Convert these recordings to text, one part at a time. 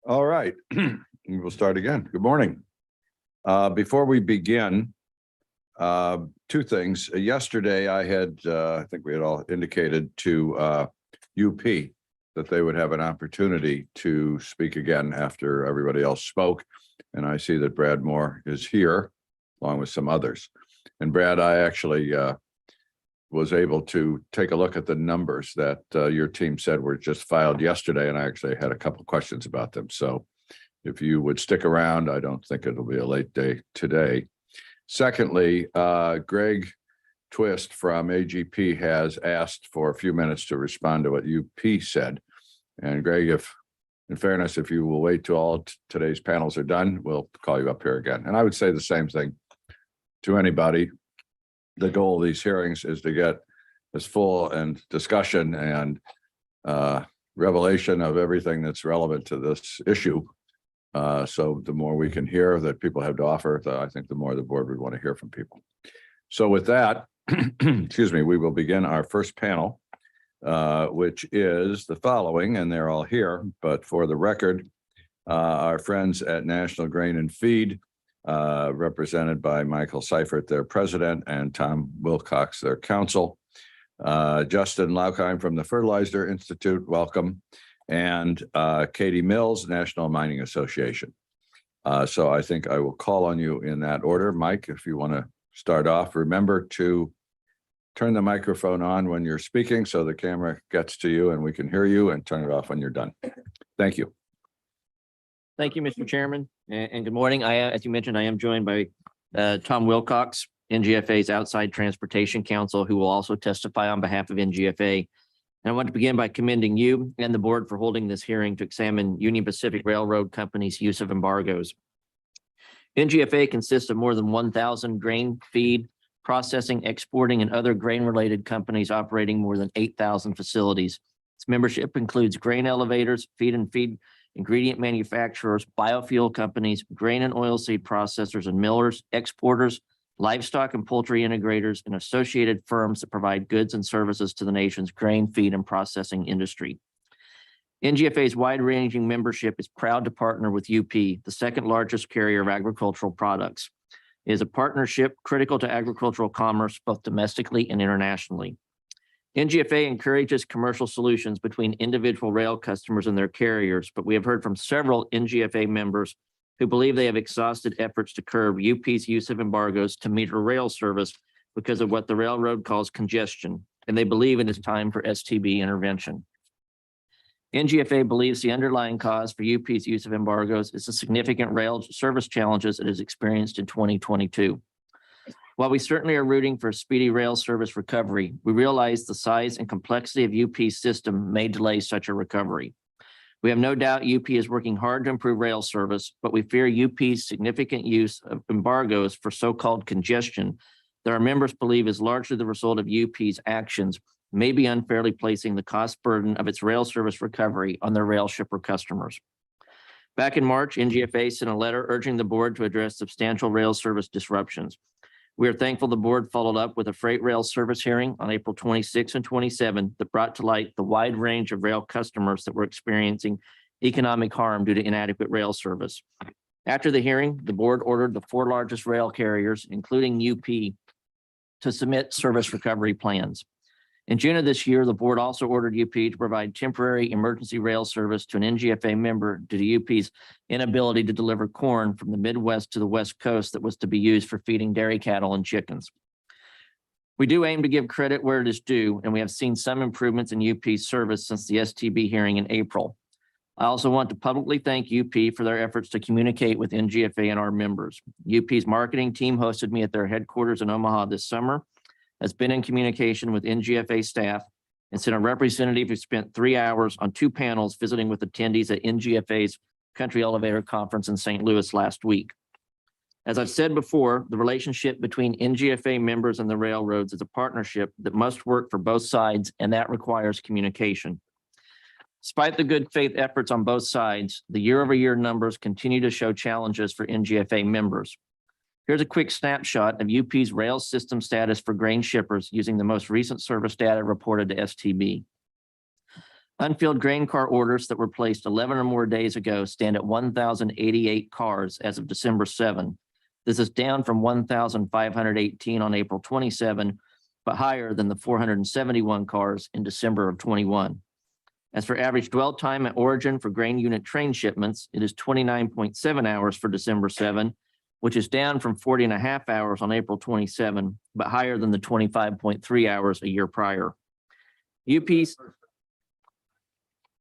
All right, we'll start again. Good morning. Before we begin, two things. Yesterday, I had, I think we had all indicated to UP that they would have an opportunity to speak again after everybody else spoke. And I see that Brad Moore is here along with some others. And Brad, I actually was able to take a look at the numbers that your team said were just filed yesterday, and I actually had a couple questions about them. So if you would stick around, I don't think it'll be a late day today. Secondly, Greg Twist from AGP has asked for a few minutes to respond to what UP said. And Greg, if in fairness, if you will wait till all today's panels are done, we'll call you up here again. And I would say the same thing to anybody. The goal of these hearings is to get as full and discussion and revelation of everything that's relevant to this issue. So the more we can hear that people have to offer, I think the more the board would want to hear from people. So with that, excuse me, we will begin our first panel, which is the following, and they're all here, but for the record, our friends at National Grain and Feed, represented by Michael Seifert, their president, and Tom Wilcox, their counsel. Justin Laukheim from the Fertilizer Institute, welcome. And Katie Mills, National Mining Association. So I think I will call on you in that order. Mike, if you want to start off, remember to turn the microphone on when you're speaking so the camera gets to you and we can hear you, and turn it off when you're done. Thank you. Thank you, Mr. Chairman, and good morning. As you mentioned, I am joined by Tom Wilcox, NGFA's Outside Transportation Counsel, who will also testify on behalf of NGFA. And I want to begin by commending you and the board for holding this hearing to examine Union Pacific Railroad Company's use of embargoes. NGFA consists of more than 1,000 grain, feed, processing, exporting, and other grain-related companies operating more than 8,000 facilities. Its membership includes grain elevators, feed ingredient manufacturers, biofuel companies, grain and oilseed processors and millers, exporters, livestock and poultry integrators, and associated firms that provide goods and services to the nation's grain, feed, and processing industry. NGFA's wide-ranging membership is proud to partner with UP, the second largest carrier of agricultural products. It is a partnership critical to agricultural commerce, both domestically and internationally. NGFA encourages commercial solutions between individual rail customers and their carriers, but we have heard from several NGFA members who believe they have exhausted efforts to curb UP's use of embargoes to meter rail service because of what the railroad calls congestion, and they believe it is time for STB intervention. NGFA believes the underlying cause for UP's use of embargoes is the significant rail service challenges it has experienced in 2022. While we certainly are rooting for a speedy rail service recovery, we realize the size and complexity of UP's system may delay such a recovery. We have no doubt UP is working hard to improve rail service, but we fear UP's significant use of embargoes for so-called congestion that our members believe is largely the result of UP's actions may be unfairly placing the cost burden of its rail service recovery on their rail shipper customers. Back in March, NGFA sent a letter urging the board to address substantial rail service disruptions. We are thankful the board followed up with a freight rail service hearing on April 26 and 27 that brought to light the wide range of rail customers that were experiencing economic harm due to inadequate rail service. After the hearing, the board ordered the 4 largest rail carriers, including UP, to submit service recovery plans. In June of this year, the board also ordered UP to provide temporary emergency rail service to an NGFA member due to UP's inability to deliver corn from the Midwest to the West Coast that was to be used for feeding dairy cattle and chickens. We do aim to give credit where it is due, and we have seen some improvements in UP's service since the STB hearing in April. I also want to publicly thank UP for their efforts to communicate with NGFA and our members. UP's marketing team hosted me at their headquarters in Omaha this summer, has been in communication with NGFA staff, and sent a representative who spent 3 hours on 2 panels visiting with attendees at NGFA's Country Elevator Conference in St. Louis last week. As I've said before, the relationship between NGFA members and the railroads is a partnership that must work for both sides, and that requires communication. Despite the good faith efforts on both sides, the year-over-year numbers continue to show challenges for NGFA members. Here's a quick snapshot of UP's rail system status for grain shippers using the most recent service data reported to STB. Unfilled grain car orders that were placed 11 or more days ago stand at 1,088 cars as of December 7. This is down from 1,518 on April 27, but higher than the 471 cars in December of 21. As for average dwell time at origin for grain unit train shipments, it is 29.7 hours for December 7, which is down from 40.5 hours on April 27, but higher than the 25.3 hours a year prior. UP's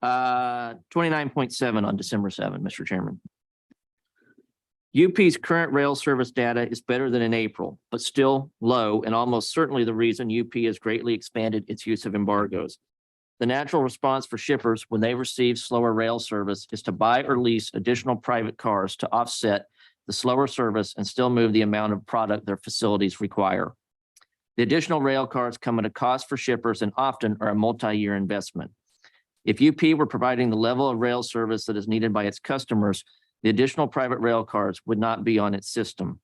29.7 on December 7, Mr. Chairman. UP's current rail service data is better than in April, but still low and almost certainly the reason UP has greatly expanded its use of embargoes. The natural response for shippers when they receive slower rail service is to buy or lease additional private cars to offset the slower service and still move the amount of product their facilities require. The additional rail cars come at a cost for shippers and often are a multi-year investment. If UP were providing the level of rail service that is needed by its customers, the additional private rail cars would not be on its system.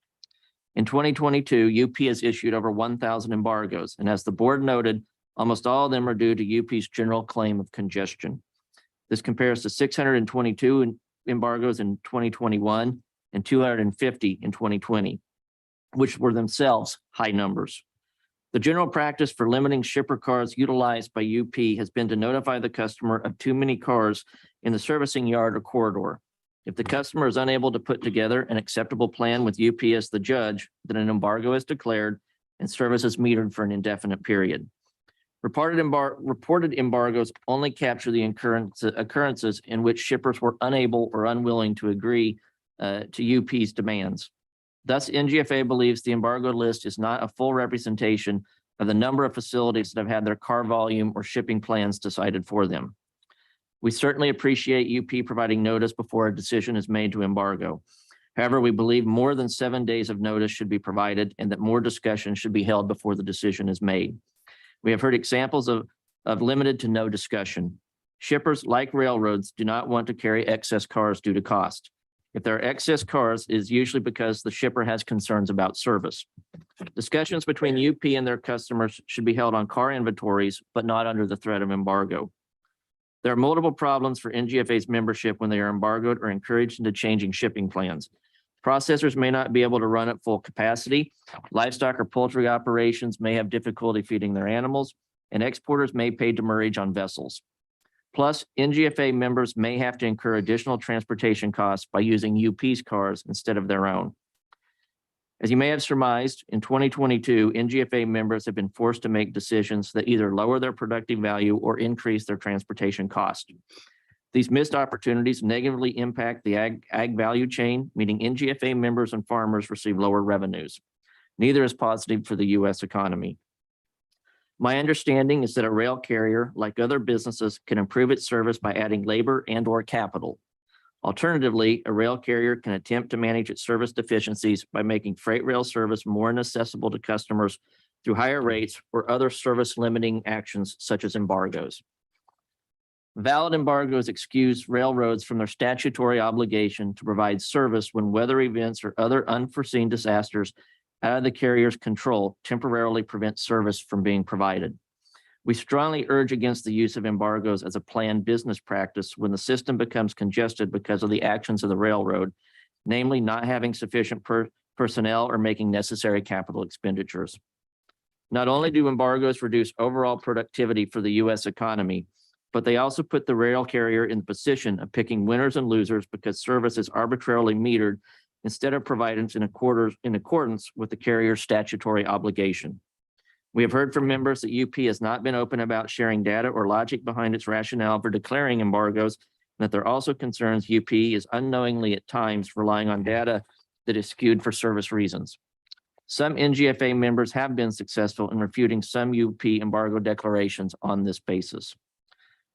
In 2022, UP has issued over 1,000 embargoes, and as the board noted, almost all of them are due to UP's general claim of congestion. This compares to 622 embargoes in 2021 and 250 in 2020, which were themselves high numbers. The general practice for limiting shipper cars utilized by UP has been to notify the customer of too many cars in the servicing yard or corridor. If the customer is unable to put together an acceptable plan with UP as the judge, then an embargo is declared and service is metered for an indefinite period. Reported embargoes only capture the occurrences in which shippers were unable or unwilling to agree to UP's demands. Thus, NGFA believes the embargo list is not a full representation of the number of facilities that have had their car volume or shipping plans decided for them. We certainly appreciate UP providing notice before a decision is made to embargo. However, we believe more than 7 days of notice should be provided and that more discussion should be held before the decision is made. We have heard examples of limited to no discussion. Shippers, like railroads, do not want to carry excess cars due to cost. If there are excess cars, it is usually because the shipper has concerns about service. Discussions between UP and their customers should be held on car inventories, but not under the threat of embargo. There are multiple problems for NGFA's membership when they are embargoed or encouraged into changing shipping plans. Processors may not be able to run at full capacity. Livestock or poultry operations may have difficulty feeding their animals, and exporters may pay demurrage on vessels. Plus, NGFA members may have to incur additional transportation costs by using UP's cars instead of their own. As you may have surmised, in 2022, NGFA members have been forced to make decisions that either lower their productive value or increase their transportation cost. These missed opportunities negatively impact the ag value chain, meaning NGFA members and farmers receive lower revenues. Neither is positive for the U.S. economy. My understanding is that a rail carrier, like other businesses, can improve its service by adding labor and/or capital. Alternatively, a rail carrier can attempt to manage its service deficiencies by making freight rail service more inaccessible to customers through higher rates or other service limiting actions such as embargoes. Valid embargoes excuse railroads from their statutory obligation to provide service when weather events or other unforeseen disasters out of the carrier's control temporarily prevent service from being provided. We strongly urge against the use of embargoes as a planned business practice when the system becomes congested because of the actions of the railroad, namely not having sufficient personnel or making necessary capital expenditures. Not only do embargoes reduce overall productivity for the U.S. economy, but they also put the rail carrier in the position of picking winners and losers because service is arbitrarily metered instead of provided in accordance with the carrier's statutory obligation. We have heard from members that UP has not been open about sharing data or logic behind its rationale for declaring embargoes, and that there are also concerns UP is unknowingly at times relying on data that is skewed for service reasons. Some NGFA members have been successful in refuting some UP embargo declarations on this basis.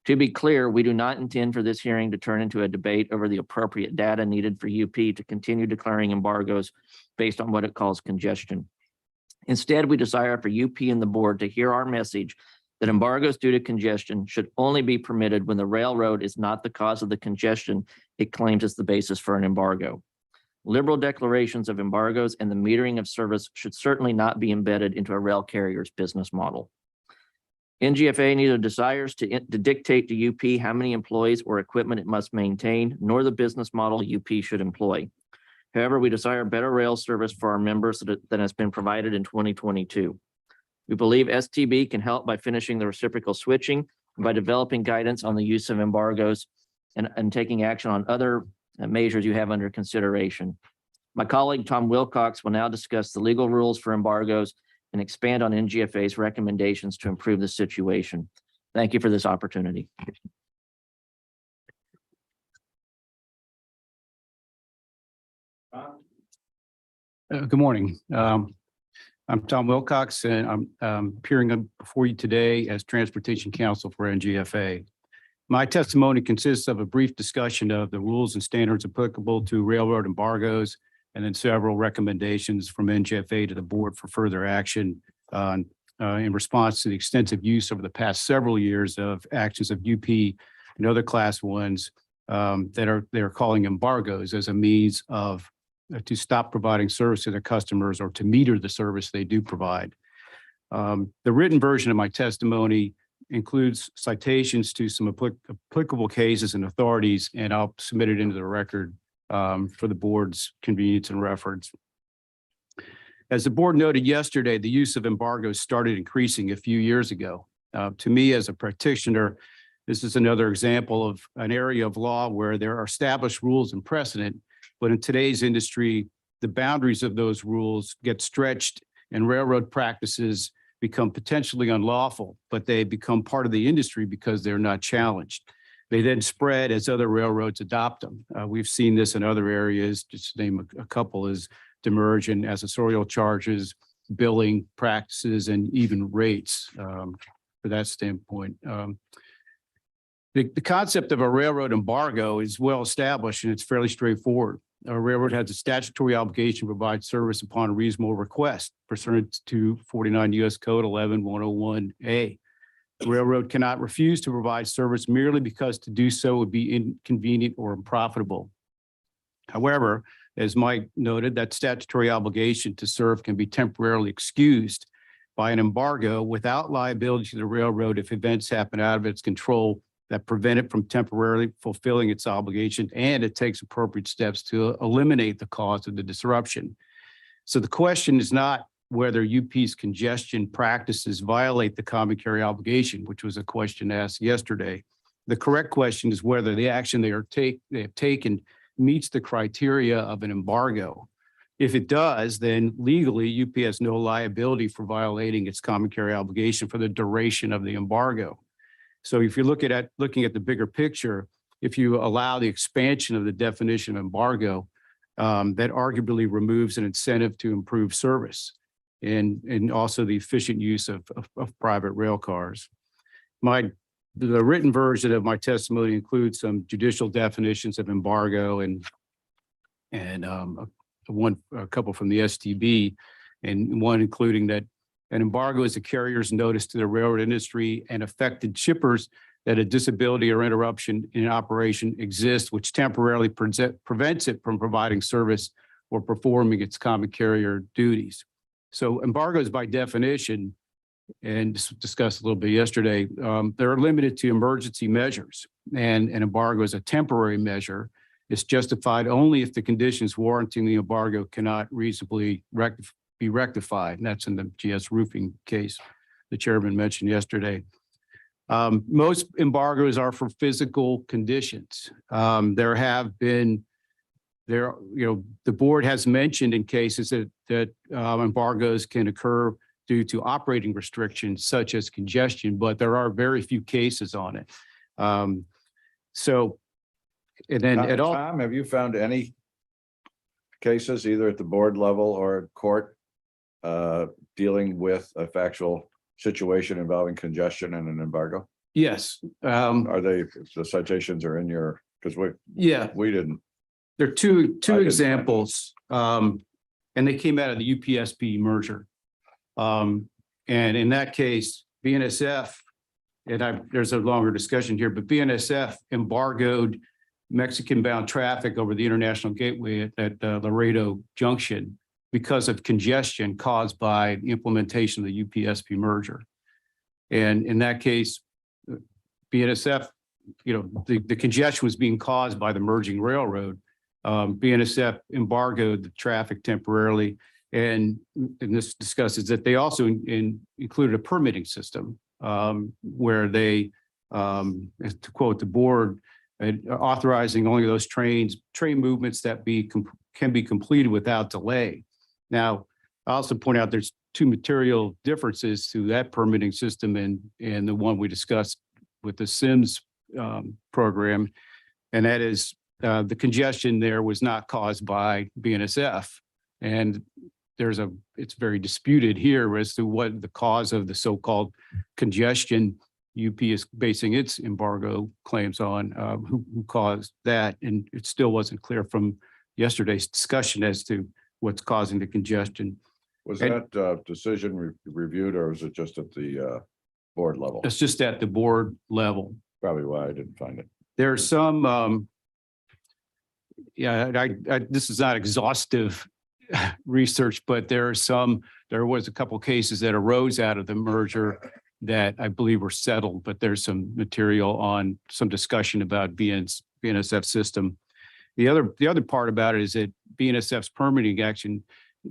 To be clear, we do not intend for this hearing to turn into a debate over the appropriate data needed for UP to continue declaring embargoes based on what it calls congestion. Instead, we desire for UP and the board to hear our message that embargoes due to congestion should only be permitted when the railroad is not the cause of the congestion it claims is the basis for an embargo. Liberal declarations of embargoes and the metering of service should certainly not be embedded into a rail carrier's business model. NGFA neither desires to dictate to UP how many employees or equipment it must maintain, nor the business model UP should employ. However, we desire better rail service for our members than has been provided in 2022. We believe STB can help by finishing the reciprocal switching, and by developing guidance on the use of embargoes and taking action on other measures you have under consideration. My colleague, Tom Wilcox, will now discuss the legal rules for embargoes and expand on NGFA's recommendations to improve the situation. Thank you for this opportunity. Good morning. I'm Tom Wilcox, and I'm appearing before you today as Transportation Counsel for NGFA. My testimony consists of a brief discussion of the rules and standards applicable to railroad embargoes, and then several recommendations from NGFA to the board for further action in response to the extensive use over the past several years of actions of UP and other class ones that they're calling embargoes as a means of to stop providing service to their customers or to meter the service they do provide. The written version of my testimony includes citations to some applicable cases and authorities, and I'll submit it into the record for the board's convenience and reference. As the board noted yesterday, the use of embargoes started increasing a few years ago. To me, as a practitioner, this is another example of an area of law where there are established rules and precedent, but in today's industry, the boundaries of those rules get stretched and railroad practices become potentially unlawful, but they become part of the industry because they're not challenged. They then spread as other railroads adopt them. We've seen this in other areas, just to name a couple, as demurrage and accessorial charges, billing practices, and even rates for that standpoint. The concept of a railroad embargo is well established and it's fairly straightforward. A railroad has a statutory obligation to provide service upon a reasonable request pursuant to 49 U.S. Code 11101A. The railroad cannot refuse to provide service merely because to do so would be inconvenient or unprofitable. However, as Mike noted, that statutory obligation to serve can be temporarily excused by an embargo without liability to the railroad if events happen out of its control that prevent it from temporarily fulfilling its obligation, and it takes appropriate steps to eliminate the cause of the disruption. So the question is not whether UP's congestion practices violate the common carrier obligation, which was a question asked yesterday. The correct question is whether the action they have taken meets the criteria of an embargo. If it does, then legally UP has no liability for violating its common carrier obligation for the duration of the embargo. So if you're looking at the bigger picture, if you allow the expansion of the definition of embargo, that arguably removes an incentive to improve service and also the efficient use of private rail cars. The written version of my testimony includes some judicial definitions of embargo and a couple from the STB, and one including that an embargo is a carrier's notice to the railroad industry and affected shippers that a disability or interruption in operation exists, which temporarily prevents it from providing service or performing its common carrier duties. So embargoes by definition, and discussed a little bit yesterday, they're limited to emergency measures, and an embargo is a temporary measure. It's justified only if the conditions warranting the embargo cannot reasonably be rectified, and that's in the GS roofing case the chairman mentioned yesterday. Most embargoes are for physical conditions. The board has mentioned in cases that embargoes can occur due to operating restrictions such as congestion, but there are very few cases on it. And then Tom, have you found any cases either at the board level or at court dealing with a factual situation involving congestion and an embargo? Yes. Are they, the citations are in your, because we didn't. There are two examples, and they came out of the UPSP merger. And in that case, BNSF, and there's a longer discussion here, but BNSF embargoed Mexican-bound traffic over the International Gateway at Laredo Junction because of congestion caused by the implementation of the UPSP merger. And in that case, BNSF, the congestion was being caused by the merging railroad. BNSF embargoed the traffic temporarily. And this discusses that they also included a permitting system where they, to quote the board, authorizing only those train movements that can be completed without delay. Now, I also point out there's two material differences to that permitting system and the one we discussed with the SIMS program, and that is the congestion there was not caused by BNSF, and it's very disputed here as to what the cause of the so-called congestion UP is basing its embargo claims on, who caused that, and it still wasn't clear from yesterday's discussion as to what's causing the congestion. Was that decision reviewed, or was it just at the board level? It's just at the board level. Probably why I didn't find it. There's some, this is not exhaustive research, but there was a couple of cases that arose out of the merger that I believe were settled, but there's some material on some discussion about BNSF system. The other part about it is that BNSF's permitting action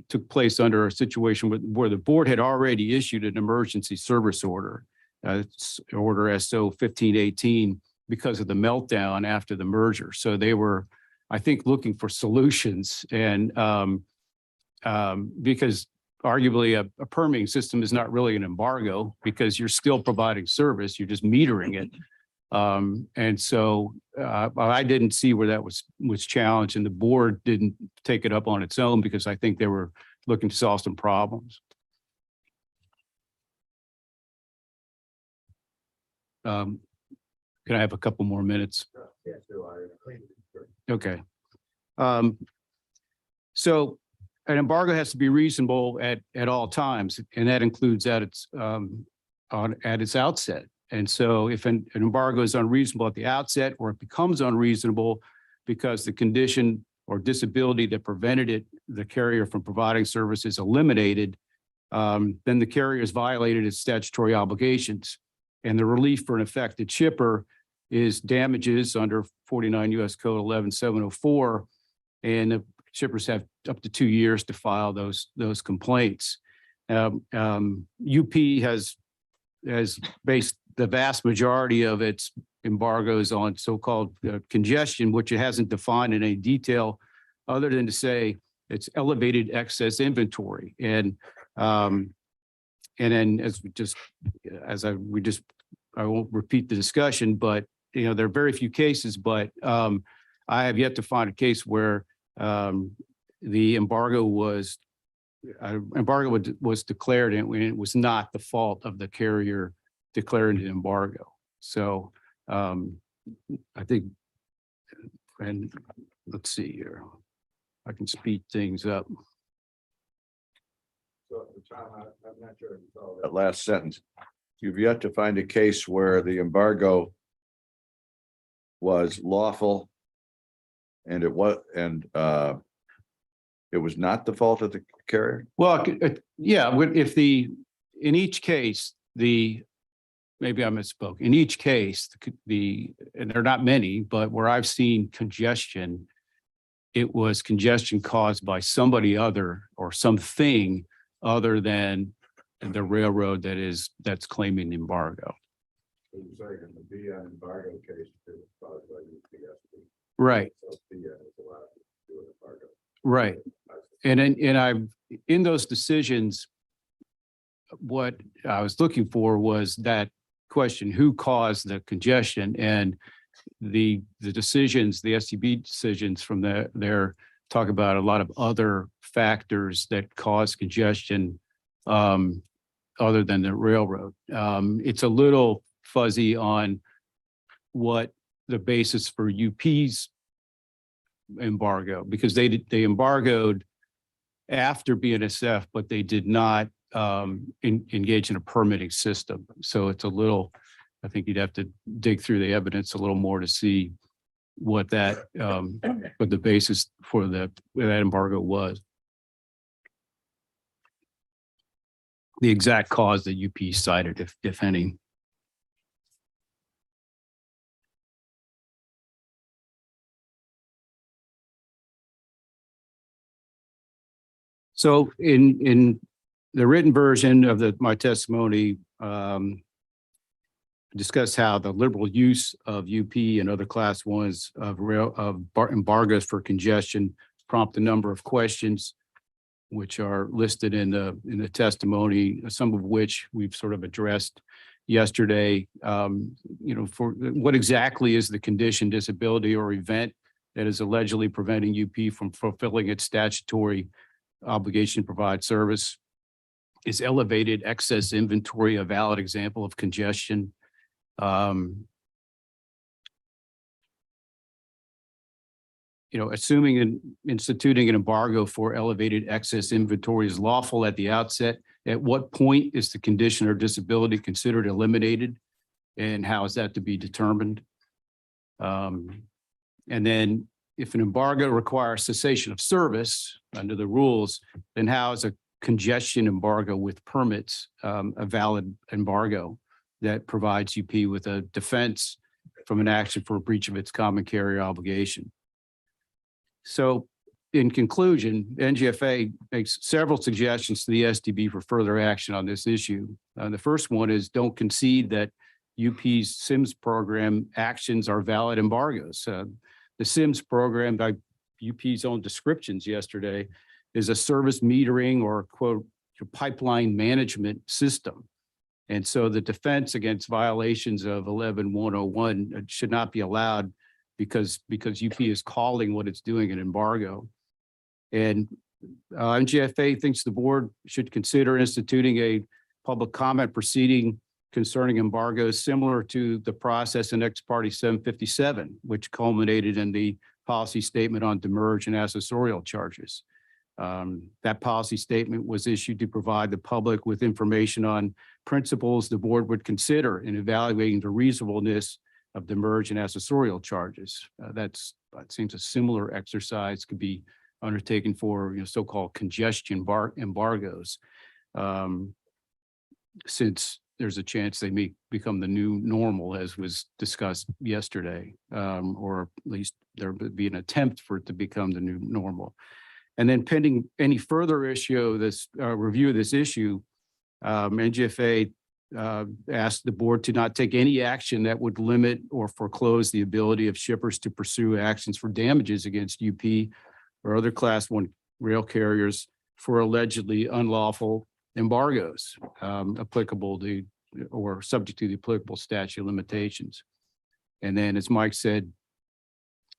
took place under a situation where the board had already issued an emergency service order, order SO 1518, because of the meltdown after the merger. So they were, I think, looking for solutions, and because arguably a permitting system is not really an embargo because you're still providing service, you're just metering it. And so I didn't see where that was challenged, and the board didn't take it up on its own because I think they were looking to solve some problems. Can I have a couple more minutes? Okay. So an embargo has to be reasonable at all times, and that includes at its outset. And so if an embargo is unreasonable at the outset, or it becomes unreasonable because the condition or disability that prevented the carrier from providing service is eliminated, then the carrier has violated its statutory obligations. And the relief for an affected shipper is damages under 49 U.S. Code 11704, and the shippers have up to 2 years to file those complaints. UP has based the vast majority of its embargoes on so-called congestion, which it hasn't defined in any detail other than to say it's elevated excess inventory. And then I won't repeat the discussion, but there are very few cases, but I have yet to find a case where the embargo was declared and it was not the fault of the carrier declaring an embargo. So I think, and let's see here, I can speed things up. So, Tom, I'm not sure if you saw that last sentence. You've yet to find a case where the embargo was lawful and it was not the fault of the carrier? Well, yeah, in each case, maybe I misspoke. In each case, and there are not many, but where I've seen congestion, it was congestion caused by somebody other or something other than the railroad that's claiming embargo. So you're saying in the BN embargo case, it was caused by the PSP. Right. So BN is allowed to do an embargo. Right. And I've in those decisions, what I was looking for was that question: who caused the congestion? And the decisions, the STB decisions from there talk about a lot of other factors that cause congestion other than the railroad. It's a little fuzzy on what the basis for UP's embargo, because they embargoed after BNSF, but they did not engage in a permitting system. So it's a little, I think you'd have to dig through the evidence a little more to see what that, what the basis for that embargo was. the exact cause that UP cited, if any. So in the written version of my testimony, discuss how the liberal use of UP and other class ones of embargoes for congestion prompt a number of questions, which are listed in the testimony, some of which we've sort of addressed yesterday. For what exactly is the condition, disability, or event that is allegedly preventing UP from fulfilling its statutory obligation to provide service? Is elevated excess inventory a valid example of congestion? Assuming instituting an embargo for elevated excess inventory is lawful at the outset, at what point is the condition or disability considered eliminated? And how is that to be determined? And then if an embargo requires cessation of service under the rules, then how is a congestion embargo with permits a valid embargo that provides UP with a defense from an action for a breach of its common carrier obligation? So in conclusion, NGFA makes several suggestions to the STB for further action on this issue. The first one is don't concede that UP's SIMS program actions are valid embargoes. The SIMS program, by UP's own descriptions yesterday, is a service metering or quote pipeline management system. And so the defense against violations of 11-101 should not be allowed because UP is calling what it's doing an embargo. And NGFA thinks the board should consider instituting a public comment proceeding concerning embargoes similar to the process in Ex parte 757, which culminated in the policy statement on demurrage and accessorial charges. That policy statement was issued to provide the public with information on principles the board would consider in evaluating the reasonableness of demurrage and accessorial charges. That seems a similar exercise could be undertaken for so-called congestion embargoes, since there's a chance they may become the new normal, as was discussed yesterday, or at least there would be an attempt for it to become the new normal. And then pending any further review of this issue, NGFA asked the board to not take any action that would limit or foreclose the ability of shippers to pursue actions for damages against UP or other Class 1 rail carriers for allegedly unlawful embargoes applicable to or subject to the applicable statute of limitations. And then, as Mike said,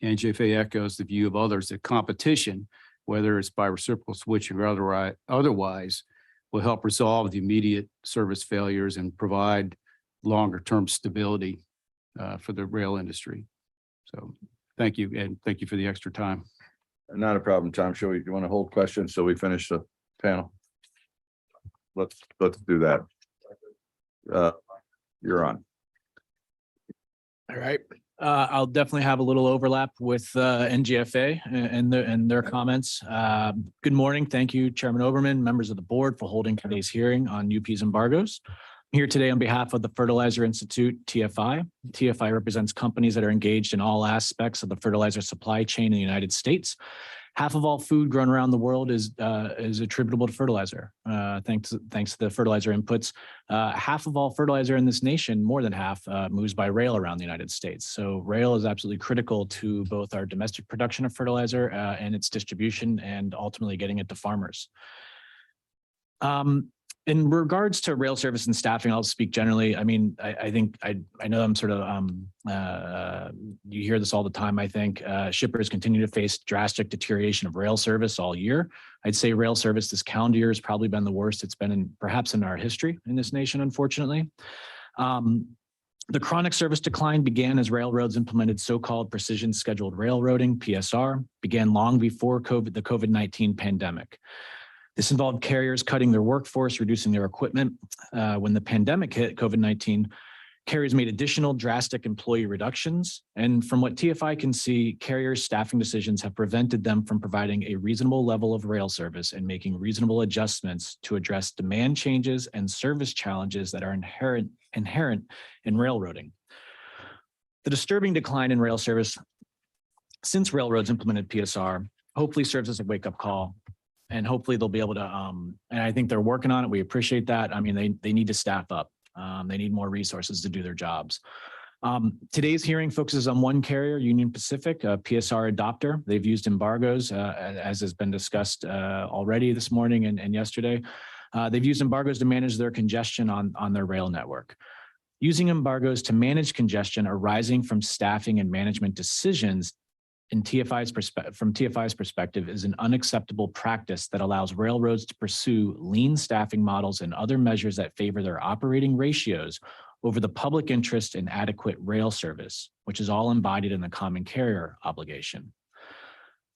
NGFA echoes the view of others that competition, whether it's by reciprocal switching or otherwise, will help resolve the immediate service failures and provide longer-term stability for the rail industry. So thank you, and thank you for the extra time. Not a problem, Tom. You want to hold questions so we finish the panel? Let's do that. You're on. All right. I'll definitely have a little overlap with NGFA and their comments. Good morning. Thank you, Chairman Oberman, members of the board, for holding today's hearing on UP's embargoes. I'm here today on behalf of the Fertilizer Institute, TFI. TFI represents companies that are engaged in all aspects of the fertilizer supply chain in the United States. Half of all food grown around the world is attributable to fertilizer. Thanks to the fertilizer inputs. Half of all fertilizer in this nation, more than half, moves by rail around the United States. So rail is absolutely critical to both our domestic production of fertilizer and its distribution, and ultimately getting it to farmers. In regards to rail service and staffing, I'll speak generally. I mean, I think I know I'm sort of, you hear this all the time, I think. Shippers continue to face drastic deterioration of rail service all year. I'd say rail service this calendar year has probably been the worst it's been perhaps in our history in this nation, unfortunately. The chronic service decline began as railroads implemented so-called precision scheduled railroading, PSR, began long before the COVID-19 pandemic. This involved carriers cutting their workforce, reducing their equipment. When the pandemic hit, COVID-19, Carriers made additional drastic employee reductions. And from what TFI can see, carriers' staffing decisions have prevented them from providing a reasonable level of rail service and making reasonable adjustments to address demand changes and service challenges that are inherent in railroading. The disturbing decline in rail service since railroads implemented PSR hopefully serves as a wake-up call. And hopefully they'll be able to, and I think they're working on it. We appreciate that. I mean, they need to staff up. They need more resources to do their jobs. Today's hearing focuses on one carrier, Union Pacific, a PSR adopter. They've used embargoes, as has been discussed already this morning and yesterday. They've used embargoes to manage their congestion on their rail network. Using embargoes to manage congestion arising from staffing and management decisions from TFI's perspective is an unacceptable practice that allows railroads to pursue lean staffing models and other measures that favor their operating ratios over the public interest in adequate rail service, which is all embodied in the common carrier obligation.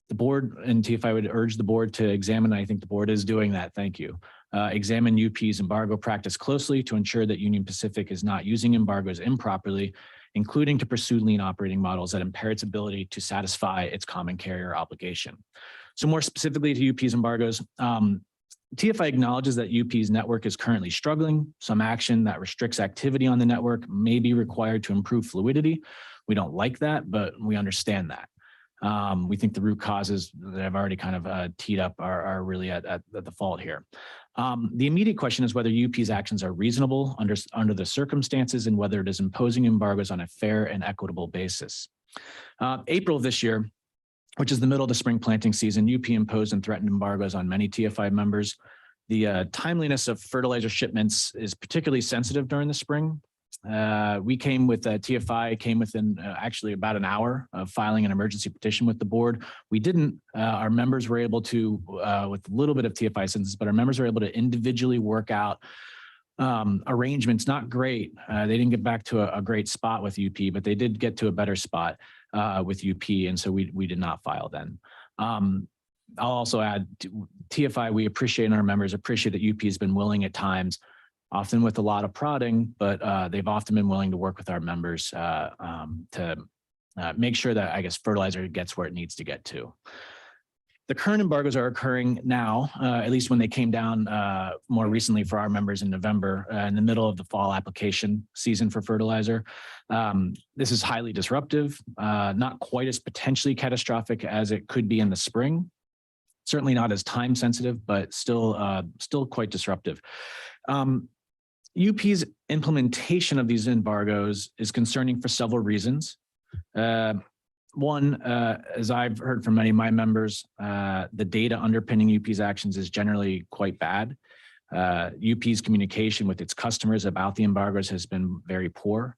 The board and TFI would urge the board to examine, and I think the board is doing that, thank you, examine UP's embargo practice closely to ensure that Union Pacific is not using embargoes improperly, including to pursue lean operating models that impair its ability to satisfy its common carrier obligation. So more specifically to UP's embargoes, TFI acknowledges that UP's network is currently struggling. Some action that restricts activity on the network may be required to improve fluidity. We don't like that, but we understand that. We think the root causes that I've already kind of teed up are really at the fault here. The immediate question is whether UP's actions are reasonable under the circumstances and whether it is imposing embargoes on a fair and equitable basis. April of this year, which is the middle of the spring planting season, UP imposed and threatened embargoes on many TFI members. The timeliness of fertilizer shipments is particularly sensitive during the spring. TFI came within actually about an hour of filing an emergency petition with the board. We didn't, our members were able to, with a little bit of TFI assistance, but our members were able to individually work out arrangements, not great. They didn't get back to a great spot with UP, but they did get to a better spot with UP. And so we did not file then. I'll also add TFI, we appreciate, and our members appreciate that UP has been willing at times, often with a lot of prodding, but they've often been willing to work with our members to make sure that, I guess, fertilizer gets where it needs to get to. The current embargoes are occurring now, at least when they came down more recently for our members in November, in the middle of the fall application season for fertilizer. This is highly disruptive, not quite as potentially catastrophic as it could be in the spring. Certainly not as time sensitive, but still quite disruptive. UP's implementation of these embargoes is concerning for several reasons. One, as I've heard from many of my members, the data underpinning UP's actions is generally quite bad. UP's communication with its customers about the embargoes has been very poor.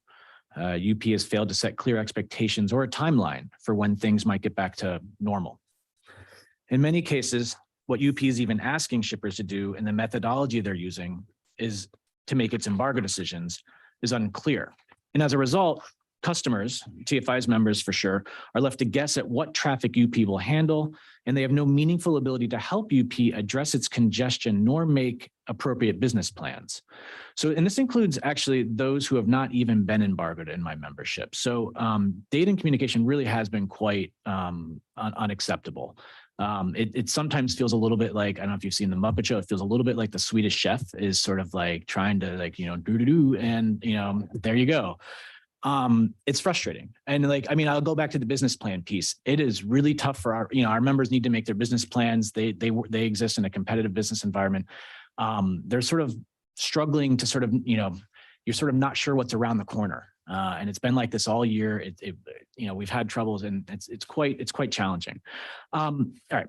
UP has failed to set clear expectations or a timeline for when things might get back to normal. In many cases, what UP is even asking shippers to do and the methodology they're using is to make its embargo decisions is unclear. And as a result, customers, TFI's members for sure, are left to guess at what traffic UP will handle, and they have no meaningful ability to help UP address its congestion nor make appropriate business plans. So, and this includes actually those who have not even been embargoed in my membership. So data and communication really has been quite unacceptable. It sometimes feels a little bit like, I don't know if you've seen the Muppet Show, it feels a little bit like the Swedish Chef is sort of like trying to do, and there you go. It's frustrating. And I'll go back to the business plan piece. It is really tough for our members need to make their business plans. They exist in a competitive business environment. They're sort of struggling to you're sort of not sure what's around the corner. And it's been like this all year. We've had troubles, and it's quite challenging. All right.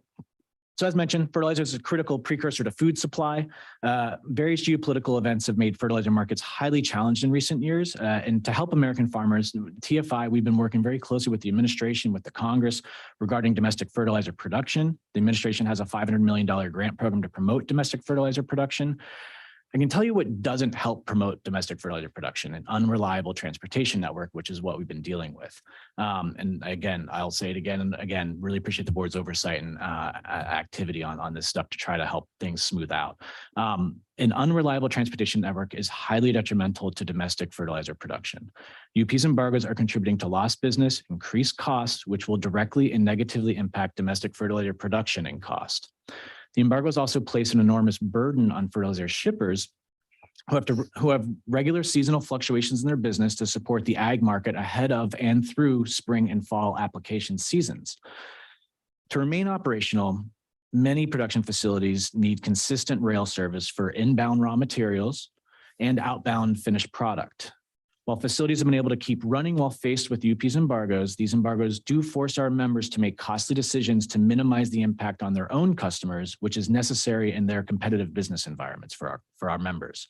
So as mentioned, fertilizer is a critical precursor to food supply. Various geopolitical events have made fertilizer markets highly challenged in recent years. And to help American farmers, TFI, we've been working very closely with the administration, with the Congress regarding domestic fertilizer production. The administration has a $500 million grant program to promote domestic fertilizer production. I can tell you what doesn't help promote domestic fertilizer production: an unreliable transportation network, which is what we've been dealing with. And again, I'll say it again and again, really appreciate the board's oversight and activity on this stuff to try to help things smooth out. An unreliable transportation network is highly detrimental to domestic fertilizer production. UP's embargoes are contributing to lost business, increased costs, which will directly and negatively impact domestic fertilizer production and cost. The embargoes also place an enormous burden on fertilizer shippers who have regular seasonal fluctuations in their business to support the ag market ahead of and through spring and fall application seasons. To remain operational, many production facilities need consistent rail service for inbound raw materials and outbound finished product. While facilities have been able to keep running while faced with UP's embargoes, these embargoes do force our members to make costly decisions to minimize the impact on their own customers, which is necessary in their competitive business environments for our members.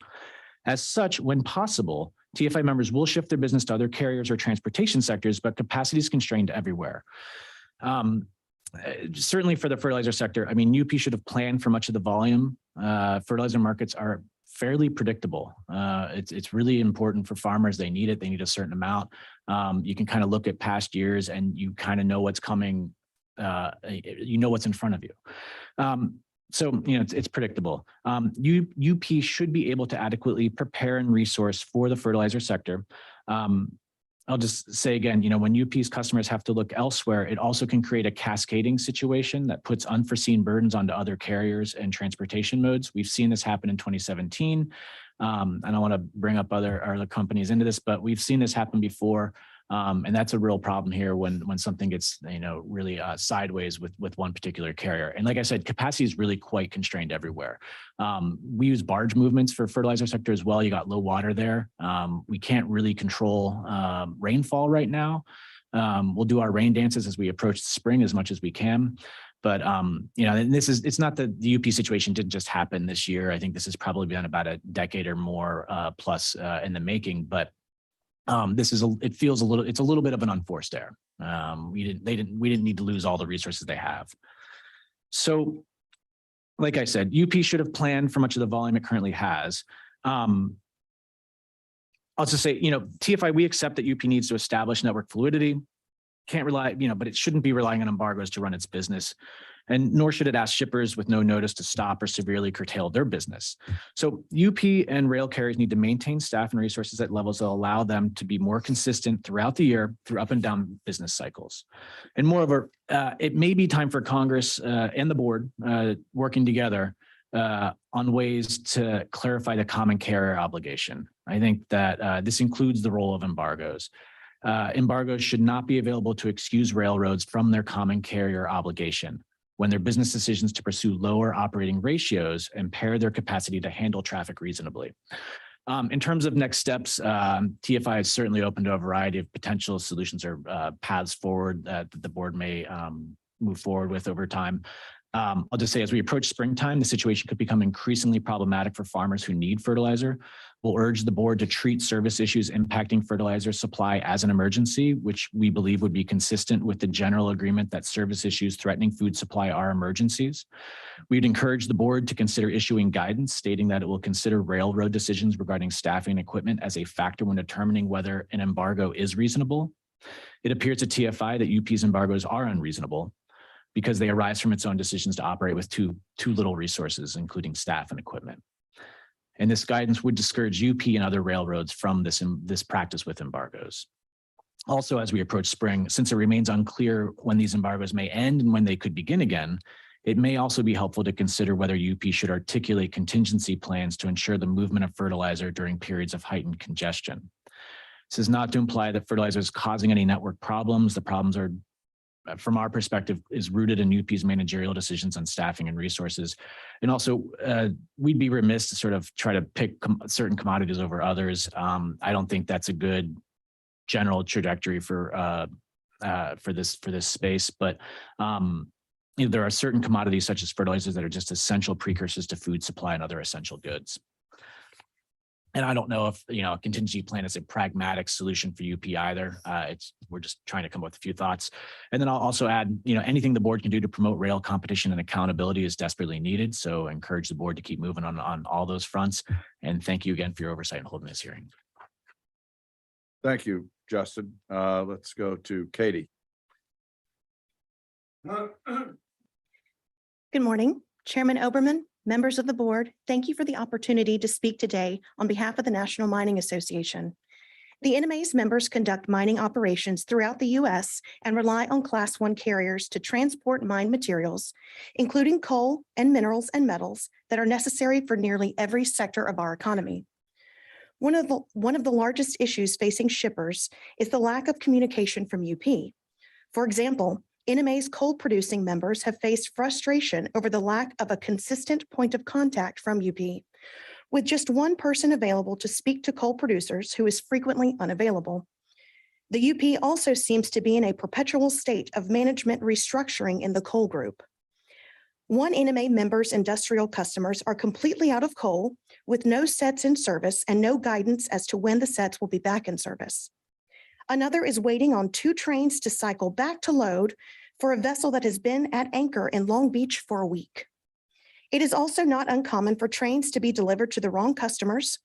As such, when possible, TFI members will shift their business to other carriers or transportation sectors, but capacity is constrained everywhere. Certainly for the fertilizer sector, I mean, UP should have planned for much of the volume. Fertilizer markets are fairly predictable. It's really important for farmers. They need it. They need a certain amount. You can kind of look at past years and you kind of know what's coming. You know what's in front of you. So, you know, it's predictable. UP should be able to adequately prepare and resource for the fertilizer sector. I'll just say again, you know, when UP's customers have to look elsewhere, it also can create a cascading situation that puts unforeseen burdens onto other carriers and transportation modes. We've seen this happen in 2017. I don't want to bring up other companies into this, but we've seen this happen before. And that's a real problem here when something gets, you know, really sideways with one particular carrier. And like I said, capacity is really quite constrained everywhere. We use barge movements for fertilizer sector as well. You got low water there. We can't really control rainfall right now. We'll do our rain dances as we approach the spring as much as we can. But, you know, and it's not that the UP situation didn't just happen this year. I think this has probably been about a decade or more plus in the making, but it's a little bit of an unforced error. We didn't need to lose all the resources they have. So, like I said, UP should have planned for much of the volume it currently has. I'll just say, you know, TFI, we accept that UP needs to establish network fluidity. Can't rely, you know, but it shouldn't be relying on embargoes to run its business. And nor should it ask shippers with no notice to stop or severely curtail their business. So UP and rail carriers need to maintain staff and resources at levels that allow them to be more consistent throughout the year through up and down business cycles. And moreover, it may be time for Congress and the board working together on ways to clarify the common carrier obligation. I think that this includes the role of embargoes. Embargoes should not be available to excuse railroads from their common carrier obligation when their business decisions to pursue lower operating ratios impair their capacity to handle traffic reasonably. In terms of next steps, TFI is certainly open to a variety of potential solutions or paths forward that the board may move forward with over time. I'll just say, as we approach springtime, the situation could become increasingly problematic for farmers who need fertilizer. We'll urge the board to treat service issues impacting fertilizer supply as an emergency, which we believe would be consistent with the general agreement that service issues threatening food supply are emergencies. We'd encourage the board to consider issuing guidance stating that it will consider railroad decisions regarding staffing and equipment as a factor when determining whether an embargo is reasonable. It appears to TFI that UP's embargoes are unreasonable because they arise from its own decisions to operate with too little resources, including staff and equipment. And this guidance would discourage UP and other railroads from this practice with embargoes. Also, as we approach spring, since it remains unclear when these embargoes may end and when they could begin again, it may also be helpful to consider whether UP should articulate contingency plans to ensure the movement of fertilizer during periods of heightened congestion. This is not to imply that fertilizer is causing any network problems. The problems are, from our perspective, is rooted in UP's managerial decisions on staffing and resources. And also, we'd be remiss to sort of try to pick certain commodities over others. I don't think that's a good general trajectory for this space. But you know, there are certain commodities such as fertilizers that are just essential precursors to food supply and other essential goods. And I don't know if, a contingency plan is a pragmatic solution for UP either. We're just trying to come up with a few thoughts. And then I'll also add, anything the board can do to promote rail competition and accountability is desperately needed. So I encourage the board to keep moving on all those fronts. And thank you again for your oversight in holding this hearing. Thank you, Justin. Let's go to Katie. Good morning, Chairman Oberman, members of the board. Thank you for the opportunity to speak today on behalf of the National Mining Association. The NMA's members conduct mining operations throughout the U.S. and rely on Class 1 carriers to transport mine materials, including coal and minerals and metals that are necessary for nearly every sector of our economy. One of the largest issues facing shippers is the lack of communication from UP. For example, NMA's coal-producing members have faced frustration over the lack of a consistent point of contact from UP, with just one person available to speak to coal producers who is frequently unavailable. The UP also seems to be in a perpetual state of management restructuring in the coal group. One NMA member's industrial customers are completely out of coal, with no sets in service and no guidance as to when the sets will be back in service. Another is waiting on 2 trains to cycle back to load for a vessel that has been at anchor in Long Beach for a week. It is also not uncommon for trains to be delivered to the wrong customers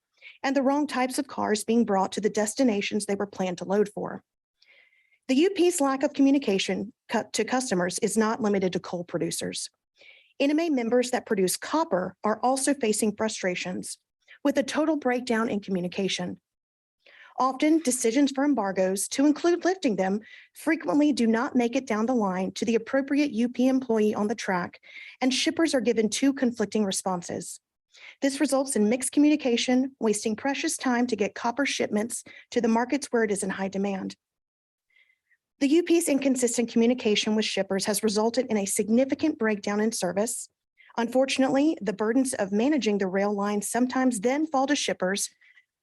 and the wrong types of cars being brought to the destinations they were planned to load for. The UP's lack of communication to customers is not limited to coal producers. NMA members that produce copper are also facing frustrations with a total breakdown in communication. Often, decisions for embargoes, to include lifting them, frequently do not make it down the line to the appropriate UP employee on the track, and shippers are given 2 conflicting responses. This results in mixed communication, wasting precious time to get copper shipments to the markets where it is in high demand. The UP's inconsistent communication with shippers has resulted in a significant breakdown in service. Unfortunately, the burdens of managing the rail line sometimes then fall to shippers,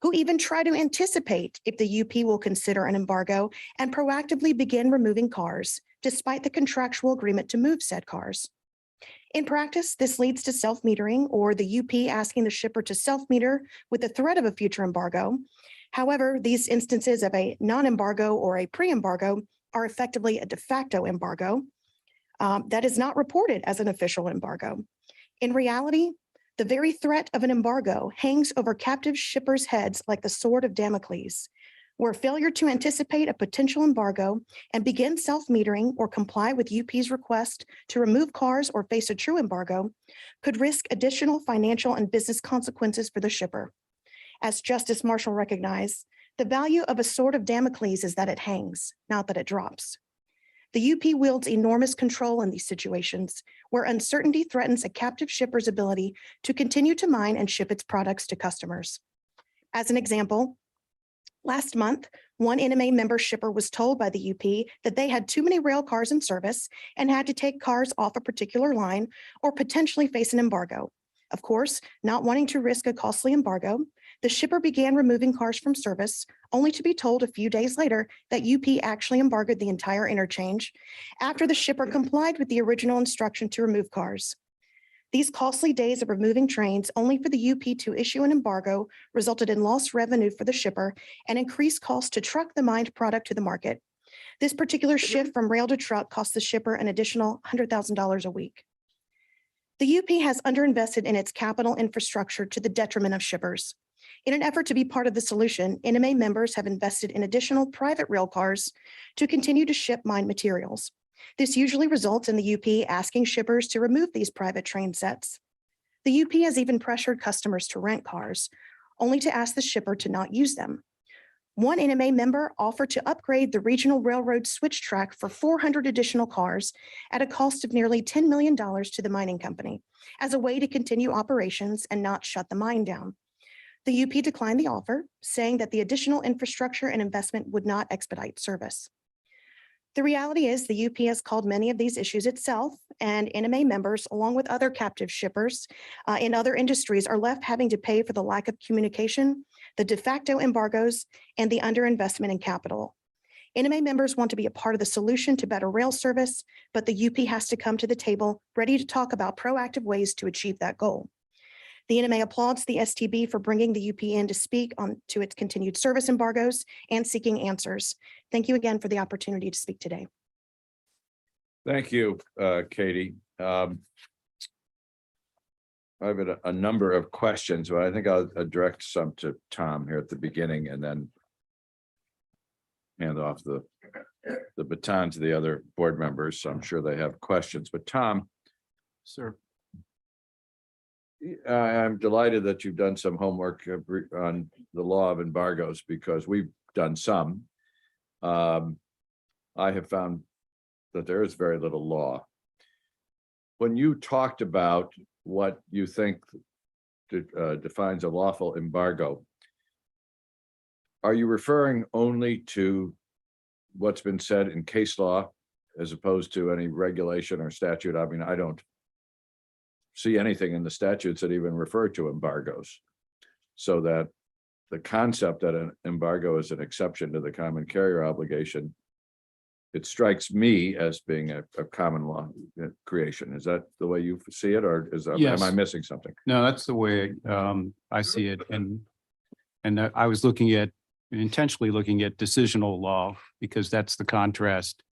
who even try to anticipate if the UP will consider an embargo and proactively begin removing cars, despite the contractual agreement to move said cars. In practice, this leads to self-metering or the UP asking the shipper to self-meter with the threat of a future embargo. However, these instances of a non-embargo or a pre-embargo are effectively a de facto embargo that is not reported as an official embargo. In reality, the very threat of an embargo hangs over captive shippers' heads like the sword of Damocles, where failure to anticipate a potential embargo and begin self-metering or comply with UP's request to remove cars or face a true embargo could risk additional financial and business consequences for the shipper. As Justice Marshall recognized, the value of a sword of Damocles is that it hangs, not that it drops. The UP wields enormous control in these situations where uncertainty threatens a captive shipper's ability to continue to mine and ship its products to customers. As an example, last month, one NMA member shipper was told by the UP that they had too many rail cars in service and had to take cars off a particular line or potentially face an embargo. Of course, not wanting to risk a costly embargo, the shipper began removing cars from service, only to be told a few days later that UP actually embargoed the entire interchange after the shipper complied with the original instruction to remove cars. These costly days of removing trains only for the UP to issue an embargo resulted in lost revenue for the shipper and increased costs to truck the mined product to the market. This particular shift from rail to truck cost the shipper an additional $100,000 a week. The UP has underinvested in its capital infrastructure to the detriment of shippers. In an effort to be part of the solution, NMA members have invested in additional private rail cars to continue to ship mine materials. This usually results in the UP asking shippers to remove these private train sets. The UP has even pressured customers to rent cars, only to ask the shipper to not use them. One NMA member offered to upgrade the regional railroad switch track for 400 additional cars at a cost of nearly $10 million to the mining company as a way to continue operations and not shut the mine down. The UP declined the offer, saying that the additional infrastructure and investment would not expedite service. The reality is the UP has called many of these issues itself, and NMA members, along with other captive shippers in other industries, are left having to pay for the lack of communication, the de facto embargoes, and the underinvestment in capital. NMA members want to be a part of the solution to better rail service, but the UP has to come to the table ready to talk about proactive ways to achieve that goal. The NMA applauds the STB for bringing the UP in to speak on to its continued service embargoes and seeking answers. Thank you again for the opportunity to speak today. Thank you, Katie. I have a number of questions, but I think I'll direct some to Tom here at the beginning and then hand off the baton to the other board members. So I'm sure they have questions, but Tom, Sir. I'm delighted that you've done some homework on the law of embargoes because we've done some. I have found that there is very little law. When you talked about what you think defines a lawful embargo, are you referring only to what's been said in case law as opposed to any regulation or statute? I mean, I don't see anything in the statutes that even refer to embargoes. So that the concept that an embargo is an exception to the common carrier obligation, it strikes me as being a common law creation. Is that the way you see it, or is that, Yes. am I missing something? No, that's the way I see it. And I was intentionally looking at decisional law because that's the contrast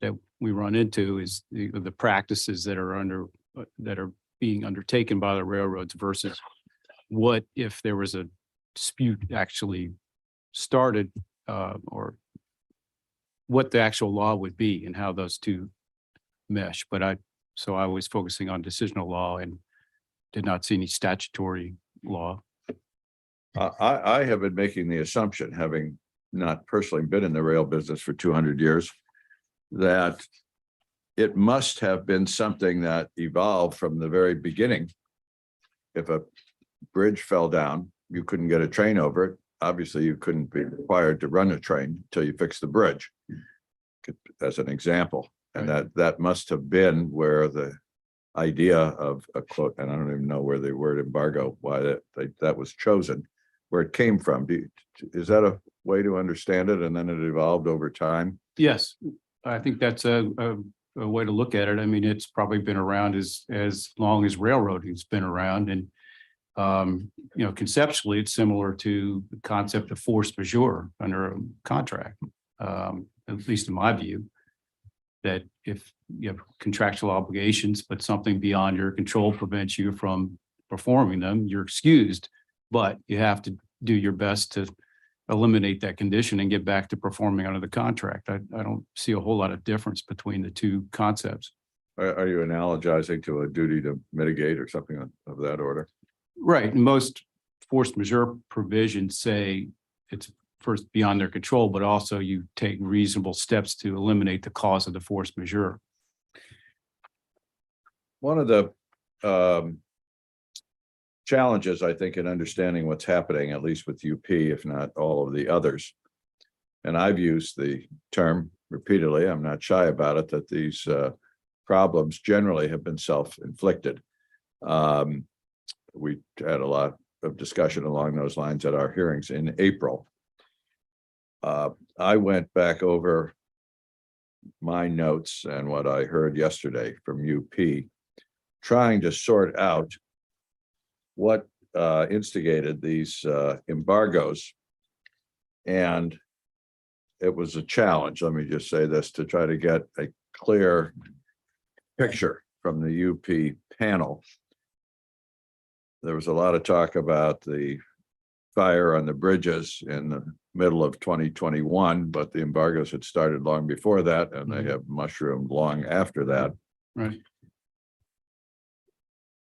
that we run into is the practices that are being undertaken by the railroads versus what if there was a dispute actually started or what the actual law would be and how those two mesh. So I was focusing on decisional law and did not see any statutory law. I have been making the assumption, having not personally been in the rail business for 200 years, that it must have been something that evolved from the very beginning. If a bridge fell down, you couldn't get a train over it. Obviously, you couldn't be required to run a train until you fix the bridge, as an example. And that must have been where the idea of a quote, and I don't even know where the word embargo, why that was chosen, where it came from. Is that a way to understand it? And then it evolved over time? Yes, I think that's a way to look at it. I mean, it's probably been around as long as railroading's been around. And conceptually, it's similar to the concept of force majeure under a contract, at least in my view, that if you have contractual obligations, but something beyond your control prevents you from performing them, you're excused, but you have to do your best to eliminate that condition and get back to performing under the contract. I don't see a whole lot of difference between the two concepts. Are you analogizing to a duty to mitigate or something of that order? Right. Most force majeure provisions say it's first beyond their control, but also you take reasonable steps to eliminate the cause of the force majeure. One of the challenges, I think, in understanding what's happening, at least with UP, if not all of the others, and I've used the term repeatedly, I'm not shy about it, that these problems generally have been self-inflicted. We had a lot of discussion along those lines at our hearings in April. I went back over my notes and what I heard yesterday from UP, trying to sort out what instigated these embargoes. And it was a challenge, let me just say this, to try to get a clear picture from the UP panel. There was a lot of talk about the fire on the bridges in the middle of 2021, but the embargoes had started long before that, and they have mushroomed long after that. Right.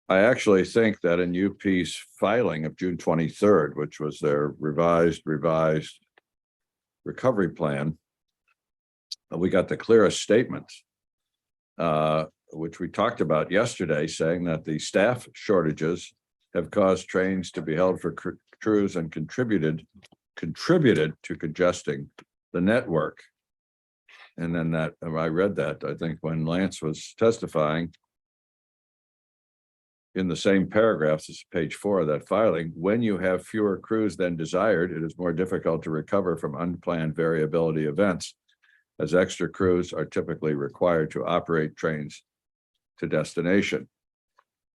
I actually think that in UP's filing of June 23rd, which was their revised recovery plan, we got the clearest statements, which we talked about yesterday, saying that the staff shortages have caused trains to be held for crews and contributed to congesting the network. And then I read that, I think, when Lance was testifying, in the same paragraph, this is page 4 of that filing, when you have fewer crews than desired, it is more difficult to recover from unplanned variability events, as extra crews are typically required to operate trains to destination.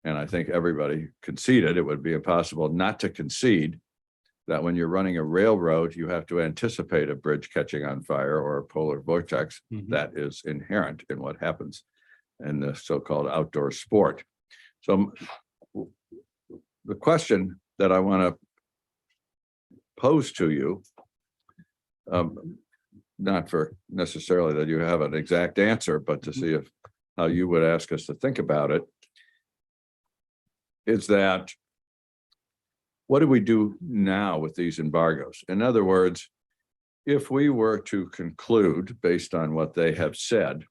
And I think everybody conceded it would be impossible not to concede that when you're running a railroad, you have to anticipate a bridge catching on fire or a polar vortex. Mhm. That is inherent in what happens in the so-called outdoor sport. So the question that I want to pose to you, not for necessarily that you have an exact answer, but to see if how you would ask us to think about it, is that what do we do now with these embargoes? In other words, if we were to conclude, based on what they have said,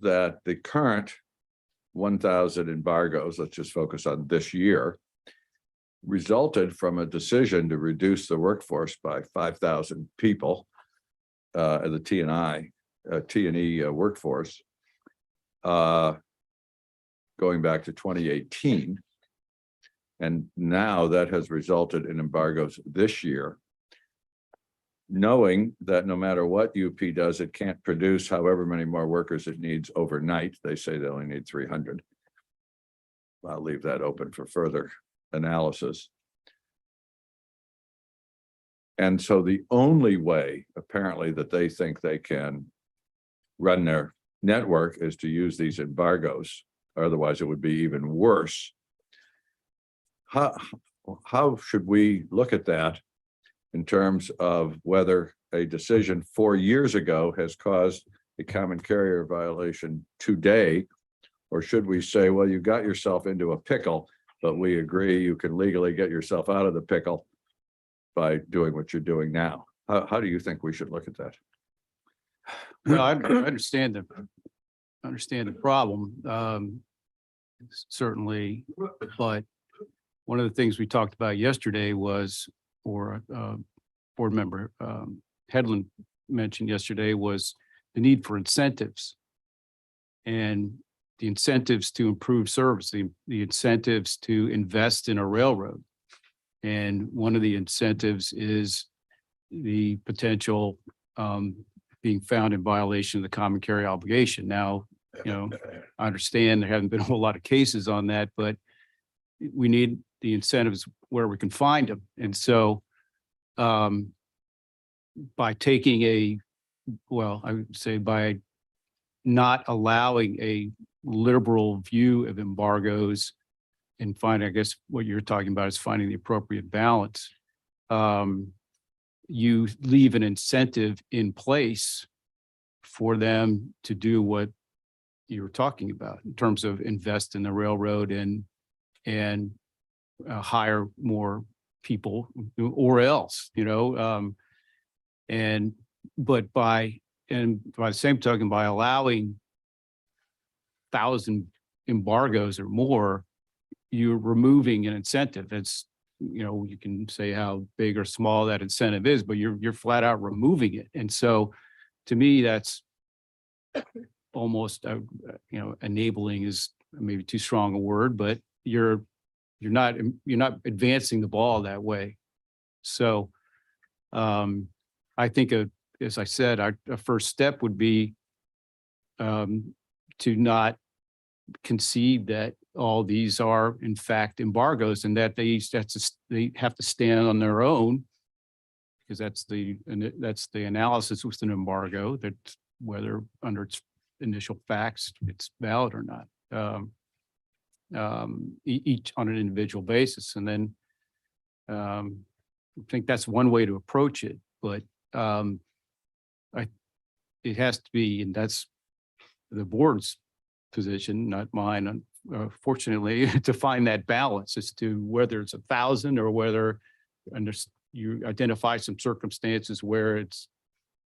that the current 1,000 embargoes, let's just focus on this year, resulted from a decision to reduce the workforce by 5,000 people, the T&E workforce, going back to 2018. And now that has resulted in embargoes this year. Knowing that no matter what UP does, it can't produce however many more workers it needs overnight. They say they only need 300. I'll leave that open for further analysis. And so the only way, apparently, that they think they can run their network is to use these embargoes. Otherwise, it would be even worse. How should we look at that in terms of whether a decision 4 years ago has caused a common carrier violation today? Or should we say, well, you got yourself into a pickle, but we agree you can legally get yourself out of the pickle by doing what you're doing now? How do you think we should look at that? Well, I understand the problem, certainly, but one of the things we talked about yesterday was, or board member Headland mentioned yesterday, was the need for incentives. And the incentives to improve service, the incentives to invest in a railroad. And one of the incentives is the potential being found in violation of the common carrier obligation. Now, I understand there haven't been a whole lot of cases on that, but we need the incentives where we can find them. And so by taking I would say by not allowing a liberal view of embargoes and I guess what you're talking about is finding the appropriate balance. You leave an incentive in place for them to do what you were talking about in terms of invest in the railroad and hire more people or else, but by the same token, by allowing 1,000 embargoes or more, you're removing an incentive. It's, you can say how big or small that incentive is, but you're flat out removing it. And so to me, that's almost, enabling is maybe too strong a word, but you're not advancing the ball that way. So I think, as I said, our first step would be to not concede that all these are in fact embargoes and that they have to stand on their own, because that's the analysis with an embargo, that whether under its initial facts it's valid or not, each on an individual basis. And then I think that's one way to approach it, but it has to be, and that's the board's position, not mine, fortunately, to find that balance as to whether it's 1,000 or whether you identify some circumstances where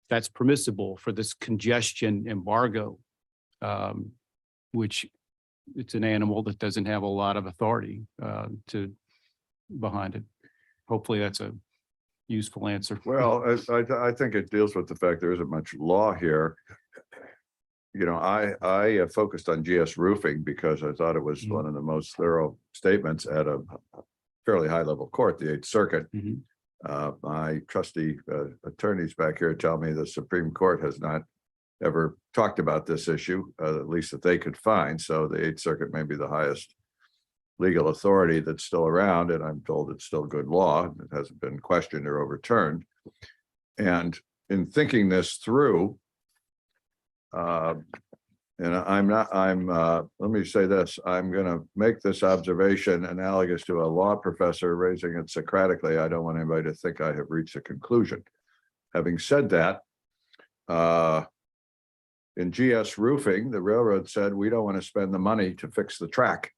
that's permissible for this congestion embargo, which it's an animal that doesn't have a lot of authority behind it. Hopefully that's a useful answer. Well, I think it deals with the fact there isn't much law here. I focused on GS roofing because I thought it was one of the most thorough statements at a fairly high level court, the 8th Circuit. My trusty attorneys back here tell me the Supreme Court has not ever talked about this issue, at least that they could find. So the Eighth Circuit may be the highest legal authority that's still around, and I'm told it's still good law. It hasn't been questioned or overturned. And in thinking this through, and let me say this, I'm going to make this observation analogous to a law professor raising it Socratically. I don't want anybody to think I have reached a conclusion. Having said that, in GS Roofing, the railroad said, we don't want to spend the money to fix the track.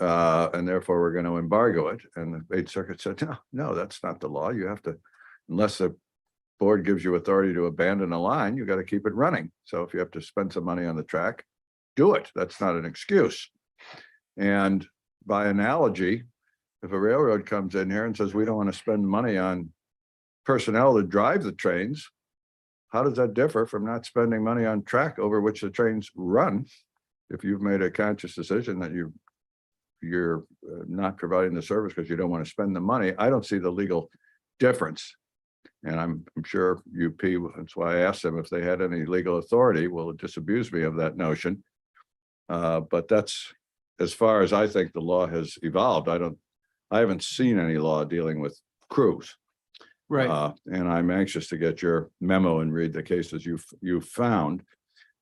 And therefore we're going to embargo it. And the Eighth Circuit said, no, that's not the law. You have to, unless the board gives you authority to abandon a line, you got to keep it running. So if you have to spend some money on the track, do it. That's not an excuse. And by analogy, if a railroad comes in here and says, we don't want to spend money on personnel to drive the trains, how does that differ from not spending money on track over which the trains run? If you've made a conscious decision that you're not providing the service because you don't want to spend the money, I don't see the legal difference. And I'm sure UP, that's why I asked them if they had any legal authority, will disabuse me of that notion. But that's as far as I think the law has evolved. I haven't seen any law dealing with crews. Right. And I'm anxious to get your memo and read the cases you've found.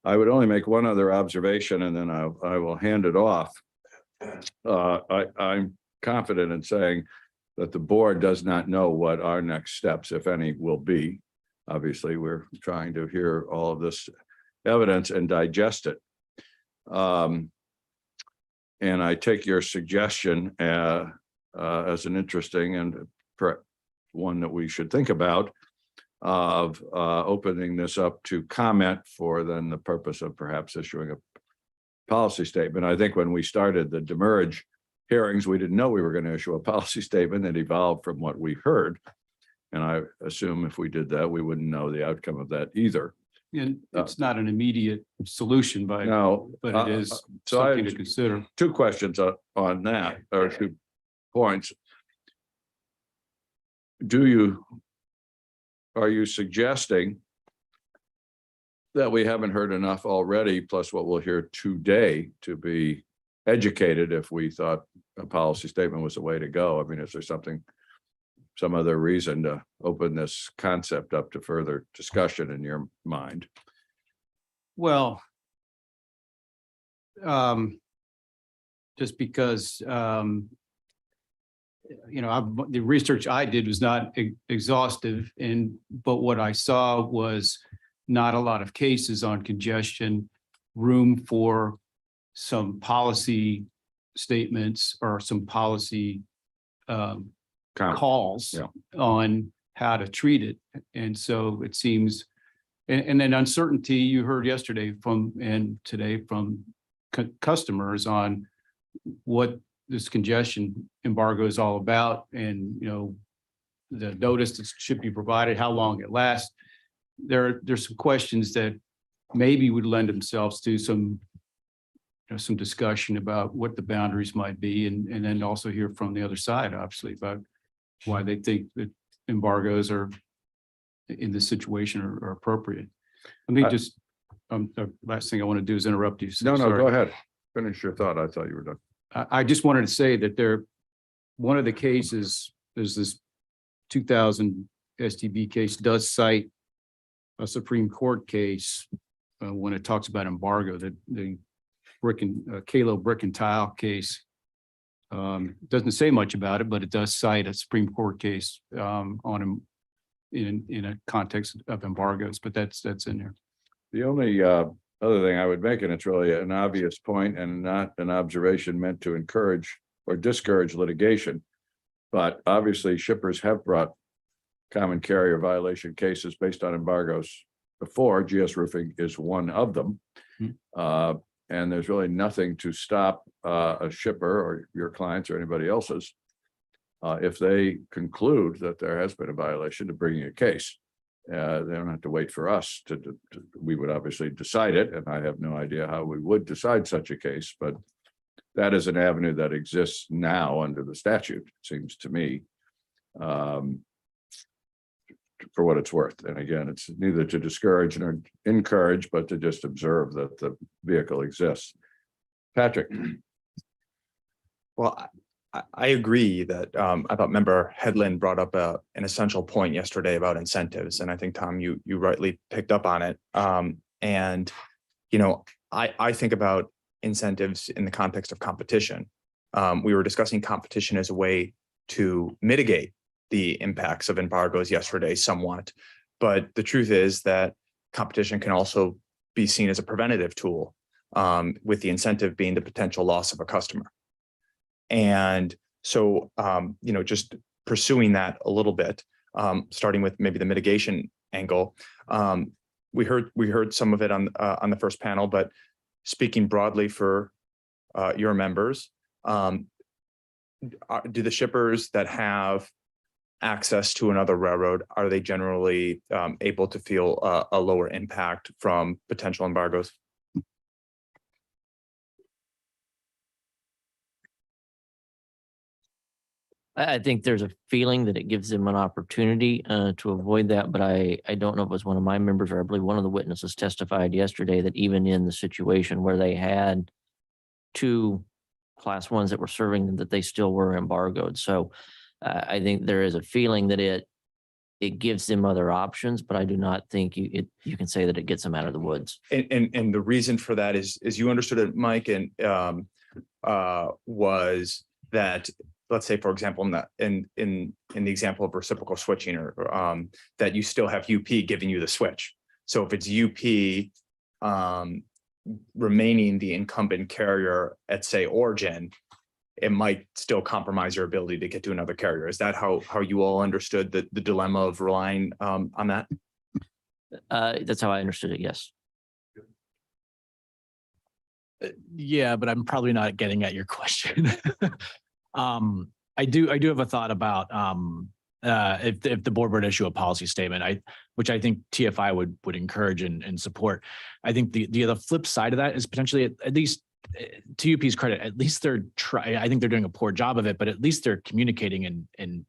I would only make one other observation, and then I will hand it off. I'm confident in saying that the board does not know what our next steps, if any, will be. Obviously, we're trying to hear all of this evidence and digest it. And I take your suggestion as an interesting and one that we should think about, of opening this up to comment for then the purpose of perhaps issuing a policy statement. I think when we started the demurrage hearings, we didn't know we were going to issue a policy statement that evolved from what we heard. And I assume if we did that, we wouldn't know the outcome of that either. And it's not an immediate solution but it is so something to consider. Two questions on that, or 2 points. Are you suggesting that we haven't heard enough already, plus what we'll hear today, to be educated if we thought a policy statement was the way to go? I mean, is there some other reason to open this concept up to further discussion in your mind? Well, just because, the research I did was not exhaustive, but what I saw was not a lot of cases on congestion, room for some policy statements or some policy calls on how to treat it. And so it seems, and then uncertainty you heard yesterday and today from customers on what this congestion embargo is all about, and the notice that should be provided, how long it lasts. There's some questions that maybe would lend themselves to some discussion about what the boundaries might be, and then also hear from the other side, obviously, about why they think that embargoes are in this situation are appropriate. Let me just, the last thing I want to do is interrupt you. So No, sorry. go ahead. Finish your thought. I thought you were done. I just wanted to say that one of the cases, there's this 2000 STB case does cite a Supreme Court case when it talks about embargo, that the Kalo brick and tile case doesn't say much about it, but it does cite a Supreme Court case on in a context of embargoes, but that's in there. The only other thing I would make, and it's really an obvious point and not an observation meant to encourage or discourage litigation, but obviously shippers have brought common carrier violation cases based on embargoes before. GS Roofing is one of them. And there's really nothing to stop a shipper or your clients or anybody else's if they conclude that there has been a violation, to bringing a case. They don't have to wait for us we would obviously decide it, and I have no idea how we would decide such a case, but that is an avenue that exists now under the statute, it seems to me. for what it's worth. And again, it's neither to discourage nor encourage, but to just observe that the vehicle exists. Patrick. Well, I agree that I thought member Headland brought up an essential point yesterday about incentives. And I think, Tom, you rightly picked up on it. And, you know, I think about incentives in the context of competition. We were discussing competition as a way to mitigate the impacts of embargoes yesterday somewhat. But the truth is that competition can also be seen as a preventative tool, with the incentive being the potential loss of a customer. And so, you know, just pursuing that a little bit, starting with maybe the mitigation angle. We heard some of it on the first panel, but speaking broadly for your members, do the shippers that have access to another railroad, are they generally able to feel a lower impact from potential embargoes? I think there's a feeling that it gives them an opportunity to avoid that, but I don't know if it was one of my members or I believe one of the witnesses testified yesterday that even in the situation where they had two class ones that were serving them, that they still were embargoed. So I think there is a feeling that it gives them other options, but I do not think you can say that it gets them out of the woods. And the reason for that is you understood it, Mike, and was that, let's say, for example, in the example of reciprocal switching, or that you still have UP giving you the switch. So if it's UP remaining the incumbent carrier at, say, origin, it might still compromise your ability to get to another carrier. Is that how you all understood the dilemma of relying on that? That's how I understood it. Yes. Yeah, but I'm probably not getting at your question. I do have a thought about if the board were to issue a policy statement, which I think TFI would encourage and support. I think the flip side of that is potentially, at least to UP's credit, at least I think they're doing a poor job of it, but at least they're communicating and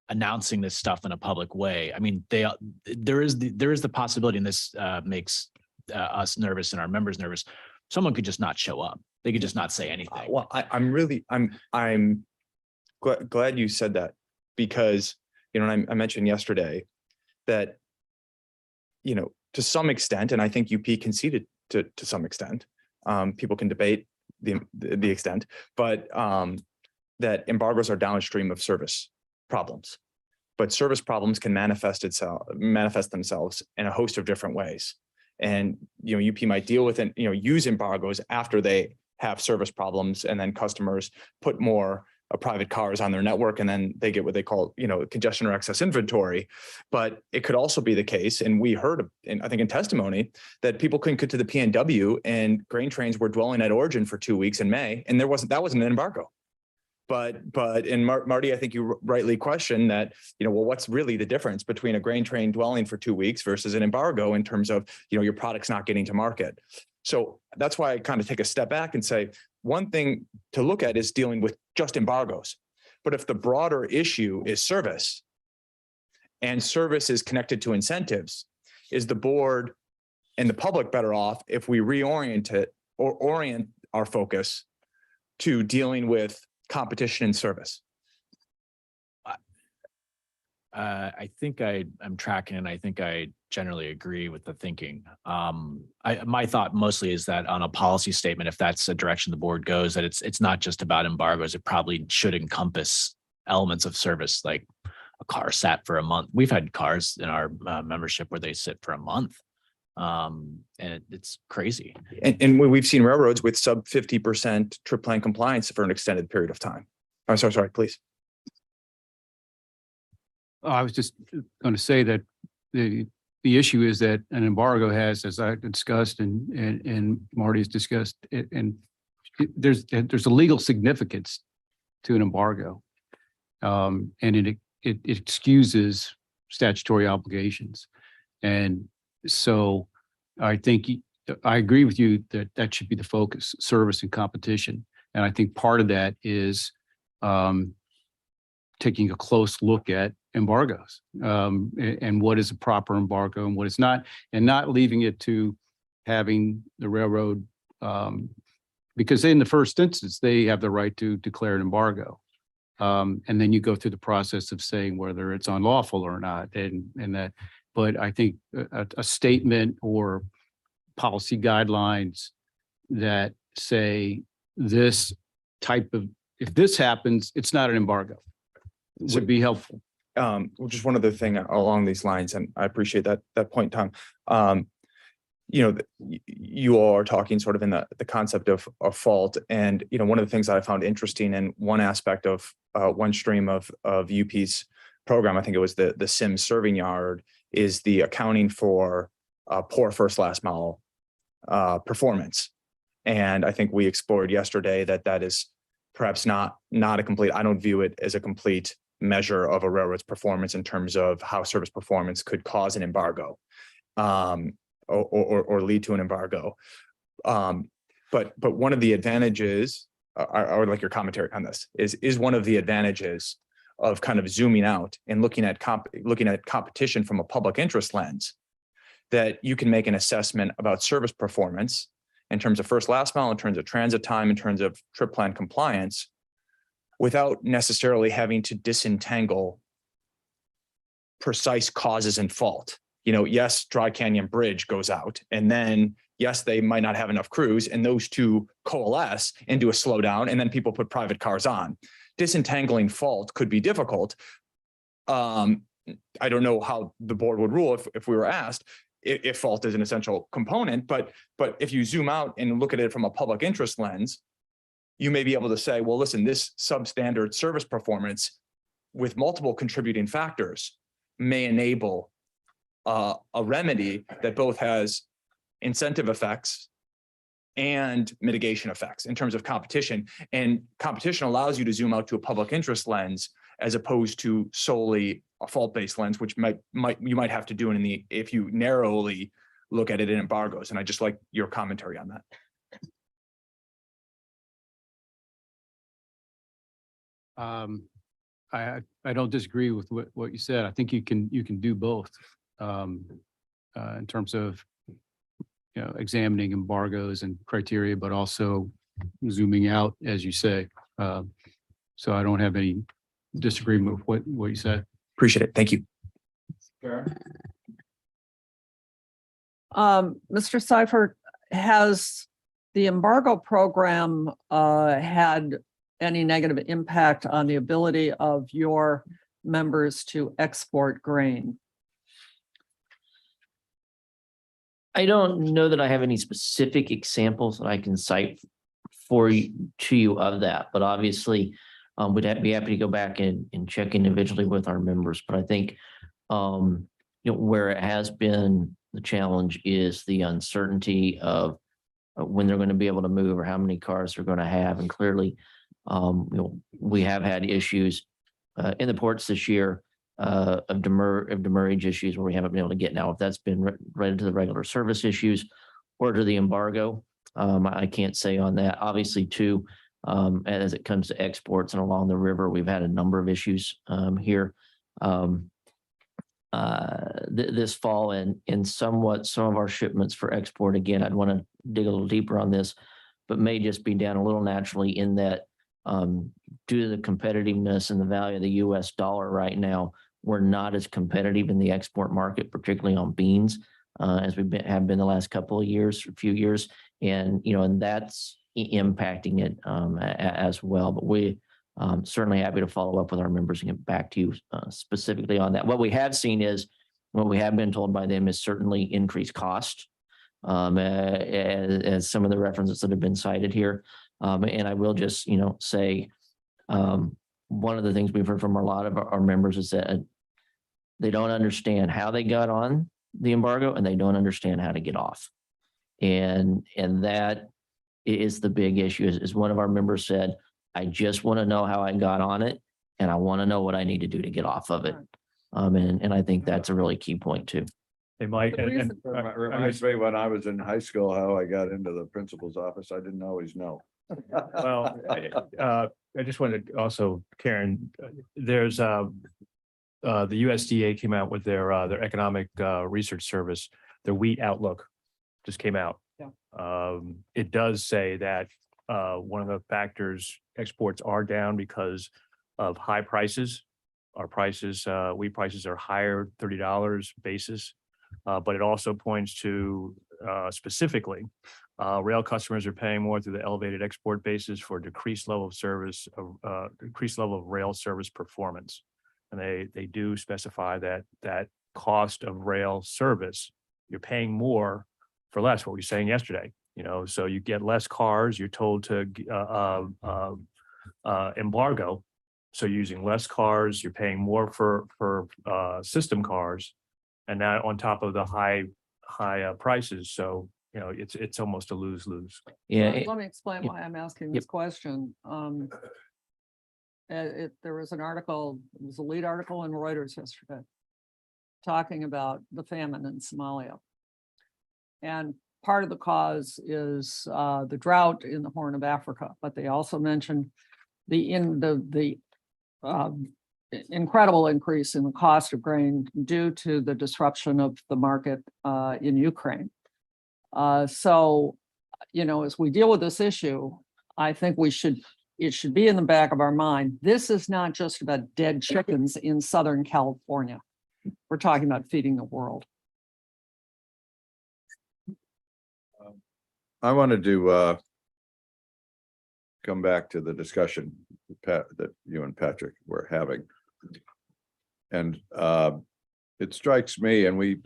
announcing this stuff in a public way. I mean, there is the possibility, and this makes us nervous and our members nervous. Someone could just not show up. They could just not say anything. Well, I'm glad you said that, because, you know, I mentioned yesterday that, you know, to some extent, and I think UP conceded to some extent, people can debate the extent, but that embargoes are downstream of service problems. But service problems can manifest themselves in a host of different ways. And, you know, UP might deal with it, you know, use embargoes after they have service problems, and then customers put more private cars on their network, and then they get what they call, you know, congestion or excess inventory. But it could also be the case, and we heard, I think in testimony, that people couldn't get to the PNW, and grain trains were dwelling at origin for 2 weeks in May, and that wasn't an embargo. But and Marty, I think you rightly questioned that, you know, well, what's really the difference between a grain train dwelling for 2 weeks versus an embargo in terms of, you know, your product's not getting to market. So that's why I kind of take a step back and say, one thing to look at is dealing with just embargoes. But if the broader issue is service, and service is connected to incentives, is the board and the public better off if we reorient it or orient our focus to dealing with competition and service? I think I'm tracking, and I think I generally agree with the thinking. My thought mostly is that on a policy statement, if that's the direction the board goes, that it's not just about embargoes. It probably should encompass elements of service, like a car sat for a month. We've had cars in our membership where they sit for a month. And it's crazy. And we've seen railroads with sub 50% trip plan compliance for an extended period of time. I'm sorry, please. I was just going to say that the issue is that an embargo has, as I discussed and Marty has discussed, and there's a legal significance to an embargo, and it excuses statutory obligations, and so I think I agree with you that should be the focus: service and competition. And I think part of that is taking a close look at embargoes, and what is a proper embargo and what is not, and not leaving it to having the railroad, because in the first instance, they have the right to declare an embargo. And then you go through the process of saying whether it's unlawful or not, and that, but I think a statement or policy guidelines that say this type of, if this happens, it's not an embargo, would be helpful. Well, just one other thing along these lines, and I appreciate that point, Tom. You all are talking sort of in the concept of fault. And, one of the things that I found interesting in one aspect of one stream of UP's program, I think it was the Sims serving yard, is the accounting for poor first last mile performance. And I think we explored yesterday that is perhaps not a complete, I don't view it as a complete measure of a railroad's performance in terms of how service performance could cause an embargo. Or lead to an embargo. But one of the advantages, I would like your commentary on this, is one of the advantages of kind of zooming out and looking at competition from a public interest lens, that you can make an assessment about service performance in terms of first last mile, in terms of transit time, in terms of trip plan compliance, without necessarily having to disentangle precise causes and fault. Yes, Dry Canyon Bridge goes out, and then yes, they might not have enough crews, and those two coalesce into a slowdown, and then people put private cars on. Disentangling fault could be difficult. I don't know how the board would rule if we were asked if fault is an essential component, but if you zoom out and look at it from a public interest lens, you may be able to say, well, listen, this substandard service performance with multiple contributing factors may enable a remedy that both has incentive effects and mitigation effects in terms of competition. And competition allows you to zoom out to a public interest lens as opposed to solely a fault-based lens, which you might have to do if you narrowly look at it in embargoes. And I just like your commentary on that. I don't disagree with what you said. I think you can do both. In terms of examining embargoes and criteria, but also zooming out, as you say. So I don't have any disagreement with what you said. Appreciate it. Thank you. Mr. Seifert, has the embargo program had any negative impact on the ability of your members to export grain? I don't know that I have any specific examples that I can cite to you of that, but obviously we'd be happy to go back and check individually with our members. But I think where it has been the challenge is the uncertainty of when they're going to be able to move or how many cars they're going to have. And clearly, we have had issues in the ports this year of demurrage issues where we haven't been able to get. Now, if that's been right into the regular service issues or to the embargo, I can't say on that. Obviously, too, as it comes to exports and along the river, we've had a number of issues here this fall, and somewhat some of our shipments for export. Again, I'd want to dig a little deeper on this, but may just be down a little naturally in that due to the competitiveness and the value of the U.S. dollar right now, we're not as competitive in the export market, particularly on beans, as we have been the last couple of years, a few years, and that's impacting it as well. But we certainly happy to follow up with our members and get back to you specifically on that. What we have seen is, what we have been told by them is certainly increased cost, as some of the references that have been cited here. And I will just, say, one of the things we've heard from a lot of our members is that they don't understand how they got on the embargo, and they don't understand how to get off. And that is the big issue. As one of our members said, I just want to know how I got on it, and I want to know what I need to do to get off of it. And I think that's a really key point too. They might. Reminds me when I was in high school, how I got into the principal's office. I didn't always know. Well, I just wanted to also, Karen, there's the USDA came out with their economic research service, their wheat outlook just came out. Yeah. It does say that one of the factors exports are down because of high prices. Our prices, wheat prices are higher, $30 basis. But it also points to specifically rail customers are paying more through the elevated export basis for decreased level of service, decreased level of rail service performance. And they do specify that cost of rail service, you're paying more for less, what we were saying yesterday, so you get less cars, you're told to embargo. So using less cars, you're paying more for system cars. And now on top of the high prices. So, it's almost a lose-lose. Yeah. Let me explain why I'm asking this question. There was an article, it was a lead article in Reuters yesterday, talking about the famine in Somalia. And part of the cause is the drought in the Horn of Africa, but they also mentioned the incredible increase in the cost of grain due to the disruption of the market in Ukraine. So, as we deal with this issue, I think it should be in the back of our mind. This is not just about dead chickens in Southern California. We're talking about feeding the world. I wanted to come back to the discussion that you and Patrick were having. And it strikes me, and we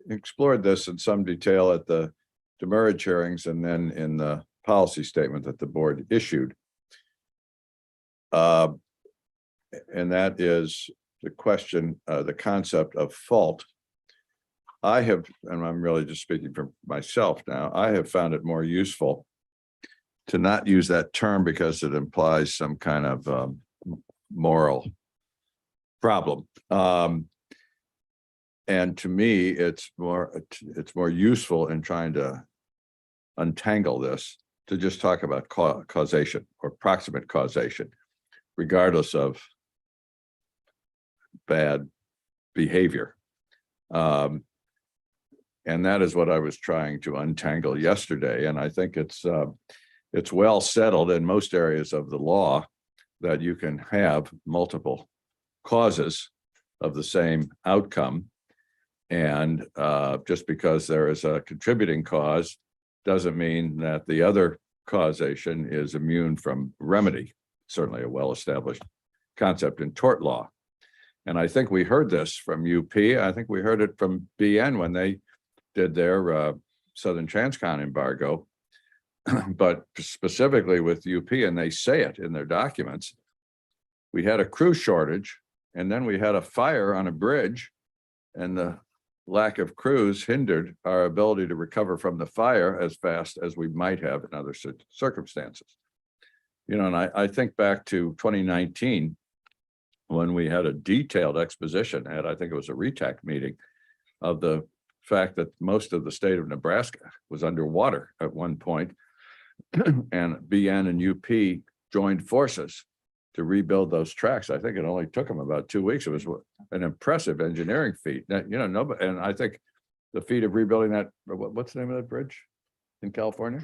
explored this in some detail at the demurrage hearings and then in the policy statement that the board issued. And that is the question, the concept of fault. I have, and I'm really just speaking for myself now, I have found it more useful to not use that term because it implies some kind of moral problem. And to me, it's more useful in trying to untangle this to just talk about causation or proximate causation, regardless of bad behavior. And that is what I was trying to untangle yesterday. And I think it's well settled in most areas of the law that you can have multiple causes of the same outcome. And just because there is a contributing cause doesn't mean that the other causation is immune from remedy. Certainly a well-established concept in tort law. And I think we heard this from UP. I think we heard it from BN when they did their Southern Transcon embargo, but specifically with UP, and they say it in their documents, we had a crew shortage, and then we had a fire on a bridge, and the lack of crews hindered our ability to recover from the fire as fast as we might have in other circumstances. And I think back to 2019, when we had a detailed exposition at, I think it was a RETAC meeting, of the fact that most of the state of Nebraska was underwater at one point, and BN and UP joined forces to rebuild those tracks. I think it only took them about 2 weeks. It was an impressive engineering feat. Nobody, and I think the feat of rebuilding that, what's the name of that bridge in California?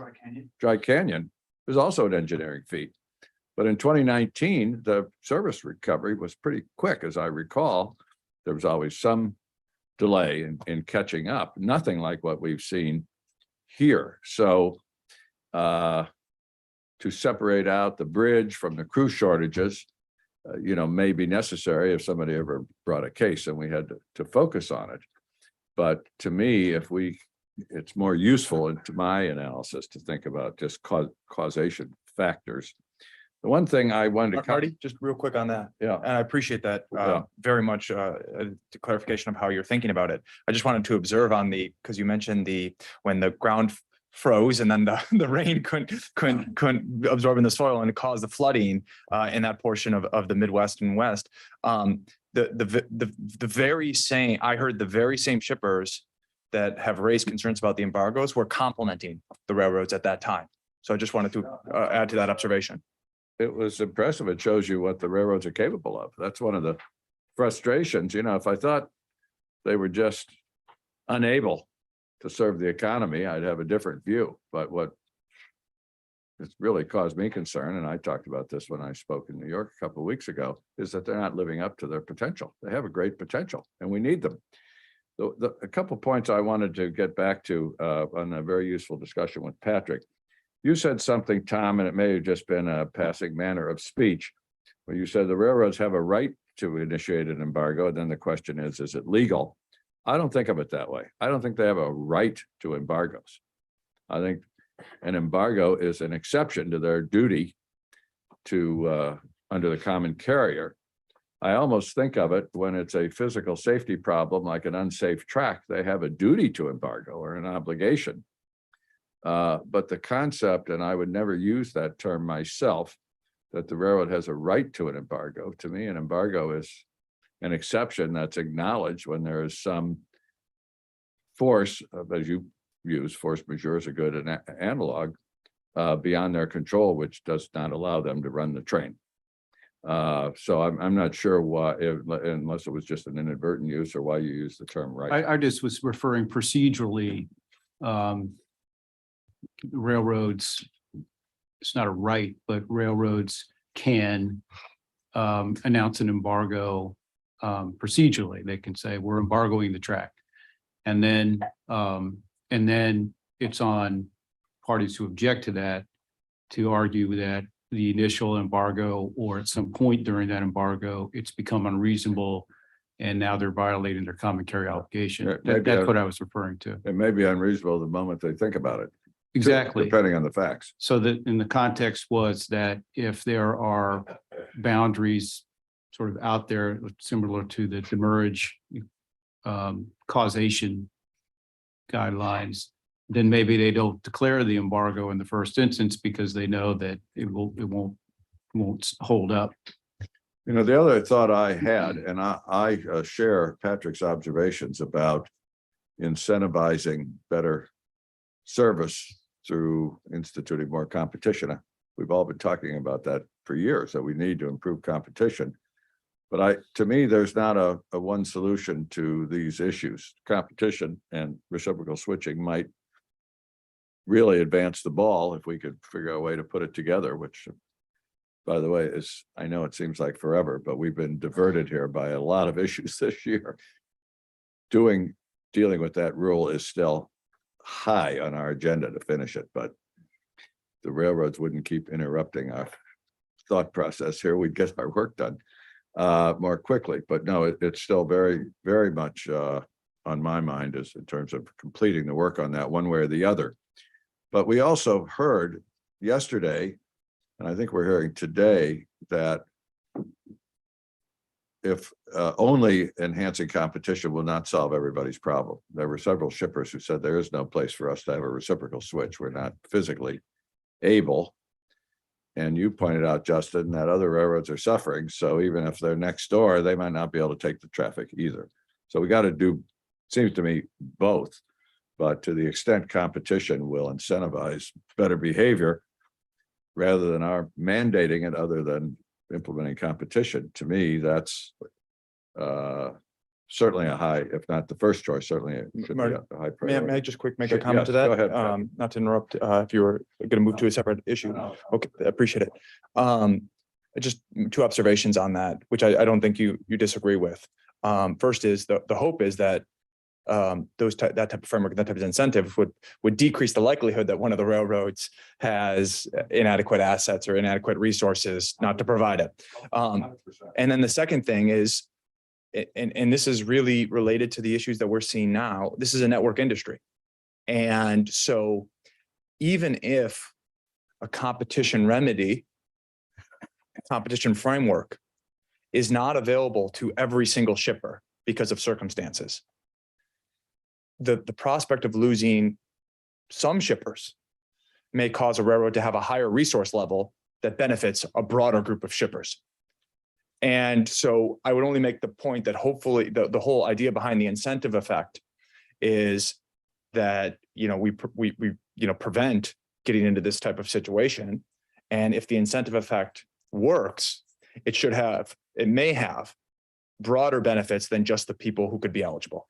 Dry Canyon was also an engineering feat. But in 2019, the service recovery was pretty quick. As I recall, there was always some delay in catching up, nothing like what we've seen here. So to separate out the bridge from the crew shortages, may be necessary if somebody ever brought a case and we had to focus on it. But to me, it's more useful into my analysis to think about just causation factors. The one thing I wanted to Marty, just real quick on that. Yeah. And I appreciate that Yeah. very much, the clarification of how you're thinking about it. I just wanted to observe on because you mentioned when the ground froze and then the rain couldn't absorb in the soil and it caused the flooding in that portion of the Midwest and West. The very same, I heard the very same shippers that have raised concerns about the embargoes were complimenting the railroads at that time. So I just wanted to add to that observation. It was impressive. It shows you what the railroads are capable of. That's one of the frustrations. You know, if I thought they were just unable to serve the economy, I'd have a different view. But what it's really caused me concern, and I talked about this when I spoke in New York a couple of weeks ago, is that they're not living up to their potential. They have a great potential and we need them. A couple of points I wanted to get back to on a very useful discussion with Patrick. You said something, Tom, and it may have just been a passing manner of speech, where you said the railroads have a right to initiate an embargo. And then the question is it legal? I don't think of it that way. I don't think they have a right to embargoes. I think an embargo is an exception to their duty to under the common carrier. I almost think of it when it's a physical safety problem, like an unsafe track, they have a duty to embargo or an obligation. But the concept, and I would never use that term myself, that the railroad has a right to an embargo. To me, an embargo is an exception that's acknowledged when there is some force, as you use, force majeure is a good analog, beyond their control, which does not allow them to run the train. So I'm not sure why, unless it was just an inadvertent use, or why you use the term right. I just was referring procedurally. Railroads, it's not a right, but railroads can announce an embargo procedurally. They can say, we're embargoing the track. And then it's on parties who object to that to argue that the initial embargo, or at some point during that embargo, it's become unreasonable and now they're violating their common carrier obligation. That's what I was referring to. It may be unreasonable the moment they think about it. Exactly. Depending on the facts. So that in the context was that if there are boundaries sort of out there similar to the demurrage causation guidelines, then maybe they don't declare the embargo in the first instance because they know that it won't hold up. You know, the other thought I had, and I share Patrick's observations about incentivizing better service through instituting more competition. We've all been talking about that for years, that we need to improve competition. But to me, there's not a one solution to these issues. Competition and reciprocal switching might really advance the ball if we could figure out a way to put it together, which, by the way, is, I know it seems like forever, but we've been diverted here by a lot of issues this year. Dealing with that rule is still high on our agenda to finish it, but the railroads wouldn't keep interrupting our thought process here. We'd get our work done more quickly. But no, it's still very, very much on my mind as in terms of completing the work on that one way or the other. But we also heard yesterday, and I think we're hearing today, that if only enhancing competition will not solve everybody's problem. There were several shippers who said there is no place for us to have a reciprocal switch. We're not physically able. And you pointed out, Justin, that other railroads are suffering. So even if they're next door, they might not be able to take the traffic either. So we got to do, seems to me, both. But to the extent competition will incentivize better behavior, rather than our mandating it, other than implementing competition, to me, that's certainly a high, if not the first choice, certainly it should be a high priority. May I just make Sure, a comment yes, to that? go ahead. Not to interrupt, if you were going to move to a separate issue. Okay, I appreciate it. Just two observations on that, which I don't think you disagree with. First is the hope is that that type of framework, that type of incentive would decrease the likelihood that one of the railroads has inadequate assets or inadequate resources not to provide it. And then the second thing is, and this is really related to the issues that we're seeing now, this is a network industry. And so even if a competition remedy, competition framework is not available to every single shipper because of circumstances, the prospect of losing some shippers may cause a railroad to have a higher resource level that benefits a broader group of shippers. And so I would only make the point that hopefully the whole idea behind the incentive effect is that, we prevent getting into this type of situation. And if the incentive effect works, it may have broader benefits than just the people who could be eligible.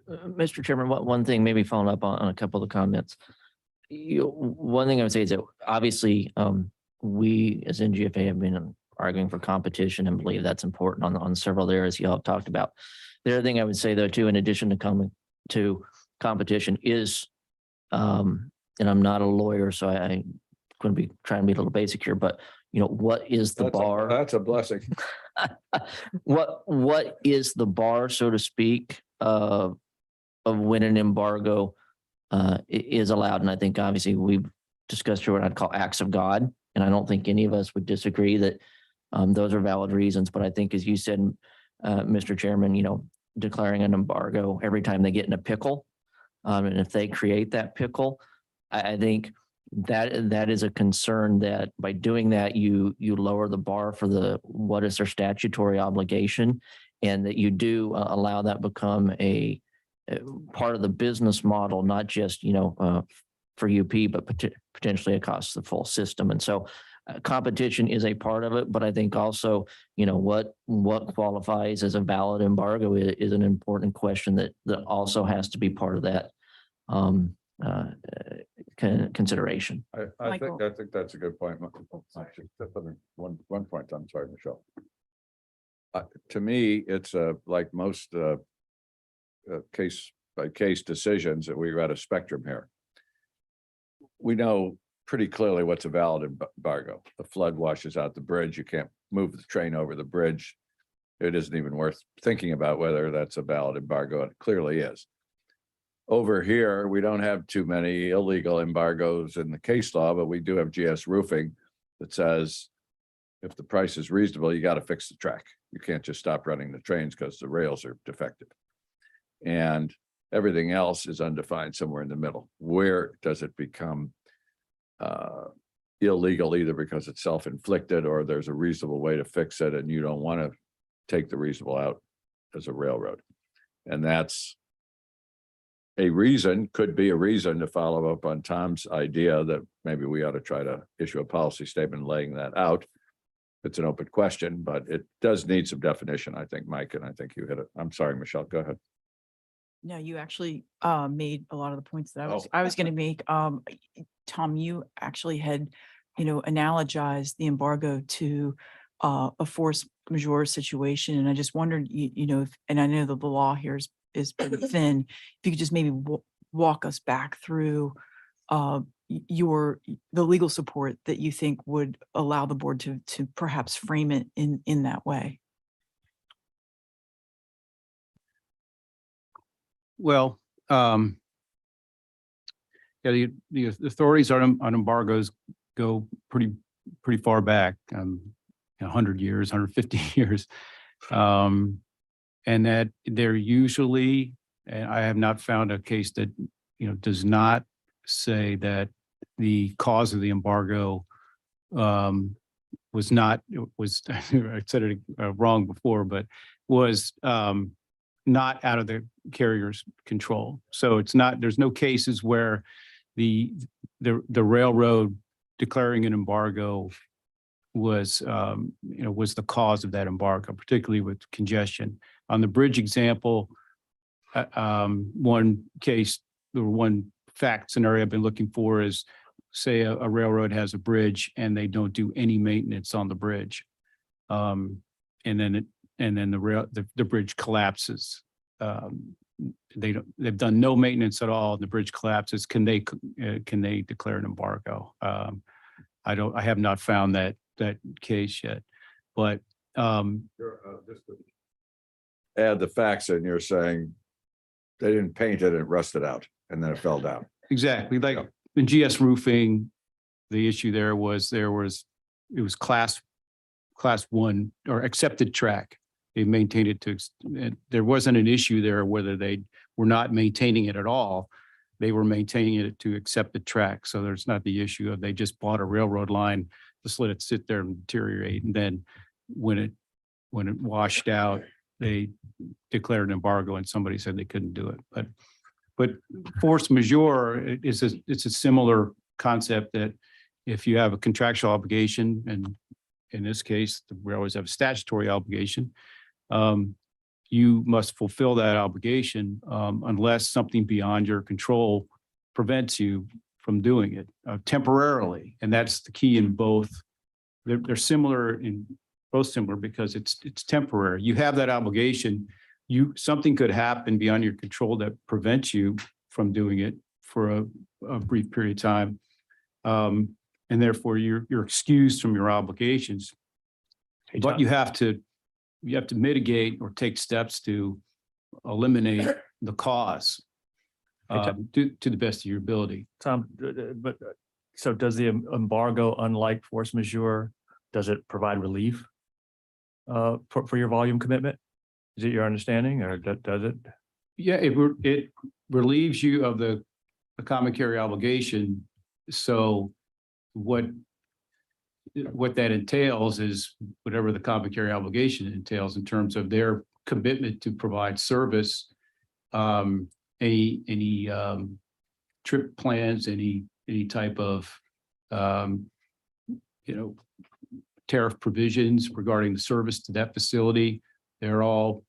Mr. Chairman, one thing, maybe following up on a couple of the comments. One thing I would say is that obviously, we as NGFA have been arguing for competition and believe that's important on several areas you all have talked about. The other thing I would say though, too, in addition to coming to competition is, and I'm not a lawyer, so I going to be trying to be a little basic here, but what is the bar? That's a blessing. What is the bar, so to speak, of when an embargo is allowed? And I think obviously we've discussed here what I'd call acts of God, and I don't think any of us would disagree that those are valid reasons. But I think, as you said, Mr. Chairman, declaring an embargo every time they get in a pickle, and if they create that pickle, I think that is a concern that by doing that, you lower the bar for what is their statutory obligation, and that you do allow that become a part of the business model, not just, for UP, but potentially across the full system. And so competition is a part of it, but I think also, what qualifies as a valid embargo is an important question that also has to be part of that consideration. I think that's a good point. One point. I'm sorry, Michelle. To me, it's like most case by case decisions that we've got a spectrum here. We know pretty clearly what's a valid embargo. The flood washes out the bridge. You can't move the train over the bridge. It isn't even worth thinking about whether that's a valid embargo. It clearly is. Over here, we don't have too many illegal embargoes in the case law, but we do have GS roofing that says if the price is reasonable, you got to fix the track. You can't just stop running the trains because the rails are defective. And everything else is undefined somewhere in the middle. Where does it become illegal, either because it's self-inflicted or there's a reasonable way to fix it and you don't want to take the reasonable out as a railroad? And that's a reason, could be a reason to follow up on Tom's idea that maybe we ought to try to issue a policy statement laying that out. It's an open question, but it does need some definition, I think, Mike, and I think you hit it. I'm sorry, Michelle, go ahead. No, you actually made a lot of the points that Oh. I was going to make. Tom, you actually had, analogized the embargo to a force majeure situation, and I just wondered, and I know that the law here is pretty thin. If you could just maybe walk us back through the legal support that you think would allow the board to perhaps frame it in that way. Well, yeah, the authorities on embargoes go pretty far back, 100 years, 150 years. And that they're usually, and I have not found a case that, does not say that the cause of the embargo was not, I said it wrong before, but was not out of the carrier's control. So it's not, there's no cases where the railroad declaring an embargo was, was the cause of that embargo, particularly with congestion. On the bridge example, one case, the one fact scenario I've been looking for is, say a railroad has a bridge and they don't do any maintenance on the bridge. And then the bridge collapses. They've done no maintenance at all and the bridge collapses. Can they declare an embargo? I have not found that case yet, but just to add the facts in, you're saying they didn't paint it and it rusted out and then it fell down. exactly, like in GS roofing, the issue there was it was class class one or accepted track. They maintained it there wasn't an issue there whether they were not maintaining it at all. They were maintaining it to accepted track. So there's not the issue of they just bought a railroad line, just let it sit there and deteriorate. And then when it washed out, they declared an embargo and somebody said they couldn't do it. But force majeure it's a similar concept that if you have a contractual obligation, and in this case, the railroads have a statutory obligation, you must fulfill that obligation unless something beyond your control prevents you from doing it temporarily. And that's the key in both. They're similar in both similar because it's temporary. You have that obligation. Something could happen beyond your control that prevents you from doing it for a brief period of time. And therefore you're excused from your obligations. Hey, But Tom. you have to mitigate or take steps to eliminate the cause to the best of your ability. Tom, so does the embargo, unlike force majeure, does it provide relief for your volume commitment? Is it your understanding, or does it? Yeah, it relieves you of the common carrier obligation. So what that entails is whatever the common carrier obligation entails in terms of their commitment to provide service, any trip plans, any type of tariff provisions regarding the service to that facility, they're all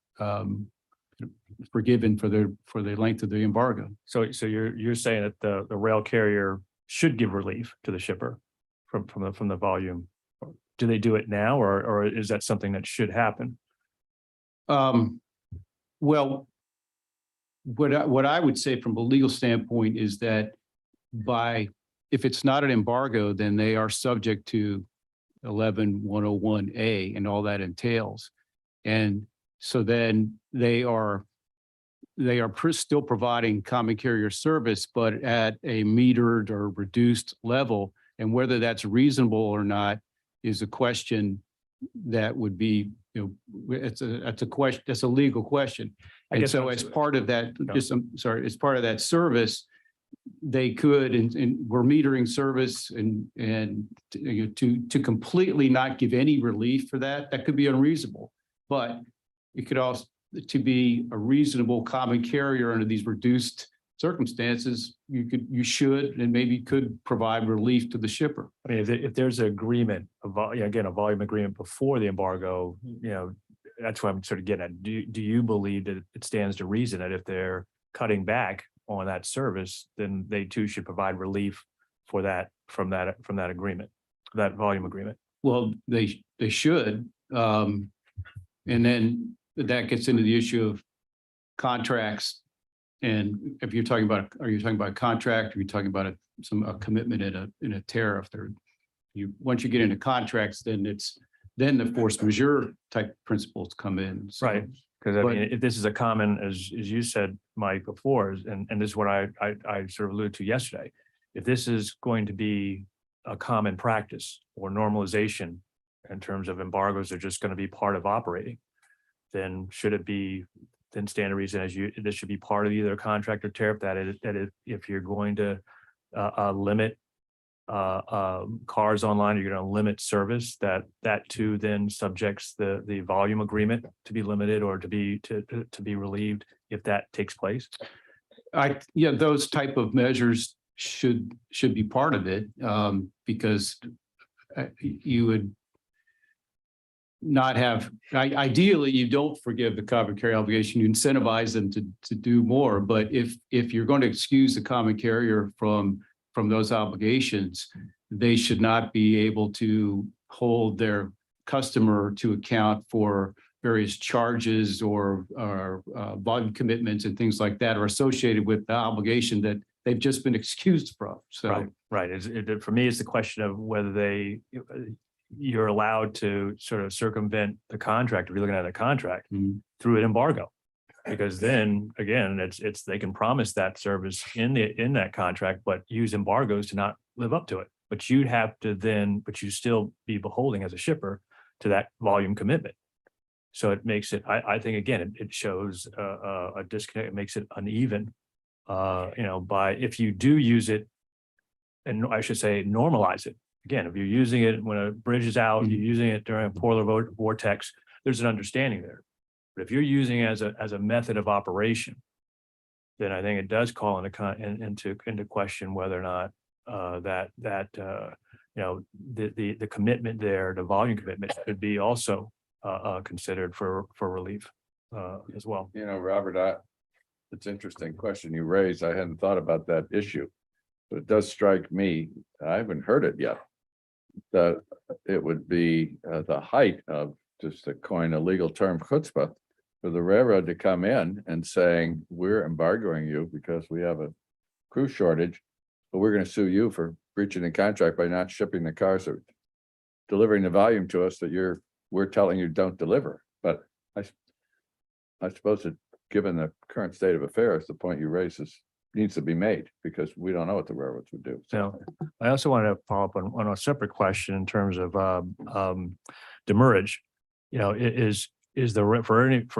forgiven for the length of the embargo. So you're saying that the rail carrier should give relief to the shipper from the volume. Do they do it now, or is that something that should happen? Well, what I would say from a legal standpoint is that if it's not an embargo, then they are subject to 11-101A and all that entails. And so then they are still providing common carrier service, but at a metered or reduced level. And whether that's reasonable or not is a question that would be, it's a question, that's a legal question. I And guess so as part of that, as part of that service, they could, and we're metering service and to completely not give any relief for that could be unreasonable. But it could also, to be a reasonable common carrier under these reduced circumstances, you should and maybe could provide relief to the shipper. I mean, if there's an agreement, again, a volume agreement before the embargo, that's what I'm sort of getting at. Do you believe that it stands to reason that if they're cutting back on that service, then they too should provide relief for that from that agreement, that volume agreement? Well, they should. And then that gets into the issue of contracts. And if you're talking about, are you talking about a contract? Are you talking about a commitment in a tariff? Once you get into contracts, then the force majeure type principles come in. So, Right. Because I mean, if this is a common, as you said, Mike, before, and this is what I sort of alluded to yesterday, if this is going to be a common practice or normalization in terms of embargoes are just going to be part of operating, then should it be, then stand to reason this should be part of either a contract or tariff that if you're going to limit cars online, you're going to limit service, that too then subjects the volume agreement to be limited or to be relieved if that takes place. Those type of measures should be part of it, because you would not have, ideally, you don't forgive the common carrier obligation, you incentivize them to do more. But if you're going to excuse the common carrier from those obligations, they should not be able to hold their customer to account for various charges or volume commitments and things like that are associated with the obligation that they've just been excused from. So right. For me, it's the question of whether you're allowed to sort of circumvent the contract, if you're looking at a contract, through an embargo. Because then again, it's they can promise that service in that contract, but use embargoes to not live up to it. But you'd have to but you still be beholding as a shipper to that volume commitment. So it makes it, I think, again, it shows a disconnect, it makes it uneven. By if you do use it, and I should say normalize it. Again, if you're using it when a bridge is out, you're using it during a polar vortex, there's an understanding there. But if you're using it as a method of operation, then I think it does call into question whether or not the commitment there, the volume commitment, should be also considered for relief as well. Robert, it's an interesting question you raised. I hadn't thought about that issue, but it does strike me, I haven't heard it yet, that it would be the height of, just to coin a legal term, chutzpah, for the railroad to come in and saying, we're embargoing you because we have a crew shortage, but we're going to sue you for breaching the contract by not shipping the cars or delivering the volume to us that we're telling you don't deliver. But I suppose that given the current state of affairs, the point you raise needs to be made, because we don't know what the railroads would do. So I also wanted to follow up on a separate question in terms of demurrage. For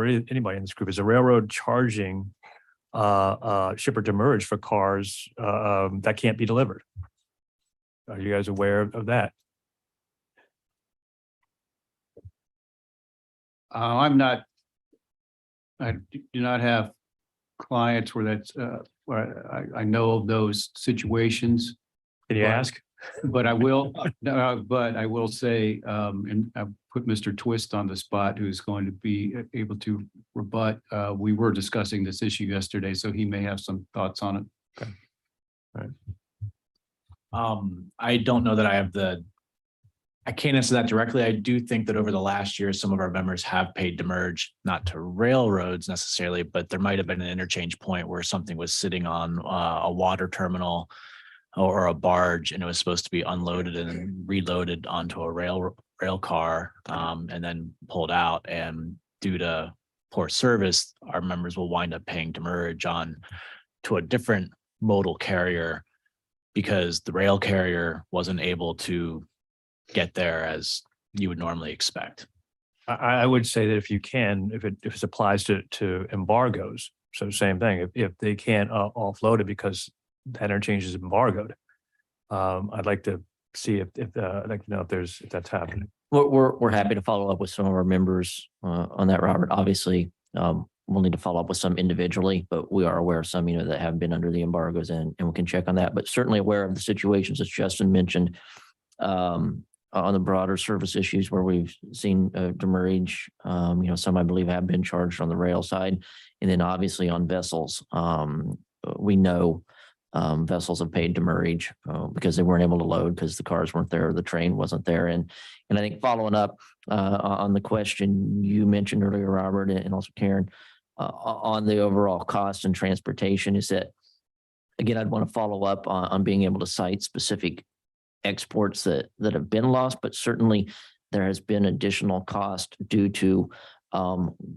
anybody in this group, is the railroad charging shipper demurrage for cars that can't be delivered? Are you guys aware of that? I do not have clients where that's, where I know of those situations, Can you Right. ask? but I will say, and I put Mr. Twist on the spot, who's going to be able to rebut. We were discussing this issue yesterday, so he may have some thoughts on it. I don't know that I can't answer that directly. I do think that over the last year, some of our members have paid demurrage, not to railroads necessarily, but there might have been an interchange point where something was sitting on a water terminal or a barge, and it was supposed to be unloaded and reloaded onto a rail car, and then pulled out. And due to poor service, our members will wind up paying demurrage to a different modal carrier because the rail carrier wasn't able to get there as you would normally expect. I would say that if you can, if it applies to embargoes, so same thing. If they can't offload it because the interchange is embargoed, I'd like to see I'd like to know if that's happening. We're happy to follow up with some of our members on that, Robert. Obviously, we'll need to follow up with some individually, but we are aware of some, that have been under the embargoes, and we can check on that. But certainly aware of the situations, as Justin mentioned, on the broader service issues where we've seen demurrage. Some I believe have been charged on the rail side, and then obviously on vessels. We know vessels have paid demurrage because they weren't able to load because the cars weren't there, the train wasn't there. And I think following up on the question you mentioned earlier, Robert, and also Karen, on the overall cost and transportation, is that, again, I'd want to follow up on being able to cite specific exports that have been lost, but certainly there has been additional cost due to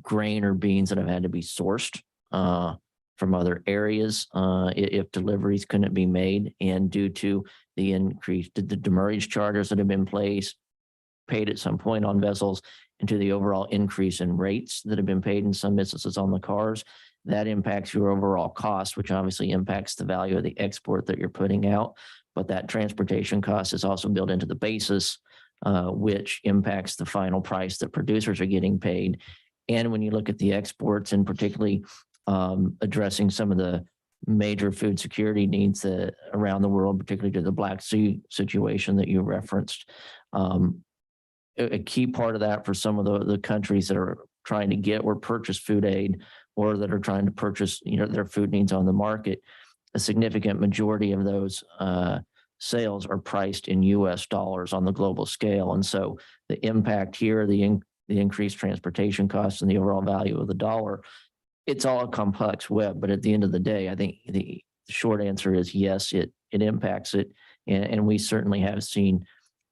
grain or beans that have had to be sourced from other areas if deliveries couldn't be made, and due to the increase, the demurrage charges that have been paid at some point on vessels, and to the overall increase in rates that have been paid in some instances on the cars. That impacts your overall cost, which obviously impacts the value of the export that you're putting out. But that transportation cost is also built into the basis, which impacts the final price that producers are getting paid. And when you look at the exports, and particularly addressing some of the major food security needs around the world, particularly to the Black Sea situation that you referenced, a key part of that for some of the countries that are trying to get or purchase food aid, or that are trying to purchase their food needs on the market, a significant majority of those sales are priced in US dollars on the global scale. And so the impact here, the increased transportation costs and the overall value of the dollar, it's all a complex web. But at the end of the day, I think the short answer is yes, it impacts it. And we certainly have seen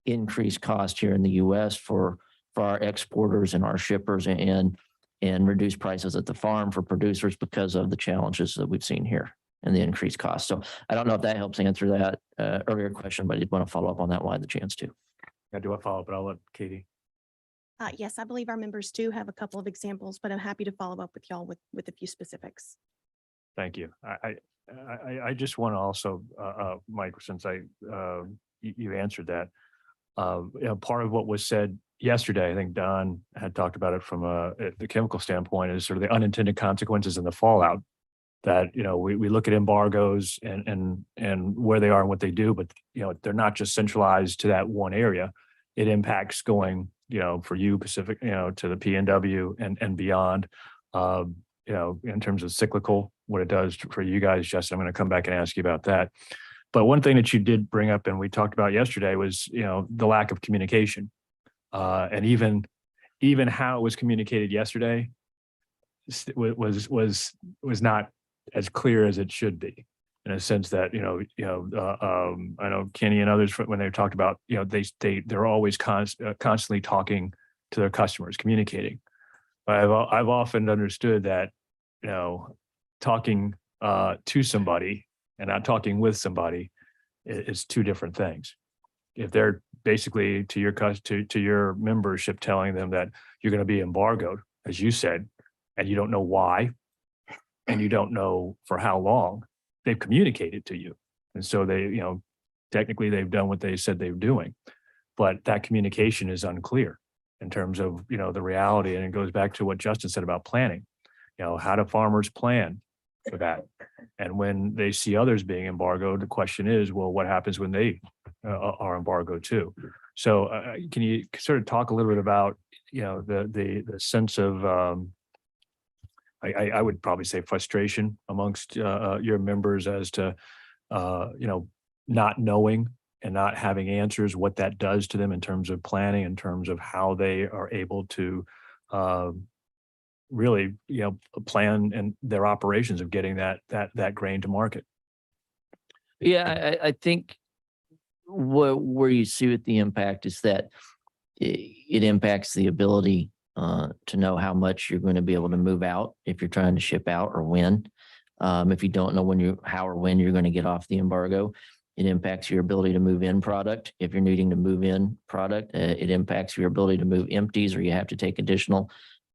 increased cost here in the US for our exporters and our shippers, and reduced prices at the farm for producers because of the challenges that we've seen here and the increased cost. So I don't know if that helps answer that earlier question, but I did want to follow up on that while I had the chance to. I do want to follow up, but I'll let Katie. Yes, I believe our members do have a couple of examples, but I'm happy to follow up with y'all with a few specifics. Thank you. I just want to also, Mike, since you answered that, part of what was said yesterday, I think Don had talked about it from the chemical standpoint, is sort of the unintended consequences and the fallout that, we look at embargoes and where they are and what they do, but, they're not just centralized to that one area. It impacts going, for you Pacific, to the PNW and beyond, in terms of cyclical, what it does for you guys. Justin, I'm going to come back and ask you about that. But one thing that you did bring up and we talked about yesterday was, the lack of communication. And even how it was communicated yesterday was not as clear as it should be, in a sense that, I know Kenny and others, when they talked about, they're always constantly talking to their customers, communicating. But I've often understood that, talking to somebody and not talking with somebody is two different things. If they're basically to your membership telling them that you're going to be embargoed, as you said, and you don't know why, and you don't know for how long, they've communicated to you. And so they, technically they've done what they said they were doing, but that communication is unclear in terms of, the reality. And it goes back to what Justin said about planning. How do farmers plan for that? And when they see others being embargoed, the question is, well, what happens when they are embargoed too? So can you sort of talk a little bit about, the sense of, I would probably say frustration amongst your members as to, not knowing and not having answers, what that does to them in terms of planning, in terms of how they are able to really, plan and their operations of getting that grain to market. Yeah, I think where you see with the impact is that it impacts the ability to know how much you're going to be able to move out if you're trying to ship out, or when. If you don't know how or when you're going to get off the embargo, it impacts your ability to move in product. If you're needing to move in product, it impacts your ability to move empties, or you have to take additional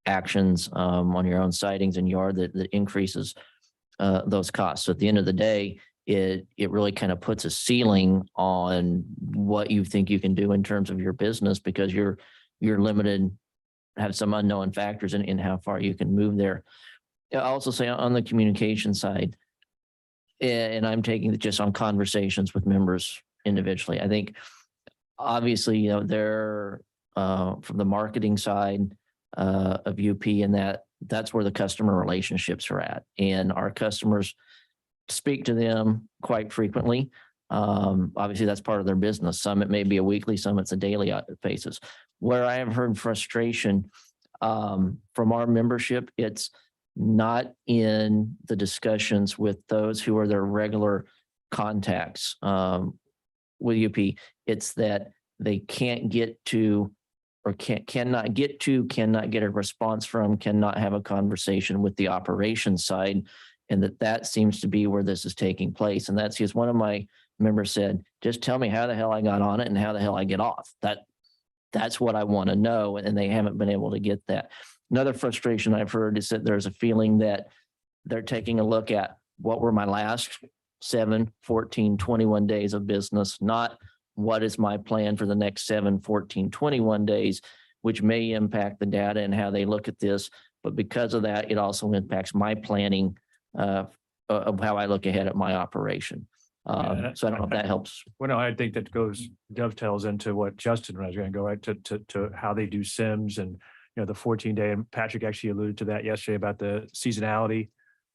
actions on your own sidings and yard that increases those costs. So at the end of the day, it really kind of puts a ceiling on what you think you can do in terms of your business, because you're limited, have some unknown factors in how far you can move there. I'll also say on the communication side, and I'm taking it just on conversations with members individually, I think obviously, they're from the marketing side of UP, and that's where the customer relationships are at. And our customers speak to them quite frequently. Obviously, that's part of their business. Some it may be a weekly, some it's a daily basis. Where I have heard frustration from our membership, it's not in the discussions with those who are their regular contacts with UP. It's that they can't get to, or cannot get a response from, cannot have a conversation with the operations side. And that seems to be where this is taking place. And that's just one of my members said, just tell me how the hell I got on it and how the hell I get off. That's what I want to know. And they haven't been able to get that. Another frustration I've heard is that there's a feeling that they're taking a look at what were my last 7, 14, 21 days of business, not what is my plan for the next 7, 14, 21 days, which may impact the data and how they look at this. But because of that, it also impacts my planning of how I look ahead at my operation. So I don't know if that helps. Well, no, I think that dovetails into what Justin was going to go right to how they do SIMs and, the 14-day, and Patrick actually alluded to that yesterday about the seasonality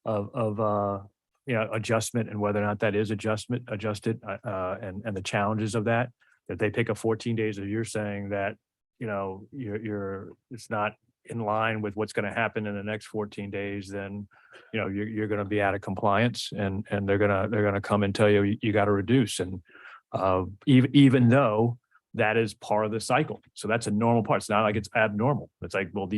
of adjustment and whether or not that is adjusted and the challenges of that they pick up 14 days, or you're saying that, it's not in line with what's going to happen in the next 14 days, then, you're going to be out of compliance, and they're going to come and tell you got to reduce. And even though that is part of the cycle. So that's a normal part. It's not like it's abnormal. It's like, well,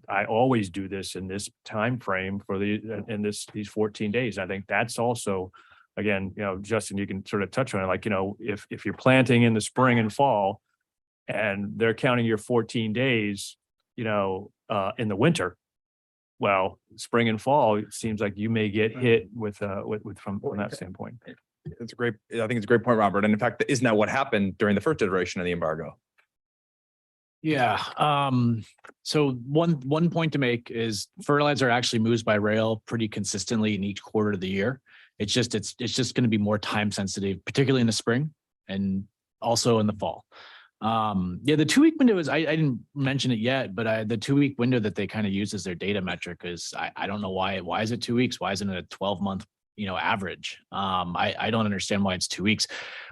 I always do this in this time frame for these 14 days. I think that's also, again, Justin, you can sort of touch on it. Like, if you're planting in the spring and fall and they're counting your 14 days, in the winter. Well, spring and fall, it seems like you may get hit with from that standpoint. It's a great, I think it's a great point, Robert. And in fact, isn't that what happened during the first iteration of the embargo? Yeah. So one point to make is fertilizer actually moves by rail pretty consistently in each quarter of the year. It's just going to be more time sensitive, particularly in the spring and also in the fall. Yeah, the 2-week window is, I didn't mention it yet, but the 2-week window that they kind of use as their data metric is, I don't know why is it 2 weeks? Why isn't it a 12-month, average? I don't understand why it's 2 weeks.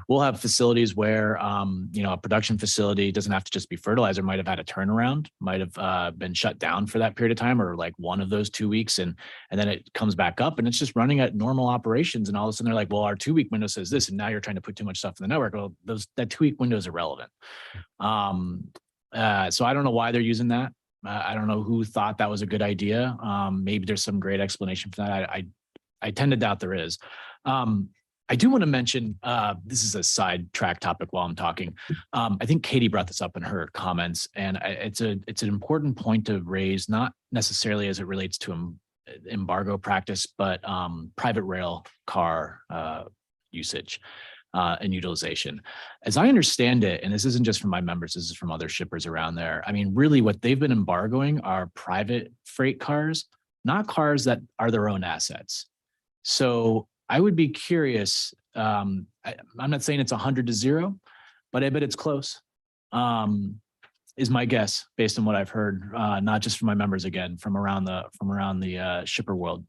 We'll have facilities where, a production facility doesn't have to just be fertilizer, might have had a turnaround, might have been shut down for that period of time, or like one of those 2 weeks. And then it comes back up and it's just running at normal operations. And all of a sudden they're like, well, our 2-week window says this, and now you're trying to put too much stuff in the network. Well, that 2-week window is irrelevant. So I don't know why they're using that. I don't know who thought that was a good idea. Maybe there's some great explanation for that. I tend to doubt there is. I do want to mention, this is a sidetrack topic while I'm talking. I think Katie brought this up in her comments, and it's an important point to raise, not necessarily as it relates to embargo practice, but private rail car usage and utilization. As I understand it, and this isn't just from my members, this is from other shippers around there. I mean, really what they've been embargoing are private freight cars, not cars that are their own assets. So I would be curious. I'm not saying it's 100-0, but I bet it's close. Is my guess based on what I've heard, not just from my members, again, from around the shipper world.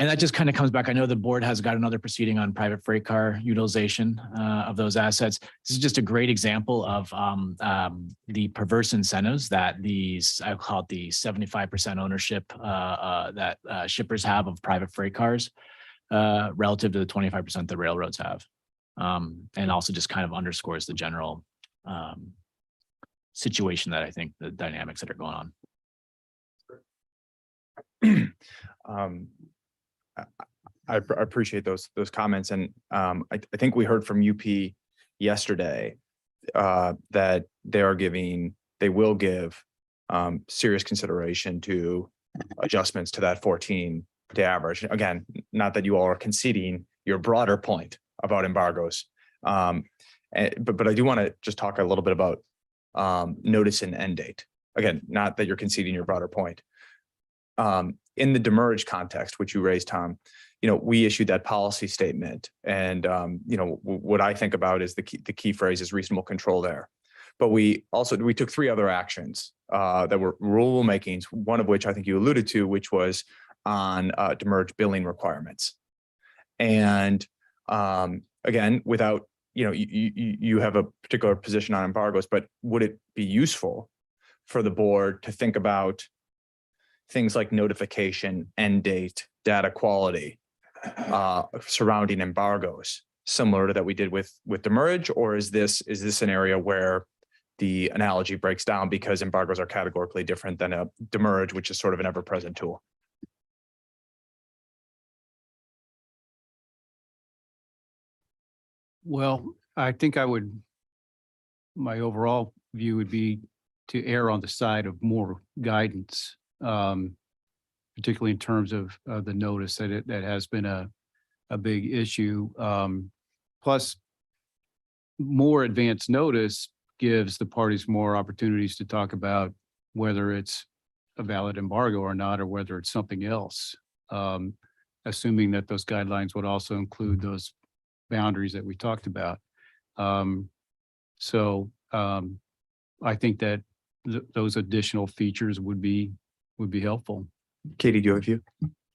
And that just kind of comes back. I know the board has got another proceeding on private freight car utilization of those assets. This is just a great example of the perverse incentives that these, I call it the 75% ownership that shippers have of private freight cars relative to the 25% the railroads have. And also just kind of underscores the general situation that I think the dynamics that are going on. I appreciate those comments, and I think we heard from UP yesterday that they will give serious consideration to adjustments to that 14-day average. Again, not that you all are conceding your broader point about embargoes, but I do want to just talk a little bit about notice and end date. Again, not that you're conceding your broader point. In the demurrage context, which you raised, Tom, we issued that policy statement, and what I think about is the key phrase is reasonable control there. But we took 3 other actions that were rulemakings, one of which I think you alluded to, which was on demurrage billing requirements. And again, without you have a particular position on embargoes, but would it be useful for the board to think about things like notification, end date, data quality surrounding embargoes, similar to that we did with demurrage? Or is this an area where the analogy breaks down because embargoes are categorically different than a demurrage, which is sort of an ever-present tool? Well, I think my overall view would be to err on the side of more guidance, particularly in terms of the notice that has been a big issue. Plus, more advanced notice gives the parties more opportunities to talk about whether it's a valid embargo or not, or whether it's something else, assuming that those guidelines would also include those boundaries that we talked about. So I think that those additional features would be helpful. Katie, do you have a view?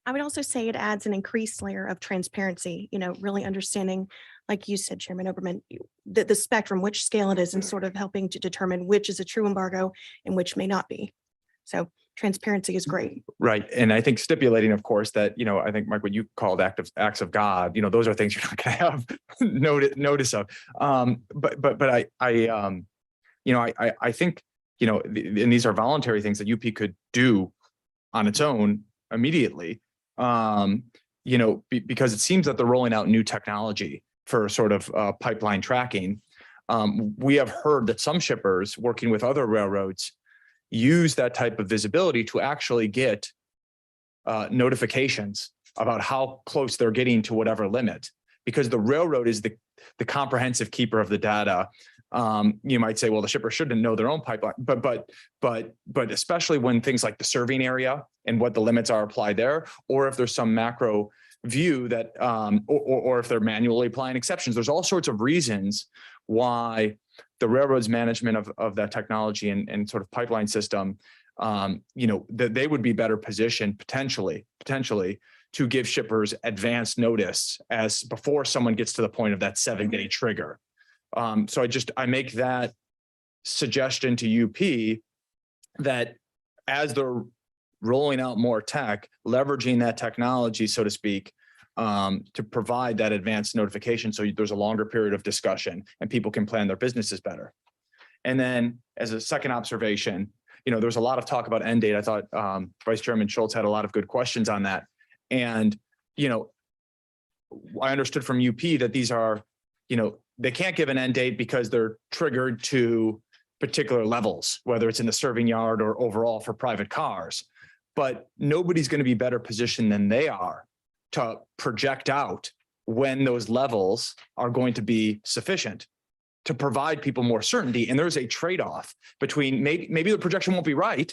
I would also say it adds an increased layer of transparency, really understanding, like you said, Chairman Oberman, the spectrum, which scale it is, and sort of helping to determine which is a true embargo and which may not be. So transparency is great. Right. And I think stipulating, of course, that, I think, Mike, what you called acts of God, those are things you're not going to have notice of. But I think, and these are voluntary things that UP could do on its own immediately, because it seems that they're rolling out new technology for sort of pipeline tracking. We have heard that some shippers working with other railroads use that type of visibility to actually get notifications about how close they're getting to whatever limit, because the railroad is the comprehensive keeper of the data. You might say, well, the shipper shouldn't know their own pipeline, but especially when things like the serving area and what the limits are applied there, or if there's some macro view that, or if they're manually applying exceptions, there's all sorts of reasons why the railroad's management of that technology and sort of pipeline system, that they would be better positioned potentially to give shippers advance notice as before someone gets to the point of that 7-day trigger. So I make that suggestion to UP that as they're rolling out more tech, leveraging that technology, so to speak, to provide that advanced notification. So there's a longer period of discussion and people can plan their businesses better. And then as a second observation, there's a lot of talk about end date. I thought Vice Chairman Schultz had a lot of good questions on that. And, I understood from UP that these are, they can't give an end date because they're triggered to particular levels, whether it's in the serving yard or overall for private cars. But nobody's going to be better positioned than they are to project out when those levels are going to be sufficient to provide people more certainty. And there's a trade-off between maybe the projection won't be right,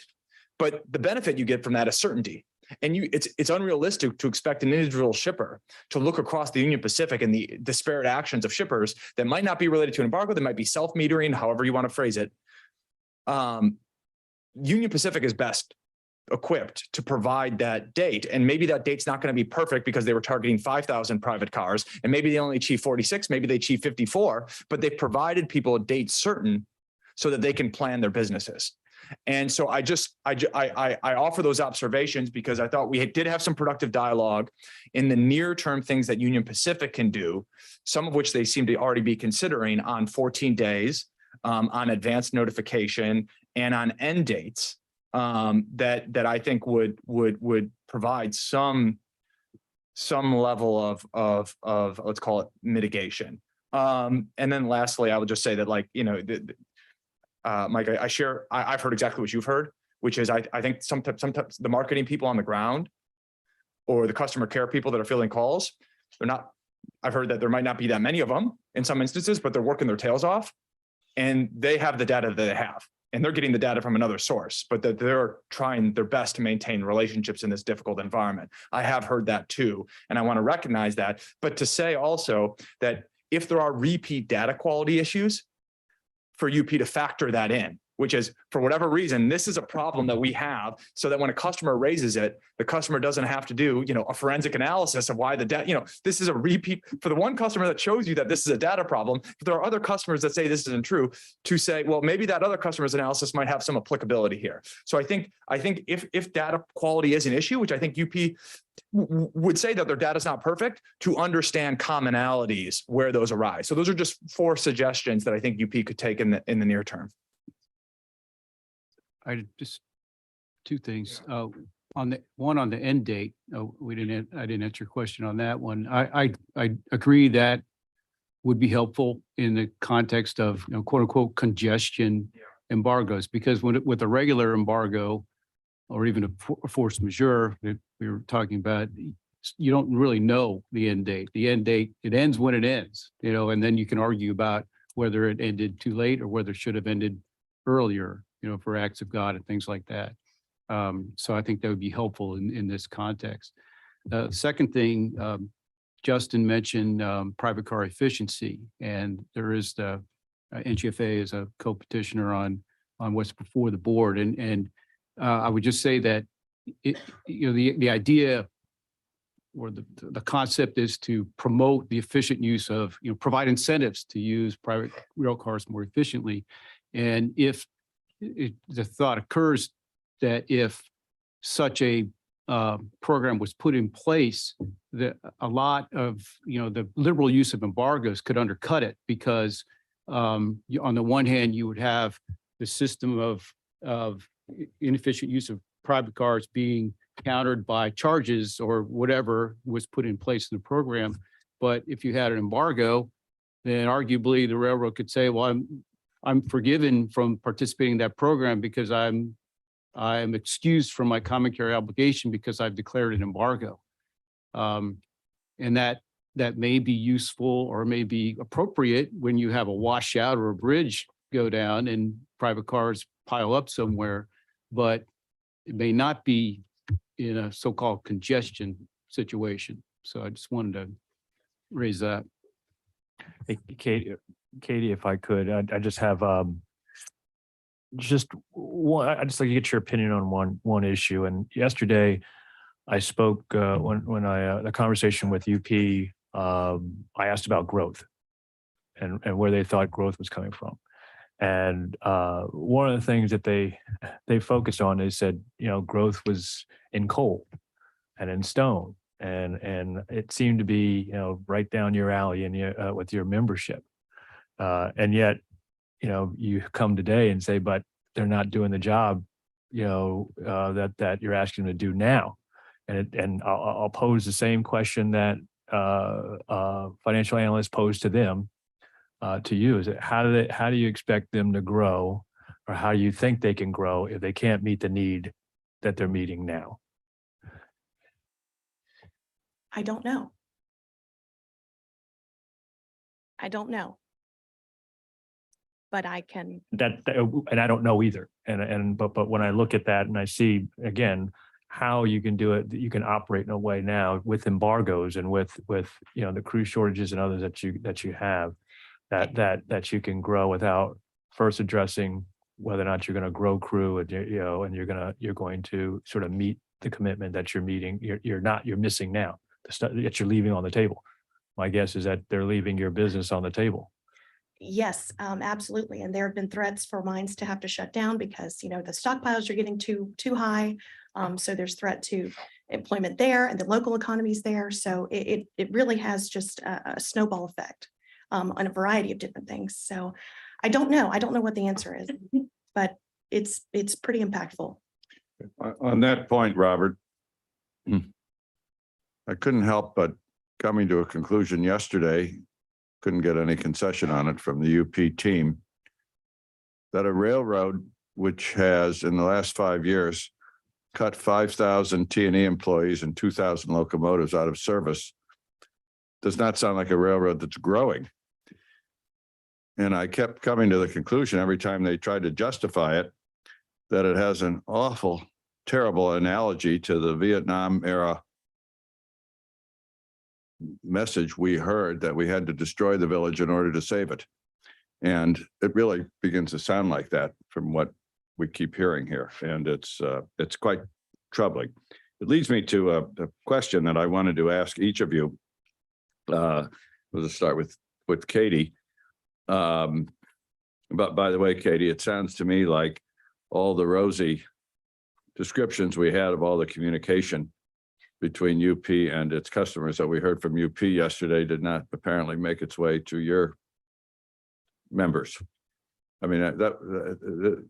but the benefit you get from that is certainty. And it's unrealistic to expect an individual shipper to look across the Union Pacific and the disparate actions of shippers that might not be related to an embargo, that might be self-metering, however you want to phrase it. Union Pacific is best equipped to provide that date. And maybe that date's not going to be perfect because they were targeting 5,000 private cars and maybe they only achieve 46, maybe they achieve 54, but they provided people a date certain so that they can plan their businesses. And so I offer those observations because I thought we did have some productive dialogue in the near term things that Union Pacific can do, some of which they seem to already be considering on 14 days, on advanced notification and on end dates that I think would provide some level of let's call it mitigation. And then lastly, I would just say that Mike, I've heard exactly what you've heard, which is I think sometimes the marketing people on the ground or the customer care people that are fielding calls, I've heard that there might not be that many of them in some instances, but they're working their tails off and they have the data that they have and they're getting the data from another source, but that they're trying their best to maintain relationships in this difficult environment. I have heard that too. And I want to recognize that, but to say also that if there are repeat data quality issues, for UP to factor that in, which is for whatever reason, this is a problem that we have so that when a customer raises it, the customer doesn't have to do, a forensic analysis of why the data, this is a repeat for the one customer that shows you that this is a data problem. If there are other customers that say this isn't true, to say, well, maybe that other customer's analysis might have some applicability here. So I think if data quality is an issue, which I think UP would say that their data is not perfect, to understand commonalities where those arise. So those are just 4 suggestions that I think UP could take in the near term. I just 2 things. On the end date, I didn't answer your question on that one. I agree that would be helpful in the context of quote unquote congestion embargoes, because with a regular embargo or even a force majeure that we were talking about, you don't really know the end date. The end date, it ends when it ends, and then you can argue about whether it ended too late or whether it should have ended earlier, for acts of God and things like that. So I think that would be helpful in this context. Second thing, Justin mentioned private car efficiency, and there is the NGFA is a co-petitioner on what's before the board. And I would just say that the idea or the concept is to promote the efficient use of, provide incentives to use private rail cars more efficiently. And if the thought occurs that if such a program was put in place, that a lot of, the liberal use of embargoes could undercut it, because on the one hand, you would have the system of inefficient use of private cars being countered by charges or whatever was put in place in the program. But if you had an embargo, then arguably the railroad could say, well, I'm forgiven from participating in that program because I'm I am excused from my commentary obligation because I've declared an embargo. And that may be useful or may be appropriate when you have a washout or a bridge go down and private cars pile up somewhere, but it may not be in a so-called congestion situation. So I just wanted to raise that. Hey, Katie, if I could, I just have just one, I'd just like to get your opinion on one issue. And yesterday I spoke when I the conversation with UP, I asked about growth and where they thought growth was coming from. And one of the things that they focused on, they said, growth was in coal and in stone. And it seemed to be, right down your alley and with your membership. And yet, you come today and say, but they're not doing the job, that you're asking them to do now. And I'll pose the same question that financial analysts pose to them, to you. Is it how do you expect them to grow, or how do you think they can grow if they can't meet the need that they're meeting now? I don't know. I don't know. But I can, And I don't know either. But when I look at that and I see again how you can do it, that you can operate in a way now with embargoes and with the crew shortages and others that you have, that you can grow without first addressing whether or not you're going to grow crew and you're going to sort of meet the commitment that you're meeting. You're missing now the stuff that you're leaving on the table. My guess is that they're leaving your business on the table. yes, absolutely. And there have been threats for mines to have to shut down because, the stockpiles are getting too high. So there's threat to employment there and the local economies there. So it really has just a snowball effect on a variety of different things. So I don't know. I don't know what the answer is, but it's pretty impactful. On that point, Robert, I couldn't help but coming to a conclusion yesterday, couldn't get any concession on it from the UP team, that a railroad which has in the last 5 years cut 5,000 T&E employees and 2,000 locomotives out of service does not sound like a railroad that's growing. And I kept coming to the conclusion every time they tried to justify it, that it has an awful, terrible analogy to the Vietnam era message we heard that we had to destroy the village in order to save it. And it really begins to sound like that from what we keep hearing here. And it's quite troubling. It leads me to a question that I wanted to ask each of you. We'll just start with Katie. But by the way, Katie, it sounds to me like all the rosy descriptions we had of all the communication between UP and its customers that we heard from UP yesterday did not apparently make its way to your members. I mean,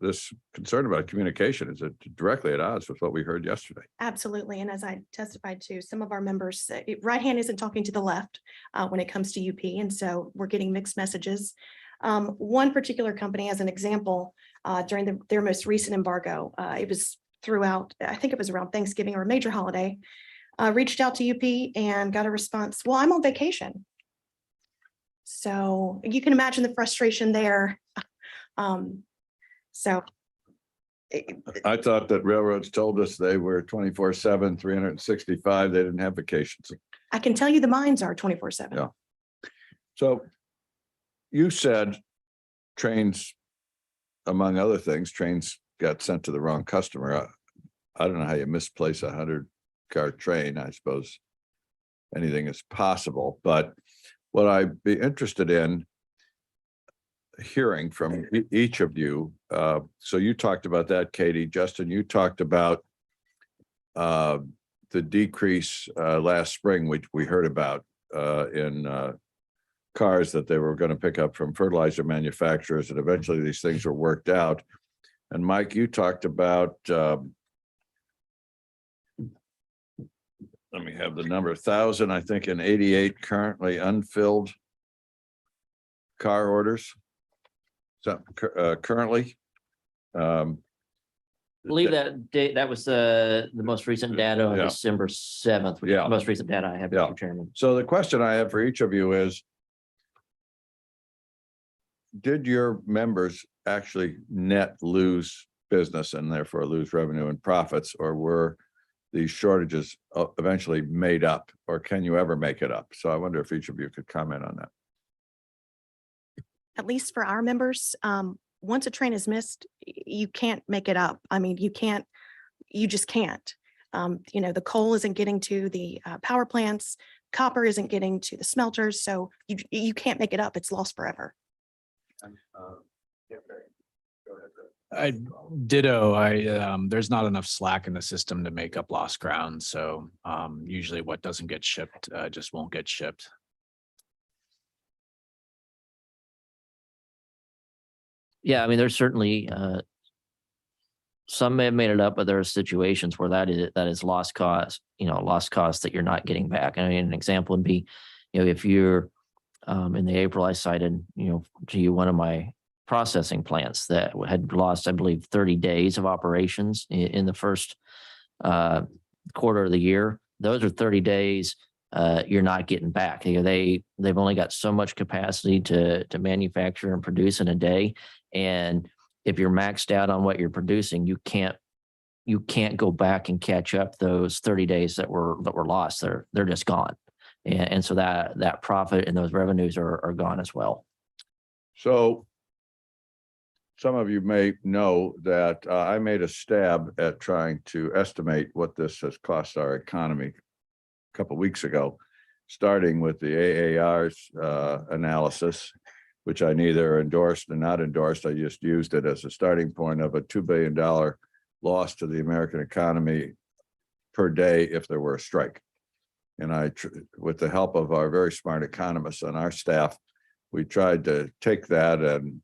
this concern about communication is directly at odds with what we heard yesterday. Absolutely. And as I testified to, some of our members, right hand isn't talking to the left when it comes to UP. And so we're getting mixed messages. One particular company, as an example, during their most recent embargo, it was throughout, I think it was around Thanksgiving or a major holiday, reached out to UP and got a response, well, I'm on vacation. So you can imagine the frustration there. So I thought that railroads told us they were 24/7, 365. They didn't have vacations. I can tell you the mines are 24/7. Yeah. So you said trains, among other things, trains got sent to the wrong customer. I don't know how you misplace a 100-car train. I suppose anything is possible, but what I'd be interested in hearing from each of you. So you talked about that, Katie. Justin, you talked about the decrease last spring, which we heard about in cars that they were going to pick up from fertilizer manufacturers, and eventually these things were worked out. And Mike, you talked about, let me have the number, 1,000, I think, in 88 currently unfilled car orders. So currently, believe that date, that was the most recent data on Yeah. December 7th, which is Yeah. the most recent data I have, Yeah. Mr. Chairman. So the question I have for each of you is, did your members actually net lose business and therefore lose revenue and profits, or were these shortages eventually made up, or can you ever make it up? So I wonder if each of you could comment on that. At least for our members, once a train is missed, you can't make it up. I mean, you just can't. The coal isn't getting to the power plants, copper isn't getting to the smelters, so you can't make it up. It's lost forever. I ditto. There's not enough slack in the system to make up lost ground. So usually what doesn't get shipped just won't get shipped. Yeah, I mean, there's certainly some may have made it up, but there are situations where that is lost cost, lost cost that you're not getting back. I mean, an example would be, if you're in the April, I cited, to you one of my processing plants that had lost, I believe, 30 days of operations in the first quarter of the year. Those are 30 days you're not getting back. They've only got so much capacity to manufacture and produce in a day. And if you're maxed out on what you're producing, you can't go back and catch up those 30 days that were lost. They're just gone. And so that profit and those revenues are gone as well. So some of you may know that I made a stab at trying to estimate what this has cost our economy a couple of weeks ago, starting with the AAR's analysis, which I neither endorsed or not endorsed. I just used it as a starting point of a $2 billion loss to the American economy per day if there were a strike. And with the help of our very smart economists on our staff, we tried to take that and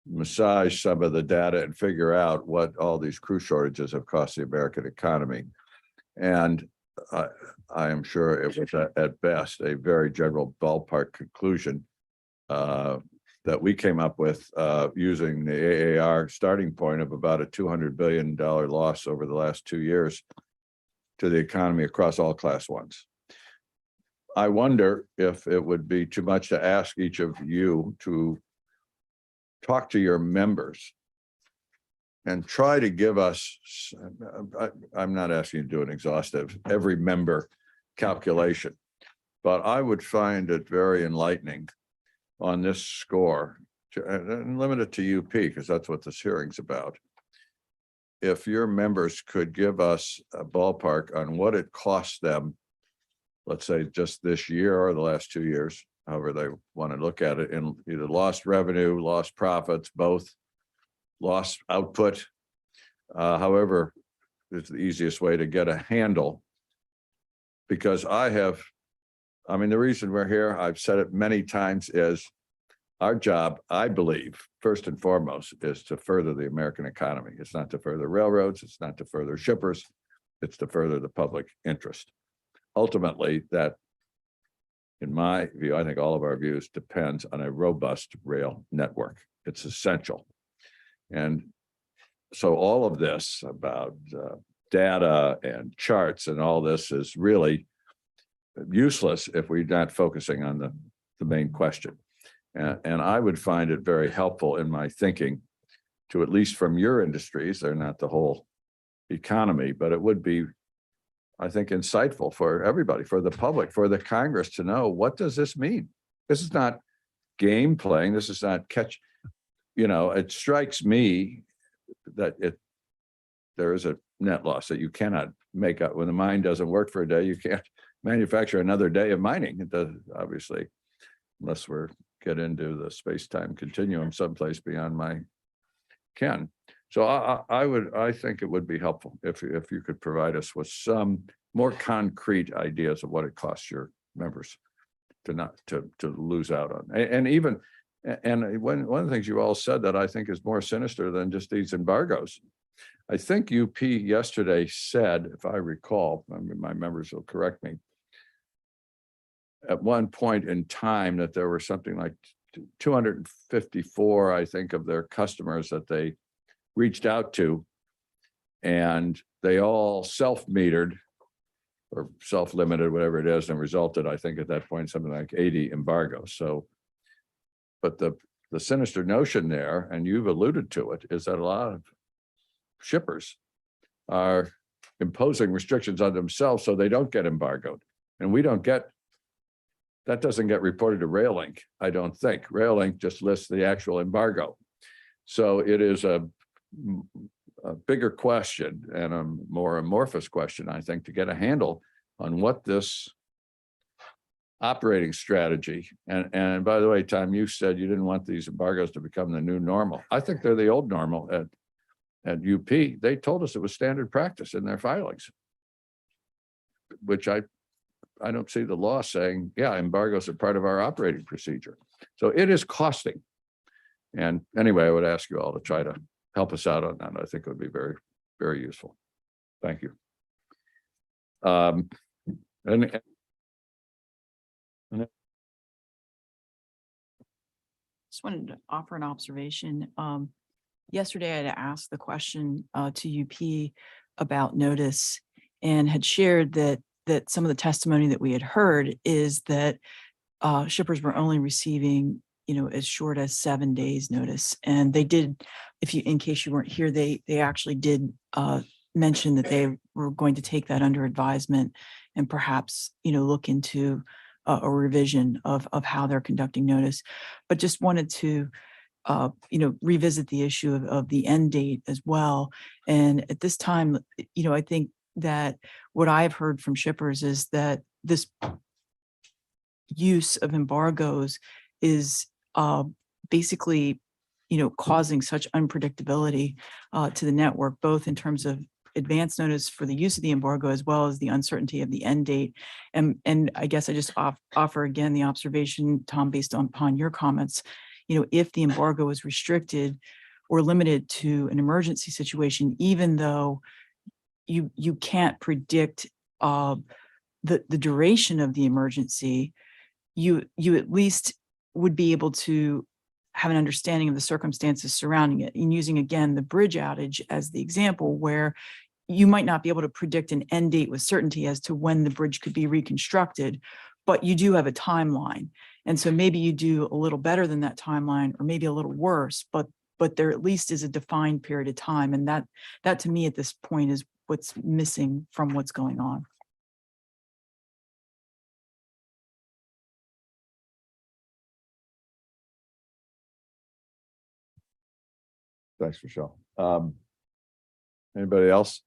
massage some of the data and figure out what all these crew shortages have cost the American economy. And I am sure it was at best a very general ballpark conclusion that we came up with using the AAR starting point of about a $200 billion loss over the last 2 years to the economy across all class ones. I wonder if it would be too much to ask each of you to talk to your members and try to give us, I'm not asking you to do an exhaustive every member calculation, but I would find it very enlightening on this score, and limit it to UP because that's what this hearing's about. If your members could give us a ballpark on what it costs them, let's say just this year or the last 2 years, however they want to look at it, in either lost revenue, lost profits, both, lost output, however is the easiest way to get a handle. Because I mean, the reason we're here, I've said it many times, is our job, I believe, first and foremost, is to further the American economy. It's not to further railroads. It's not to further shippers. It's to further the public interest. Ultimately, that, in my view, I think all of our views, depends on a robust rail network. It's essential. And so all of this about data and charts and all this is really useless if we're not focusing on the main question. And I would find it very helpful in my thinking to, at least from your industries, they're not the whole economy, but it would be, I think, insightful for everybody, for the public, for the Congress to know, what does this mean? This is not game playing. This is not catch. It strikes me that there is a net loss that you cannot make up. When the mine doesn't work for a day, you can't manufacture another day of mining. It does, obviously, unless we're get into the space-time continuum someplace beyond my ken. So I think it would be helpful if you could provide us with some more concrete ideas of what it costs your members to lose out on. And one of the things you all said that I think is more sinister than just these embargoes. I think UP yesterday said, if I recall, I mean, my members will correct me, at one point in time that there were something like 254, I think, of their customers that they reached out to And they all self-metered or self-limited, whatever it is, and resulted, I think, at that point, something like 80 embargoes. So, but the sinister notion there, and you've alluded to it, is that a lot of shippers are imposing restrictions on themselves so they don't get embargoed. And we don't get, that doesn't get reported to RailLink, I don't think. RailLink just lists the actual embargo. So it is a bigger question and a more amorphous question, I think, to get a handle on what this operating strategy, and by the way, Tom, you said you didn't want these embargoes to become the new normal. I think they're the old normal at UP. They told us it was standard practice in their filings, which I don't see the law saying, yeah, embargoes are part of our operating procedure. So it is costing. And anyway, I would ask you all to try to help us out on that. I think it would be very, very useful. Thank you. And Just wanted to offer an observation. Yesterday I had asked the question to UP about notice and had shared that some of the testimony that we had heard is that shippers were only receiving, as short as 7 days notice. And they did, in case you weren't here, they actually did mention that they were going to take that under advisement and perhaps, look into a revision of how they're conducting notice. But just wanted to revisit the issue of the end date as well. And at this time, I think that what I've heard from shippers is that this use of embargoes is basically, causing such unpredictability to the network, both in terms of advance notice for the use of the embargo as well as the uncertainty of the end date. And I guess I just offer again the observation, Tom, based upon your comments, if the embargo is restricted or limited to an emergency situation, even though you can't predict the duration of the emergency, you at least would be able to have an understanding of the circumstances surrounding it. And using again the bridge outage as the example, where you might not be able to predict an end date with certainty as to when the bridge could be reconstructed, but you do have a timeline. And so maybe you do a little better than that timeline, or maybe a little worse, but there at least is a defined period of time. And that to me at this point is what's missing from what's going on. thanks, Michelle. Anybody else?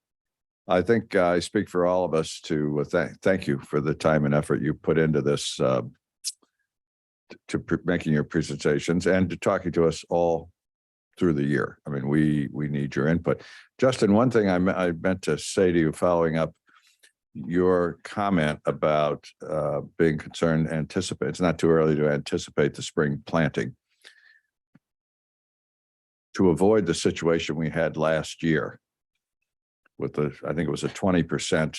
I think I speak for all of us to thank you for the time and effort you put into this, to making your presentations and to talking to us all through the year. I mean, we need your input. Justin, one thing I meant to say to you, following up your comment about being concerned, it's not too early to anticipate the spring planting, to avoid the situation we had last year with I think it was a 20%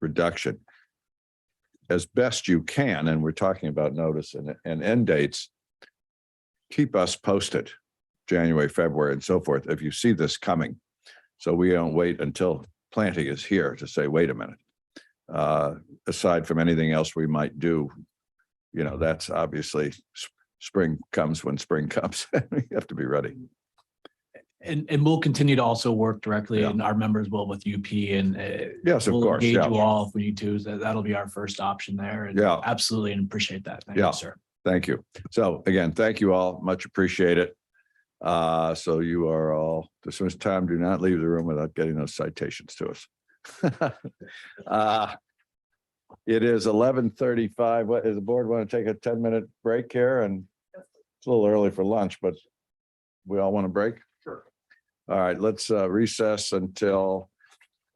reduction. As best you can, and we're talking about notice and end dates, keep us posted, January, February, and so forth, if you see this coming. So we don't wait until planting is here to say, wait a minute. Aside from anything else we might do, that's obviously spring comes when spring comes. We have to be ready. And we'll continue to also work directly, Yeah. and our members will with UP, and Yes, of we'll course. engage Yeah. you all if we need to. That'll be our first option there. And Yeah. absolutely, and appreciate that. Thank Yeah. you, sir. Thank you. So again, thank you all. Much appreciate it. So you are all, as soon as Tom, do not leave the room without getting those citations to us. It is 11:35. What is the board want to take a 10-minute break here? And it's a little early for lunch, but we all want to break? Sure. All right, let's recess until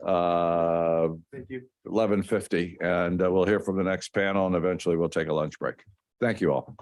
11:50, and we'll hear from the next panel, and eventually we'll take a lunch break. Thank you all.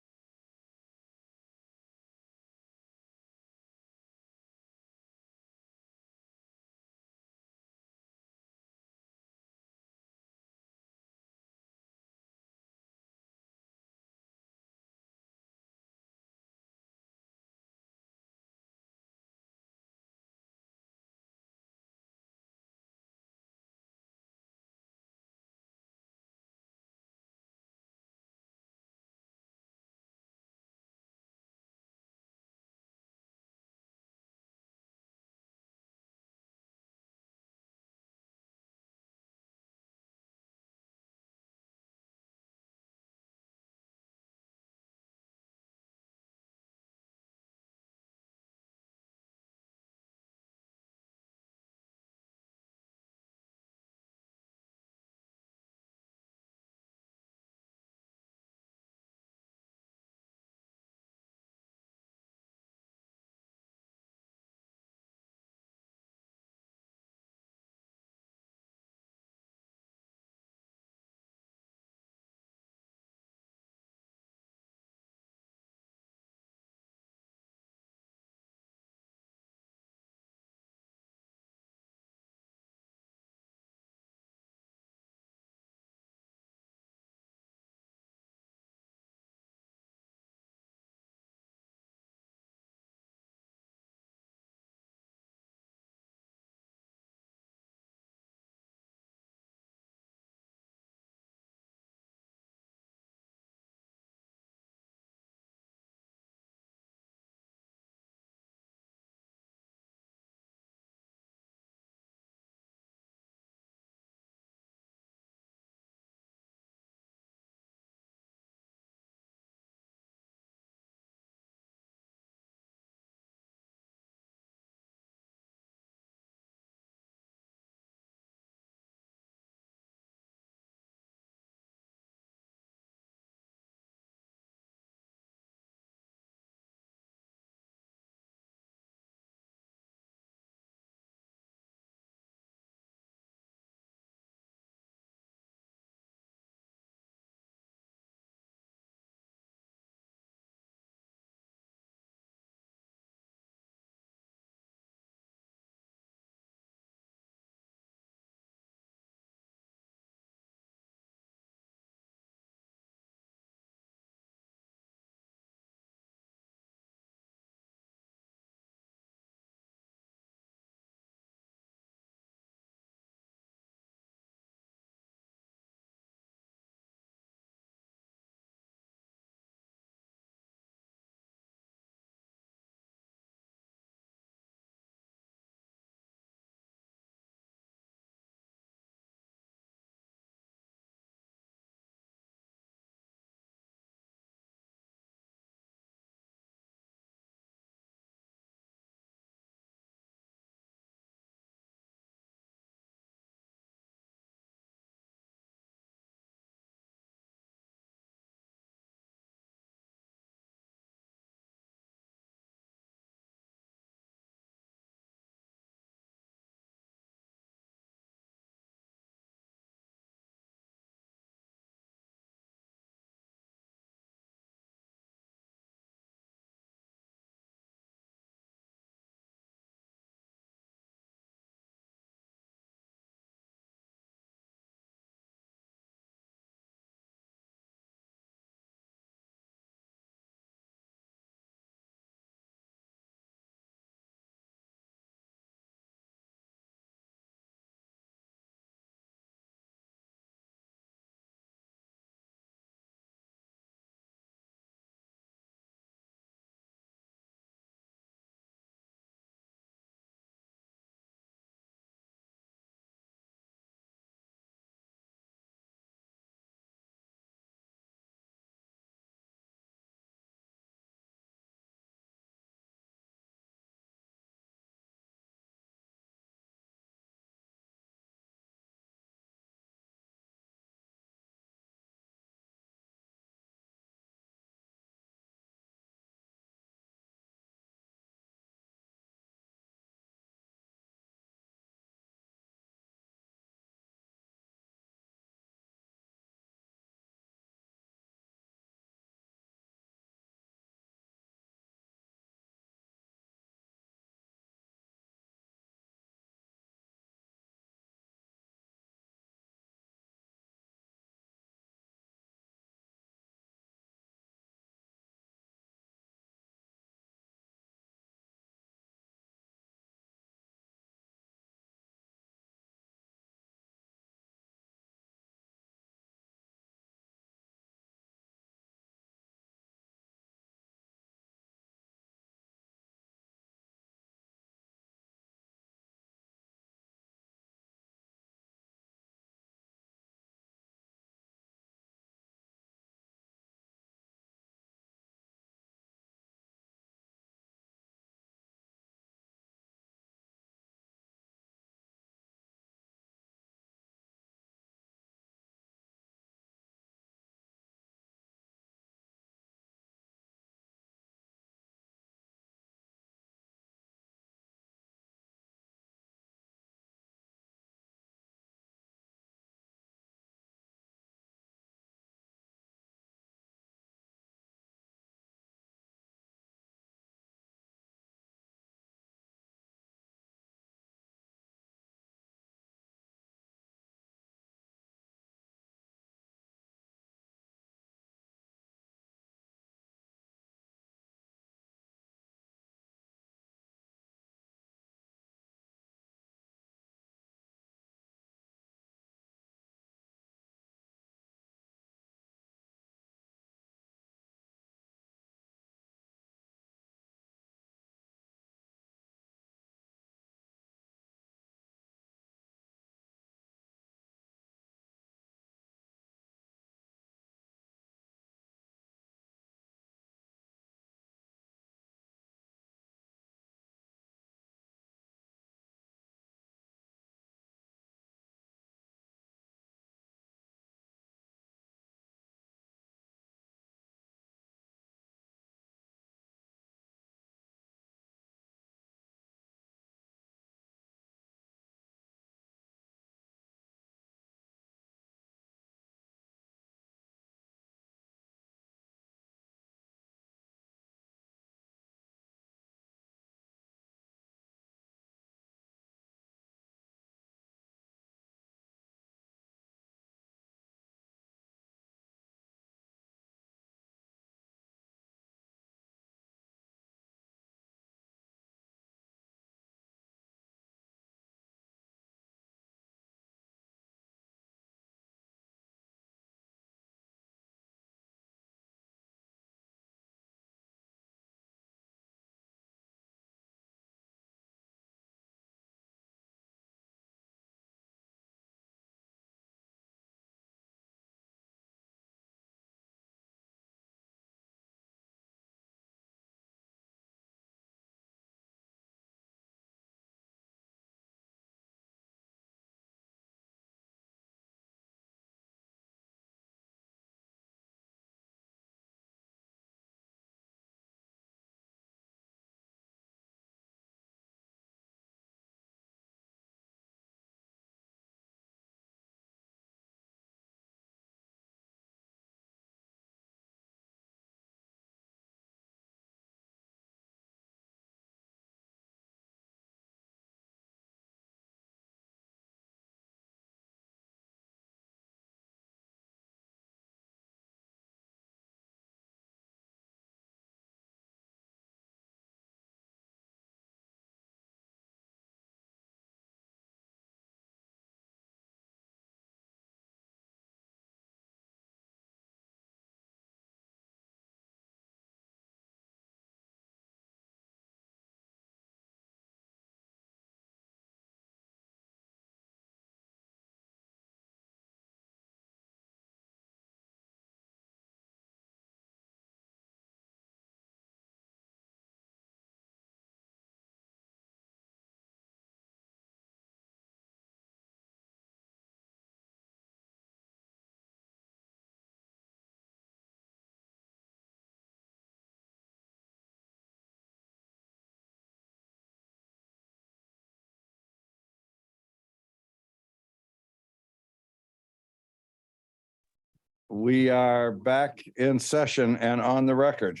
We are back in session and on the record.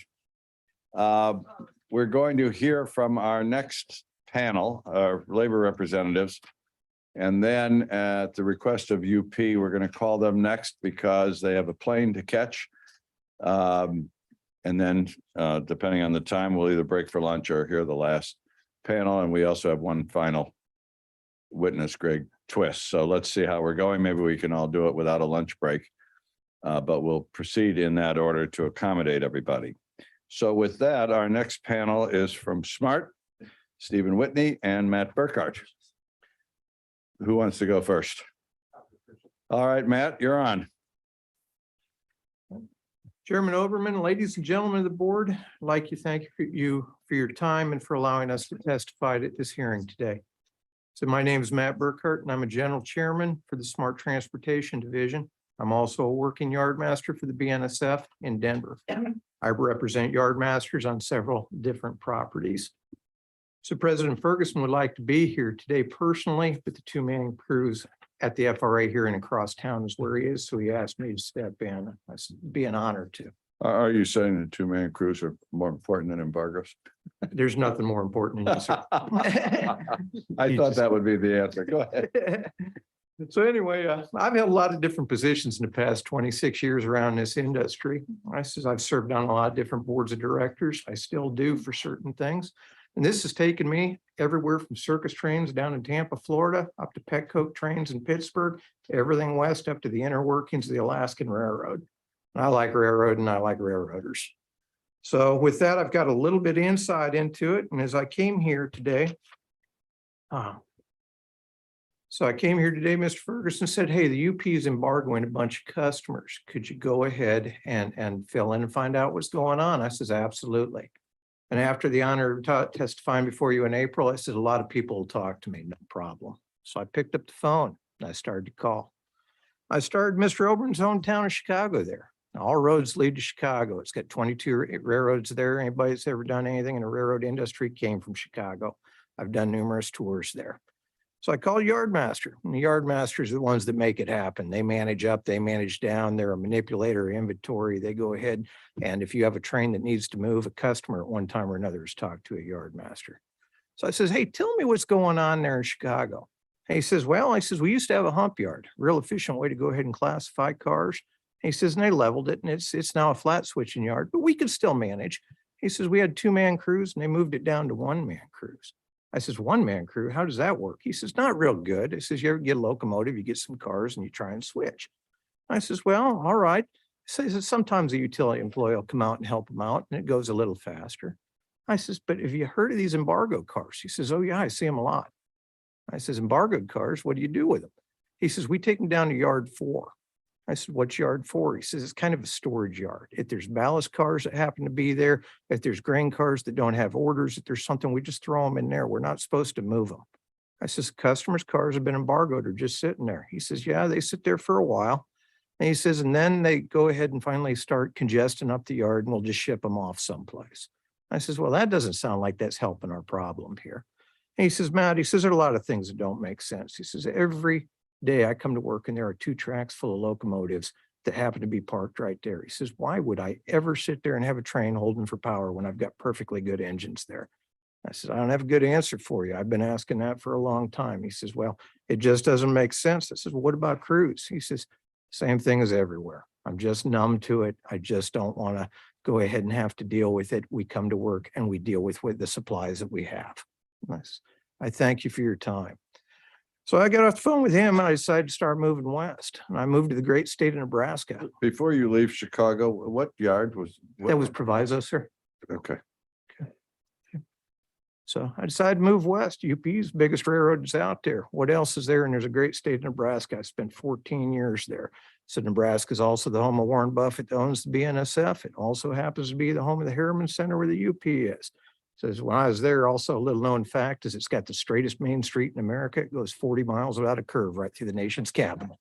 We're going to hear from our next panel, our labor representatives. And then at the request of UP, we're going to call them next because they have a plane to catch. And then depending on the time, we'll either break for lunch or hear the last panel. And we also have one final witness, Greg Twist. So let's see how we're going. Maybe we can all do it without a lunch break. But we'll proceed in that order to accommodate everybody. So with that, our next panel is from SMART, Stephen Whitney and Matt Burkhart. Who wants to go first? All right, Matt, you're on. Chairman Overman, ladies and gentlemen of the board, I'd like to thank you for your time and for allowing us to testify at this hearing today. So my name is Matt Burkhart and I'm a general chairman for the Smart Transportation Division. I'm also a working yard master for the BNSF in Denver. I represent yard masters on several different properties. So President Ferguson would like to be here today personally, but the two-man crews at the FRA here and across town is where he is. So he asked me to step in. It'd be an honor to. Are you saying the two-man crews are more important than embargoes? There's nothing more important than you, sir. I thought that would be the answer. Go ahead. So anyway, I've had a lot of different positions in the past 26 years around this industry. I've served on a lot of different boards of directors. I still do for certain things. And this has taken me everywhere from circus trains down in Tampa, Florida, up to Petcoke trains in Pittsburgh, everything west up to the inner workings of the Alaskan Railroad. And I like railroad and I like railroaders. So with that, I've got a little bit of insight into it. And as I came here today, Mr. Ferguson said, hey, the UP is embargoing a bunch of customers. Could you go ahead and fill in and find out what's going on? I says, absolutely. And after the honor of testifying before you in April, I said, a lot of people will talk to me, no problem. So I picked up the phone and I started to call. I started Mr. Oberman's hometown of Chicago there. All roads lead to Chicago. It's got 22 railroads there. Anybody that's ever done anything in the railroad industry came from Chicago. I've done numerous tours there. So I called Yardmaster, and the Yardmasters are the ones that make it happen. They manage up, they manage down. They're a manipulator of inventory. They go ahead, and if you have a train that needs to move, a customer at one time or another has talked to a Yardmaster. So I says, hey, tell me what's going on there in Chicago. And he says, well, we used to have a hump yard, real efficient way to go ahead and classify cars. And he says, and they leveled it, and it's now a flat switching yard, but we could still manage. He says, we had two-man crews, and they moved it down to one-man crews. I says, one-man crew, how does that work? He says, not real good. He says, you ever get a locomotive, you get some cars and you try and switch. I says, well, all right. He says, sometimes a utility employee will come out and help them out and it goes a little faster. I says, but have you heard of these embargo cars? He says, oh yeah, I see them a lot. I says, embargoed cars, what do you do with them? He says, we take them down to yard 4. I said, what's yard 4? He says, it's kind of a storage yard. If there's ballast cars that happen to be there, if there's grain cars that don't have orders, if there's something, we just throw them in there. We're not supposed to move them. I says, customers' cars have been embargoed or just sitting there. He says, yeah, they sit there for a while. And he says, and then they go ahead and finally start congesting up the yard and we'll just ship them off someplace. I says, well, that doesn't sound like that's helping our problem here. And he says, Matt, he says, there are a lot of things that don't make sense. He says, every day I come to work and there are 2 tracks full of locomotives that happen to be parked right there. He says, why would I ever sit there and have a train holding for power when I've got perfectly good engines there? I said, I don't have a good answer for you. I've been asking that for a long time. He says, well, it just doesn't make sense. I said, well, what about crews? He says, same thing as everywhere. I'm just numb to it. I just don't want to go ahead and have to deal with it. We come to work and we deal with the supplies that we have. I thank you for your time. So I got off the phone with him and I decided to start moving west. And I moved to the great state of Nebraska. Before you leave Chicago, what yard was? That was Proviso, sir. Okay. So I decided to move west. UP's biggest railroad is out there. What else is there? And there's a great state of Nebraska. I spent 14 years there. So Nebraska is also the home of Warren Buffett that owns the BNSF. It also happens to be the home of the Harriman Center where the UP is. Says when I was there, also a little known fact is it's got the straightest main street in America. It goes 40 miles without a curve right through the nation's capital.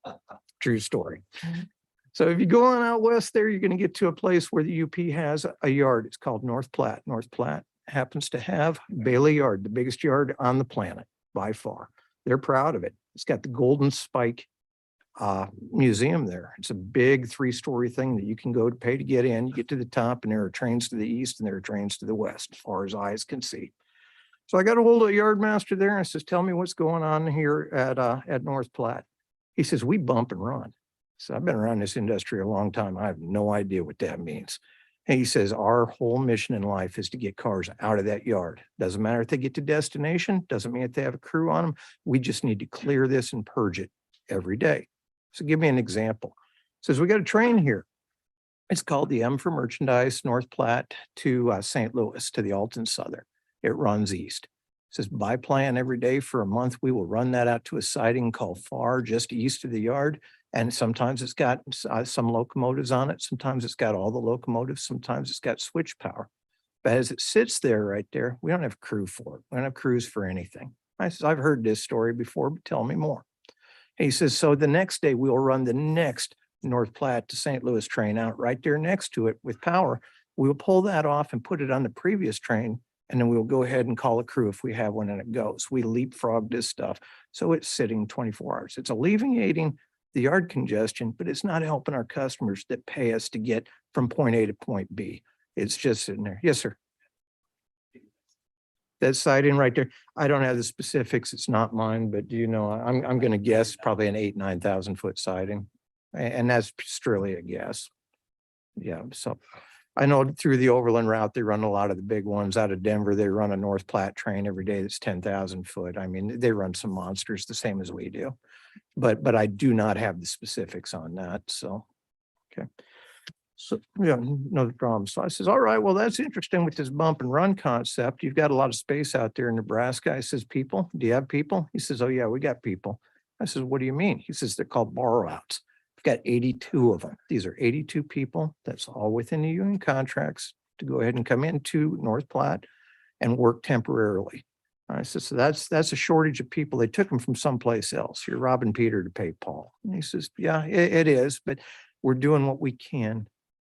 True story. So if you go on out west there, you're going to get to a place where the UP has a yard. It's called North Platte. North Platte happens to have Bailey Yard, the biggest yard on the planet by far. They're proud of it. It's got the golden spike museum there. It's a big 3-story thing that you can go to pay to get in. You get to the top and there are trains to the east and there are trains to the west, as far as eyes can see. So I got a hold of the yard master there and I says, tell me what's going on here at North Platte. He says, we bump and run. So I've been around this industry a long time. I have no idea what that means. And he says, our whole mission in life is to get cars out of that yard. Doesn't matter if they get to destination, doesn't mean if they have a crew on them. We just need to clear this and purge it every day. So give me an example. Says, we got a train here. It's called the M for Merchandise, North Platte to St. Louis, to the Alton Southern. It runs east. Says, by plan every day for a month, we will run that out to a siding called Far, just east of the yard. And sometimes it's got some locomotives on it. Sometimes it's got all the locomotives. Sometimes it's got switch power. But as it sits there right there, we don't have crew for it. We don't have crews for anything. I says, I've heard this story before, but tell me more. He says, so the next day we'll run the next North Platte to St. Louis train out right there next to it with power. We'll pull that off and put it on the previous train. And then we'll go ahead and call a crew if we have one and it goes. We leapfrog this stuff. So it's sitting 24 hours. It's alleviating the yard congestion, but it's not helping our customers that pay us to get from point A to point B. It's just sitting there. Yes, sir. That siding right there. I don't have the specifics. It's not mine, but you know, I'm going to guess probably an 8,000-9,000 foot siding. And that's strictly a guess. Yeah. So I know through the overland route, they run a lot of the big ones out of Denver. They run a North Platte train every day that's 10,000 foot. I mean, they run some monsters the same as we do, but I do not have the specifics on that. So, okay. So, yeah, no problem. So I says, all right, well, that's interesting with this bump and run concept. You've got a lot of space out there in Nebraska. I says, people, do you have people? He says, oh yeah, we got people. I says, what do you mean? He says, they're called borrow outs. Got 82 of them. These are 82 people. That's all within the union contracts to go ahead and come into North Platte and work temporarily. I said, so that's a shortage of people. They took them from someplace else. You're robbing Peter to pay Paul. And he says, yeah, it is, but we're doing what we can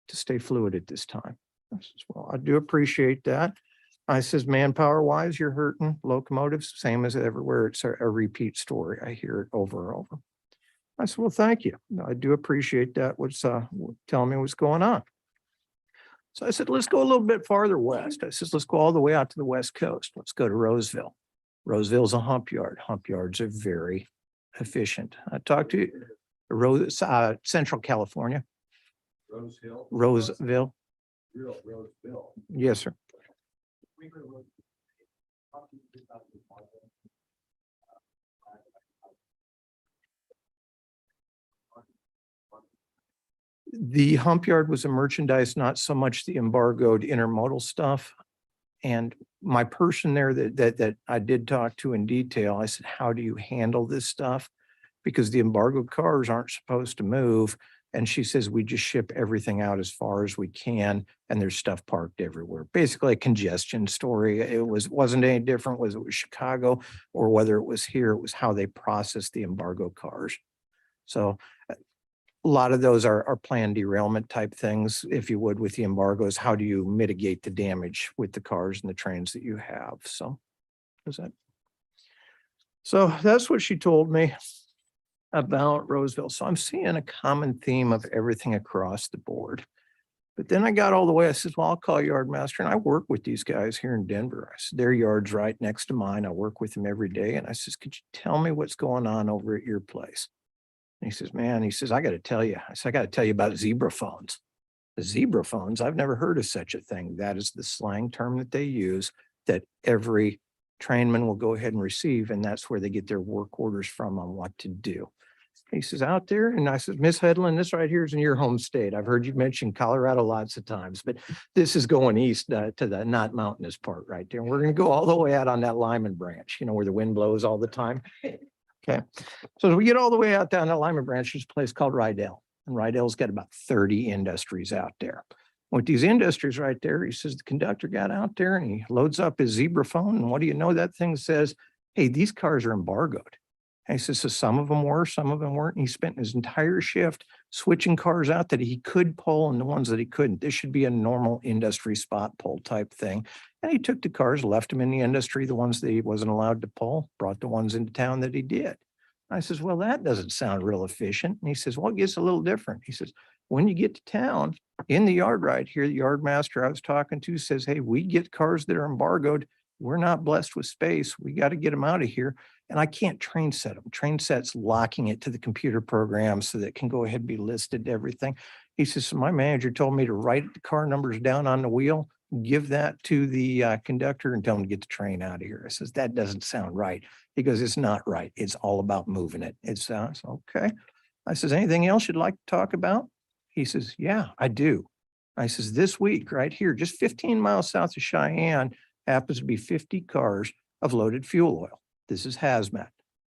to stay fluid at this time. I says, well, I do appreciate that. I says, manpower wise, you're hurting. Locomotives, same as everywhere. It's a repeat story. I hear it over and over. I said, well, thank you. I do appreciate that. What's telling me what's going on. So I said, let's go a little bit farther west. I says, let's go all the way out to the West Coast. Let's go to Roseville. Roseville's a hump yard. Hump yards are very efficient. I talked to Central California. Roseville. Yes, sir. The hump yard was a merchandise, not so much the embargoed intermodal stuff. And my person there that I did talk to in detail, I said, how do you handle this stuff? Because the embargoed cars aren't supposed to move. And she says, we just ship everything out as far as we can. And there's stuff parked everywhere. Basically a congestion story. It wasn't any different whether it was Chicago or whether it was here. It was how they processed the embargo cars. So a lot of those are planned derailment type things, if you would, with the embargoes. How do you mitigate the damage with the cars and the trains that you have? So that's what she told me about Roseville. So I'm seeing a common theme of everything across the board. But then I got all the way, I said, well, I'll call Yardmaster, and I work with these guys here in Denver. I said, their yard's right next to mine. I work with them every day. And I says, could you tell me what's going on over at your place? And he says, man, he says, I got to tell you. I said, I got to tell you about zebra phones. The zebra phones, I've never heard of such a thing. That is the slang term that they use that every trainman will go ahead and receive. And that's where they get their work orders from on what to do. He says, out there. And I said, Miss Hedlund, this right here is in your home state. I've heard you mention Colorado lots of times, but this is going east to the not mountainous part right there. And we're going to go all the way out on that Lyman branch, you know, where the wind blows all the time. Okay. So as we get all the way out down that Lyman branch, there's a place called Rydell. And Rydell's got about 30 industries out there. With these industries right there, he says the conductor got out there and he loads up his zebra phone. And what do you know? That thing says, hey, these cars are embargoed. And he says, so some of them were, some of them weren't. And he spent his entire shift switching cars out that he could pull and the ones that he couldn't. This should be a normal industry spot pull type thing. And he took the cars, left them in the industry, the ones that he wasn't allowed to pull, brought the ones into town that he did. I says, well, that doesn't sound real efficient. And he says, well, it gets a little different. He says, when you get to town in the yard right here, the yard master I was talking to says, hey, we get cars that are embargoed. We're not blessed with space. We got to get them out of here. And I can't train set them. Train set's locking it to the computer program so that it can go ahead and be listed to everything. He says, so my manager told me to write the car numbers down on the wheel, give that to the conductor and tell him to get the train out of here. I says, that doesn't sound right. He goes, it's not right. It's all about moving it. It sounds okay. I says, anything else you'd like to talk about? He says, yeah, I do. I says, this week right here, just 15 miles south of Cheyenne, happens to be 50 cars of loaded fuel oil. This is hazmat.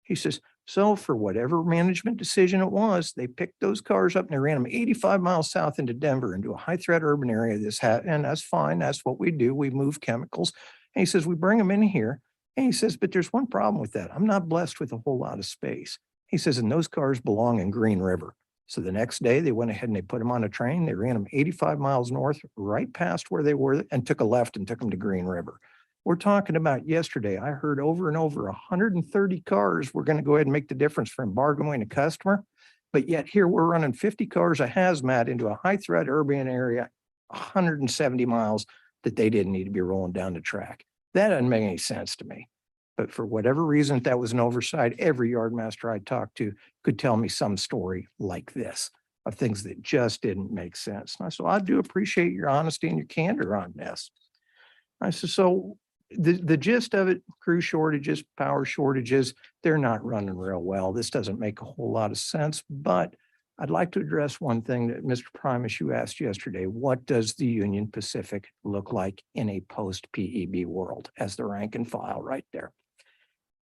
He says, so for whatever management decision it was, they picked those cars up and they ran them 85 miles south into Denver, into a high threat urban area. And that's fine. That's what we do. We move chemicals. And he says, we bring them in here. And he says, but there's one problem with that. I'm not blessed with a whole lot of space. He says, and those cars belong in Green River. So the next day they went ahead and they put them on a train. They ran them 85 miles north, right past where they were, and took a left and took them to Green River. We're talking about yesterday. I heard over and over 130 cars were going to go ahead and make the difference for embargoing a customer. But yet here we're running 50 cars of hazmat into a high threat urban area, 170 miles that they didn't need to be rolling down the track. That doesn't make any sense to me. But for whatever reason, that was an oversight. Every yard master I talked to could tell me some story like this of things that just didn't make sense. And I said, I do appreciate your honesty and your candor on this. I said, so the gist of it, crew shortages, power shortages, they're not running real well. This doesn't make a whole lot of sense, but I'd like to address one thing that Mr. Primus, you asked yesterday. What does the Union Pacific look like in a post-PEB world as the rank and file right there?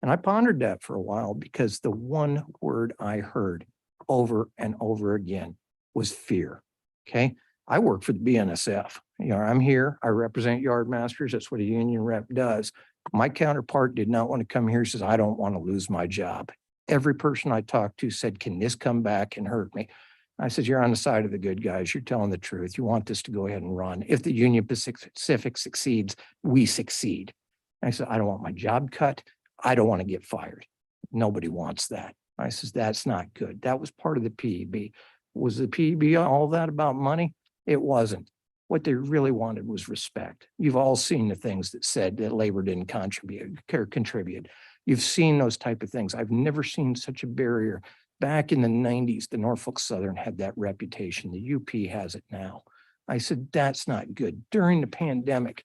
And I pondered that for a while because the one word I heard over and over again was fear. Okay. I work for the BNSF. You know, I'm here. I represent yard masters. That's what a union rep does. My counterpart did not want to come here. He says, I don't want to lose my job. Every person I talked to said, can this come back and hurt me? I said, you're on the side of the good guys. You're telling the truth. You want this to go ahead and run. If the Union Pacific succeeds, we succeed. I said, I don't want my job cut. I don't want to get fired. Nobody wants that. I says, that's not good. That was part of the PEB. Was the PEB all that about money? It wasn't. What they really wanted was respect. You've all seen the things that said that labor didn't contribute. You've seen those type of things. I've never seen such a barrier. Back in the 90s, the Norfolk Southern had that reputation. The UP has it now. I said, that's not good. During the pandemic,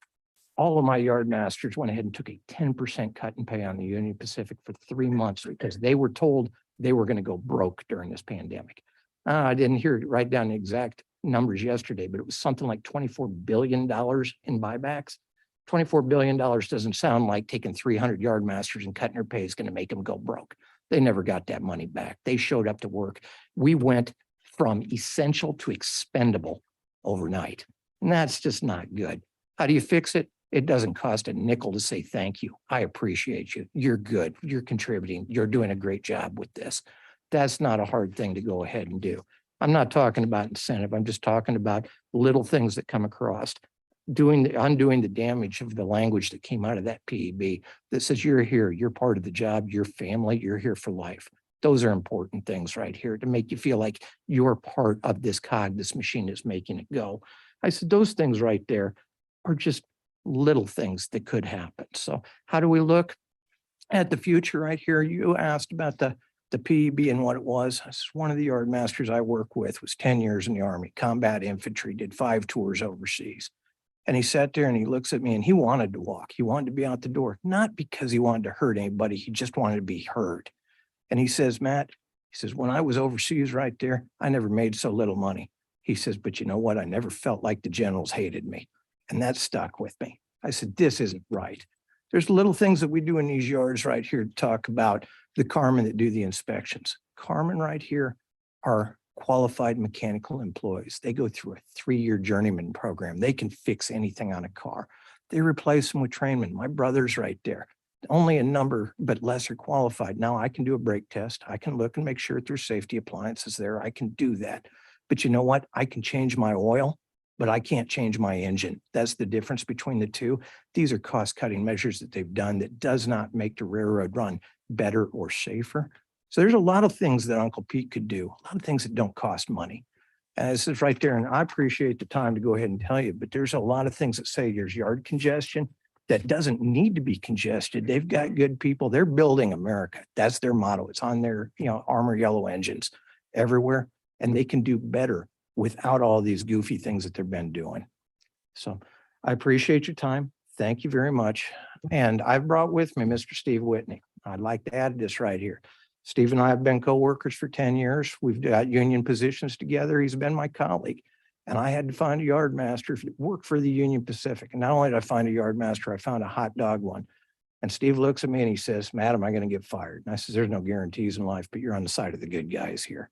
all of my yard masters went ahead and took a 10% cut in pay on the Union Pacific for 3 months because they were told they were going to go broke during this pandemic. I didn't hear it write down the exact numbers yesterday, but it was something like $24 billion in buybacks. $24 billion doesn't sound like taking 300 yard masters and cutting their pay is going to make them go broke. They never got that money back. They showed up to work. We went from essential to expendable overnight. And that's just not good. How do you fix it? It doesn't cost a nickel to say thank you. I appreciate you. You're good. You're contributing. You're doing a great job with this. That's not a hard thing to go ahead and do. I'm not talking about incentive. I'm just talking about little things that come across. Undoing the damage of the language that came out of that PEB that says you're here, you're part of the job, your family, you're here for life. Those are important things right here to make you feel like you're part of this cog, this machine is making it go. I said, those things right there are just little things that could happen. So how do we look at the future right here? You asked about the PEB and what it was. One of the yard masters I work with was 10 years in the Army, combat infantry, did 5 tours overseas. And he sat there and he looks at me and he wanted to walk. He wanted to be out the door, not because he wanted to hurt anybody. He just wanted to be heard. And he says, Matt, he says, when I was overseas right there, I never made so little money. He says, but you know what? I never felt like the generals hated me. And that stuck with me. I said, this isn't right. There's little things that we do in these yards right here to talk about the carmen that do the inspections. Carmen right here are qualified mechanical employees. They go through a 3-year journeyman program. They can fix anything on a car. They replace them with trainmen. My brother's right there. Only a number, but lesser qualified. Now I can do a brake test. I can look and make sure there's safety appliances there. I can do that. But you know what? I can change my oil, but I can't change my engine. That's the difference between the two. These are cost-cutting measures that they've done that does not make the railroad run better or safer. So there's a lot of things that Uncle Pete could do, a lot of things that don't cost money. And this is right there. And I appreciate the time to go ahead and tell you, but there's a lot of things that say there's yard congestion that doesn't need to be congested. They've got good people. They're building America. That's their motto. It's on their, armor yellow engines everywhere. And they can do better without all these goofy things that they've been doing. So I appreciate your time. Thank you very much. And I've brought with me Mr. Steve Whitney. I'd like to add this right here. Steve and I have been co-workers for 10 years. We've got union positions together. He's been my colleague. And I had to find a yard master to work for the Union Pacific. And not only did I find a yard master, I found a hot dog one. And Steve looks at me and he says, "Matt, am I going to get fired?" And I says, "There's no guarantees in life, but you're on the side of the good guys here."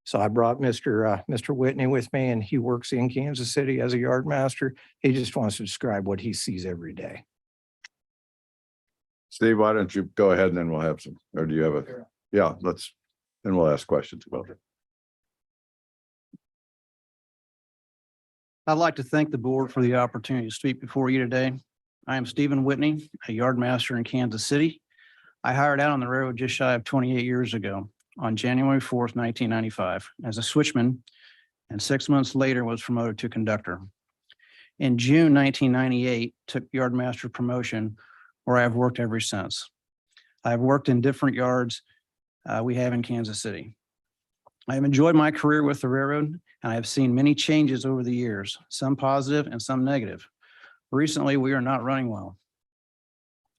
So I brought Mr. Whitney with me, and he works in Kansas City as a yard master. He just wants to describe what he sees every day. Steve, why don't you go ahead and then we'll have some, or do you have a, yeah, then we'll ask questions about it. I'd like to thank the board for the opportunity to speak before you today. I am Stephen Whitney, a yard master in Kansas City. I hired out on the railroad just shy of 28 years ago on January 4th, 1995 as a switchman, and 6 months later was promoted to conductor. In June 1998, took yard master promotion, where I have worked ever since. I've worked in different yards we have in Kansas City. I have enjoyed my career with the railroad, and I have seen many changes over the years, some positive and some negative. Recently, we are not running well.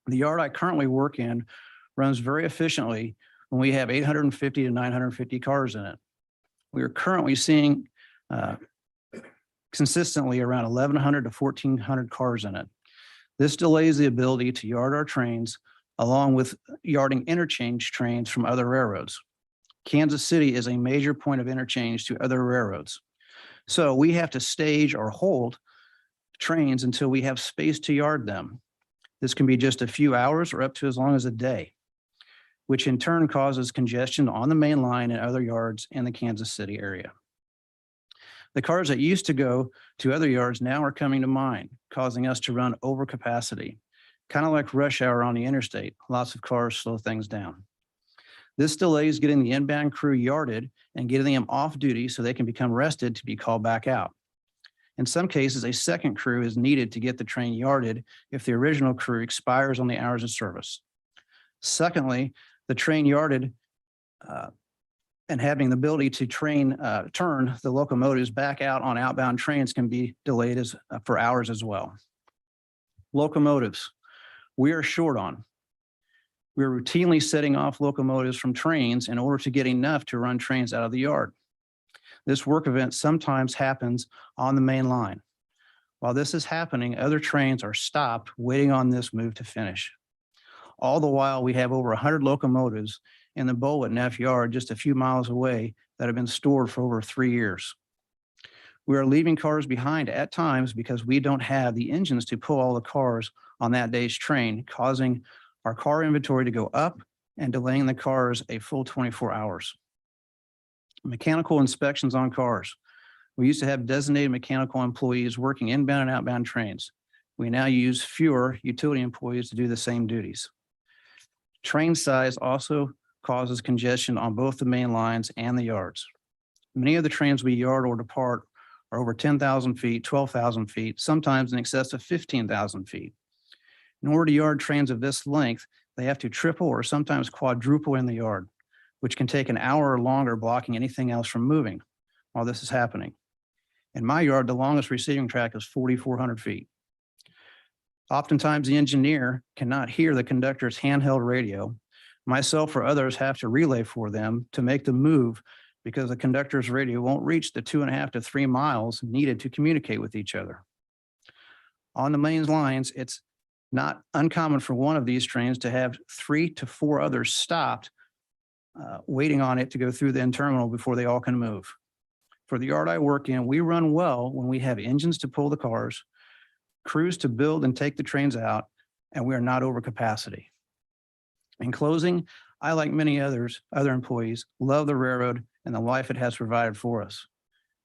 The yard I currently work in runs very efficiently when we have 850 to 950 cars in it. We are currently seeing consistently around 1,100 to 1,400 cars in it. This delays the ability to yard our trains, along with yarding interchange trains from other railroads. Kansas City is a major point of interchange to other railroads. So we have to stage or hold trains until we have space to yard them. This can be just a few hours or up to as long as a day, which in turn causes congestion on the main line and other yards in the Kansas City area. The cars that used to go to other yards now are coming to mine, causing us to run over capacity. Kind of like rush hour on the interstate, lots of cars slow things down. This delays getting the inbound crew yarded and getting them off duty so they can become rested to be called back out. In some cases, a second crew is needed to get the train yarded if the original crew expires on the hours of service. Secondly, the train yarded and having the ability to turn the locomotives back out on outbound trains can be delayed for hours as well. Locomotives, we are short on. We're routinely setting off locomotives from trains in order to get enough to run trains out of the yard. This work event sometimes happens on the main line. While this is happening, other trains are stopped waiting on this move to finish. All the while, we have over 100 locomotives in the Bolwett Neff yard just a few miles away that have been stored for over 3 years. We are leaving cars behind at times because we don't have the engines to pull all the cars on that day's train, causing our car inventory to go up and delaying the cars a full 24 hours. Mechanical inspections on cars. We used to have designated mechanical employees working inbound and outbound trains. We now use fewer utility employees to do the same duties. Train size also causes congestion on both the main lines and the yards. Many of the trains we yard or depart are over 10,000 feet, 12,000 feet, sometimes in excess of 15,000 feet. In order to yard trains of this length, they have to triple or sometimes quadruple in the yard, which can take an hour or longer blocking anything else from moving while this is happening. In my yard, the longest receiving track is 4,400 feet. Oftentimes, the engineer cannot hear the conductor's handheld radio. Myself or others have to relay for them to make the move because the conductor's radio won't reach the 2.5 to 3 miles needed to communicate with each other. On the main lines, it's not uncommon for one of these trains to have 3 to 4 others stopped, waiting on it to go through the end terminal before they all can move. For the yard I work in, we run well when we have engines to pull the cars, crews to build and take the trains out, and we are not over capacity. In closing, I, like many other employees, love the railroad and the life it has provided for us.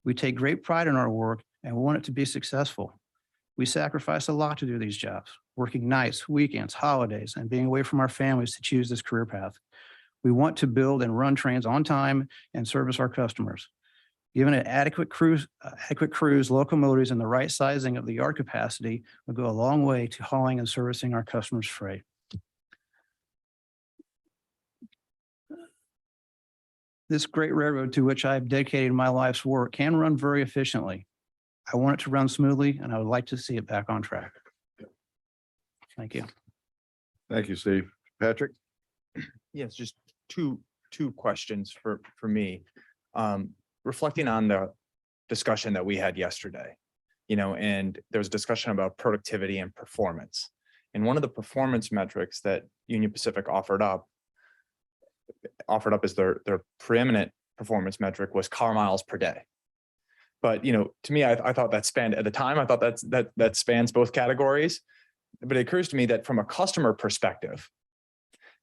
We take great pride in our work and want it to be successful. We sacrifice a lot to do these jobs, working nights, weekends, holidays, and being away from our families to choose this career path. We want to build and run trains on time and service our customers. Given an adequate crews, locomotives, and the right sizing of the yard capacity will go a long way to hauling and servicing our customers' freight. This great railroad to which I've dedicated my life's work can run very efficiently. I want it to run smoothly, and I would like to see it back on track. Thank you. Thank you, Steve. Patrick? Yes, just two questions for me. Reflecting on the discussion that we had yesterday, and there was a discussion about productivity and performance. And one of the performance metrics that Union Pacific offered up as their preeminent performance metric was car miles per day. But, to me, I thought that spanned at the time, I thought that spans both categories. But it occurs to me that from a customer perspective,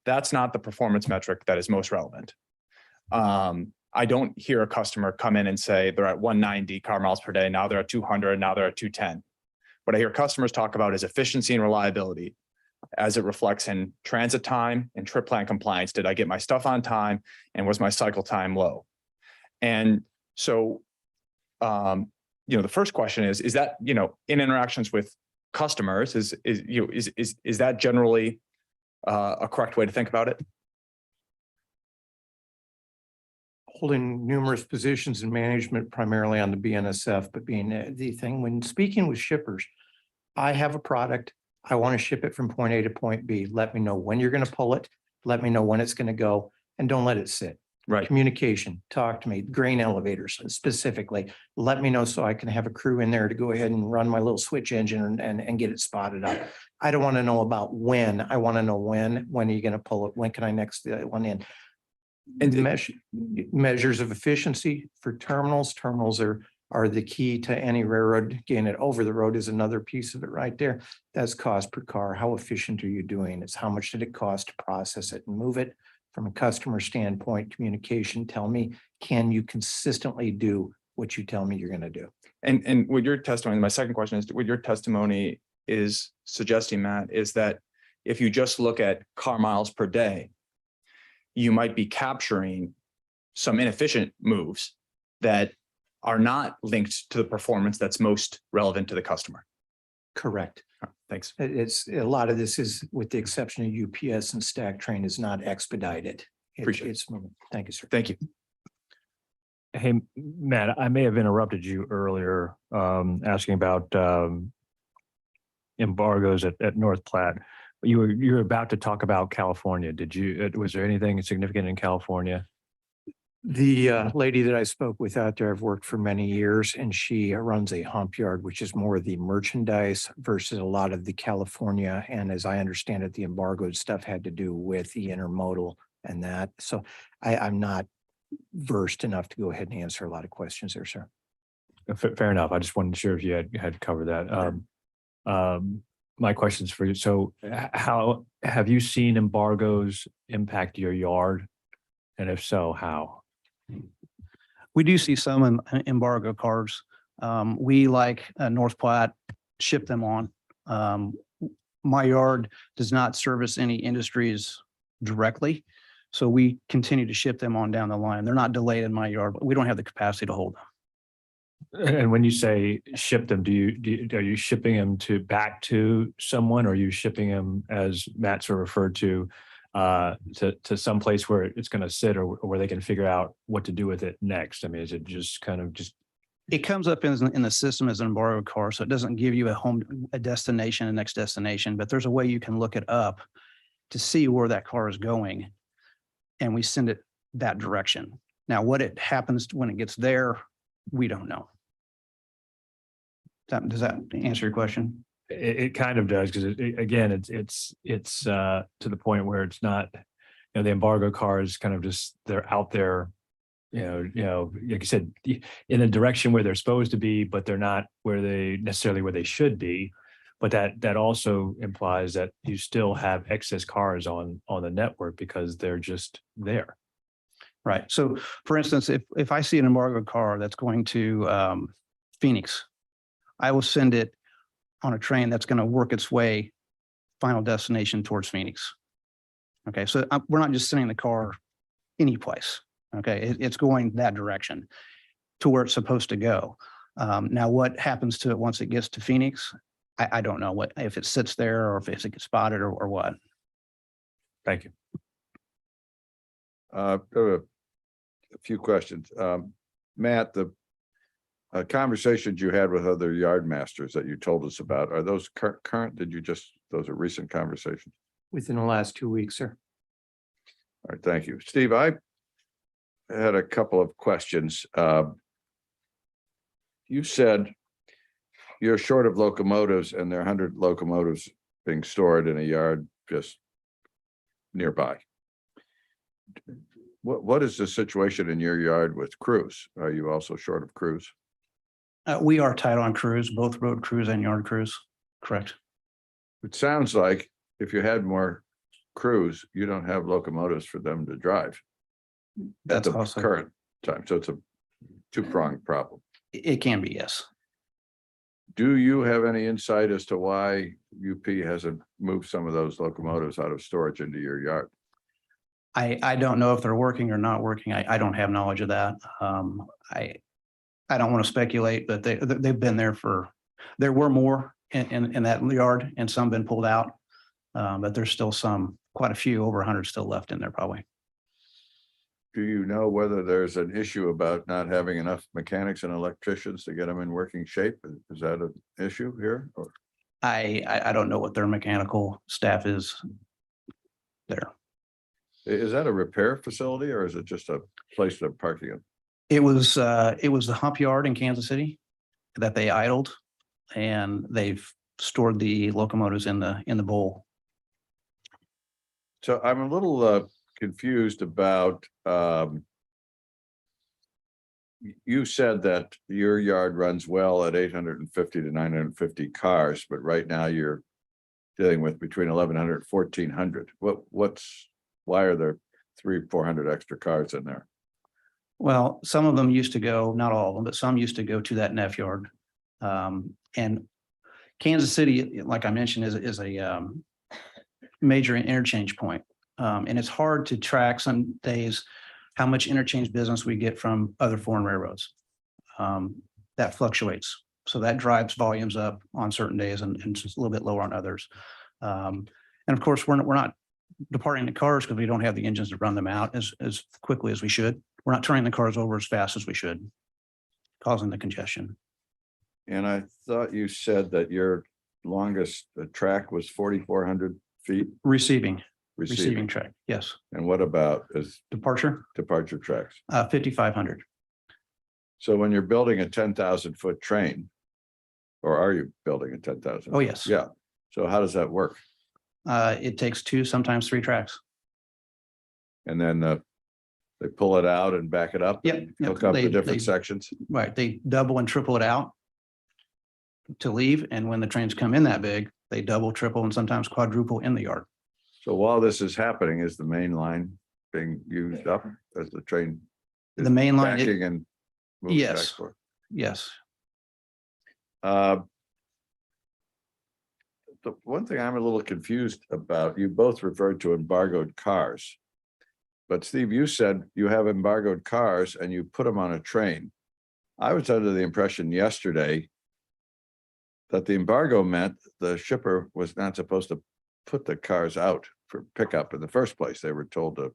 that's not the performance metric that is most relevant. I don't hear a customer come in and say they're at 190 car miles per day. Now they're at 200. Now they're at 210. What I hear customers talk about is efficiency and reliability as it reflects in transit time and trip plan compliance. Did I get my stuff on time? And was my cycle time low? And so, the first question is that, in interactions with customers, is that generally a correct way to think about it? Holding numerous positions in management, primarily on the BNSF, but being the thing when speaking with shippers, I have a product. I want to ship it from point A to point B. Let me know when you're going to pull it. Let me know when it's going to go, and don't let it sit. Right. Communication, talk to me, grain elevators specifically. Let me know so I can have a crew in there to go ahead and run my little switch engine and get it spotted up. I don't want to know about when. I want to know when are you going to pull it? When can I next one in? And measures of efficiency for terminals. Terminals are the key to any railroad. Getting it over the road is another piece of it right there. That's cost per car. How efficient are you doing? It's how much did it cost to process it and move it? From a customer standpoint, communication, tell me, can you consistently do what you tell me you're going to do? And what your testimony, my second question is, what your testimony is suggesting, Matt, is that if you just look at car miles per day, you might be capturing some inefficient moves that are not linked to the performance that's most relevant to the customer. Correct. Thanks. It's a lot of this is, with the exception of UPS and Stack Train, is not expedited. Appreciate it. It's moving. Thank you, sir. Thank you. Hey, Matt, I may have interrupted you earlier, asking about embargoes at North Platte. You were about to talk about California. Was there anything significant in California? The lady that I spoke with out there, I've worked for many years, and she runs a hump yard, which is more of the merchandise versus a lot of the California. And as I understand it, the embargoed stuff had to do with the intermodal and that. So I'm not versed enough to go ahead and answer a lot of questions there, sir. Fair enough. I just wasn't sure if you had covered that. My question's for you. So how have you seen embargoes impact your yard? And if so, how? We do see some embargo cars. We, like North Platte, ship them on. My yard does not service any industries directly, so we continue to ship them on down the line. They're not delayed in my yard, but we don't have the capacity to hold them. And when you say ship them, are you shipping them back to someone, or are you shipping them, as Matt sort of referred to some place where it's going to sit, or where they can figure out what to do with it next? I mean, is it just kind of It comes up in the system as an embargo car, so it doesn't give you a destination, a next destination, but there's a way you can look it up to see where that car is going, and we send it that direction. Now, what it happens when it gets there, we don't know. Does that answer your question? It kind of does, because again, it's to the point where it's not, the embargo cars kind of just, they're out there, like you said, in a direction where they're supposed to be, but they're not where they should be. But that also implies that you still have excess cars on the network because they're just there. Right. So for instance, if I see an embargo car that's going to Phoenix, I will send it on a train that's going to work its way final destination towards Phoenix. Okay. So we're not just sending the car any place. Okay, it's going that direction to where it's supposed to go. Now, what happens to it once it gets to Phoenix? I don't know what, if it sits there or if it gets spotted or what. Thank you. A few questions. Matt, the conversations you had with other yard masters that you told us about, are those current? Those are recent conversations? Within the last 2 weeks, sir. All right, thank you. Steve, I had a couple of questions. You said you're short of locomotives and there are 100 locomotives being stored in a yard just nearby. What is the situation in your yard with crews? Are you also short of crews? We are tight on crews, both road crews and yard crews. Correct. It sounds like if you had more crews, you don't have locomotives for them to drive at That's the also, current time. So it's a two-pronged problem. it can be, yes. Do you have any insight as to why UP hasn't moved some of those locomotives out of storage into your yard? I don't know if they're working or not working. I don't have knowledge of that. I don't want to speculate, but they've been there there were more in that yard and some been pulled out. But there's still quite a few, over 100 still left in there probably. Do you know whether there's an issue about not having enough mechanics and electricians to get them in working shape? Is that an issue here? Or I don't know what their mechanical staff is there. is that a repair facility or is it just a place to parking it? It was the hump yard in Kansas City that they idled, and they've stored the locomotives in the bowl. So I'm a little confused about, you said that your yard runs well at 850 to 950 cars, but right now you're dealing with between 1,100 and 1,400. Why are there 300-400 extra cars in there? Well, some of them used to go, not all of them, but some used to go to that NEF yard. And Kansas City, like I mentioned, is a major interchange point. And it's hard to track some days how much interchange business we get from other foreign railroads. That fluctuates. So that drives volumes up on certain days and just a little bit lower on others. And of course, we're not departing the cars because we don't have the engines to run them out as quickly as we should. We're not turning the cars over as fast as we should, causing the congestion. And I thought you said that your longest track was 4,400 feet Receiving receiving. track, yes. And what about as Departure, departure tracks? 5,500. So when you're building a 10,000 foot train, or are you building a 10,000? Oh, yes. Yeah. So how does that work? It takes 2, sometimes 3 tracks. And then they pull it out and back it up? Yep, and yep. Hook up the They- different they- sections? Right, they double and triple it out to leave, and when the trains come in that big, they double, triple, and sometimes quadruple in the yard. So while this is happening, is the main line being used up as the train? The main line, Backing and moving back and yes. forth? Yes, The one thing I'm a little confused about, you both referred to embargoed cars. But Steve, you said you have embargoed cars and you put them on a train. I was under the impression yesterday that the embargo meant the shipper was not supposed to put the cars out for pickup in the first place. They were told to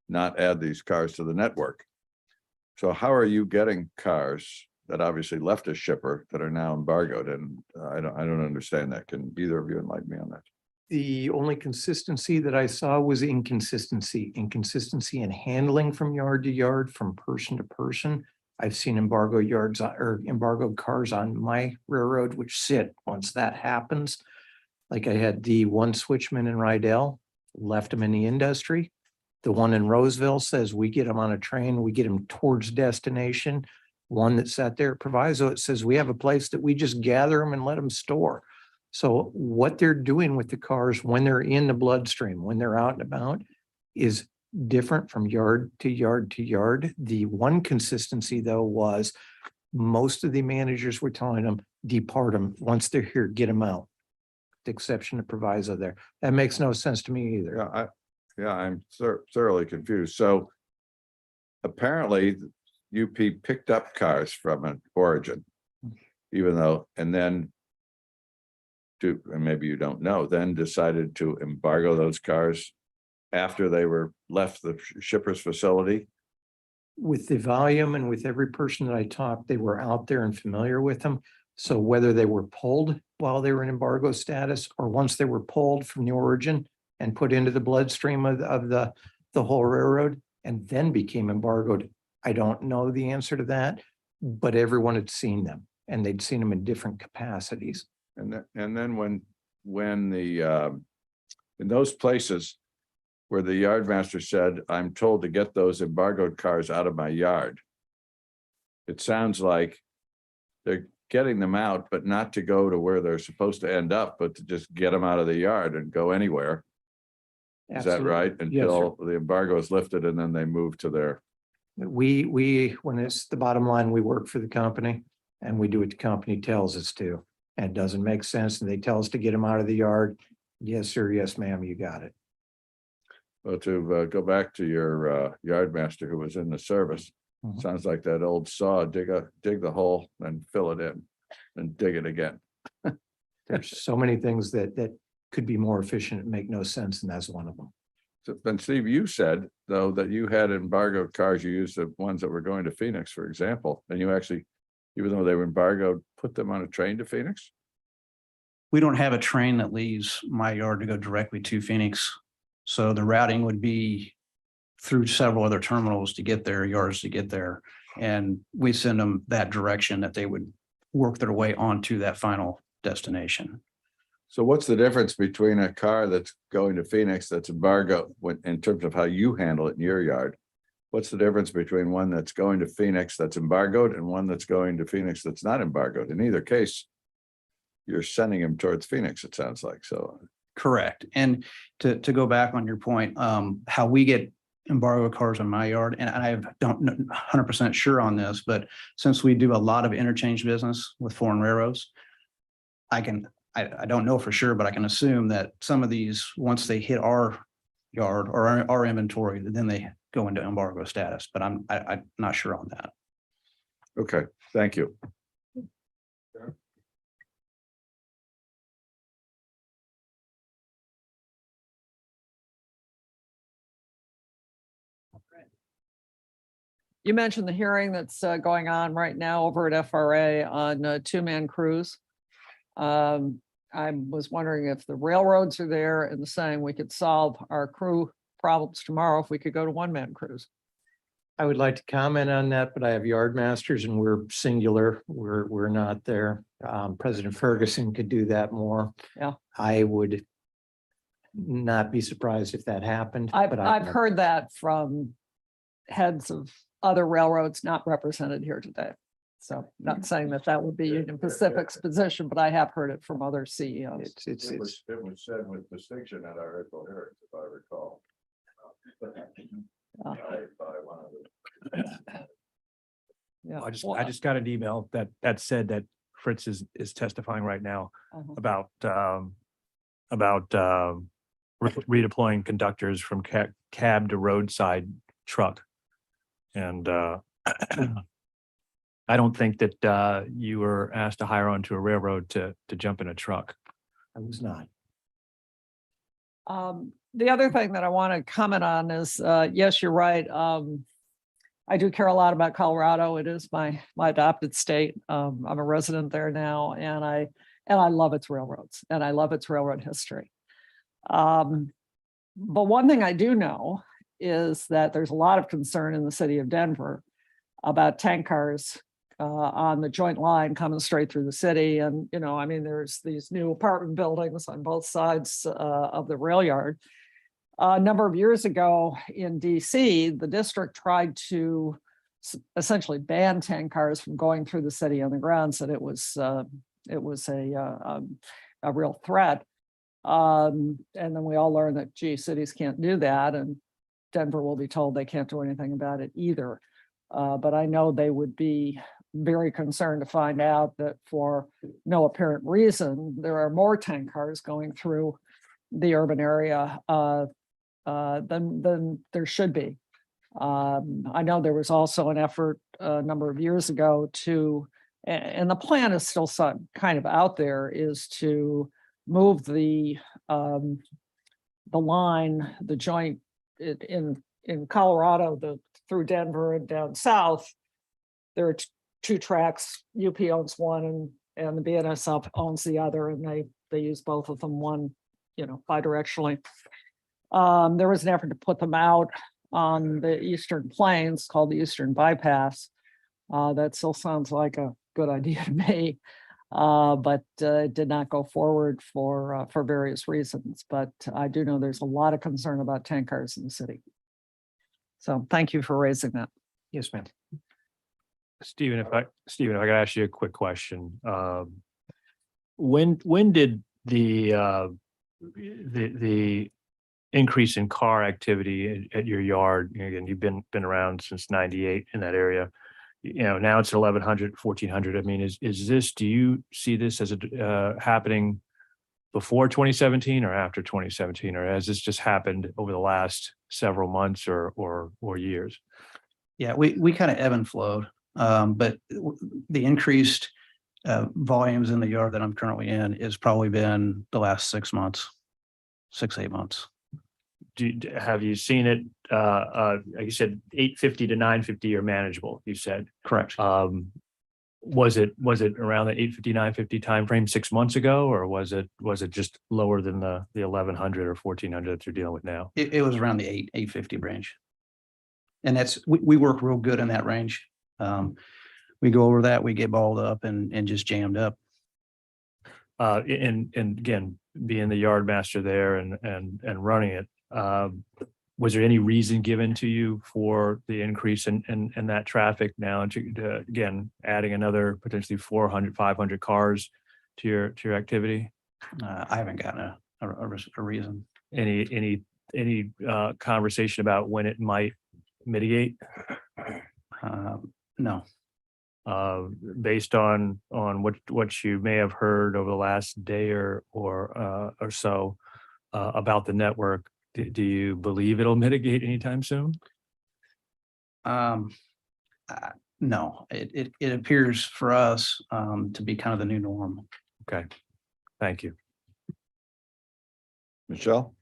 not add these cars to the network. So how are you getting cars that obviously left a shipper that are now embargoed? And I don't understand that. Can either of you enlighten me on that? The only consistency that I saw was inconsistency in handling from yard to yard, from person to person. I've seen embargo yards or embargoed cars on my railroad, which sit once that happens. Like I had the one switchman in Rydell, left him in the industry. The one in Roseville says we get them on a train, we get them towards destination. One that sat there at Proviso, it says we have a place that we just gather them and let them store. So what they're doing with the cars when they're in the bloodstream, when they're out and about, is different from yard to yard to yard. The one consistency, though, was most of the managers were telling them, depart them. Once they're here, get them out. The exception of Proviso there. That makes no sense to me either. Yeah, I'm thoroughly confused. So apparently UP picked up cars from an origin, even though, and then and maybe you don't know, then decided to embargo those cars after they were left the shipper's facility. With the volume and with every person that I talked, they were out there and familiar with them. So whether they were pulled while they were in embargo status or once they were pulled from the origin and put into the bloodstream of the whole railroad and then became embargoed, I don't know the answer to that, but everyone had seen them and they'd seen them in different capacities. And then when the in those places where the yardmaster said, I'm told to get those embargoed cars out of my yard, it sounds like they're getting them out, but not to go to where they're supposed to end up, but to just get them out of the yard and go anywhere. Is that Absolutely. right? Yes, sir. Until the embargo is lifted and then they move to their, We, when it's the bottom line, we work for the company and we do what the company tells us to. And it doesn't make sense. And they tell us to get them out of the yard. Yes, sir. Yes, ma'am. You got it. well, to go back to your yardmaster who was in the service. Mhm. Sounds like that old saw, dig the hole and fill it in and dig it again. There's so many things that could be more efficient and make no sense. And that's one of them. So then Steve, you said though that you had embargoed cars, you used the ones that were going to Phoenix, for example, and you actually, even though they were embargoed, put them on a train to Phoenix? We don't have a train that leaves my yard to go directly to Phoenix. So the routing would be through several other terminals to get there, yards to get there. And we send them that direction that they would work their way onto that final destination. So what's the difference between a car that's going to Phoenix that's embargoed in terms of how you handle it in your yard? What's the difference between one that's going to Phoenix that's embargoed and one that's going to Phoenix that's not embargoed? In either case, you're sending them towards Phoenix, it sounds like. So Correct. And to go back on your point, how we get embargo cars in my yard, and I don't know 100% sure on this, but since we do a lot of interchange business with foreign railroads, I don't know for sure, but I can assume that some of these, once they hit our yard or our inventory, then they go into embargo status, but I'm not sure on that. okay, thank you. You mentioned the hearing that's going on right now over at FRA on a two-man cruise. I was wondering if the railroads are there and saying we could solve our crew problems tomorrow if we could go to one-man cruise. I would like to comment on that, but I have yard masters and we're singular. We're not there. President Ferguson could do that more. Yeah. I would not be surprised if that happened. but I've heard that from heads of other railroads not represented here today. So not saying that that would be Union Pacific's position, but I have heard it from other CEOs. It was said with distinction at our April hearings, if I recall. By one of the Yeah. I just got an email that said that Fritz is testifying right now about redeploying conductors from cab to roadside truck. And I don't think that you were asked to hire onto a railroad to jump in a truck. I was not. The other thing that I want to comment on is, yes, you're right. I do care a lot about Colorado. It is my adopted state. I'm a resident there now, and I love its railroads and I love its railroad history. But one thing I do know is that there's a lot of concern in the city of Denver about tank cars on the joint line coming straight through the city. And, you know, I mean, there's these new apartment buildings on both sides of the rail yard. A number of years ago in DC, the district tried to essentially ban tank cars from going through the city on the grounds that it was a real threat. And then we all learned that, gee, cities can't do that. And Denver will be told they can't do anything about it either. But I know they would be very concerned to find out that for no apparent reason, there are more tank cars going through the urban area than there should be. I know there was also an effort a number of years ago to, and the plan is still kind of out there, is to move the line, the joint in Colorado, through Denver and down south. There are two tracks. UP owns one and the BNSF owns the other, and they use both of them, one, bidirectionally. There was an effort to put them out on the Eastern Plains called the Eastern Bypass. That still sounds like a good idea to me, but it did not go forward for various reasons. But I do know there's a lot of concern about tank cars in the city. So thank you for raising that. Yes, ma'am. Stephen, if I could ask you a quick question. When did the increase in car activity at your yard? Again, you've been around since 98 in that area. Now it's 1,100, 1,400. I mean, is this, do you see this as happening before 2017 or after 2017, or has this just happened over the last several months or years? Yeah, we kind of ebb and flowed, but the increased volumes in the yard that I'm currently in is probably been the last 6 months, 8 months. Have you seen it? Like you said, 850 to 950 are manageable. You said Correct. Was it around the 850, 950 timeframe 6 months ago, or was it just lower than the 1,100 or 1,400 that you're dealing with now? It was around the 850 range, and that's we work real good in that range. We go over that, we get balled up and just jammed up. And again, being the yard master there and running it, was there any reason given to you for the increase in that traffic now, to again adding another potentially 400, 500 cars to your activity? I haven't gotten a reason. Any conversation about when it might mitigate? No. Based on what you may have heard over the last day or so about the network, do you believe it'll mitigate anytime soon? No, it appears for us to be kind of the new norm. Okay, thank you. Michelle?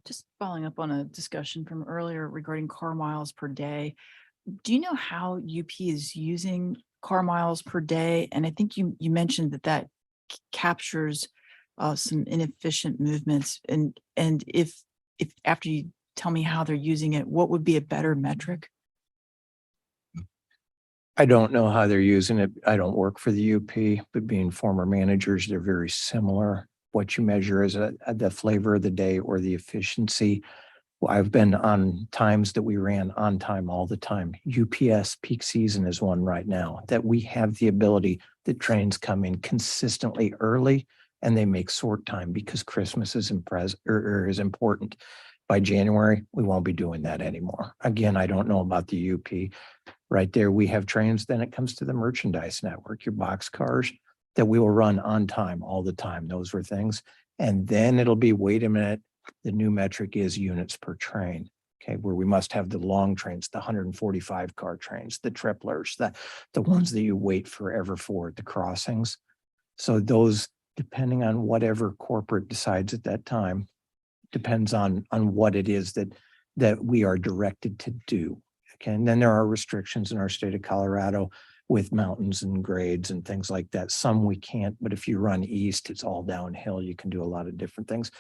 Just following up on a discussion from earlier regarding car miles per day. Do you know how UP is using car miles per day? And I think you mentioned that captures some inefficient movements. And if after you tell me how they're using it, what would be a better metric? I don't know how they're using it. I don't work for the UP, but being former managers, they're very similar. What you measure is the flavor of the day or the efficiency. Well, I've been on times that we ran on time all the time. UPS peak season is one right now that we have the ability that trains come in consistently early and they make sort time because Christmas is important. By January, we won't be doing that anymore. Again, I don't know about the UP. Right there, we have trains. Then it comes to the merchandise network, your box cars that we will run on time all the time. Those were things. And then it'll be, wait a minute, the new metric is units per train. Okay, where we must have the long trains, the 145 car trains, the triplers, the ones that you wait forever for at the crossings. So those, depending on whatever corporate decides at that time, depends on what it is that we are directed to do. Okay, and then there are restrictions in our state of Colorado with mountains and grades and things like that. Some we can't, but if you run east, it's all downhill. You can do a lot of different things.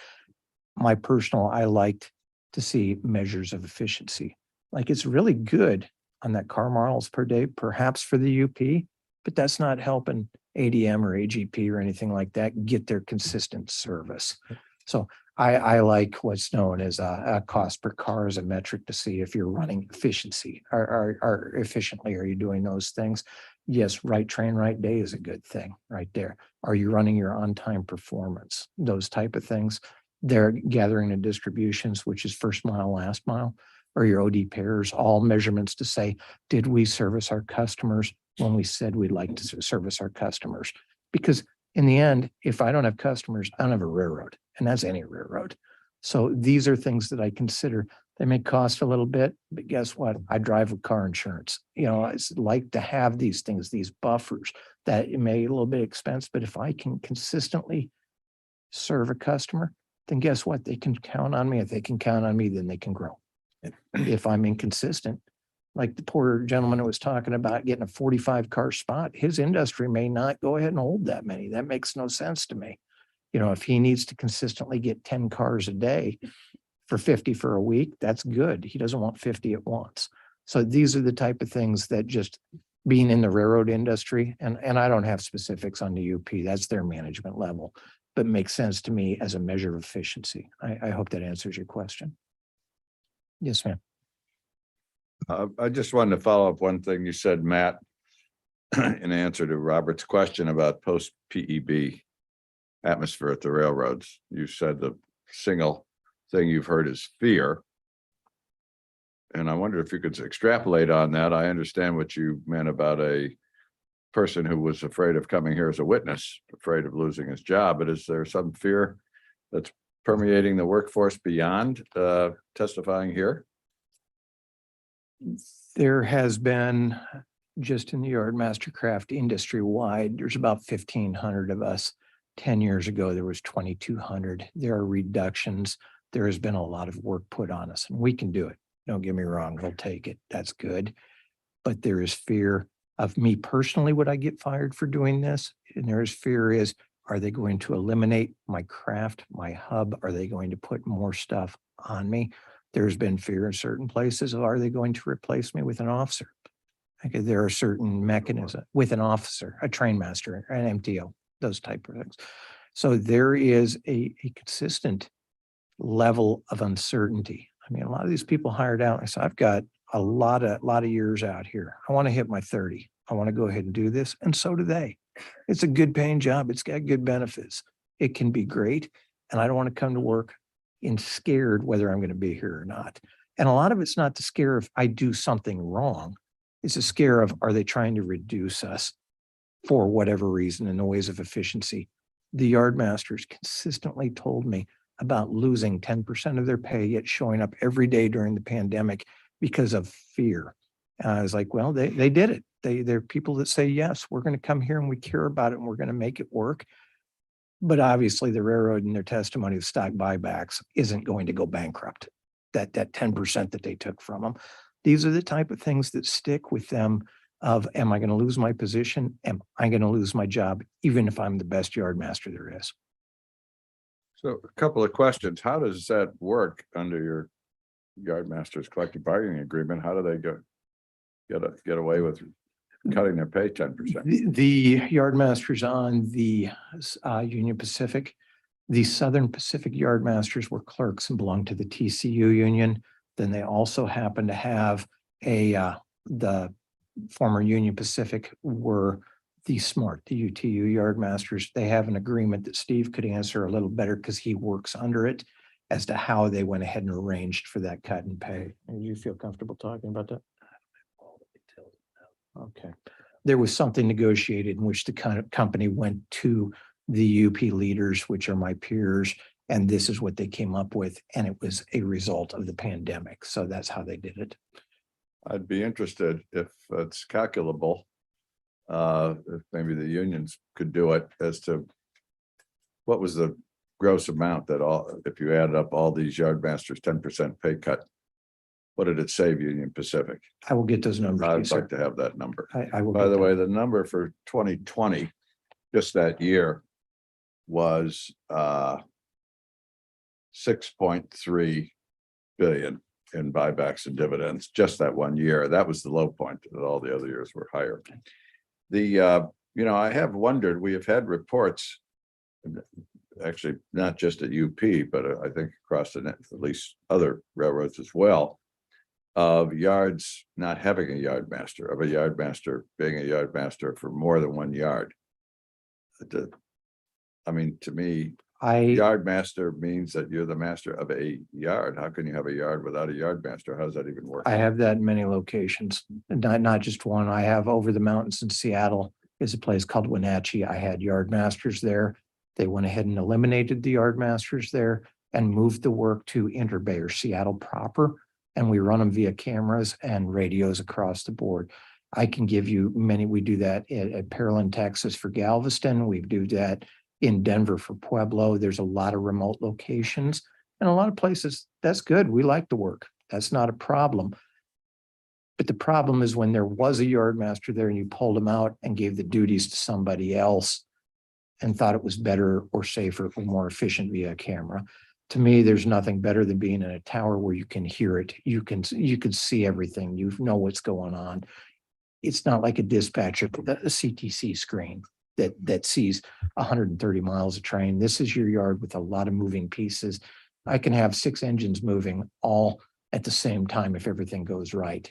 I liked to see measures of efficiency. Like it's really good on that car miles per day, perhaps for the UP, but that's not helping ADM or AGP or anything like that get their consistent service. So I like what's known as a cost per car as a metric to see if you're running efficiency or efficiently. Are you doing those things? Yes, right train, right day is a good thing right there. Are you running your on-time performance? Those type of things. They're gathering the distributions, which is first mile, last mile, or your OD pairs, all measurements to say, did we service our customers when we said we'd like to service our customers? Because in the end, if I don't have customers, I don't have a railroad, and that's any railroad. So these are things that I consider They may cost a little bit, but guess what? I drive with car insurance. You know, it's like to have these things, these buffers that it may be a little bit expensive, but if I can consistently serve a customer, then guess what? They can count on me. If they can count on me, then they can grow. If I'm inconsistent, like the poor gentleman who was talking about getting a 45 car spot, his industry may not go ahead and hold that many. That makes no sense to me. You know, if he needs to consistently get 10 cars a day for 50 for a week, that's good. He doesn't want 50 at once. So these are the type of things that just being in the railroad industry, and I don't have specifics on the UP, that's their management level, but makes sense to me as a measure of efficiency. I hope that answers your question. Yes, ma'am. I just wanted to follow up one thing you said, Matt, in answer to Robert's question about post PEB atmosphere at the railroads. You said the single thing you've heard is fear. And I wonder if you could extrapolate on that. I understand what you meant about a person who was afraid of coming here as a witness, afraid of losing his job, but is there some fear that's permeating the workforce beyond testifying here? There has been, just in the yard mastercraft industry wide, there's about 1,500 of us. 10 years ago, there was 2,200. There are reductions. There has been a lot of work put on us, and we can do it. Don't get me wrong, we'll take it. That's good. But there is fear of me personally. Would I get fired for doing this? And there is fear is, are they going to eliminate my craft, my hub? Are they going to put more stuff on me? There's been fear in certain places of, are they going to replace me with an officer? Okay, there are certain mechanisms with an officer, a train master, an MTO, those type of things. So there is a consistent level of uncertainty. I mean, a lot of these people hired out. I said, I've got a lot of years out here. I want to hit my 30. I want to go ahead and do this. And so do they. It's a good paying job. It's got good benefits. It can be great. And I don't want to come to work and scared whether I'm going to be here or not. And a lot of it's not the scare if I do something wrong. It's a scare of, are they trying to reduce us for whatever reason in the ways of efficiency? The yard masters consistently told me about losing 10% of their pay, yet showing up every day during the pandemic because of fear. And I was like, well, they did it. They're people that say, yes, we're going to come here and we care about it and we're going to make it work. But obviously the railroad in their testimony of stock buybacks isn't going to go bankrupt. That 10% that they took from them. These are the type of things that stick with them of, am I going to lose my position? Am I going to lose my job, even if I'm the best yard master there is? So a couple of questions. How does that work under your yard master's collective bargaining agreement? How do they get away with cutting their pay 10%? The yard masters on the Union Pacific, the Southern Pacific yard masters were clerks and belonged to the TCU union. Then they also happened to have the former Union Pacific were the UTU yard masters. They have an agreement that Steve could answer a little better because he works under it as to how they went ahead and arranged for that cut in pay. And you feel comfortable talking about that? Okay. There was something negotiated in which the kind of company went to the UP leaders, which are my peers, and this is what they came up with. And it was a result of the pandemic. So that's how they did it. I'd be interested if it's calculable, if maybe the unions could do it, as to what was the gross amount that if you added up all these yard masters, 10% pay cut, what did it save Union Pacific? I will get those numbers. I'd like to have that number. I will. By the way, the number for 2020, just that year, was 6.3 billion in buybacks and dividends, just that one year. That was the low point, and all the other years were higher. I have wondered, we have had reports, actually not just at UP, but I think across the net, at least other railroads as well, of yards not having a yard master, of a yard master being a yard master for more than one yard. I mean, to me, yard master means that you're the master of a yard. How can you have a yard without a yard master? How does that even work? I have that in many locations, not just one. I have over the mountains in Seattle is a place called Wenatchee. I had yard masters there. They went ahead and eliminated the yard masters there and moved the work to Interbay or Seattle proper. and we run them via cameras and radios across the board. I can give you many. We do that at Pearland, Texas for Galveston. We do that in Denver for Pueblo. There's a lot of remote locations and a lot of places. That's good. We like the work. That's not a problem. But the problem is when there was a yard master there and you pulled him out and gave the duties to somebody else and thought it was better or safer or more efficient via camera. To me, there's nothing better than being in a tower where you can hear it. You can see everything. You know what's going on. It's not like a dispatcher, a CTC screen that sees 130 miles of train. This is your yard with a lot of moving pieces. I can have 6 engines moving all at the same time if everything goes right.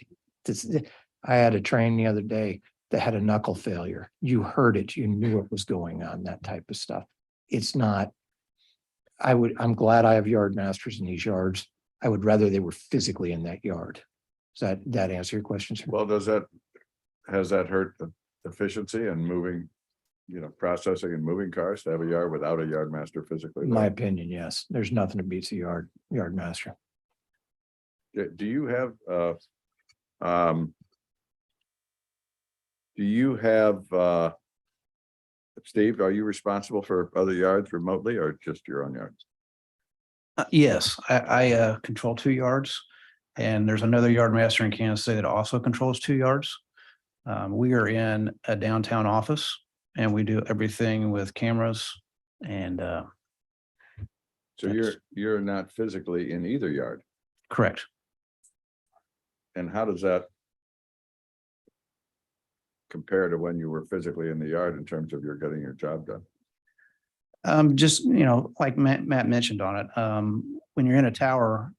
I had a train the other day that had a knuckle failure. You heard it, you knew what was going on, that type of stuff. It's not, I'm glad I have yard masters in these yards. I would rather they were physically in that yard. Does that answer your question, sir? Well, has that hurt the efficiency and moving, processing and moving cars to have a yard without a yard master physically? In my opinion, yes. There's nothing that beats a yard master. Do you have, Steve, are you responsible for other yards remotely or just your own yards? Yes, I control 2 yards, and there's another yard master in Kansas City that also controls 2 yards. We are in a downtown office and we do everything with cameras and So you're not physically in either yard. correct. And how does that compare to when you were physically in the yard in terms of you're getting your job done? Just, like Matt mentioned on it, when you're in a tower,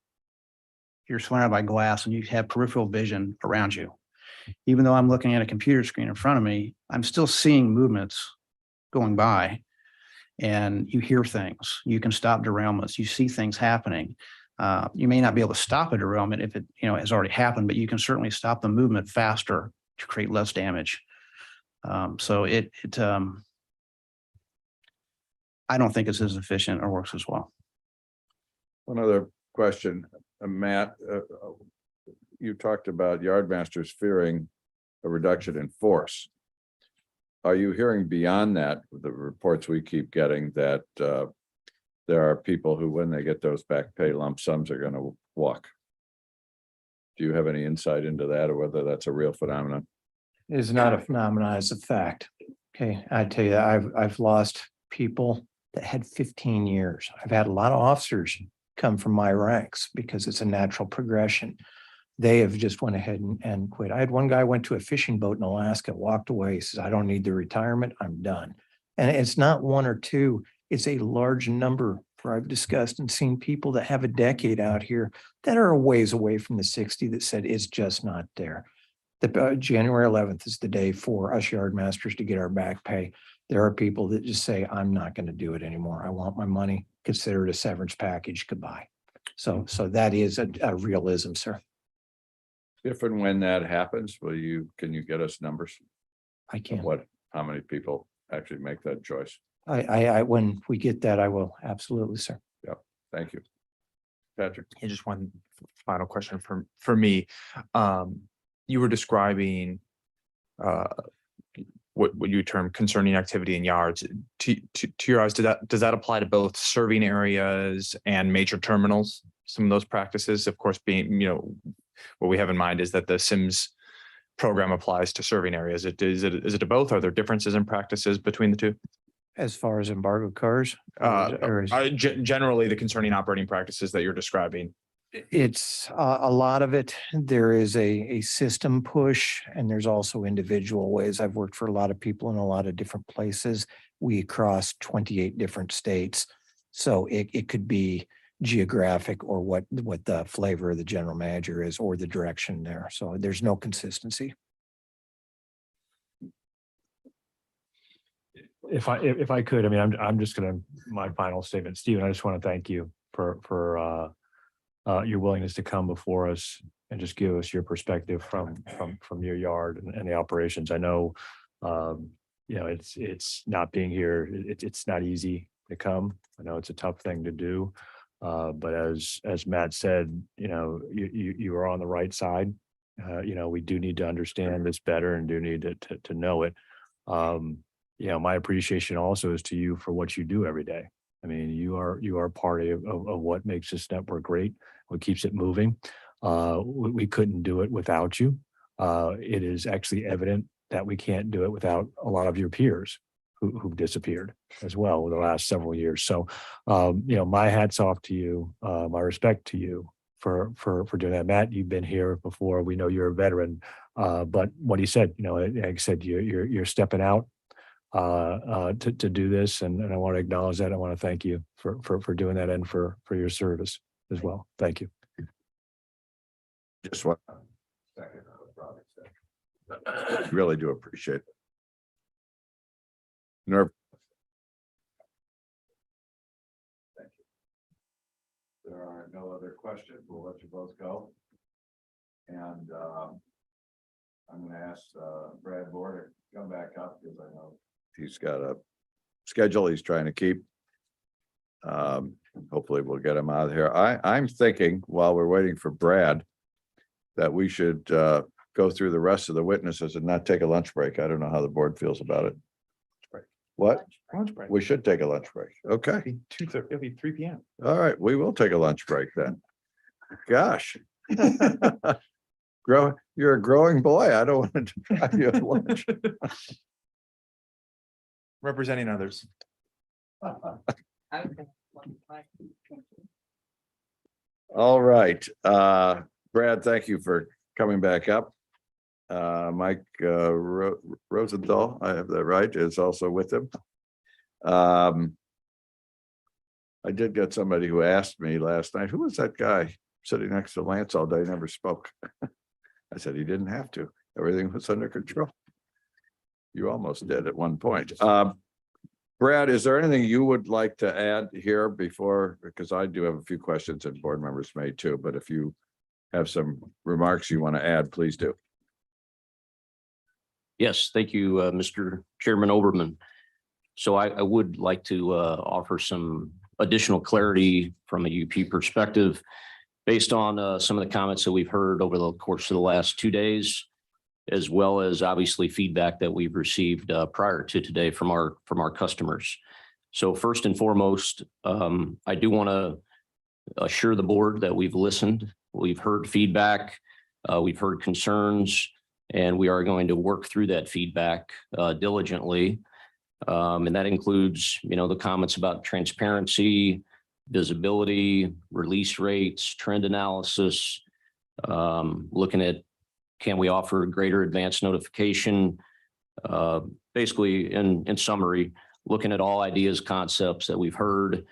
you're surrounded by glass and you have peripheral vision around you. Even though I'm looking at a computer screen in front of me, I'm still seeing movements going by and you hear things. You can stop derailments. You see things happening. You may not be able to stop a derailment if it, has already happened, but you can certainly stop the movement faster to create less damage. So I don't think it's as efficient or works as well. One other question, Matt, you talked about yard masters fearing a reduction in force. Are you hearing beyond that, the reports we keep getting that there are people who, when they get those back pay lump sums, are going to walk? Do you have any insight into that or whether that's a real phenomenon? It is not a phenomenon, it's a fact. Okay, I tell you, I've lost people that had 15 years. I've had a lot of officers come from my ranks because it's a natural progression. They have just went ahead and quit. I had one guy went to a fishing boat in Alaska, walked away. He says, I don't need the retirement. I'm done. And it's not 1 or 2. It's a large number where I've discussed and seen people that have a decade out here that are a ways away from the 60 that said it's just not there. The January 11th is the day for us yard masters to get our back pay. There are people that just say, I'm not going to do it anymore. I want my money. Consider it a severance package. Goodbye. So that is a realism, sir. If and when that happens, can you get us numbers? I can't. How many people actually make that choice? I when we get that, I will absolutely, sir. Thank you. Patrick. And just one final question for me. You were describing what you term concerning activity in yards. To your eyes, does that apply to both serving areas and major terminals? Some of those practices, of course, being, what we have in mind is that the SIMS program applies to serving areas. Is it to both? Are there differences in practices between the two? As far as embargo cars, Generally the concerning operating practices that you're describing. it's a lot of it. There is a system push and there's also individual ways. I've worked for a lot of people in a lot of different places. We cross 28 different states. So it could be geographic or what the flavor of the general manager is or the direction there. So there's no consistency. If I could, I mean, I'm just my final statement, Stephen, I just want to thank you for your willingness to come before us and just give us your perspective from your yard and the operations. I know, it's not being here. It's not easy to come. I know it's a tough thing to do. But as Matt said, you are on the right side. We do need to understand this better and do need to know it. My appreciation also is to you for what you do every day. I mean, you are part of what makes this network great, what keeps it moving. We couldn't do it without you. It is actually evident that we can't do it without a lot of your peers who've disappeared as well over the last several years. So, my hat's off to you, my respect to you for doing that. Matt, you've been here before. We know you're a veteran, but what he said, like I said, you're stepping out to do this, and I want to acknowledge that. I want to thank you for doing that and for your service as well. Thank you. Just one second. Really do appreciate it. Thank you. There are no other questions. We'll let you both go. And I'm going to ask Brad Moore to come back up because I know he's got a schedule he's trying to keep. Hopefully we'll get him out of here. I'm thinking while we're waiting for Brad that we should go through the rest of the witnesses and not take a lunch break. I don't know how the board feels about it. What? Lunch break. We should take a lunch break. Okay. It'll be 3 p.m. All right. We will take a lunch break then. Gosh. You're a growing boy. I don't want to deprive you of lunch. Representing others. All right. Brad, thank you for coming back up. Mike Rosenthal, I have that right, is also with him. I did get somebody who asked me last night, who was that guy sitting next to Lance all day, never spoke? I said he didn't have to. Everything was under control. You almost did at one point. Brad, is there anything you would like to add here before, because I do have a few questions and board members may too, but if you have some remarks you want to add, please do. Yes, thank you, Mr. Chairman Oberman. So I would like to offer some additional clarity from a UP perspective based on some of the comments that we've heard over the course of the last 2 days, as well as obviously feedback that we've received prior to today from our customers. So first and foremost, I do want to assure the board that we've listened, we've heard feedback, we've heard concerns, and we are going to work through that feedback diligently. And that includes, the comments about transparency, visibility, release rates, trend analysis, looking at can we offer greater advanced notification? Basically, in summary, looking at all ideas, concepts that we've heard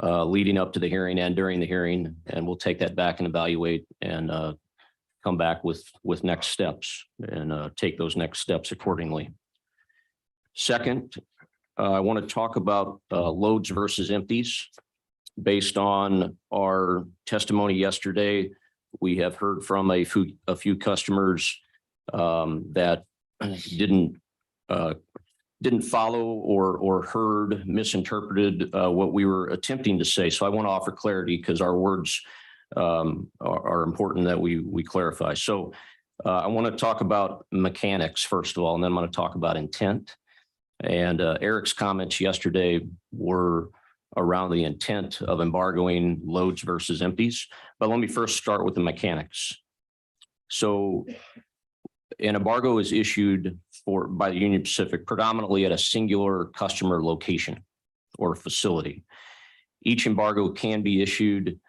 leading up to the hearing and during the hearing, and we'll take that back and evaluate and come back with next steps and take those next steps accordingly. Second, I want to talk about loads versus empties. Based on our testimony yesterday, we have heard from a few customers that didn't follow or heard, misinterpreted what we were attempting to say. So I want to offer clarity because our words are important that we clarify. So I want to talk about mechanics first of all, and then I'm going to talk about intent. And Eric's comments yesterday were around the intent of embargoing loads versus empties. But let me first start with the mechanics. So an embargo is issued by the Union Pacific predominantly at a singular customer location or facility. Each embargo can be issued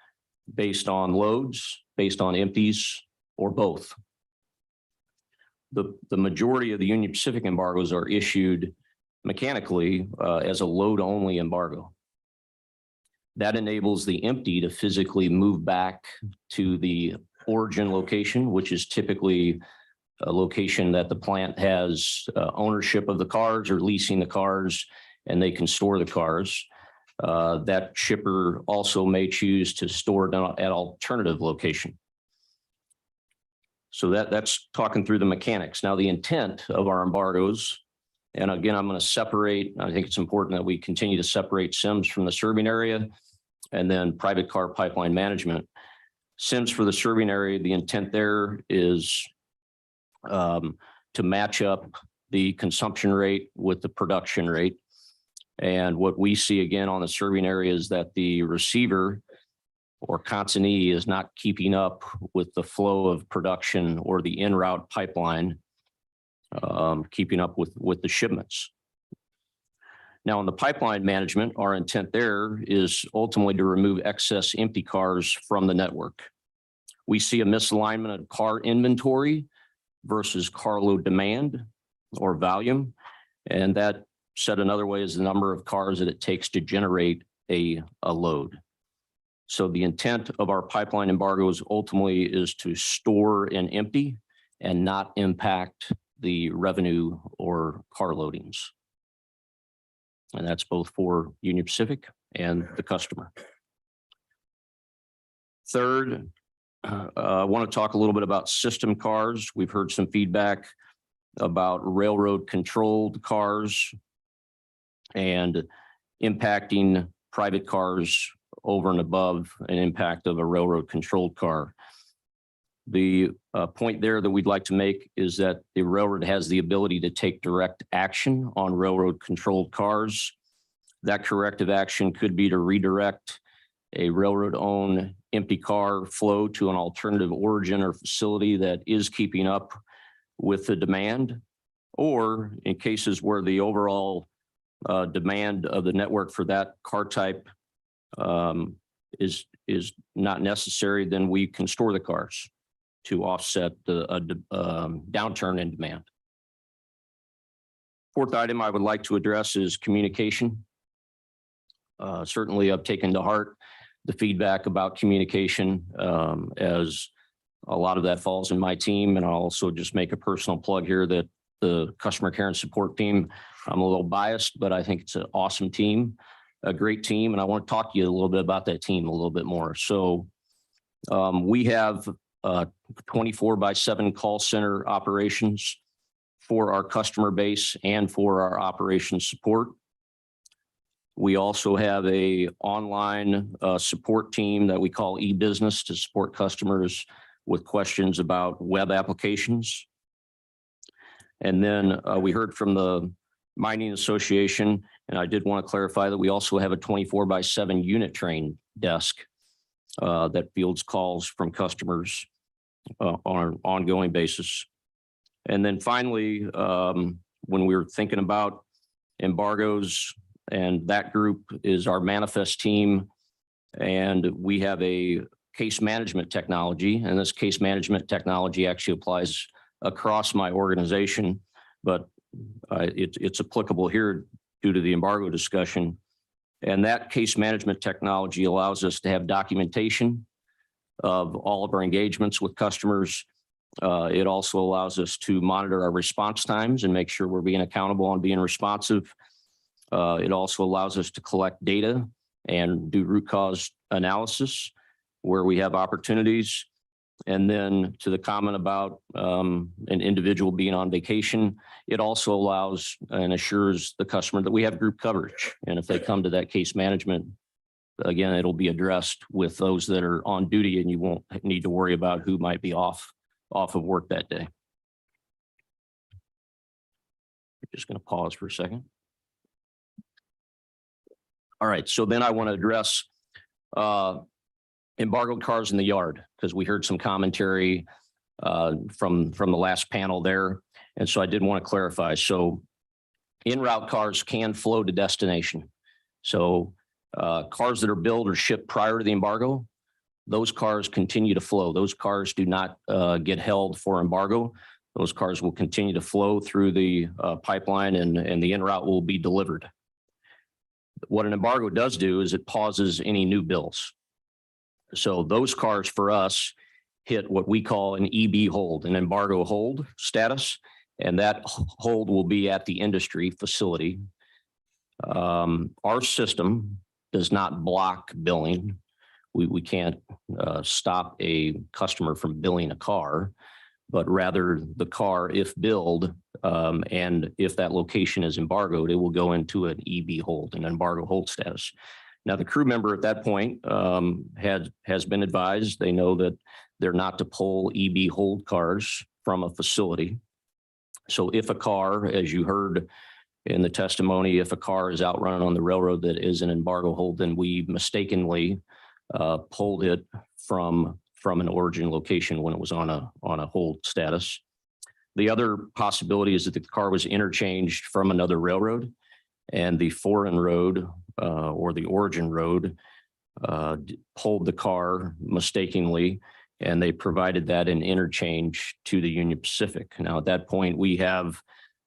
based on loads, based on empties, or both. The majority of the Union Pacific embargoes are issued mechanically as a load-only embargo. That enables the empty to physically move back to the origin location, which is typically a location that the plant has ownership of the cars or leasing the cars, and they can store the cars. That shipper also may choose to store it at alternative location. So that's talking through the mechanics. Now, the intent of our embargoes, and again, I'm going to separate, I think it's important that we continue to separate SIMs from the serving area. And then private car pipeline management. SIMS for the serving area, the intent there is to match up the consumption rate with the production rate. And what we see again on the serving area is that the receiver or consignee is not keeping up with the flow of production or the en route pipeline, keeping up with the shipments. Now, on the pipeline management, our intent there is ultimately to remove excess empty cars from the network. We see a misalignment of car inventory versus carload demand or volume. And that, said another way, is the number of cars that it takes to generate a load. So the intent of our pipeline embargoes ultimately is to store and empty and not impact the revenue or car loadings. And that's both for Union Pacific and the customer. Third, I want to talk a little bit about system cars. We've heard some feedback about railroad controlled cars and impacting private cars over and above an impact of a railroad controlled car. The point there that we'd like to make is that the railroad has the ability to take direct action on railroad controlled cars. That corrective action could be to redirect a railroad owned empty car flow to an alternative origin or facility that is keeping up with the demand, or in cases where the overall demand of the network for that car type is not necessary, then we can store the cars to offset the downturn in demand. Fourth item I would like to address is communication. Certainly I've taken to heart the feedback about communication, as a lot of that falls in my team. And I'll also just make a personal plug here that the customer care and support team, I'm a little biased, but I think it's an awesome team, a great team. And I want to talk to you a little bit about that team a little bit more. So we have 24/7 call center operations for our customer base and for our operations support. We also have a online support team that we call e-business to support customers with questions about web applications. And then we heard from the Mining Association, and I did want to clarify that we also have a 24/7 unit train desk that fields calls from customers on an ongoing basis. And then finally, when we were thinking about embargoes, and that group is our manifest team, and we have a case management technology, and this case management technology actually applies across my organization, but it's applicable here due to the embargo discussion. And that case management technology allows us to have documentation of all of our engagements with customers. It also allows us to monitor our response times and make sure we're being accountable and being responsive. It also allows us to collect data and do root cause analysis where we have opportunities. And then to the comment about an individual being on vacation, it also allows and assures the customer that we have group coverage. And if they come to that case management, again, it'll be addressed with those that are on duty, and you won't need to worry about who might be off of work that day. I'm just going to pause for a second. All right, so then I want to address embargoed cars in the yard, because we heard some commentary from the last panel there. And so I did want to clarify. So en route cars can flow to destination. So cars that are billed or shipped prior to the embargo, those cars continue to flow. Those cars do not get held for embargo. Those cars will continue to flow through the pipeline, and the en route will be delivered. What an embargo does do is it pauses any new bills. So those cars for us hit what we call an EB hold, an embargo hold status, and that hold will be at the industry facility. Our system does not block billing. We can't stop a customer from billing a car, but rather the car, if billed, and if that location is embargoed, it will go into an EB hold, an embargo hold status. Now, the crew member at that point has been advised, they know that they're not to pull EB hold cars from a facility. So if a car, as you heard in the testimony, if a car is out running on the railroad that is an embargo hold, then we mistakenly pulled it from an origin location when it was on a hold status. The other possibility is that the car was interchanged from another railroad, and the foreign road or the origin road pulled the car mistakenly, and they provided that in interchange to the Union Pacific. Now, at that point, we have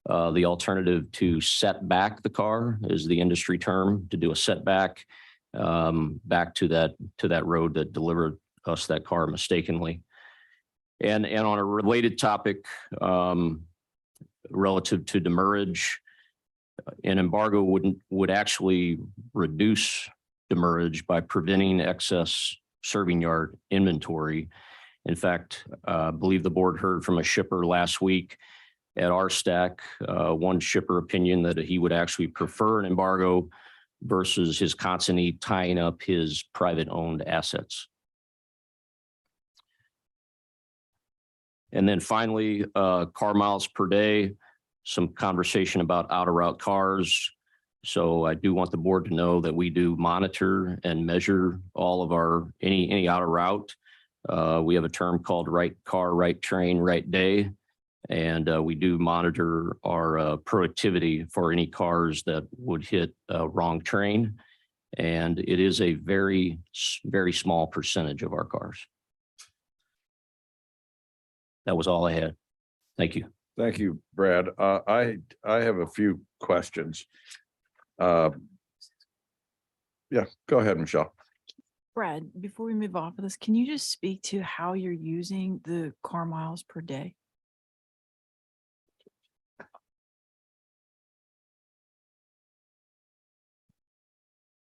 the alternative to set back the car, is the industry term, to do a setback back to that road that delivered us that car mistakenly. And on a related topic, relative to demurrage, an embargo would actually reduce demurrage by preventing excess serving yard inventory. In fact, I believe the board heard from a shipper last week at our stack, one shipper opinion that he would actually prefer an embargo versus his consignee tying up his private owned assets. And then finally, car miles per day, some conversation about out of route cars. So I do want the board to know that we do monitor and measure all of our, any out of route. We have a term called right car, right train, right day. And we do monitor our productivity for any cars that would hit a wrong train. And it is a very, very small percentage of our cars. That was all I had. Thank you. Thank you, Brad. I have a few questions. Yeah, go ahead, Michelle. Brad, before we move off of this, can you just speak to how you're using the car miles per day?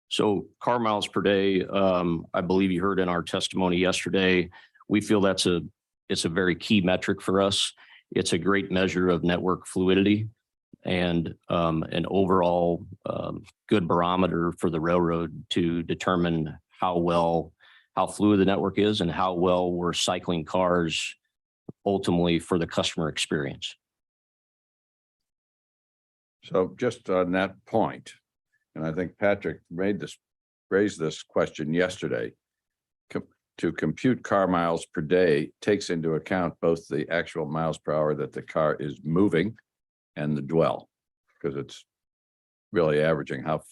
So car miles per day, I believe you heard in our testimony yesterday, we feel it's a very key metric for us. It's a great measure of network fluidity and an overall good barometer for the railroad to determine how fluid the network is and how well we're cycling cars ultimately for the customer experience. So just on that point, and I think Patrick raised this question yesterday, to compute car miles per day takes into account both the actual miles per hour that the car is moving and the dwell, because it's really averaging how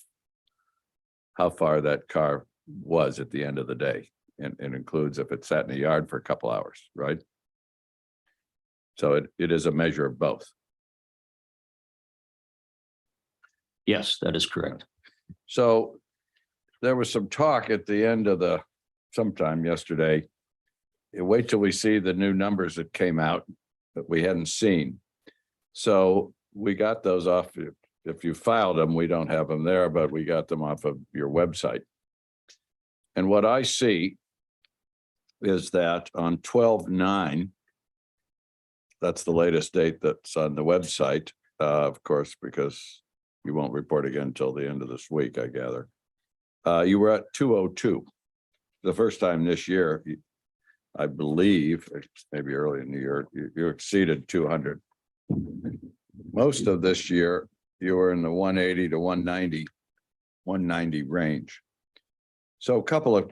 far that car was at the end of the day. And it includes if it sat in a yard for a couple hours, right? So it is a measure of both. Yes, that is correct. So there was some talk at the end of sometime yesterday. Wait till we see the new numbers that came out that we hadn't seen. So we got those off. If you filed them, we don't have them there, but we got them off of your website. And what I see is that on 12/9, that's the latest date that's on the website, of course, because you won't report again until the end of this week, I gather. You were at 202. The first time this year, I believe, maybe early in the year, you exceeded 200. Most of this year, you were in the 180 to 190 range. So a couple of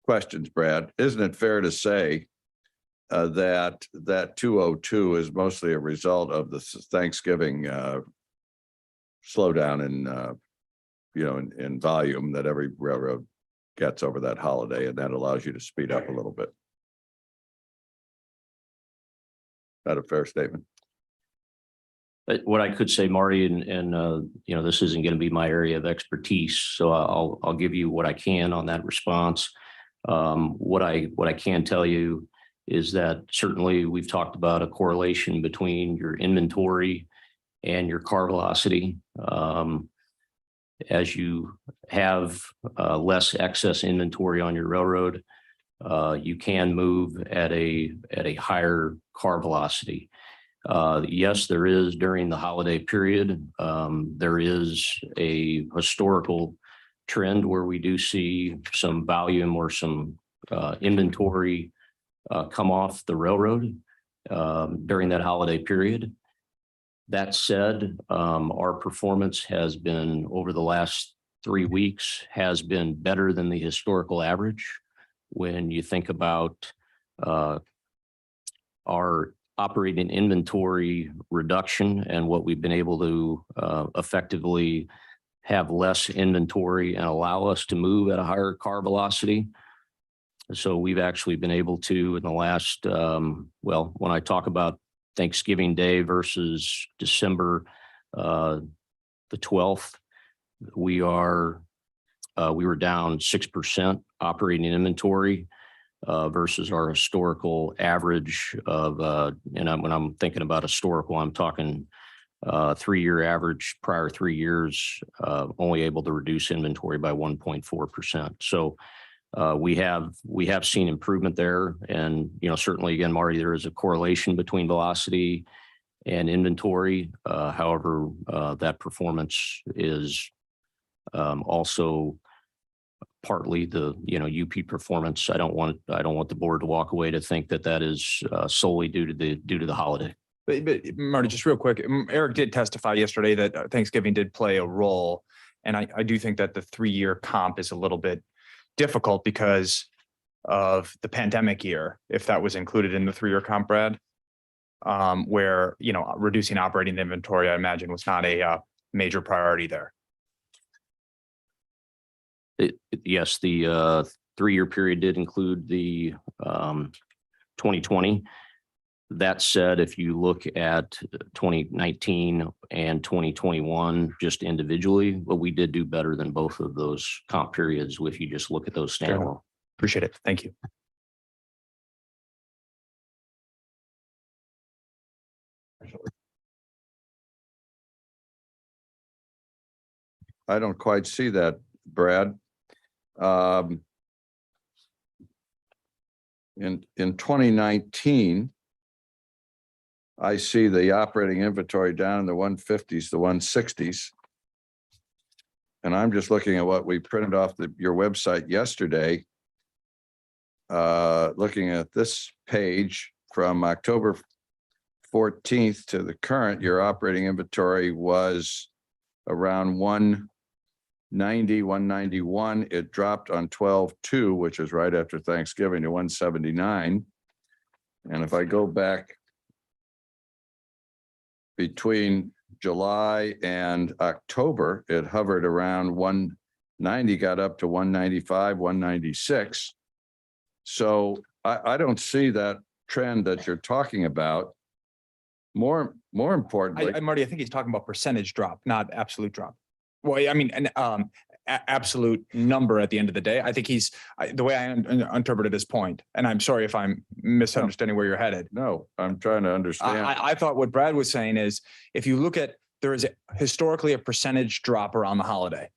questions, Brad. Isn't it fair to say that 202 is mostly a result of the Thanksgiving slowdown in volume that every railroad gets over that holiday, and that allows you to speed up a little bit? Is that a fair statement? What I could say, Marty, and this isn't going to be my area of expertise, so I'll give you what I can on that response. What I can tell you is that certainly we've talked about a correlation between your inventory and your car velocity. As you have less excess inventory on your railroad, you can move at a higher car velocity. Yes, there is during the holiday period, there is a historical trend where we do see some volume or some inventory come off the railroad during that holiday period. That said, our performance has been over the last 3 weeks has been better than the historical average. When you think about our operating inventory reduction and what we've been able to effectively have less inventory and allow us to move at a higher car velocity. So we've actually been able to, in the last, well, when I talk about Thanksgiving Day versus December the 12th, we were down 6% operating inventory versus our historical average of, and when I'm thinking about historical, I'm talking 3-year average, prior 3 years, only able to reduce inventory by 1.4%. So we have seen improvement there. And, certainly again, Marty, there is a correlation between velocity and inventory. However, that performance is also partly the, UP performance. I don't want the board to walk away to think that is solely due to the holiday. But Marty, just real quick, Eric did testify yesterday that Thanksgiving did play a role. And I do think that the 3-year comp is a little bit difficult because of the pandemic year, if that was included in the 3-year comp, Brad, where, reducing operating inventory, I imagine, was not a major priority there. Yes, the 3-year period did include the 2020. That said, if you look at 2019 and 2021 just individually, well, we did do better than both of those comp periods if you just look at those standalone. Appreciate it. Thank you. I don't quite see that, Brad. In 2019, I see the operating inventory down in the 150s, the 160s. And I'm just looking at what we printed off your website yesterday. Looking at this page from October 14th to the current, your operating inventory was around 190, 191. It dropped on 12/2, which is right after Thanksgiving, to 179. And if I go back between July and October, it hovered around 190, got up to 195, 196. So I don't see that trend that you're talking about. More importantly, Marty, I think he's talking about percentage drop, not absolute drop. Well, I mean, an absolute number at the end of the day. I think the way I interpreted his point, and I'm sorry if I'm misunderstanding where you're headed. no, I'm trying to understand. I thought what Brad was saying is, if you look at, there is historically a percentage drop around the holiday.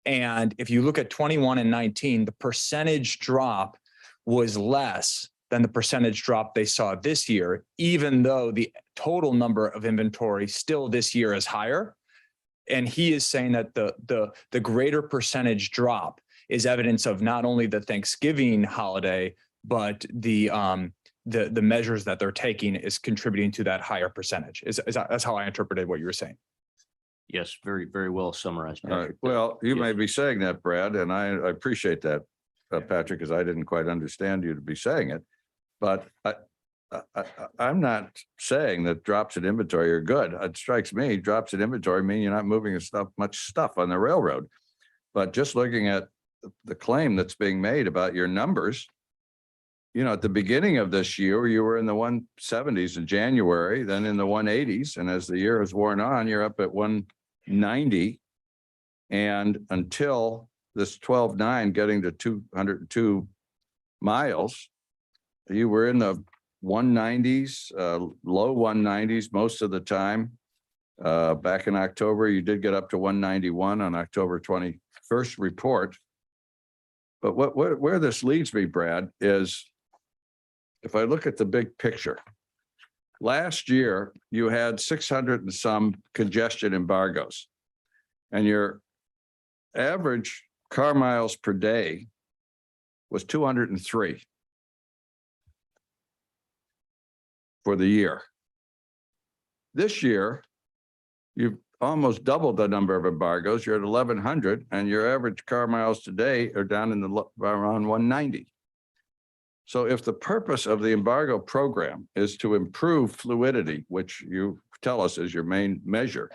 And if you look at 21 and 19, the percentage drop was less than the percentage drop they saw this year, even though the total number of inventory still this year is higher. And he is saying that the greater percentage drop is evidence of not only the Thanksgiving holiday, but the measures that they're taking is contributing to that higher percentage. That's how I interpreted what you were saying. Yes, very, very well summarized. All right. Well, you may be saying that, Brad, and I appreciate that, Patrick, because I didn't quite understand you to be saying it. But I'm not saying that drops in inventory are good. It strikes me, drops in inventory mean you're not moving much stuff on the railroad. But just looking at the claim that's being made about your numbers, at the beginning of this year, you were in the 170s in January, then in the 180s. And as the year has worn on, you're up at 190. And until this 12/9 getting to 202 miles, you were in the 190s, low 190s most of the time. Back in October, you did get up to 191 on October 21st report. But where this leads me, Brad, is if I look at the big picture, last year you had 600 and some congestion embargoes, and your average car miles per day was 203 for the year. This year, you've almost doubled the number of embargoes. You're at 1,100, and your average car miles today are down in the around 190. So if the purpose of the embargo program is to improve fluidity, which you tell us is your main measure,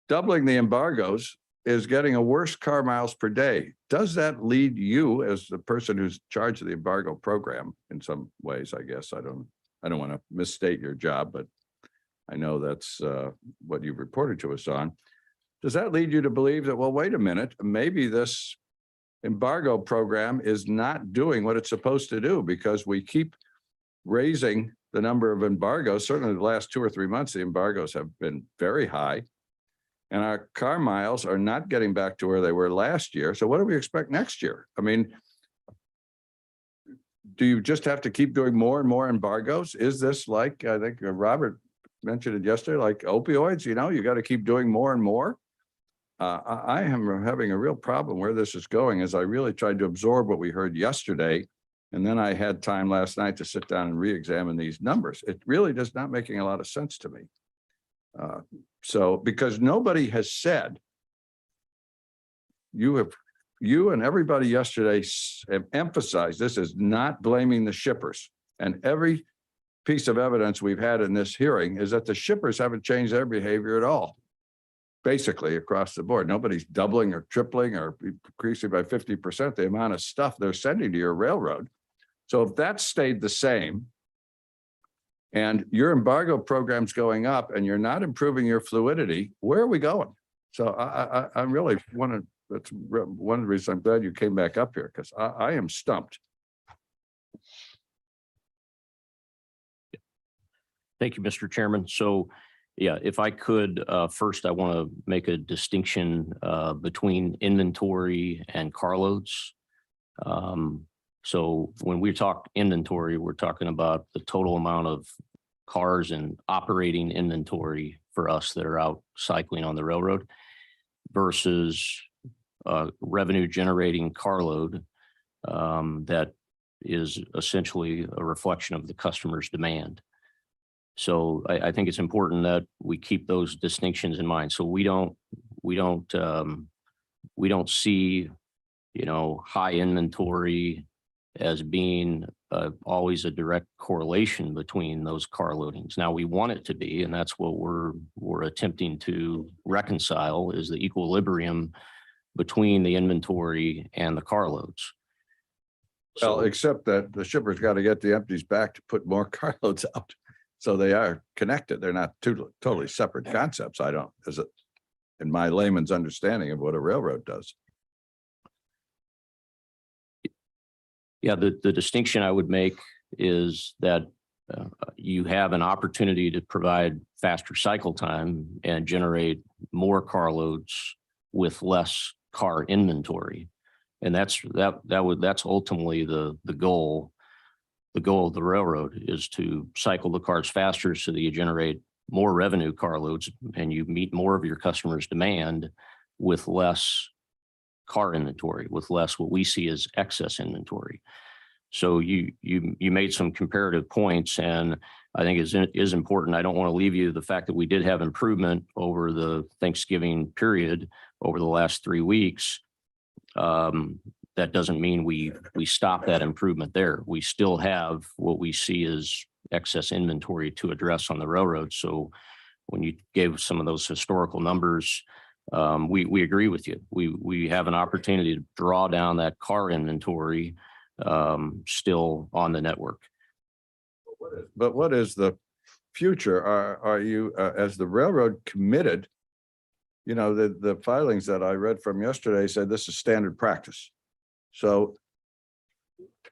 doubling the embargoes is getting a worse car miles per day. Does that lead you, as the person who's charged of the embargo program in some ways, I guess, I don't want to misstate your job, but I know that's what you've reported to us on. Does that lead you to believe that, well, wait a minute, maybe this embargo program is not doing what it's supposed to do, because we keep raising the number of embargoes? Certainly the last 2 or 3 months, the embargoes have been very high, and our car miles are not getting back to where they were last year. So what do we expect next year? I mean, do you just have to keep doing more and more embargoes? Is this like, I think Robert mentioned it yesterday, like opioids, you know, you got to keep doing more and more? I am having a real problem where this is going, as I really tried to absorb what we heard yesterday. And then I had time last night to sit down and re-examine these numbers. It really does not making a lot of sense to me. So because nobody has said, you and everybody yesterday have emphasized this is not blaming the shippers. And every piece of evidence we've had in this hearing is that the shippers haven't changed their behavior at all. Basically across the board, nobody's doubling or tripling or increasing by 50% the amount of stuff they're sending to your railroad. So if that stayed the same and your embargo program's going up and you're not improving your fluidity, where are we going? So I really want to, that's one of the reasons I'm glad you came back up here, because I am stumped. Thank you, Mr. Chairman. So, yeah, if I could, first, I want to make a distinction between inventory and carloads. So when we talk inventory, we're talking about the total amount of cars and operating inventory for us that are out cycling on the railroad versus revenue generating carload that is essentially a reflection of the customer's demand. So I think it's important that we keep those distinctions in mind. So we don't see, you know, high inventory as being always a direct correlation between those car loadings. Now we want it to be, and that's what we're attempting to reconcile, is the equilibrium between the inventory and the car loads. Well, except that the shippers got to get the empties back to put more carloads out. So they are connected. They're not two totally separate concepts. I don't, as it, in my layman's understanding of what a railroad does. Yeah, the distinction I would make is that you have an opportunity to provide faster cycle time and generate more carloads with less car inventory. And that's ultimately the goal. The goal of the railroad is to cycle the cars faster so that you generate more revenue carloads and you meet more of your customers' demand with less car inventory, with less what we see as excess inventory. So you made some comparative points, and I think it is important. I don't want to leave you the fact that we did have improvement over the Thanksgiving period over the last 3 weeks. That doesn't mean we stop that improvement there. We still have what we see as excess inventory to address on the railroad. So when you gave some of those historical numbers, we agree with you. We have an opportunity to draw down that car inventory still on the network. But what is the future? Are you, as the railroad, committed? You know, the filings that I read from yesterday said this is standard practice. So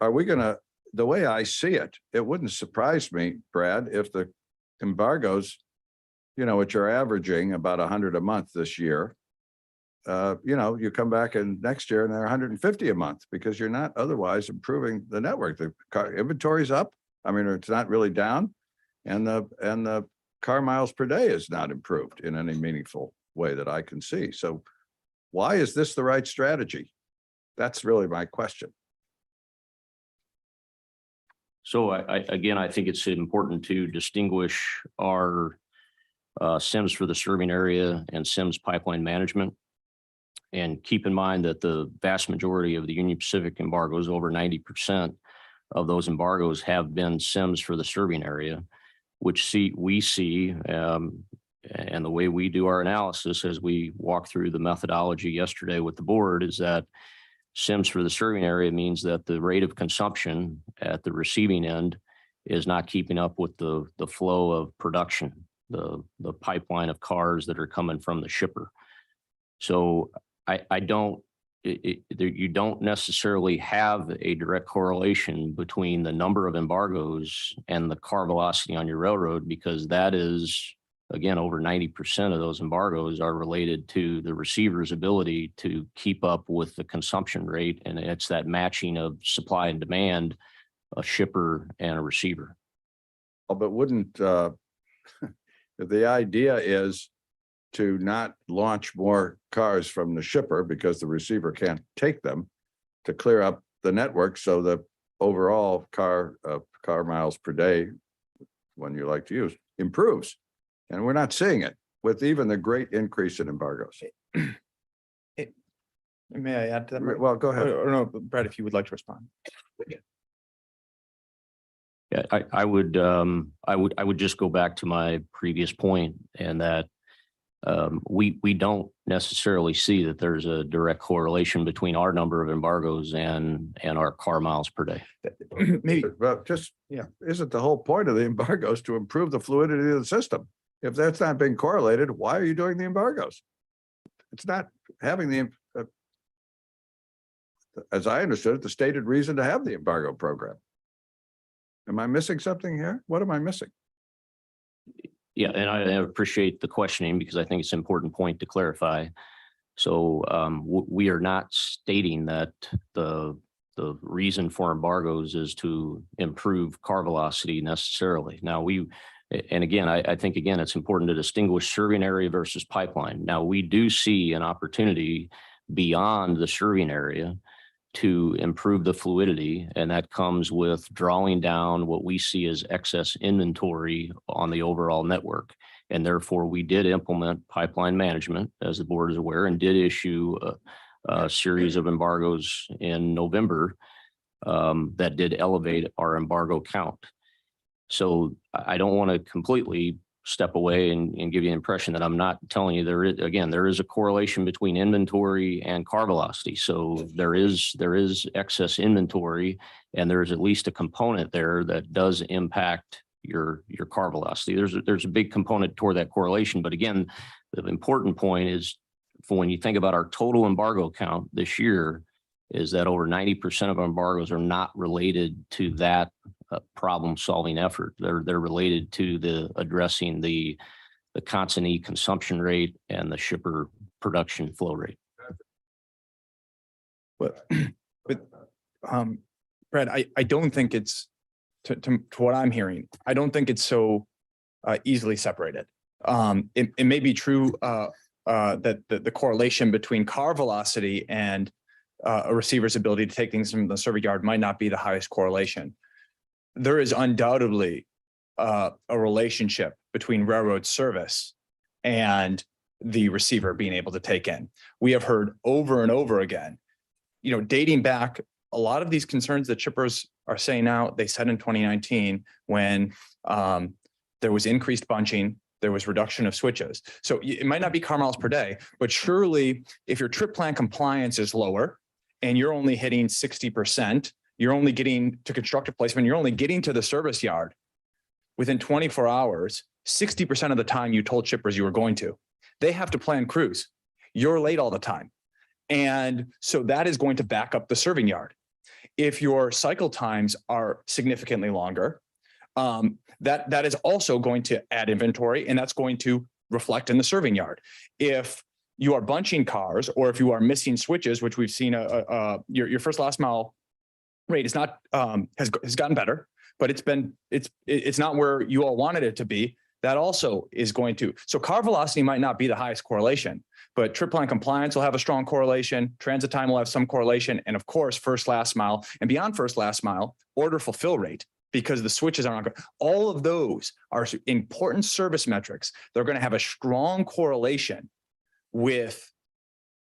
are we going to, the way I see it, it wouldn't surprise me, Brad, if the embargoes, you know, which are averaging about 100 a month this year, you know, you come back in next year and they're 150 a month, because you're not otherwise improving the network. The car inventory's up. I mean, it's not really down, and the car miles per day is not improved in any meaningful way that I can see. So Why is this the right strategy? That's really my question. So again, I think it's important to distinguish our SIMs for the serving area and SIMs pipeline management. And keep in mind that the vast majority of the Union Pacific embargoes, over 90% of those embargoes have been SIMs for the serving area, which we see, and the way we do our analysis as we walk through the methodology yesterday with the board is that SIMs for the serving area means that the rate of consumption at the receiving end is not keeping up with the flow of production, the pipeline of cars that are coming from the shipper. So you don't necessarily have a direct correlation between the number of embargoes and the car velocity on your railroad, because that is, again, over 90% of those embargoes are related to the receiver's ability to keep up with the consumption rate. And it's that matching of supply and demand, a shipper and a receiver. Oh, but wouldn't, the idea is to not launch more cars from the shipper because the receiver can't take them, to clear up the network so the overall car miles per day, one you like to use, improves. And we're not seeing it with even the great increase in embargoes. May I add to that? Well, go ahead. Or no, Brett, if you would like to respond. Yeah, I would just go back to my previous point, and that we don't necessarily see that there's a direct correlation between our number of embargoes and our car miles per day. Maybe, But just, yeah, isn't the whole point of the embargoes to improve the fluidity of the system? If that's not being correlated, why are you doing the embargoes? It's not having the, as I understood it, the stated reason to have the embargo program. Am I missing something here? What am I missing? Yeah, and I appreciate the questioning, because I think it's an important point to clarify. So we are not stating that the reason for embargoes is to improve car velocity necessarily. Now and again, I think, again, it's important to distinguish serving area versus pipeline. Now, we do see an opportunity beyond the serving area to improve the fluidity, and that comes with drawing down what we see as excess inventory on the overall network. And therefore, we did implement pipeline management, as the board is aware, and did issue a series of embargoes in November that did elevate our embargo count. So I don't want to completely step away and give you the impression that I'm not telling you there is a correlation between inventory and car velocity. So there is excess inventory, and there's at least a component there that does impact your car velocity. There's a big component toward that correlation. But again, the important point is, for when you think about our total embargo count this year, is that over 90% of our embargoes are not related to that problem solving effort. They're related to addressing the consignee consumption rate and the shipper production flow rate. but Brett, I don't think it's to what I'm hearing. I don't think it's so easily separated. It may be true that the correlation between car velocity and a receiver's ability to take things from the serving yard might not be the highest correlation. There is undoubtedly a relationship between railroad service and the receiver being able to take in. We have heard over and over again, dating back, a lot of these concerns that shippers are saying now, they said in 2019 when there was increased bunching, there was reduction of switches. So it might not be car miles per day, but surely if your trip plan compliance is lower and you're only hitting 60%, you're only getting to constructive placement, you're only getting to the service yard within 24 hours, 60% of the time you told shippers you were going to. They have to plan crews. You're late all the time. And so that is going to back up the serving yard. If your cycle times are significantly longer, that is also going to add inventory, and that's going to reflect in the serving yard. If you are bunching cars, or if you are missing switches, which we've seen, your first last mile rate is not has gotten better, but it's not where you all wanted it to be. that also is going to, so car velocity might not be the highest correlation, but trip plan compliance will have a strong correlation, transit time will have some correlation, and of course, first last mile, and beyond first last mile, order fulfill rate, because the switches are not going. All of those are important service metrics. They're going to have a strong correlation with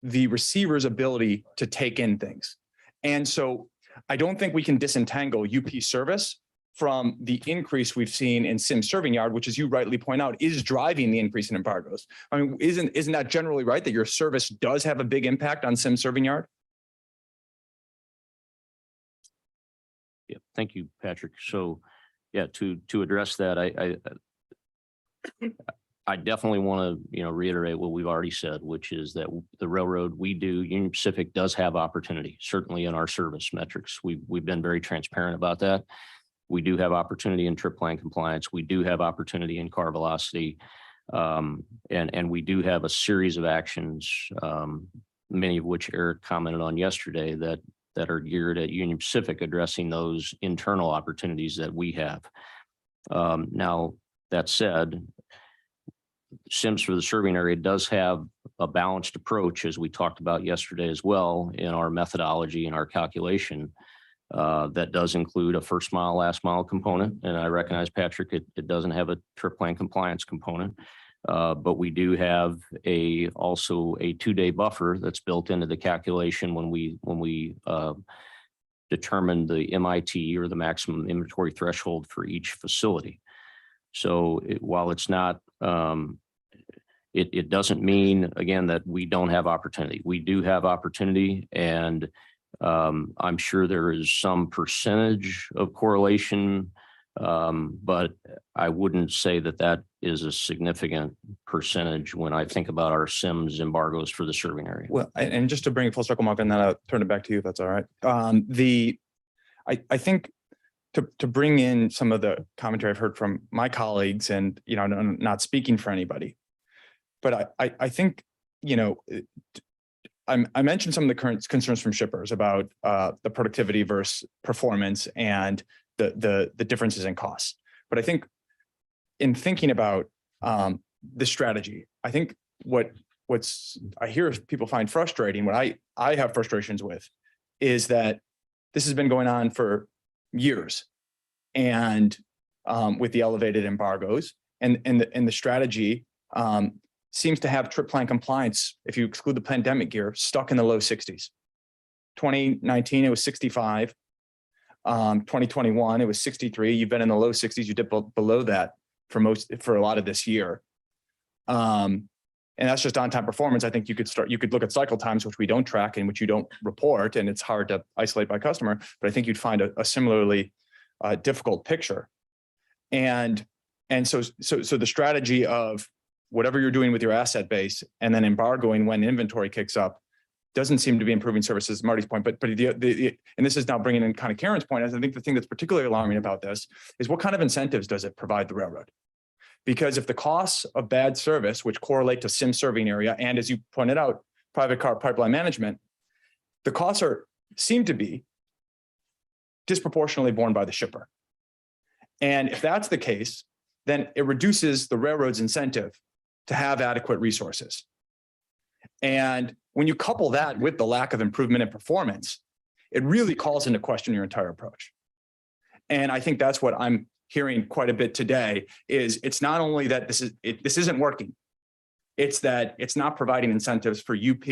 the receiver's ability to take in things. And so I don't think we can disentangle UP service from the increase we've seen in sim serving yard, which, as you rightly point out, is driving the increase in embargoes. I mean, isn't that generally right, that your service does have a big impact on sim serving yard? Yeah, thank you, Patrick. So, yeah, to address that, I definitely want to, reiterate what we've already said, which is that the railroad, Union Pacific does have opportunity, certainly in our service metrics. We've been very transparent about that. We do have opportunity in trip plan compliance. We do have opportunity in car velocity. And we do have a series of actions, many of which Eric commented on yesterday, that are geared at Union Pacific addressing those internal opportunities that we have. Now, that said, SIMS for the serving area does have a balanced approach, as we talked about yesterday as well, in our methodology and our calculation. That does include a first mile, last mile component. And I recognize, Patrick, it doesn't have a trip plan compliance component. But we do have also a 2-day buffer that's built into the calculation when we determine the MIT, or the maximum inventory threshold, for each facility. So while it's not, it doesn't mean, again, that we don't have opportunity. We do have opportunity, and I'm sure there is some percentage of correlation, but I wouldn't say that is a significant percentage when I think about our SIMS embargoes for the serving area. Well, and just to bring it full circle, Mark, and then I'll turn it back to you if that's all right. I think to bring in some of the commentary I've heard from my colleagues, and I'm not speaking for anybody, but I think I mentioned some of the current concerns from shippers about the productivity versus performance and the differences in costs. But I think in thinking about the strategy, I think what's I hear people find frustrating, what I have frustrations with, is that this has been going on for years, and with the elevated embargoes, and the strategy seems to have trip plan compliance, if you exclude the pandemic year, stuck in the low 60s. 2019, it was 65. 2021, it was 63. You've been in the low 60s. You dipped below that for a lot of this year. And that's just on-time performance. I think you could look at cycle times, which we don't track and which you don't report, and it's hard to isolate by customer, but I think you'd find a similarly difficult picture. And so the strategy of whatever you're doing with your asset base and then embargoing when inventory kicks up doesn't seem to be improving services, Marty's point. But and this is now bringing in kind of Karen's point. I think the thing that's particularly alarming about this is what kind of incentives does it provide the railroad? Because if the costs of bad service, which correlate to SIM serving area, and as you pointed out, private car pipeline management, the costs seem to be disproportionately borne by the shipper. And if that's the case, then it reduces the railroad's incentive to have adequate resources. And when you couple that with the lack of improvement in performance, it really calls into question your entire approach. And I think that's what I'm hearing quite a bit today, is it's not only that this isn't working, it's that it's not providing incentives for UP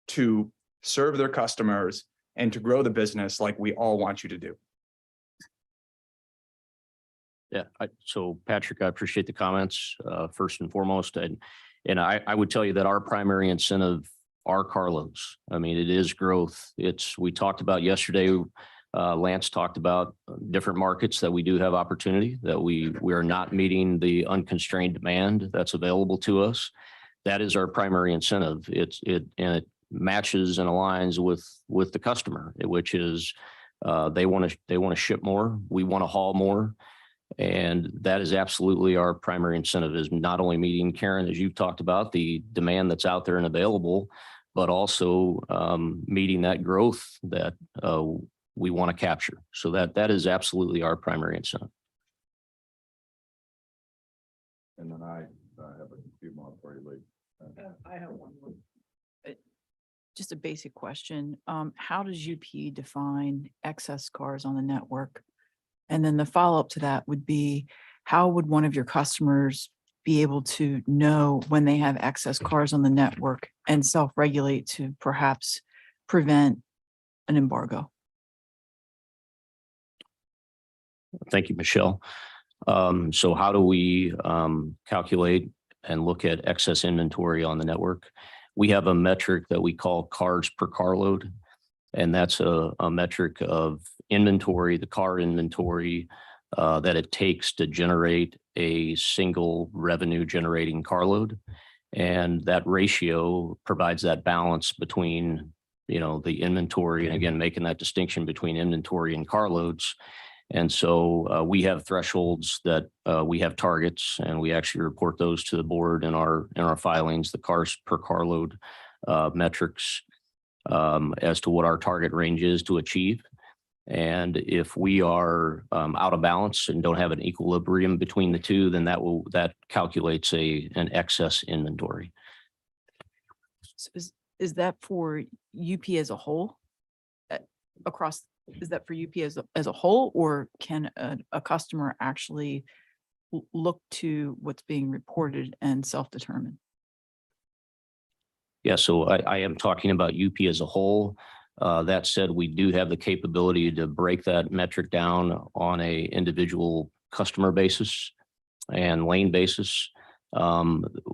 to serve their customers and to grow the business like we all want you to do. Yeah. So Patrick, I appreciate the comments, first and foremost. And I would tell you that our primary incentive are carloads. I mean, it is growth. We talked about yesterday, Lance talked about different markets that we do have opportunity, that we are not meeting the unconstrained demand that's available to us. That is our primary incentive. And it matches and aligns with the customer, which is they want to ship more. We want to haul more. And that is absolutely our primary incentive, is not only meeting, Karen, as you've talked about, the demand that's out there and available, but also meeting that growth that we want to capture. So that is absolutely our primary incentive. And then I have a few more before you leave. I have one more. Just a basic question. How does UP define excess cars on the network? And then the follow-up to that would be, how would one of your customers be able to know when they have excess cars on the network and self-regulate to perhaps prevent an embargo? Thank you, Michelle. So how do we calculate and look at excess inventory on the network? We have a metric that we call cars per carload, and that's a metric of inventory, the car inventory that it takes to generate a single revenue generating carload. And that ratio provides that balance between, the inventory, and again, making that distinction between inventory and carloads. And so we have thresholds that we have targets, and we actually report those to the board in our filings, the cars per carload metrics, as to what our target range is to achieve. And if we are out of balance and don't have an equilibrium between the two, then that calculates an excess inventory. So is that for UP as a whole? Across, is that for UP as a whole, or can a customer actually look to what's being reported and self-determine? Yeah, so I am talking about UP as a whole. That said, we do have the capability to break that metric down on a individual customer basis and lane basis.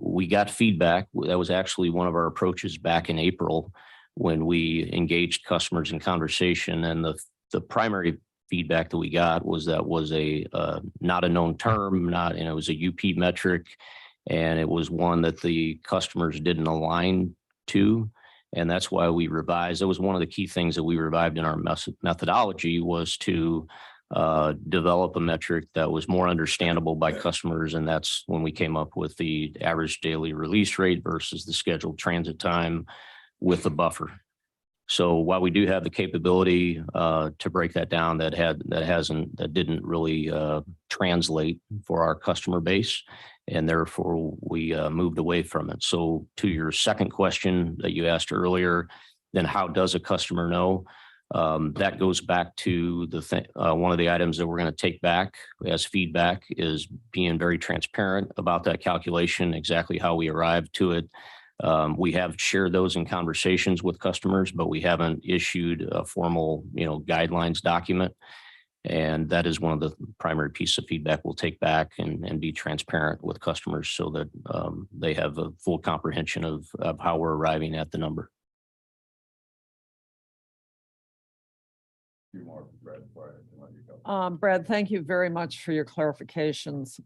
We got feedback. That was actually one of our approaches back in April when we engaged customers in conversation. And the primary feedback that we got was that was not a known term, it was a UP metric, and it was one that the customers didn't align to. And that's why we revised. That was one of the key things that we revived in our methodology, was to develop a metric that was more understandable by customers. And that's when we came up with the average daily release rate versus the scheduled transit time with the buffer. So while we do have the capability to break that down, that didn't really translate for our customer base, and therefore we moved away from it. So to your second question that you asked earlier, then how does a customer know? That goes back to one of the items that we're going to take back as feedback is being very transparent about that calculation, exactly how we arrived to it. We have shared those in conversations with customers, but we haven't issued a formal, guidelines document. And that is one of the primary pieces of feedback we'll take back and be transparent with customers so that they have a full comprehension of how we're arriving at the number. Few more, Brad, before I let you go. Brad, thank you very much for your clarifications.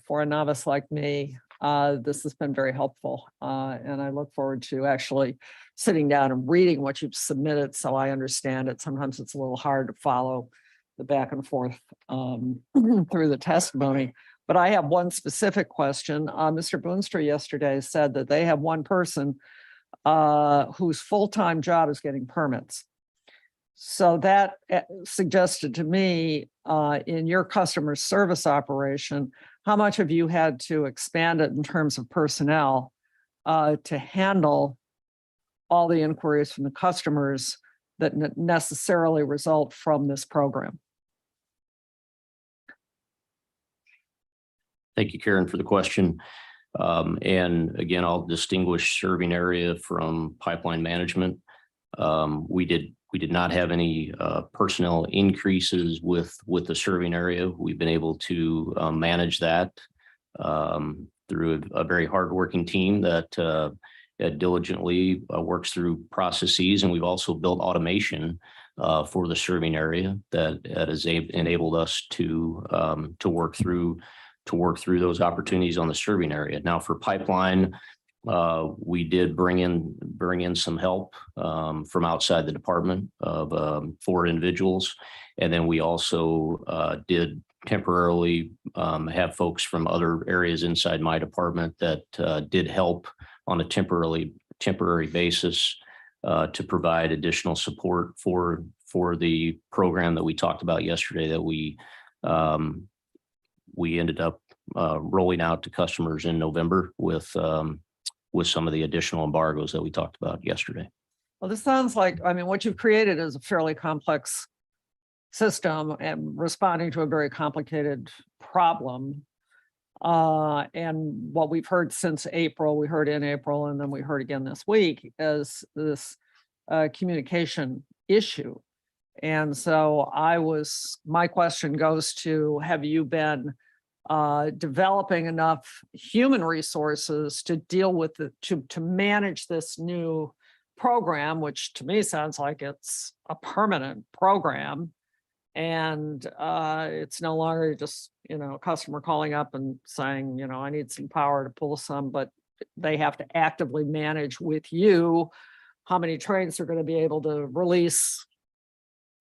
For a novice like me, this has been very helpful. And I look forward to actually sitting down and reading what you've submitted so I understand it. Sometimes it's a little hard to follow the back and forth through the testimony. But I have one specific question. Mr. Boonstra yesterday said that they have one person whose full-time job is getting permits. So that suggested to me in your customer service operation, how much have you had to expand it in terms of personnel to handle all the inquiries from the customers that necessarily result from this program? Thank you, Karen, for the question. And again, I'll distinguish serving area from pipeline management. We did not have any personnel increases with the serving area. We've been able to manage that through a very hardworking team that diligently works through processes. And we've also built automation for the serving area that has enabled us to work through those opportunities on the serving area. Now for pipeline, we did bring in some help from outside the department of 4 individuals. And then we also did temporarily have folks from other areas inside my department that did help on a temporary basis to provide additional support for the program that we talked about yesterday that we ended up rolling out to customers in November with some of the additional embargoes that we talked about yesterday. Well, this sounds like, I mean, what you've created is a fairly complex system and responding to a very complicated problem. And what we've heard since April, we heard in April, and then we heard again this week, is this communication issue. And so my question goes to, have you been developing enough human resources to deal with to manage this new program, which to me sounds like it's a permanent program? And it's no longer just, a customer calling up and saying, I need some power to pull some, but they have to actively manage with you how many trains they're going to be able to release,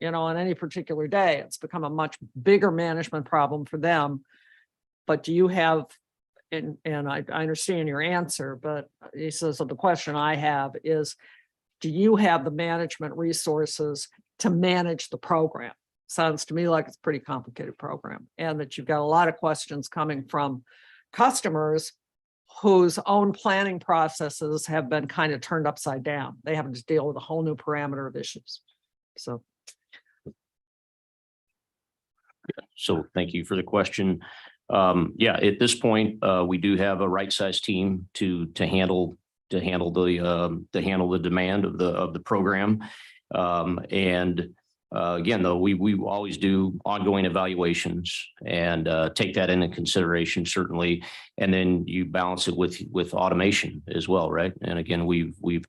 on any particular day. It's become a much bigger management problem for them. But do you have, and I understand your answer, but he says, so the question I have is, do you have the management resources to manage the program? Sounds to me like it's a pretty complicated program, and that you've got a lot of questions coming from customers whose own planning processes have been kind of turned upside down. They have to deal with a whole new parameter of issues. So thank you for the question. At this point, we do have a right-sized team to handle the demand of the program. Again, though, we always do ongoing evaluations and take that into consideration, certainly. And then you balance it with automation as well, right? And again, we've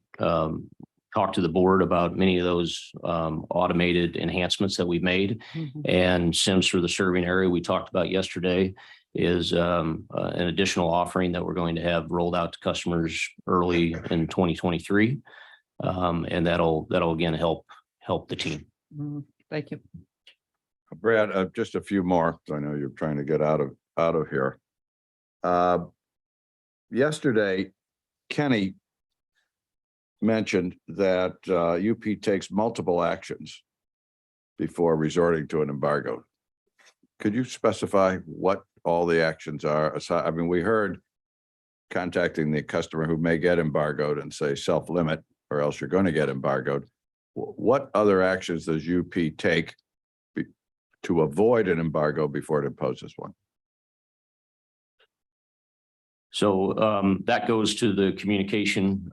talked to the board about many of those automated enhancements that we've made. And SIMS for the serving area we talked about yesterday is an additional offering that we're going to have rolled out to customers early in 2023. And that'll again help the team. Thank you. Brad, just a few more. I know you're trying to get out of here. Yesterday, Kenny mentioned that UP takes multiple actions before resorting to an embargo. Could you specify what all the actions are? I mean, we heard contacting the customer who may get embargoed and say self-limit, or else you're going to get embargoed. What other actions does UP take to avoid an embargo before it imposes one? So that goes to the communication.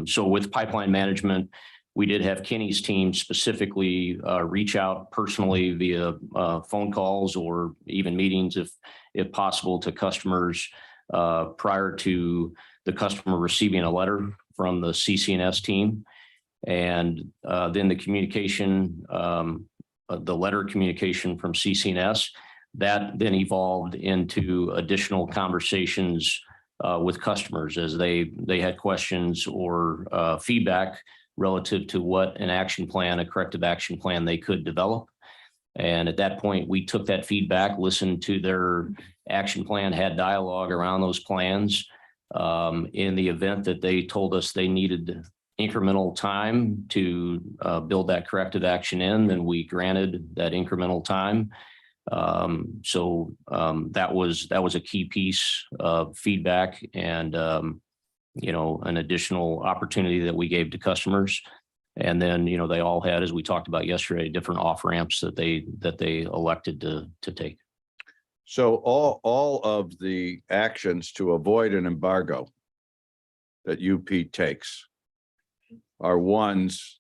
So with pipeline management, we did have Kenny's team specifically reach out personally via phone calls or even meetings, if possible, to customers prior to the customer receiving a letter from the CC&S team. And then the communication, the letter communication from CC&S, that then evolved into additional conversations with customers as they had questions or feedback relative to what an action plan, a corrective action plan they could develop. And at that point, we took that feedback, listened to their action plan, had dialogue around those plans. In the event that they told us they needed incremental time to build that corrective action in, then we granted that incremental time. So that was a key piece of feedback and an additional opportunity that we gave to customers. And then they all had, as we talked about yesterday, different off ramps that they elected to take. So all of the actions to avoid an embargo that UP takes are ones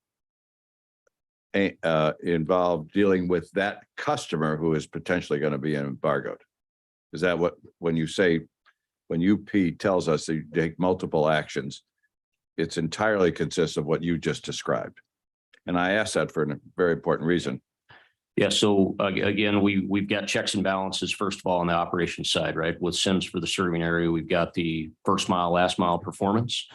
involved dealing with that customer who is potentially going to be embargoed. Is that what, when UP tells us they take multiple actions, it's entirely consists of what you just described? And I ask that for a very important reason. Yeah. So again, we've got checks and balances, first of all, on the operations side, right? With SIMS for the serving area, we've got the first mile, last mile performance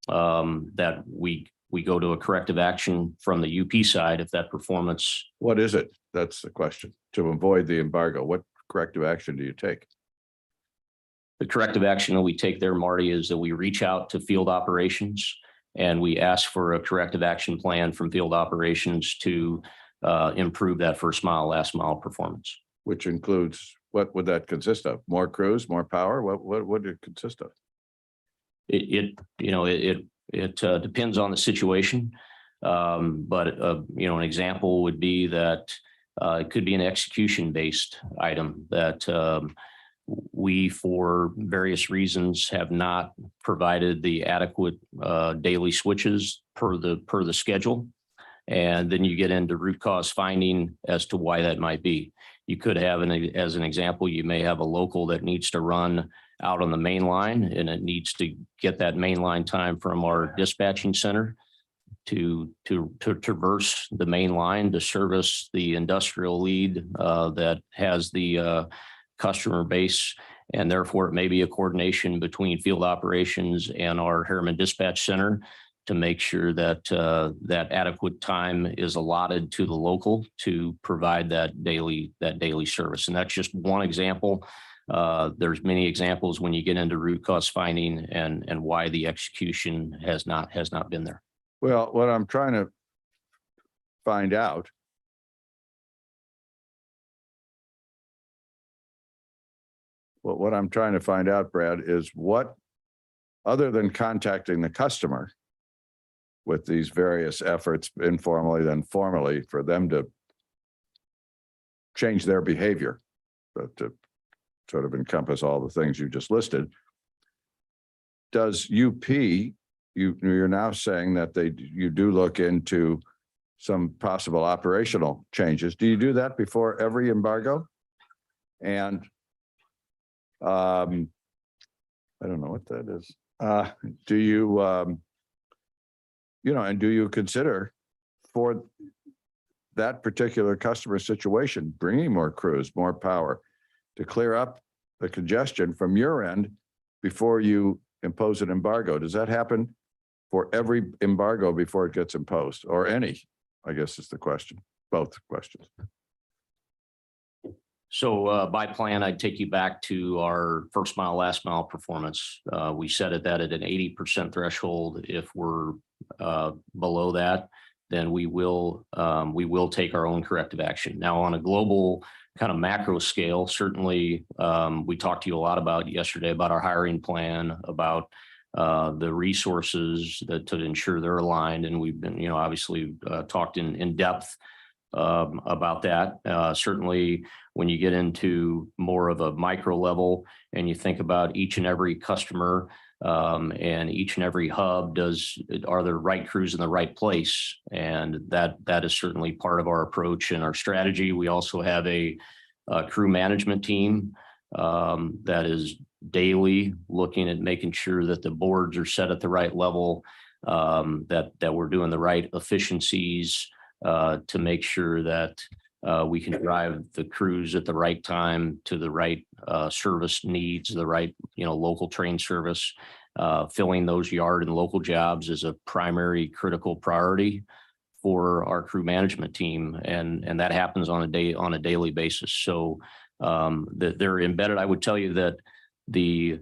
that we go to a corrective action from the UP side if that performance. What is it? That's the question. To avoid the embargo, what corrective action do you take? The corrective action that we take there, Marty, is that we reach out to field operations and we ask for a corrective action plan from field operations to improve that first mile, last mile performance. Which includes what would that consist of? More crews, more power? What would it consist of? It depends on the situation. But an example would be that it could be an execution-based item that we, for various reasons, have not provided the adequate daily switches per the schedule. And then you get into root cause finding as to why that might be. You could have, as an example, you may have a local that needs to run out on the main line, and it needs to get that main line time from our dispatching center to traverse the main line to service the industrial lead that has the customer base. And therefore, it may be a coordination between field operations and our Harriman Dispatch Center to make sure that that adequate time is allotted to the local to provide that daily service. And that's just one example. There's many examples when you get into root cause finding and why the execution has not been there. Well, what I'm trying to find out Brad, is what, other than contacting the customer with these various efforts, informally, then formally, for them to change their behavior, to sort of encompass all the things you just listed. Does UP, you're now saying that you do look into some possible operational changes. Do you do that before every embargo? And I don't know what that is. Do you, and do you consider for that particular customer situation, bringing more crews, more power to clear up the congestion from your end before you impose an embargo? Does that happen for every embargo before it gets imposed, or any? I guess is the question, both questions. So by plan, I'd take you back to our first mile, last mile performance. We set it that at an 80% threshold. If we're below that, then we will take our own corrective action. Now, on a global kind of macro scale, certainly we talked to you a lot about yesterday about our hiring plan, about the resources to ensure they're aligned. And we've been, obviously talked in depth about that. Certainly when you get into more of a micro level and you think about each and every customer and each and every hub, are the right crews in the right place? And that is certainly part of our approach and our strategy. We also have a crew management team that is daily looking at making sure that the boards are set at the right level, that we're doing the right efficiencies to make sure that we can drive the crews at the right time to the right service needs, the right, local train service. Filling those yard and local jobs is a primary critical priority for our crew management team, and that happens on a daily basis. So they're embedded. I would tell you that the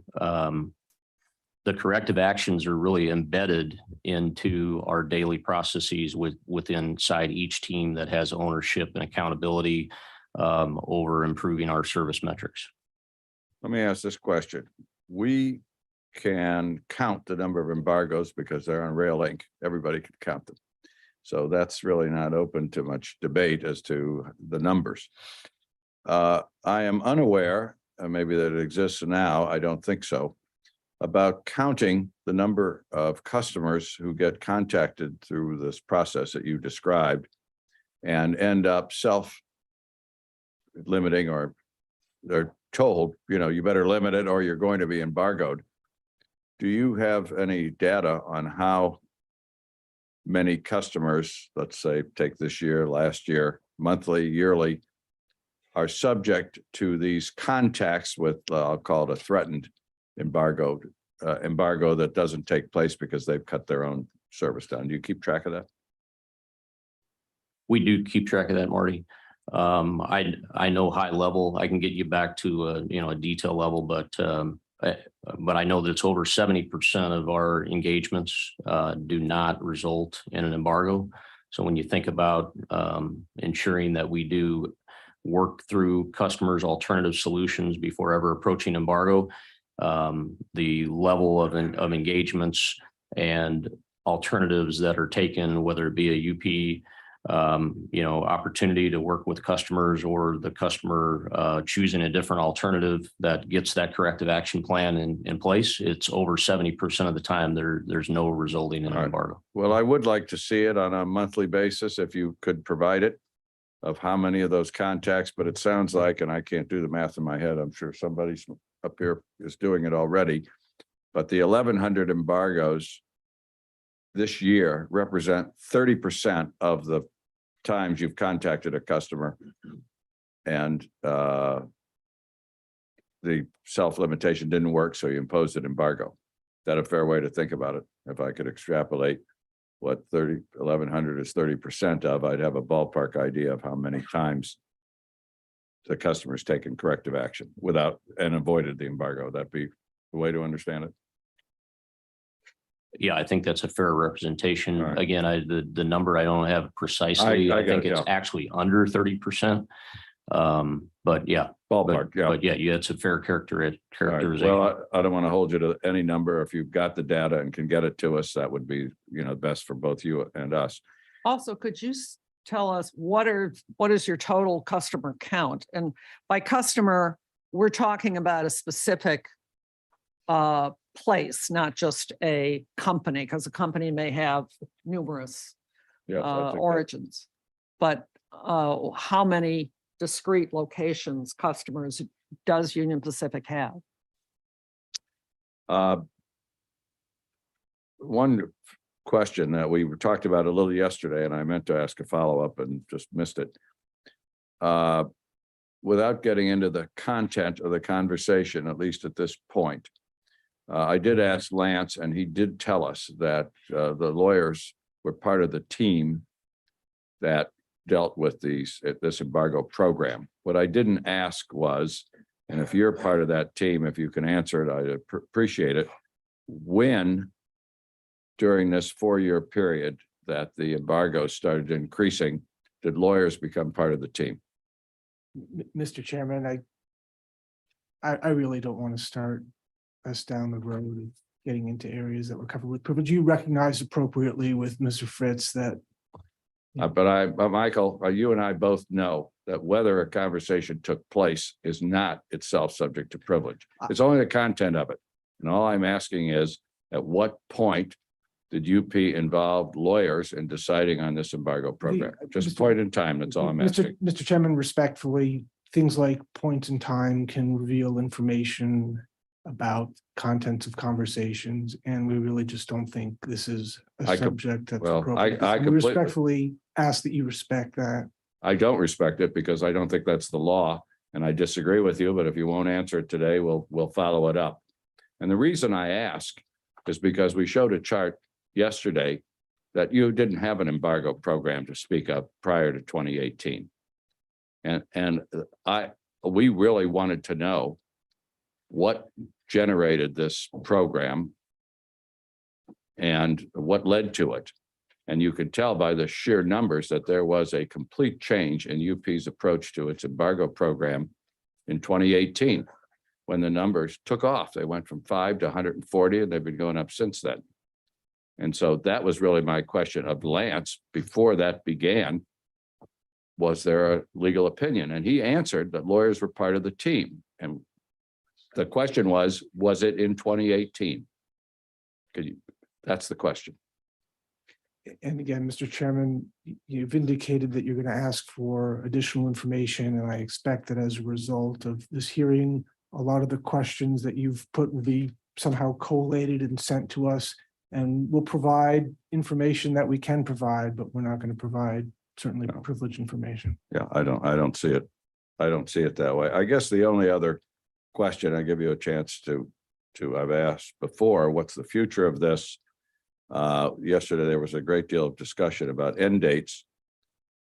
corrective actions are really embedded into our daily processes within inside each team that has ownership and accountability over improving our service metrics. Let me ask this question. We can count the number of embargoes because they're on Rail Link. Everybody can count them. So that's really not open to much debate as to the numbers. I am unaware, maybe that it exists now, I don't think so, about counting the number of customers who get contacted through this process that you described and end up self-limiting, or they're told, you better limit it or you're going to be embargoed. Do you have any data on how many customers, let's say, take this year, last year, monthly, yearly, are subject to these contacts with, I'll call it a threatened embargo that doesn't take place because they've cut their own service down? Do you keep track of that? We do keep track of that, Marty. I know high level. I can get you back to a detail level, but I know that it's over 70% of our engagements do not result in an embargo. So when you think about ensuring that we do work through customers' alternative solutions before ever approaching embargo. The level of engagements and alternatives that are taken, whether it be a UP opportunity to work with customers or the customer choosing a different alternative that gets that corrective action plan in place, it's over 70% of the time there's no resulting in an All right. embargo. Well, I would like to see it on a monthly basis if you could provide it of how many of those contacts, but it sounds like, and I can't do the math in my head, I'm sure somebody's up here is doing it already, but the 1,100 embargoes this year represent 30% of the times you've contacted a customer and the self-limitation didn't work, so you imposed an embargo. Is that a fair way to think about it? If I could extrapolate what 1,100 is 30% of, I'd have a ballpark idea of how many times the customer's taken corrective action without and avoided the embargo. That'd be the way to understand it. Yeah, I think that's a fair representation. All right. Again, the number I don't have precisely. I I think got it, it's yeah. actually under 30%. But yeah, Ballpark, yeah. but yeah, it's a fair All right. characterization. Well, I don't want to hold you to any number. If you've got the data and can get it to us, that would be, best for both you and us. Also, could you tell us what is your total customer count? And by customer, we're talking about a specific place, not just a company, because a company may have numerous Yeah, I think origins. But how many discrete locations, customers does Union Pacific have? One question that we talked about a little yesterday, and I meant to ask a follow-up and just missed it. Without getting into the content of the conversation, at least at this point, I did ask Lance, and he did tell us that the lawyers were part of the team that dealt with this embargo program. What I didn't ask was, and if you're part of that team, if you can answer it, I'd appreciate it. When during this 4-year period that the embargo started increasing, did lawyers become part of the team? Mr. Chairman, I really don't want to start us down the road of getting into areas that were covered with privilege. You recognize appropriately with Mr. Fritz that. But Michael, you and I both know that whether a conversation took place is not itself subject to privilege. It's only the content of it. And all I'm asking is, at what point did UP involve lawyers in deciding on this embargo program? Just a point in time, that's all I'm asking. Mr. Chairman, respectfully, things like points in time can reveal information about contents of conversations, and we really just don't think this is a subject that's appropriate. We respectfully ask that you respect that. I don't respect it because I don't think that's the law, and I disagree with you, but if you won't answer it today, we'll follow it up. And the reason I ask is because we showed a chart yesterday that you didn't have an embargo program to speak of prior to 2018. And we really wanted to know what generated this program and what led to it. And you could tell by the sheer numbers that there was a complete change in UP's approach to its embargo program in 2018, when the numbers took off. They went from 5 to 140, and they've been going up since then. And so that was really my question of Lance before that began. Was there a legal opinion? And he answered that lawyers were part of the team. And the question was it in 2018? That's the question. And again, Mr. Chairman, you've indicated that you're going to ask for additional information, and I expect that as a result of this hearing, a lot of the questions that you've put will be somehow collated and sent to us, and we'll provide information that we can provide, but we're not going to provide certainly privileged information. Yeah, I don't see it. I don't see it that way. I guess the only other question I give you a chance to I've asked before, what's the future of this? Yesterday, there was a great deal of discussion about end dates.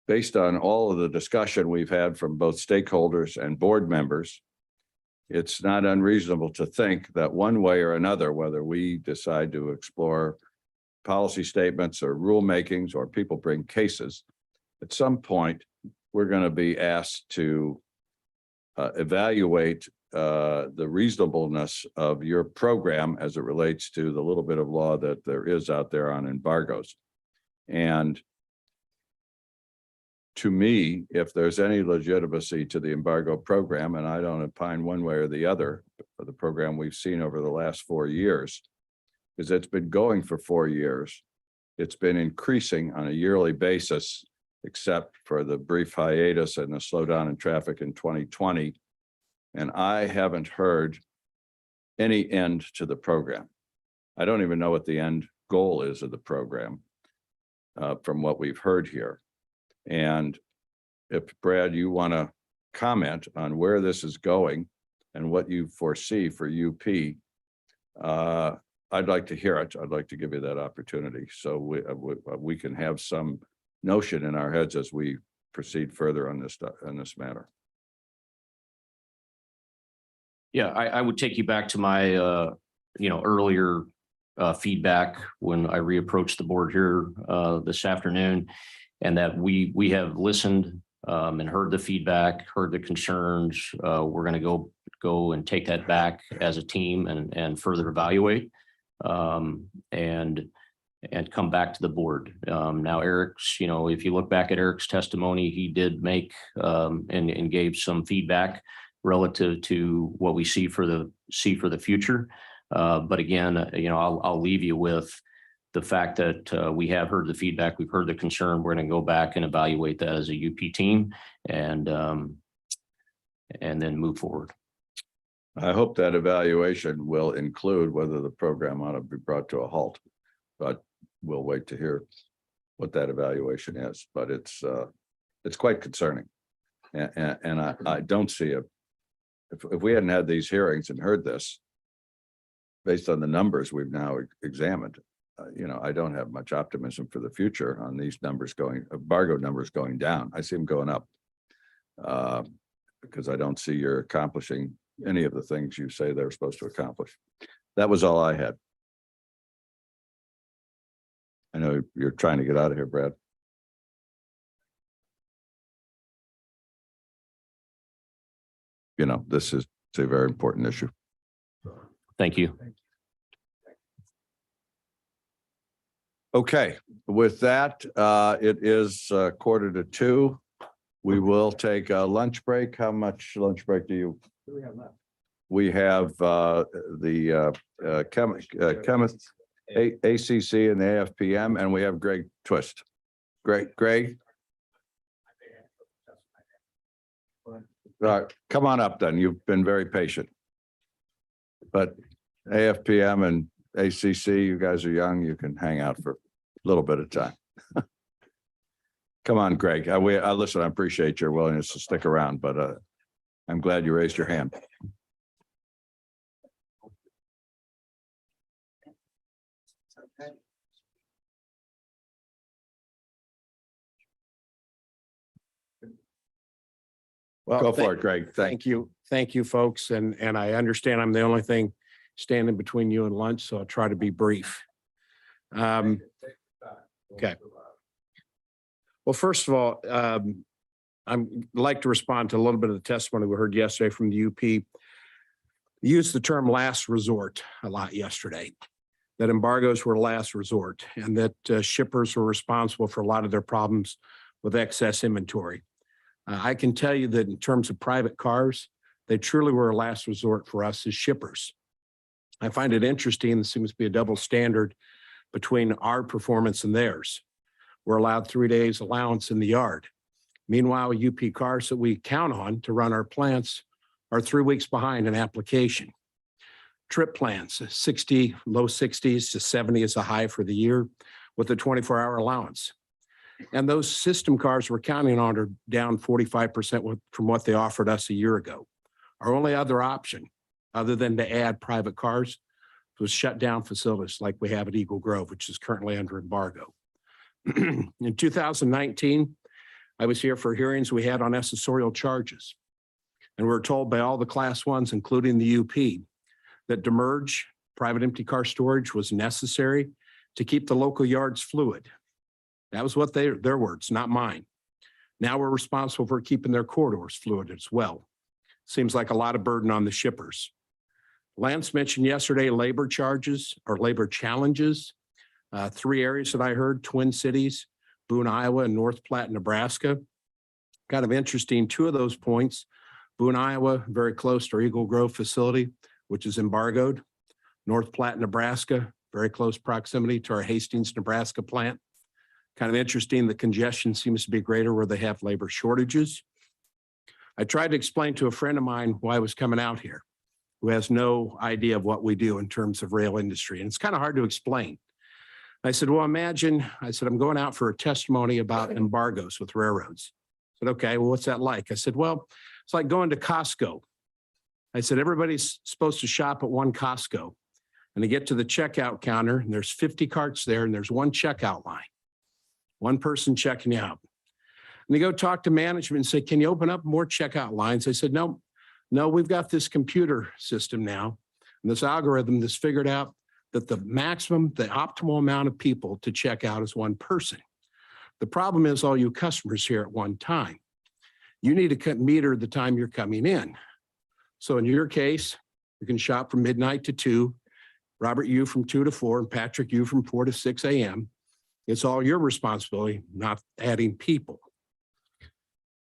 Based on all of the discussion we've had from both stakeholders and board members, it's not unreasonable to think that one way or another, whether we decide to explore policy statements or rulemakings or people bring cases, at some point, we're going to be asked to evaluate the reasonableness of your program as it relates to the little bit of law that there is out there on embargoes. And to me, if there's any legitimacy to the embargo program, and I don't opine one way or the other, for the program we've seen over the last 4 years, is it's been going for 4 years. It's been increasing on a yearly basis, except for the brief hiatus and the slowdown in traffic in 2020. And I haven't heard any end to the program. I don't even know what the end goal is of the program from what we've heard here. And if Brad, you want to comment on where this is going and what you foresee for UP, I'd like to hear it. I'd like to give you that opportunity so we can have some notion in our heads as we proceed further on this matter. Yeah, I would take you back to my, earlier feedback when I reapproached the board here this afternoon, and that we have listened and heard the feedback, heard the concerns. We're going to go and take that back as a team and further evaluate and come back to the board. Now, Eric's, if you look back at Eric's testimony, he did make and gave some feedback relative to what we see for the future. But again, I'll leave you with the fact that we have heard the feedback, we've heard the concern. We're going to go back and evaluate that as a UP team and then move forward. I hope that evaluation will include whether the program ought to be brought to a halt, but we'll wait to hear what that evaluation is. But it's quite concerning, and I don't see if we hadn't had these hearings and heard this, based on the numbers we've now examined, I don't have much optimism for the future on these numbers embargo numbers going down. I see them going up because I don't see you're accomplishing any of the things you say they're supposed to accomplish. That was all I had. I know you're trying to get out of here, Brad. This is a very important issue. Thank you. Okay, with that, it is 1:45. We will take a lunch break. How much lunch break do we have left? We have the chemist, ACC and the AFPM, and we have Greg Twist. Greg. Come on up then. You've been very patient. But AFPM and ACC, you guys are young. You can hang out for a little bit of time. Come on, Greg. Listen, I appreciate your willingness to stick around, but I'm glad you raised your hand. Well, Go for it, Greg. thank you. Thank you, folks. And I understand I'm the only thing standing between you and lunch, so I'll try to be brief. Okay. Well, first of all, I'd like to respond to a little bit of the testimony we heard yesterday from the UP. You used the term last resort a lot yesterday, that embargoes were last resort and that shippers were responsible for a lot of their problems with excess inventory. I can tell you that in terms of private cars, they truly were a last resort for us as shippers. I find it interesting. There seems to be a double standard between our performance and theirs. We're allowed 3 days allowance in the yard. Meanwhile, UP cars that we count on to run our plants are 3 weeks behind in application. Trip plans, 60, low 60s to 70 is a high for the year with a 24-hour allowance. And those system cars we're counting on are down 45% from what they offered us a year ago. Our only other option, other than to add private cars, was shut down facilities like we have at Eagle Grove, which is currently under embargo. In 2019, I was here for hearings we had on accessorial charges. And we were told by all the class ones, including the UP, that demerge, private empty car storage, was necessary to keep the local yards fluid. That was what their words, not mine. Now we're responsible for keeping their corridors fluid as well. Seems like a lot of burden on the shippers. Lance mentioned yesterday labor charges or labor challenges. 3 areas that I heard: Twin Cities, Boone, Iowa, and North Platte, Nebraska. Kind of interesting, 2 of those points. Boone, Iowa, very close to our Eagle Grove facility, which is embargoed. North Platte, Nebraska, very close proximity to our Hastings, Nebraska plant. Kind of interesting, the congestion seems to be greater where they have labor shortages. I tried to explain to a friend of mine why I was coming out here, who has no idea of what we do in terms of rail industry. And it's kind of hard to explain. I said, well, imagine, I said, I'm going out for a testimony about embargoes with railroads. I said, okay, well, what's that like? I said, well, it's like going to Costco. I said, everybody's supposed to shop at one Costco. And they get to the checkout counter and there's 50 carts there and there's one checkout line. One person checking you out. And they go talk to management and say, can you open up more checkout lines? I said, no, we've got this computer system now. And this algorithm that's figured out that the optimal amount of people to check out is one person. The problem is all you customers here at one time. You need to meter the time you're coming in. So in your case, you can shop from midnight to 2, Robert, you from 2 to 4, and Patrick, you from 4 to 6 a.m. It's all your responsibility, not adding people.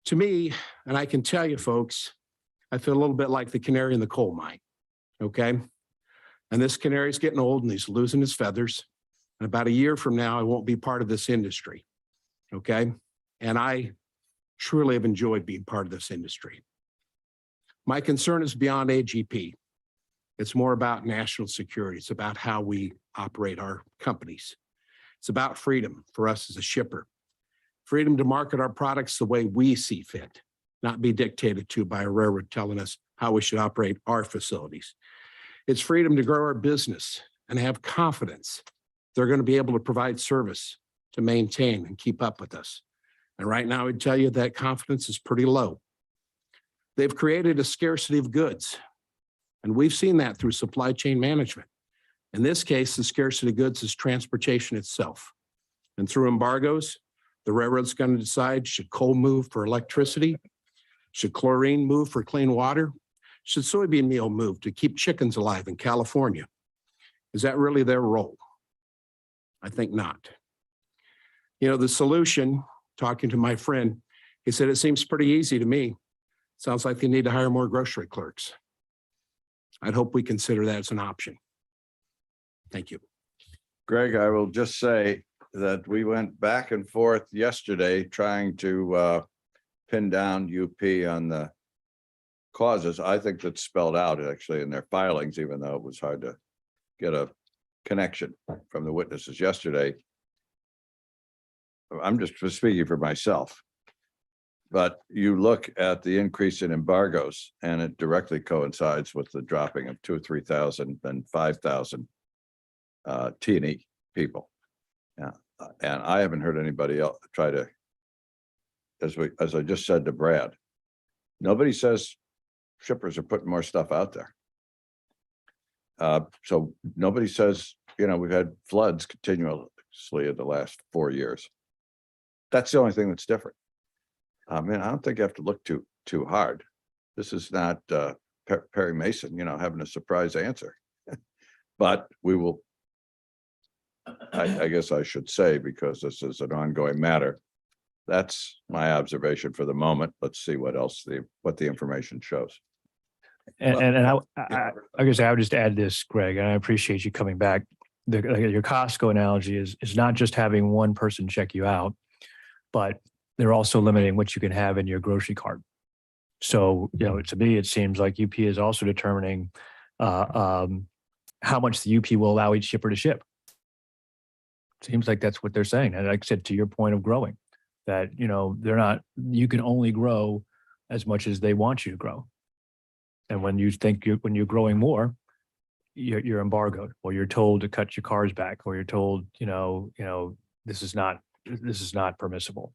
To me, and I can tell you folks, I feel a little bit like the canary in the coal mine, okay? And this canary's getting old and he's losing his feathers. And about a year from now, I won't be part of this industry, okay? And I truly have enjoyed being part of this industry. My concern is beyond AGP. It's more about national security. It's about how we operate our companies. It's about freedom for us as a shipper. Freedom to market our products the way we see fit, not be dictated to by a railroad telling us how we should operate our facilities. It's freedom to grow our business and have confidence they're going to be able to provide service to maintain and keep up with us. And right now, I'd tell you that confidence is pretty low. They've created a scarcity of goods, and we've seen that through supply chain management. In this case, the scarcity of goods is transportation itself. And through embargoes, the railroad's going to decide, should coal move for electricity? Should chlorine move for clean water? Should soybean meal move to keep chickens alive in California? Is that really their role? I think not. You know, the solution, talking to my friend, he said, it seems pretty easy to me. Sounds like they need to hire more grocery clerks. I'd hope we consider that as an option. Thank you. Greg, I will just say that we went back and forth yesterday trying to pin down UP on the causes. I think that's spelled out actually in their filings, even though it was hard to get a connection from the witnesses yesterday. I'm just speaking for myself. But you look at the increase in embargoes and it directly coincides with the dropping of 2,000 or 3,000 and 5,000 T&E people. Yeah. And I haven't heard anybody else try to, as I just said to Brad, nobody says shippers are putting more stuff out there. So nobody says, you know, we've had floods continuously in the last 4 years. That's the only thing that's different. I mean, I don't think you have to look too hard. This is not Perry Mason, you know, having a surprise answer. But we will, I guess I should say, because this is an ongoing matter, that's my observation for the moment. Let's see what else what the information shows. And I guess I would just add this, Greg, and I appreciate you coming back. Your Costco analogy is not just having one person check you out, but they're also limiting what you can have in your grocery cart. So, you know, to me, it seems like UP is also determining how much the UP will allow each shipper to ship. Seems like that's what they're saying. And like I said, to your point of growing, that, you know, you can only grow as much as they want you to grow. And when you think when you're growing more, you're embargoed, or you're told to cut your cars back, or you're told, you know, this is not permissible.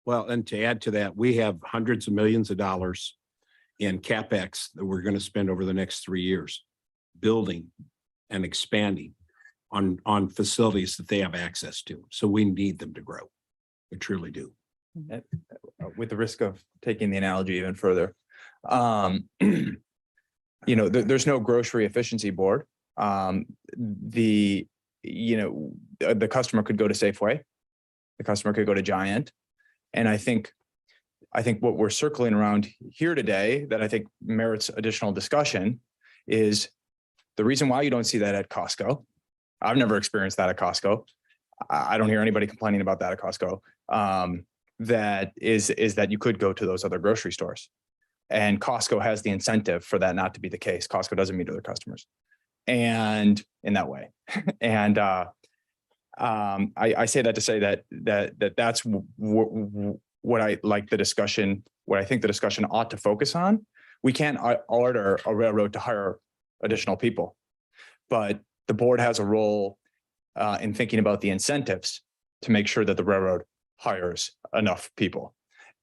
Well, and to add to that, we have hundreds of millions of dollars in CapEx that we're going to spend over the next 3 years, building and expanding on facilities that they have access to. So we need them to grow. We truly do. With the risk of taking the analogy even further. There's no grocery efficiency board. The customer could go to Safeway, the customer could go to Giant. And I think what we're circling around here today that I think merits additional discussion is the reason why you don't see that at Costco. I've never experienced that at Costco. I don't hear anybody complaining about that at Costco. That is that you could go to those other grocery stores. And Costco has the incentive for that not to be the case. Costco doesn't meet other customers. And in that way. And I say that to say that's what I like the discussion, what I think the discussion ought to focus on. We can't order a railroad to hire additional people, but the board has a role in thinking about the incentives to make sure that the railroad hires enough people.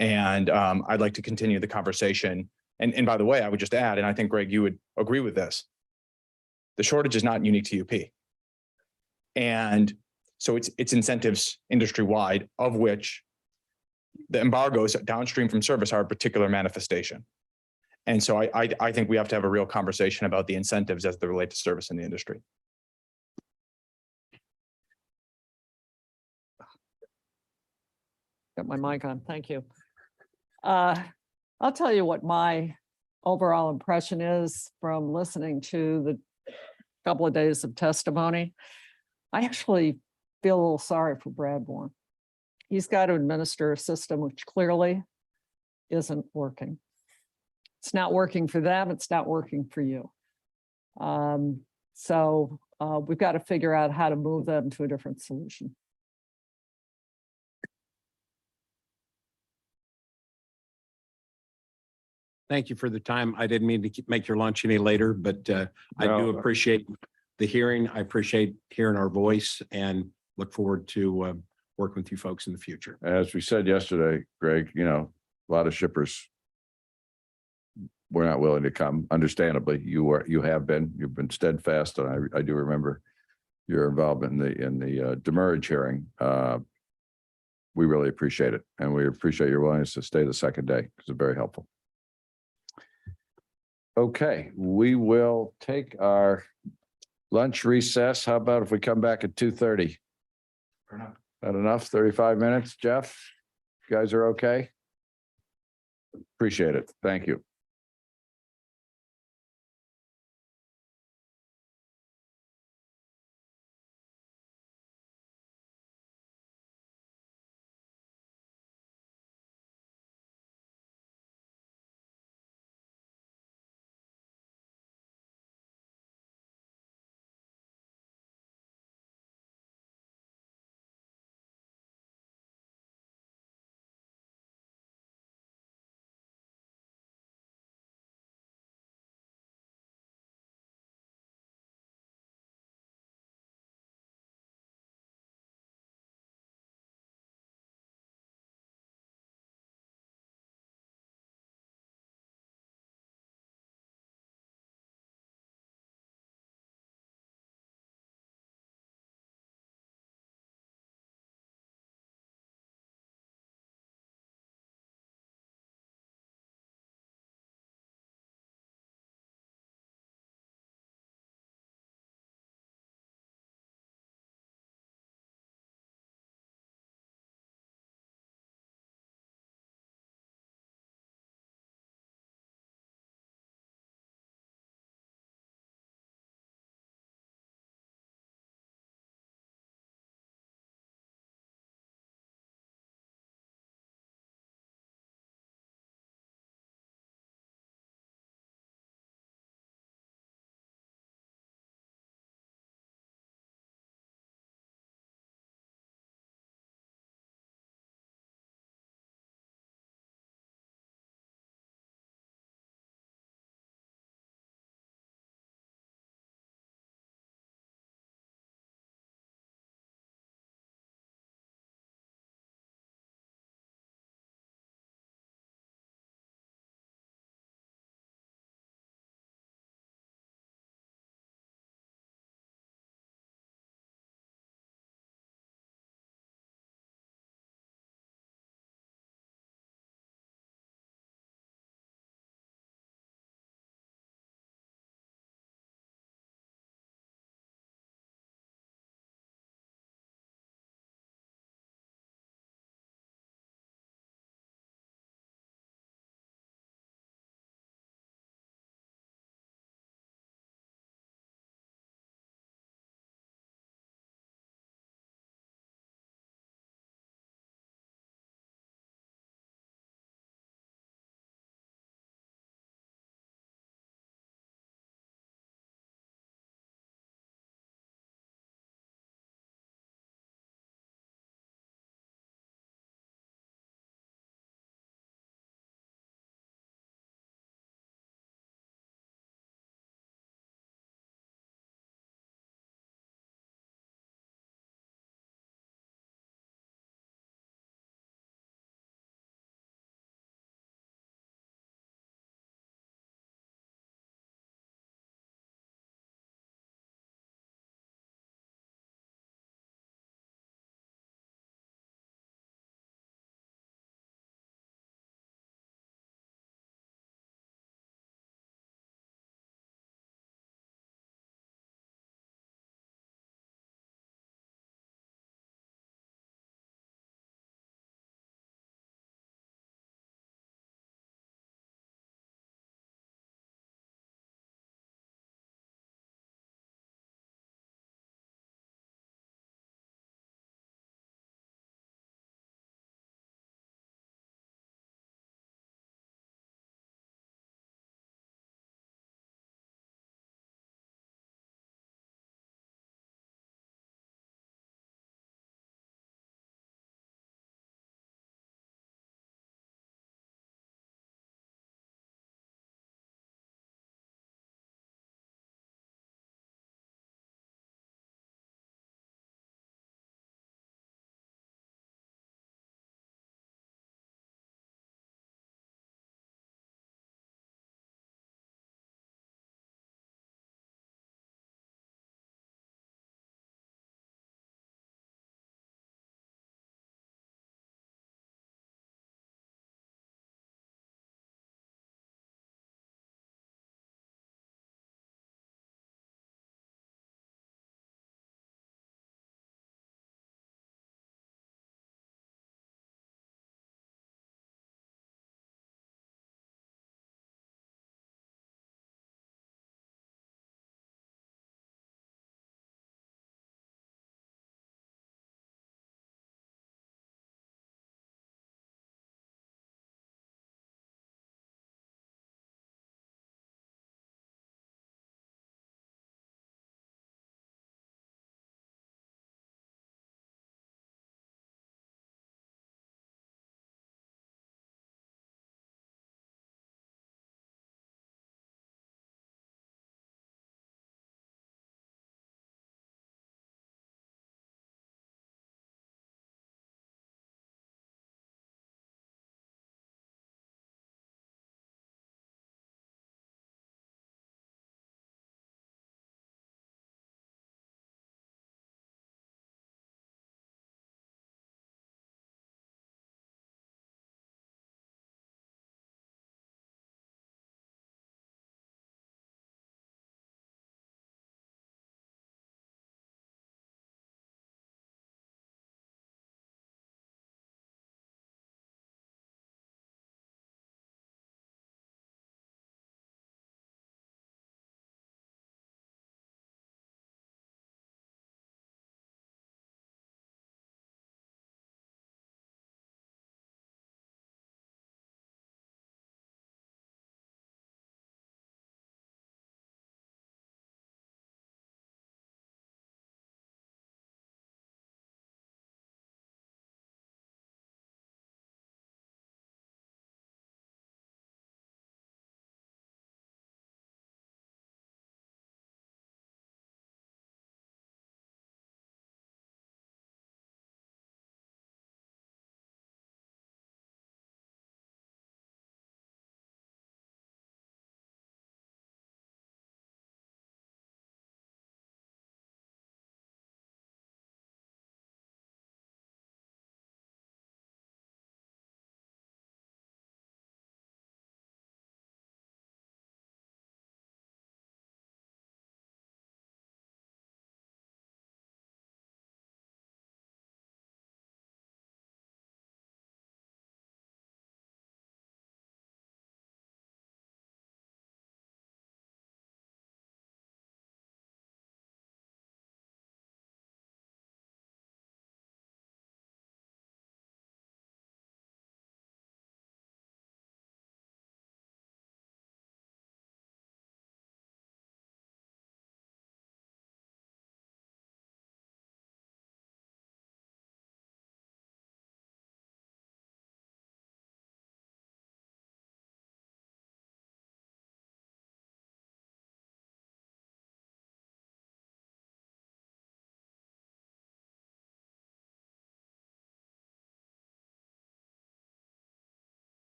And I'd like to continue the conversation. And by the way, I would just add, and I think, Greg, you would agree with this, the shortage is not unique to UP. And so it's incentives industry-wide, of which the embargoes downstream from service are a particular manifestation. And so I think we have to have a real conversation about the incentives as they relate to service in the industry. Got my mic on. Thank you. I'll tell you what my overall impression is from listening to the couple of days of testimony. I actually feel a little sorry for Bradbourne. He's got to administer a system which clearly isn't working. It's not working for them. It's not working for you. So we've got to figure out how to move them to a different solution. Thank you for the time. I didn't mean to make your lunch any later, but I do appreciate the hearing. I appreciate hearing our voice and look forward to working with you folks in the future. As we said yesterday, Greg, a lot of shippers were not willing to come. Understandably, you've been steadfast, and I do remember your involvement in the demurrage hearing. We really appreciate it, and we appreciate your willingness to stay the second day because it's very helpful. Okay, we will take our lunch recess. How about if we come back at 2:30? Not enough? 35 minutes, Jeff? You guys are okay? Appreciate it. Thank you.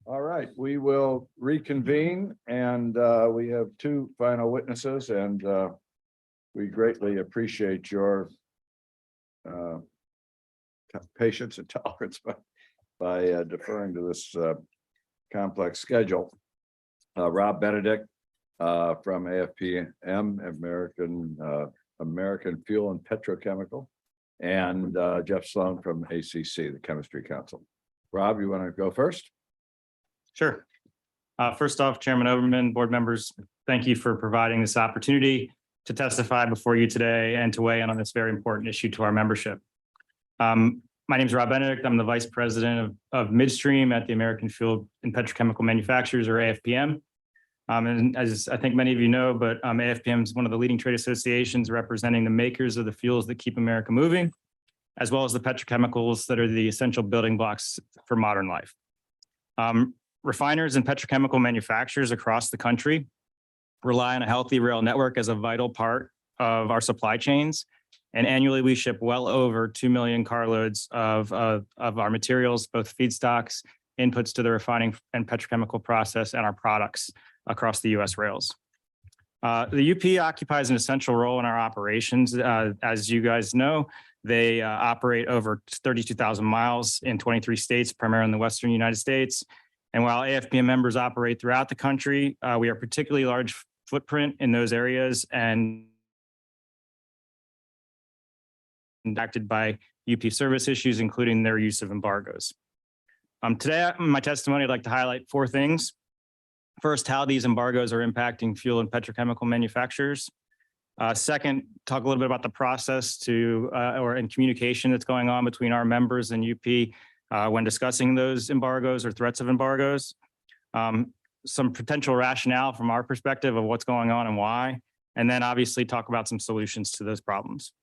All right, we will reconvene and we have two final witnesses and we greatly appreciate your patience and tolerance by deferring to this complex schedule. Rob Benedict from AFPM, American Fuel and Petrochemical, and Jeff Sloan from ACC, the Chemistry Council. Rob, you want to go first? Sure. First off, Chairman Overman, board members, thank you for providing this opportunity to testify before you today and to weigh in on this very important issue to our membership. My name is Rob Benedict. I'm the Vice President of Midstream at the American Fuel and Petrochemical Manufacturers, or AFPM. And as I think many of you know, but AFPM is one of the leading trade associations representing the makers of the fuels that keep America moving, as well as the petrochemicals that are the essential building blocks for modern life. Refiners and petrochemical manufacturers across the country rely on a healthy rail network as a vital part of our supply chains. And annually, we ship well over 2 million carloads of our materials, both feedstocks, inputs to the refining and petrochemical process, and our products across the U.S. rails. The UP occupies an essential role in our operations. As you guys know, they operate over 32,000 miles in 23 states, primarily in the Western United States. And while AFPM members operate throughout the country, we are particularly large footprint in those areas and impacted by UP service issues, including their use of embargoes. Today, in my testimony, I'd like to highlight 4 things. First, how these embargoes are impacting fuel and petrochemical manufacturers. Second, talk a little bit about the process and communication that's going on between our members and UP when discussing those embargoes or threats of embargoes. Some potential rationale from our perspective of what's going on and why, and then obviously talk about some solutions to those problems.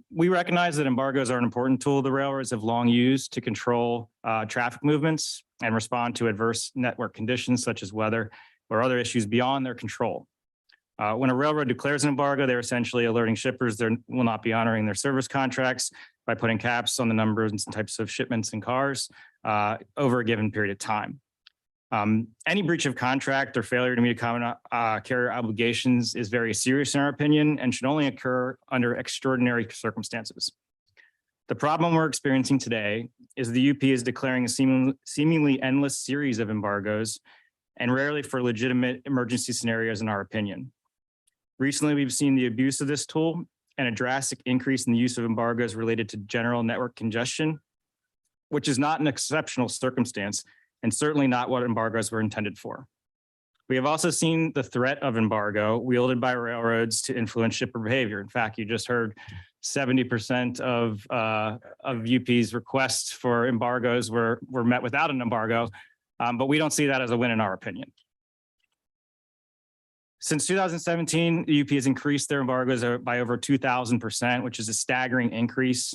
We recognize that embargoes are an important tool the railroads have long used to control traffic movements and respond to adverse network conditions such as weather or other issues beyond their control. When a railroad declares an embargo, they're essentially alerting shippers they will not be honoring their service contracts by putting caps on the numbers and types of shipments and cars over a given period of time. Any breach of contract or failure to meet common carrier obligations is very serious in our opinion and should only occur under extraordinary circumstances. The problem we're experiencing today is the UP is declaring a seemingly endless series of embargoes and rarely for legitimate emergency scenarios in our opinion. Recently, we've seen the abuse of this tool and a drastic increase in the use of embargoes related to general network congestion, which is not an exceptional circumstance and certainly not what embargoes were intended for. We have also seen the threat of embargo wielded by railroads to influence shipper behavior. In fact, you just heard 70% of UP's requests for embargoes were met without an embargo, but we don't see that as a win in our opinion. Since 2017, the UP has increased their embargoes by over 2,000%, which is a staggering increase.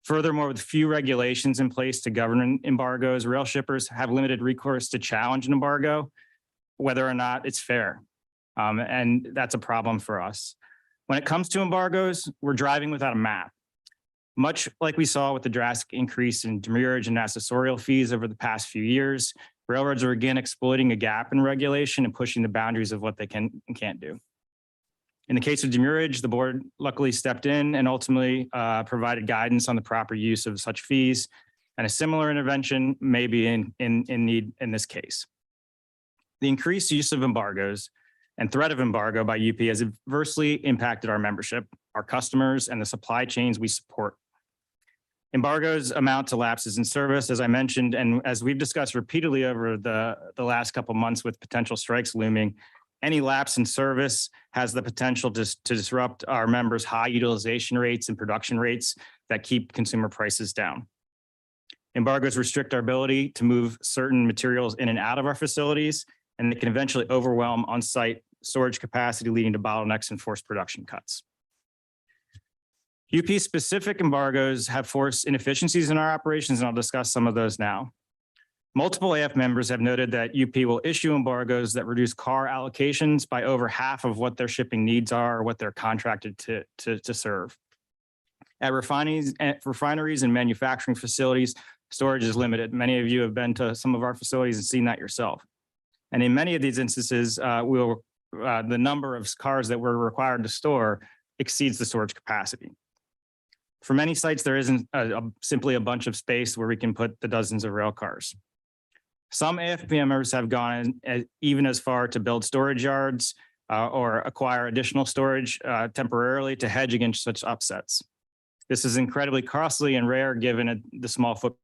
Furthermore, with few regulations in place to govern embargoes, rail shippers have limited recourse to challenge an embargo, whether or not it's fair. And that's a problem for us. When it comes to embargoes, we're driving without a map. Much like we saw with the drastic increase in demurrage and accessorial fees over the past few years, railroads are again exploiting a gap in regulation and pushing the boundaries of what they can and can't do. In the case of demurrage, the board luckily stepped in and ultimately provided guidance on the proper use of such fees, and a similar intervention may be in need in this case. The increased use of embargoes and threat of embargo by UP has adversely impacted our membership, our customers, and the supply chains we support. Embargoes amount to lapses in service, as I mentioned, and as we've discussed repeatedly over the last couple of months with potential strikes looming, any lapse in service has the potential to disrupt our members' high utilization rates and production rates that keep consumer prices down. Embargoes restrict our ability to move certain materials in and out of our facilities, and they can eventually overwhelm on-site storage capacity, leading to bottlenecks and forced production cuts. UP-specific embargoes have forced inefficiencies in our operations, and I'll discuss some of those now. Multiple AF members have noted that UP will issue embargoes that reduce car allocations by over half of what their shipping needs are or what they're contracted to serve. At refineries and manufacturing facilities, storage is limited. Many of you have been to some of our facilities and seen that yourself. And in many of these instances, the number of cars that we're required to store exceeds the storage capacity. For many sites, there isn't simply a bunch of space where we can put the dozens of rail cars. Some AFPMers have gone even as far to build storage yards or acquire additional storage temporarily to hedge against such upsets. This is incredibly costly and rare given the small footprint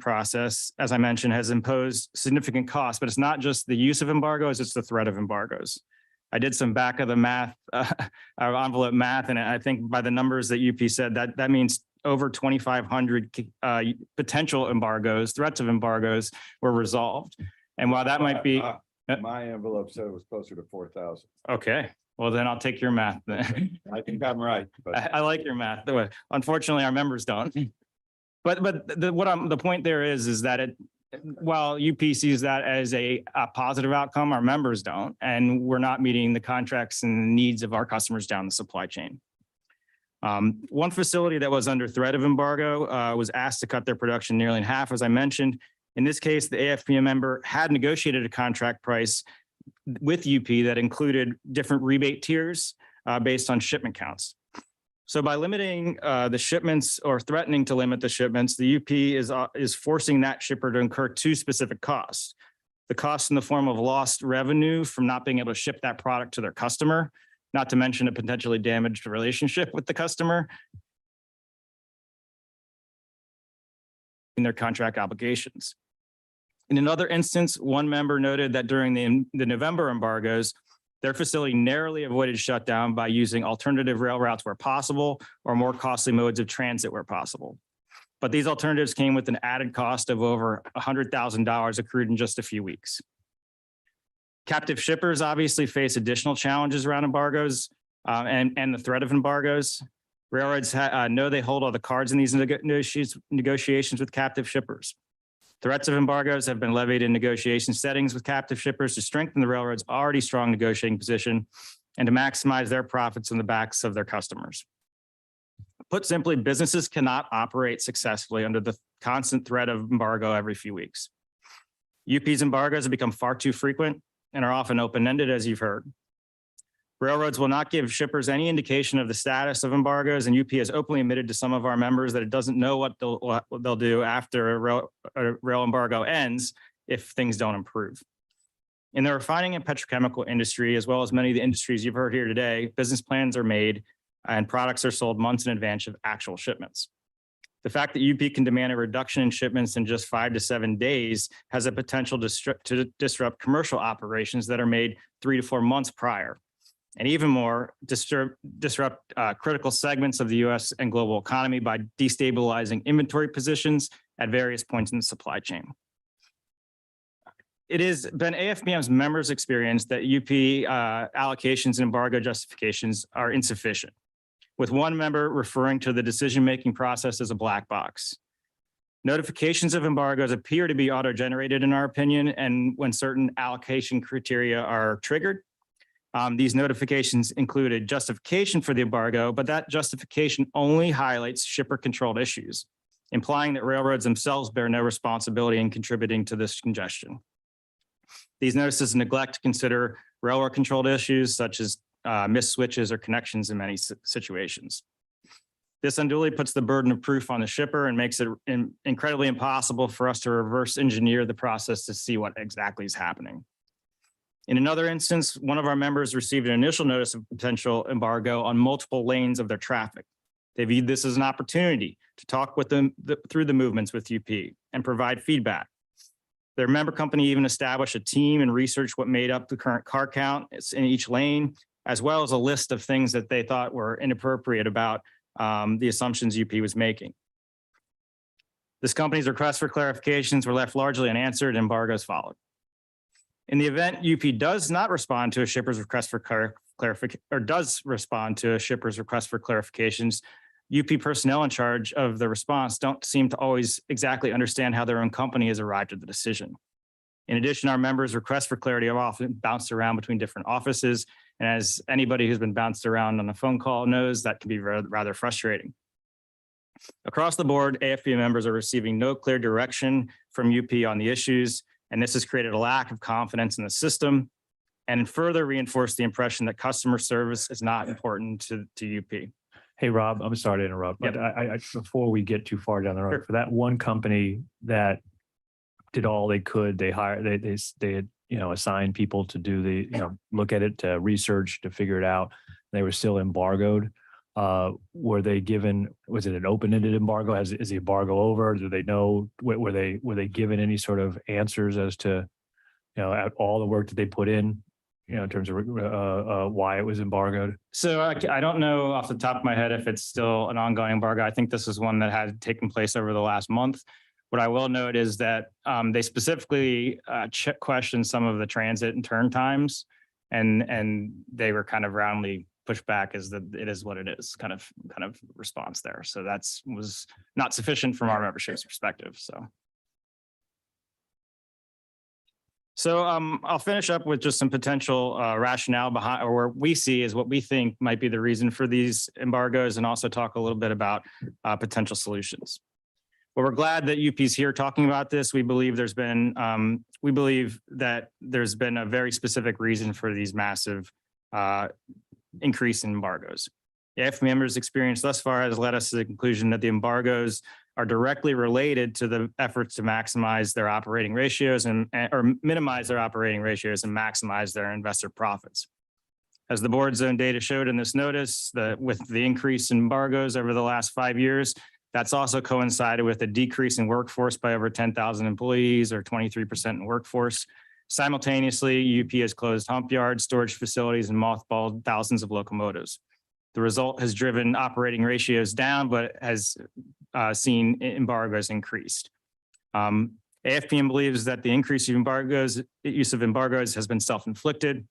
process, as I mentioned, has imposed significant costs, but it's not just the use of embargoes, it's the threat of embargoes. I did some back of the math, envelope math, and I think by the numbers that UP said, that means over 2,500 potential embargoes, threats of embargoes were resolved. And while that might be My envelope said it was closer to 4,000. okay, well then I'll take your math then. I think I'm right, but I like your math. Unfortunately, our members don't. But the point there is that while UP sees that as a positive outcome, our members don't, and we're not meeting the contracts and needs of our customers down the supply chain. One facility that was under threat of embargo was asked to cut their production nearly in half, as I mentioned. In this case, the AFPM member had negotiated a contract price with UP that included different rebate tiers based on shipment counts. So by limiting the shipments or threatening to limit the shipments, the UP is forcing that shipper to incur two specific costs. The cost in the form of lost revenue from not being able to ship that product to their customer, not to mention a potentially damaged relationship with the customer in their contract obligations. In another instance, one member noted that during the November embargoes, their facility narrowly avoided shutdown by using alternative rail routes where possible or more costly modes of transit where possible. But these alternatives came with an added cost of over $100,000 accrued in just a few weeks. Captive shippers obviously face additional challenges around embargoes and the threat of embargoes. Railroads know they hold all the cards in these negotiations with captive shippers. Threats of embargoes have been levied in negotiation settings with captive shippers to strengthen the railroad's already strong negotiating position and to maximize their profits on the backs of their customers. Put simply, businesses cannot operate successfully under the constant threat of embargo every few weeks. UP's embargoes have become far too frequent and are often open-ended, as you've heard. Railroads will not give shippers any indication of the status of embargoes, and UP has openly admitted to some of our members that it doesn't know what they'll do after a rail embargo ends if things don't improve. In the refining and petrochemical industry, as well as many of the industries you've heard here today, business plans are made and products are sold months in advance of actual shipments. The fact that UP can demand a reduction in shipments in just 5 to 7 days has a potential to disrupt commercial operations that are made 3 to 4 months prior. And even more, disrupt critical segments of the U.S. and global economy by destabilizing inventory positions at various points in the supply chain. It has been AFPM's members' experience that UP allocations and embargo justifications are insufficient, with one member referring to the decision-making process as a black box. Notifications of embargoes appear to be auto-generated in our opinion, and when certain allocation criteria are triggered, these notifications include a justification for the embargo, but that justification only highlights shipper-controlled issues, implying that railroads themselves bear no responsibility in contributing to this congestion. These notices neglect to consider railroad-controlled issues such as missed switches or connections in many situations. This unduly puts the burden of proof on the shipper and makes it incredibly impossible for us to reverse engineer the process to see what exactly is happening. In another instance, one of our members received an initial notice of potential embargo on multiple lanes of their traffic. They viewed this as an opportunity to talk with them through the movements with UP and provide feedback. Their member company even established a team and researched what made up the current car count in each lane, as well as a list of things that they thought were inappropriate about the assumptions UP was making. This company's requests for clarifications were left largely unanswered and embargoes followed. In the event UP does not respond to a shipper's request for clarification, or does respond to a shipper's request for clarifications, UP personnel in charge of the response don't seem to always exactly understand how their own company has arrived at the decision. In addition, our members' requests for clarity have often bounced around between different offices, and as anybody who's been bounced around on a phone call knows, that can be rather frustrating. Across the board, AFP members are receiving no clear direction from UP on the issues, and this has created a lack of confidence in the system and further reinforced the impression that customer service is not important to UP. Hey, Rob, I'm sorry to interrupt, but before we get too far down the road, for that one company that did all they could, they hired, they had, assigned people to do the, look at it, to research, to figure it out. They were still embargoed. Were they given, was it an open-ended embargo? Is the embargo over? Do they know, were they given any sort of answers as to, at all the work that they put in, in terms of why it was embargoed? So I don't know off the top of my head if it's still an ongoing embargo. I think this is one that had taken place over the last month. What I will note is that they specifically questioned some of the transit and turn times, and they were kind of roundly pushed back as that it is what it is kind of response there. So that's was not sufficient from our membership's perspective. So I'll finish up with just some potential rationale behind, or what we see is what we think might be the reason for these embargoes, and also talk a little bit about potential solutions. Well, we're glad that UP's here talking about this. We believe that there's been a very specific reason for these massive increase in embargoes. The AFP members' experience thus far has led us to the conclusion that the embargoes are directly related to the efforts to maximize their operating ratios or minimize their operating ratios and maximize their investor profits. As the board's own data showed in this notice, that with the increase in embargoes over the last 5 years, that's also coincided with a decrease in workforce by over 10,000 employees, or 23% in workforce. Simultaneously, UP has closed hump yards, storage facilities, and mothballed thousands of locomotives. The result has driven operating ratios down, but has seen embargoes increased. AFPM believes that the increase of use of embargoes has been self-inflicted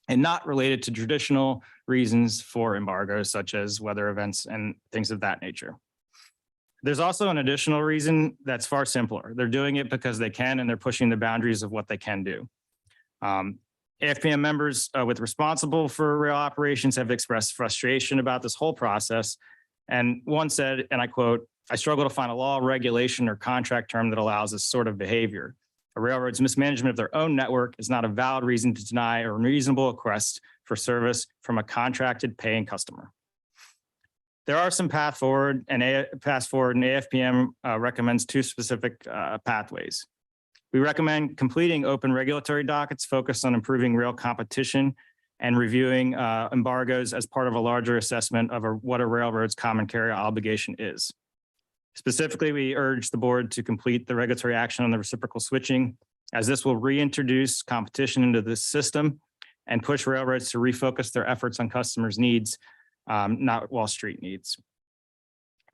and not related to traditional reasons for embargoes, such as weather events and things of that nature. There's also an additional reason that's far simpler. They're doing it because they can, and they're pushing the boundaries of what they can do. AFPM members responsible for rail operations have expressed frustration about this whole process. And one said, and I quote, "I struggle to find a law, regulation, or contract term that allows this sort of behavior. A railroad's mismanagement of their own network is not a valid reason to deny a reasonable request for service from a contracted paying customer." There are some paths forward, and AFPM recommends two specific pathways. We recommend completing open regulatory dockets focused on improving rail competition and reviewing embargoes as part of a larger assessment of what a railroad's common carrier obligation is. Specifically, we urge the board to complete the regulatory action on the reciprocal switching, as this will reintroduce competition into the system and push railroads to refocus their efforts on customers' needs, not Wall Street needs.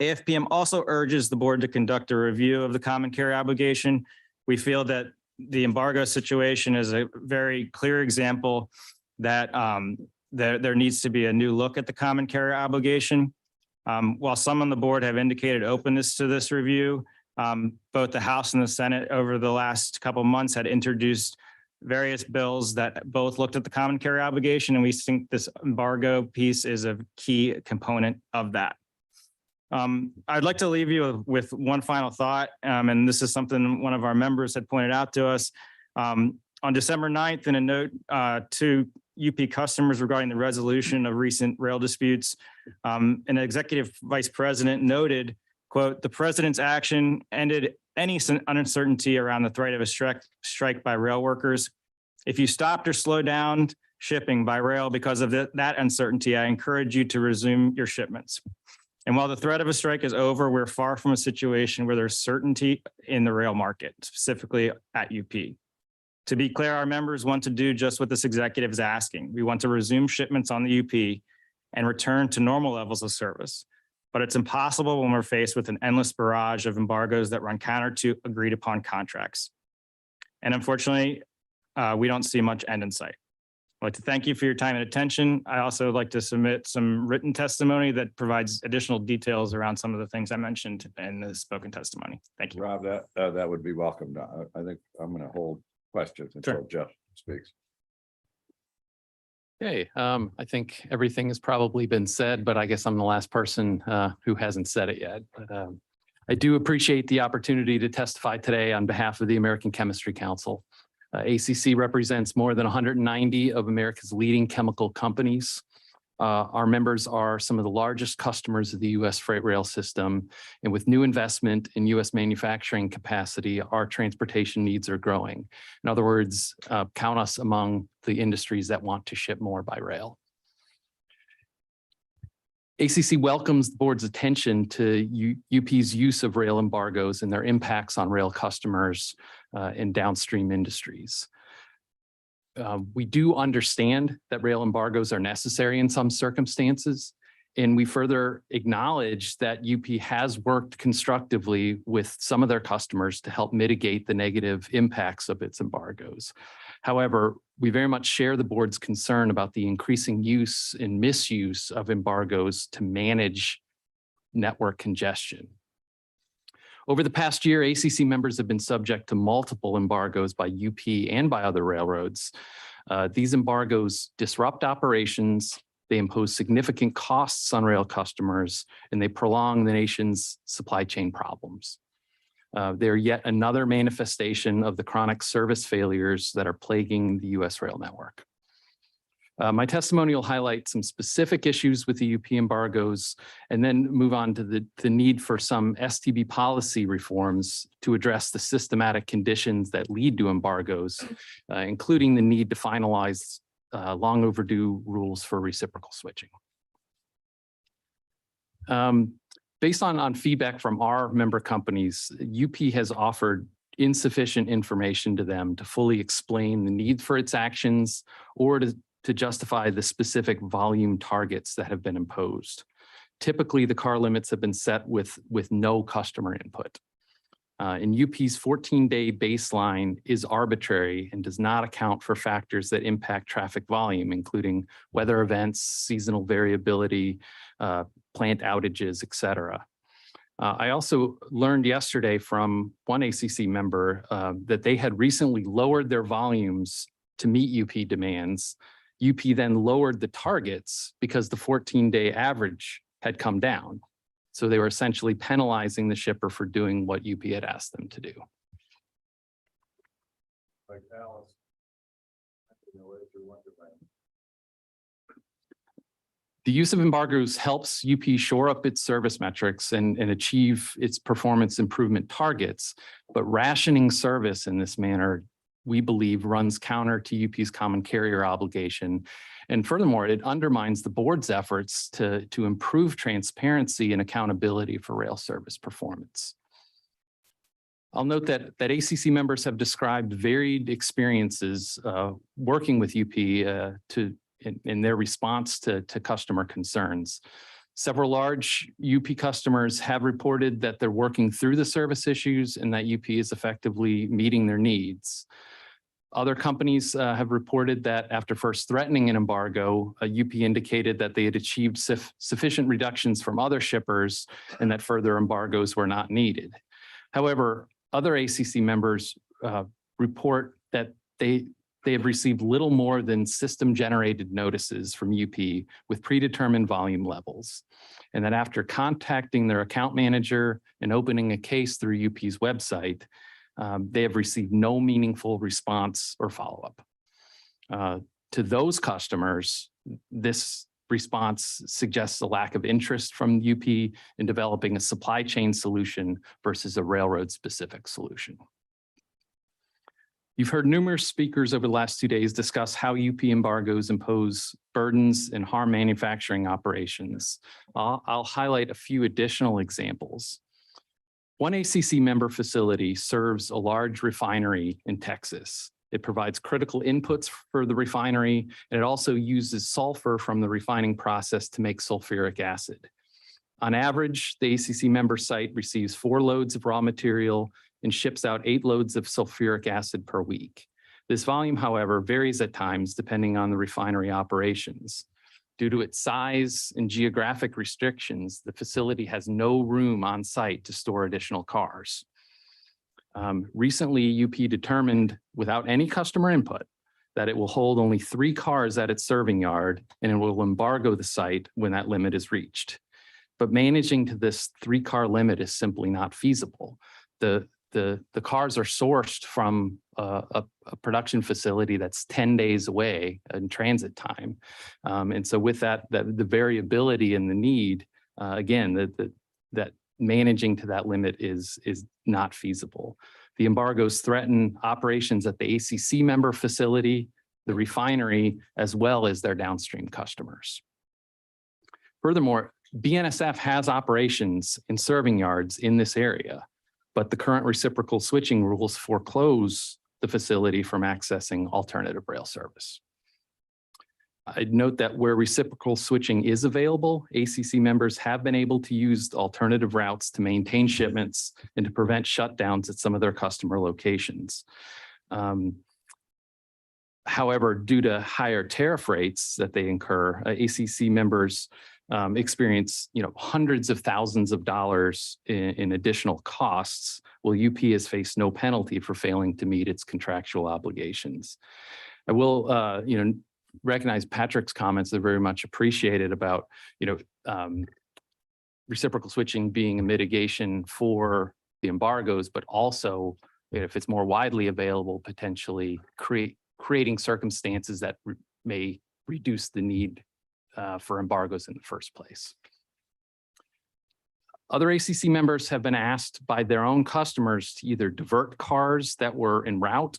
AFPM also urges the board to conduct a review of the common carrier obligation. We feel that the embargo situation is a very clear example that there needs to be a new look at the common carrier obligation. While some on the board have indicated openness to this review, both the House and the Senate over the last couple of months had introduced various bills that both looked at the common carrier obligation, and we think this embargo piece is a key component of that. I'd like to leave you with one final thought, and this is something one of our members had pointed out to us. On December 9th, in a note to UP customers regarding the resolution of recent rail disputes, an executive vice president noted, quote, "The president's action ended any uncertainty around the threat of a strike by rail workers. If you stopped or slowed down shipping by rail because of that uncertainty, I encourage you to resume your shipments. And while the threat of a strike is over, we're far from a situation where there's certainty in the rail market, specifically at UP. To be clear, our members want to do just what this executive is asking. We want to resume shipments on the UP and return to normal levels of service. But it's impossible when we're faced with an endless barrage of embargoes that run counter to agreed upon contracts. And unfortunately, we don't see much end in sight. I'd like to thank you for your time and attention. I also would like to submit some written testimony that provides additional details around some of the things I mentioned in the spoken testimony. Thank you. Rob, that would be welcomed. I think I'm going to hold questions until Jeff speaks. Okay, I think everything has probably been said, but I guess I'm the last person who hasn't said it yet. But I do appreciate the opportunity to testify today on behalf of the American Chemistry Council. ACC represents more than 190 of America's leading chemical companies. Our members are some of the largest customers of the U.S. freight rail system. And with new investment in U.S. manufacturing capacity, our transportation needs are growing. In other words, count us among the industries that want to ship more by rail. ACC welcomes the board's attention to UP's use of rail embargoes and their impacts on rail customers in downstream industries. We do understand that rail embargoes are necessary in some circumstances, and we further acknowledge that UP has worked constructively with some of their customers to help mitigate the negative impacts of its embargoes. However, we very much share the board's concern about the increasing use and misuse of embargoes to manage network congestion. Over the past year, ACC members have been subject to multiple embargoes by UP and by other railroads. These embargoes disrupt operations, they impose significant costs on rail customers, and they prolong the nation's supply chain problems. They're yet another manifestation of the chronic service failures that are plaguing the U.S. rail network. My testimony will highlight some specific issues with the UP embargoes and then move on to the need for some STB policy reforms to address the systematic conditions that lead to embargoes, including the need to finalize long overdue rules for reciprocal switching. Based on feedback from our member companies, UP has offered insufficient information to them to fully explain the need for its actions or to justify the specific volume targets that have been imposed. Typically, the car limits have been set with no customer input. And UP's 14-day baseline is arbitrary and does not account for factors that impact traffic volume, including weather events, seasonal variability, plant outages, et cetera. I also learned yesterday from one ACC member that they had recently lowered their volumes to meet UP demands. UP then lowered the targets because the 14-day average had come down. So they were essentially penalizing the shipper for doing what UP had asked them to do. Like Alice. The use of embargoes helps UP shore up its service metrics and achieve its performance improvement targets, but rationing service in this manner, we believe, runs counter to UP's common carrier obligation. And furthermore, it undermines the board's efforts to improve transparency and accountability for rail service performance. I'll note that ACC members have described varied experiences working with UP in their response to customer concerns. Several large UP customers have reported that they're working through the service issues and that UP is effectively meeting their needs. Other companies have reported that after first threatening an embargo, UP indicated that they had achieved sufficient reductions from other shippers and that further embargoes were not needed. However, other ACC members report that they have received little more than system-generated notices from UP with predetermined volume levels, and that after contacting their account manager and opening a case through UP's website, they have received no meaningful response or follow-up. To those customers, this response suggests a lack of interest from UP in developing a supply chain solution versus a railroad-specific solution. You've heard numerous speakers over the last 2 days discuss how UP embargoes impose burdens and harm manufacturing operations. I'll highlight a few additional examples. One ACC member facility serves a large refinery in Texas. It provides critical inputs for the refinery, and it also uses sulfur from the refining process to make sulfuric acid. On average, the ACC member site receives 4 loads of raw material and ships out 8 loads of sulfuric acid per week. This volume, however, varies at times depending on the refinery operations. Due to its size and geographic restrictions, the facility has no room on site to store additional cars. Recently, UP determined without any customer input that it will hold only 3 cars at its serving yard and it will embargo the site when that limit is reached. But managing to this 3-car limit is simply not feasible. The cars are sourced from a production facility that's 10 days away in transit time. And so with that the variability and the need, again, that managing to that limit is not feasible. The embargoes threaten operations at the ACC member facility, the refinery, as well as their downstream customers. Furthermore, BNSF has operations in serving yards in this area, but the current reciprocal switching rules foreclose the facility from accessing alternative rail service. I'd note that where reciprocal switching is available, ACC members have been able to use alternative routes to maintain shipments and to prevent shutdowns at some of their customer locations. However, due to higher tariff rates that they incur, ACC members experience, hundreds of thousands of dollars in additional costs, while UP has faced no penalty for failing to meet its contractual obligations. I will, recognize Patrick's comments. They're very much appreciated about, reciprocal switching being a mitigation for the embargoes, but also if it's more widely available, potentially creating circumstances that may reduce the need for embargoes in the first place. Other ACC members have been asked by their own customers to either divert cars that were en route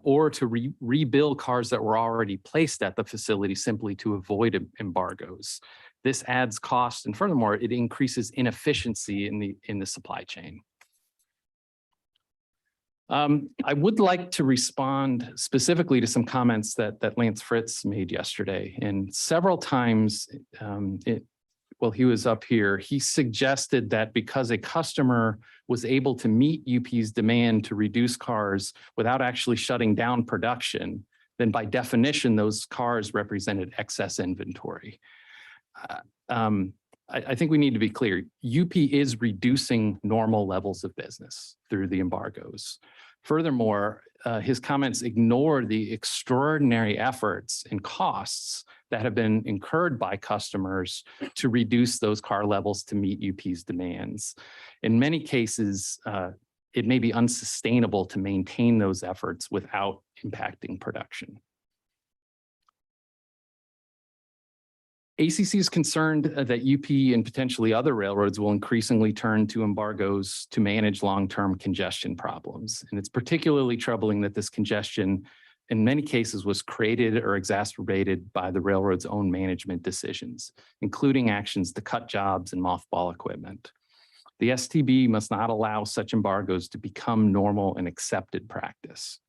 or to rebuild cars that were already placed at the facility simply to avoid embargoes. This adds cost, and furthermore, it increases inefficiency in the supply chain. I would like to respond specifically to some comments that Lance Fritz made yesterday. And several times while he was up here, he suggested that because a customer was able to meet UP's demand to reduce cars without actually shutting down production, then by definition, those cars represented excess inventory. I think we need to be clear. UP is reducing normal levels of business through the embargoes. Furthermore, his comments ignore the extraordinary efforts and costs that have been incurred by customers to reduce those car levels to meet UP's demands. In many cases, it may be unsustainable to maintain those efforts without impacting production. ACC is concerned that UP and potentially other railroads will increasingly turn to embargoes to manage long-term congestion problems. And it's particularly troubling that this congestion in many cases was created or exacerbated by the railroad's own management decisions, including actions to cut jobs and mothball equipment. The STB must not allow such embargoes to become normal and accepted practice.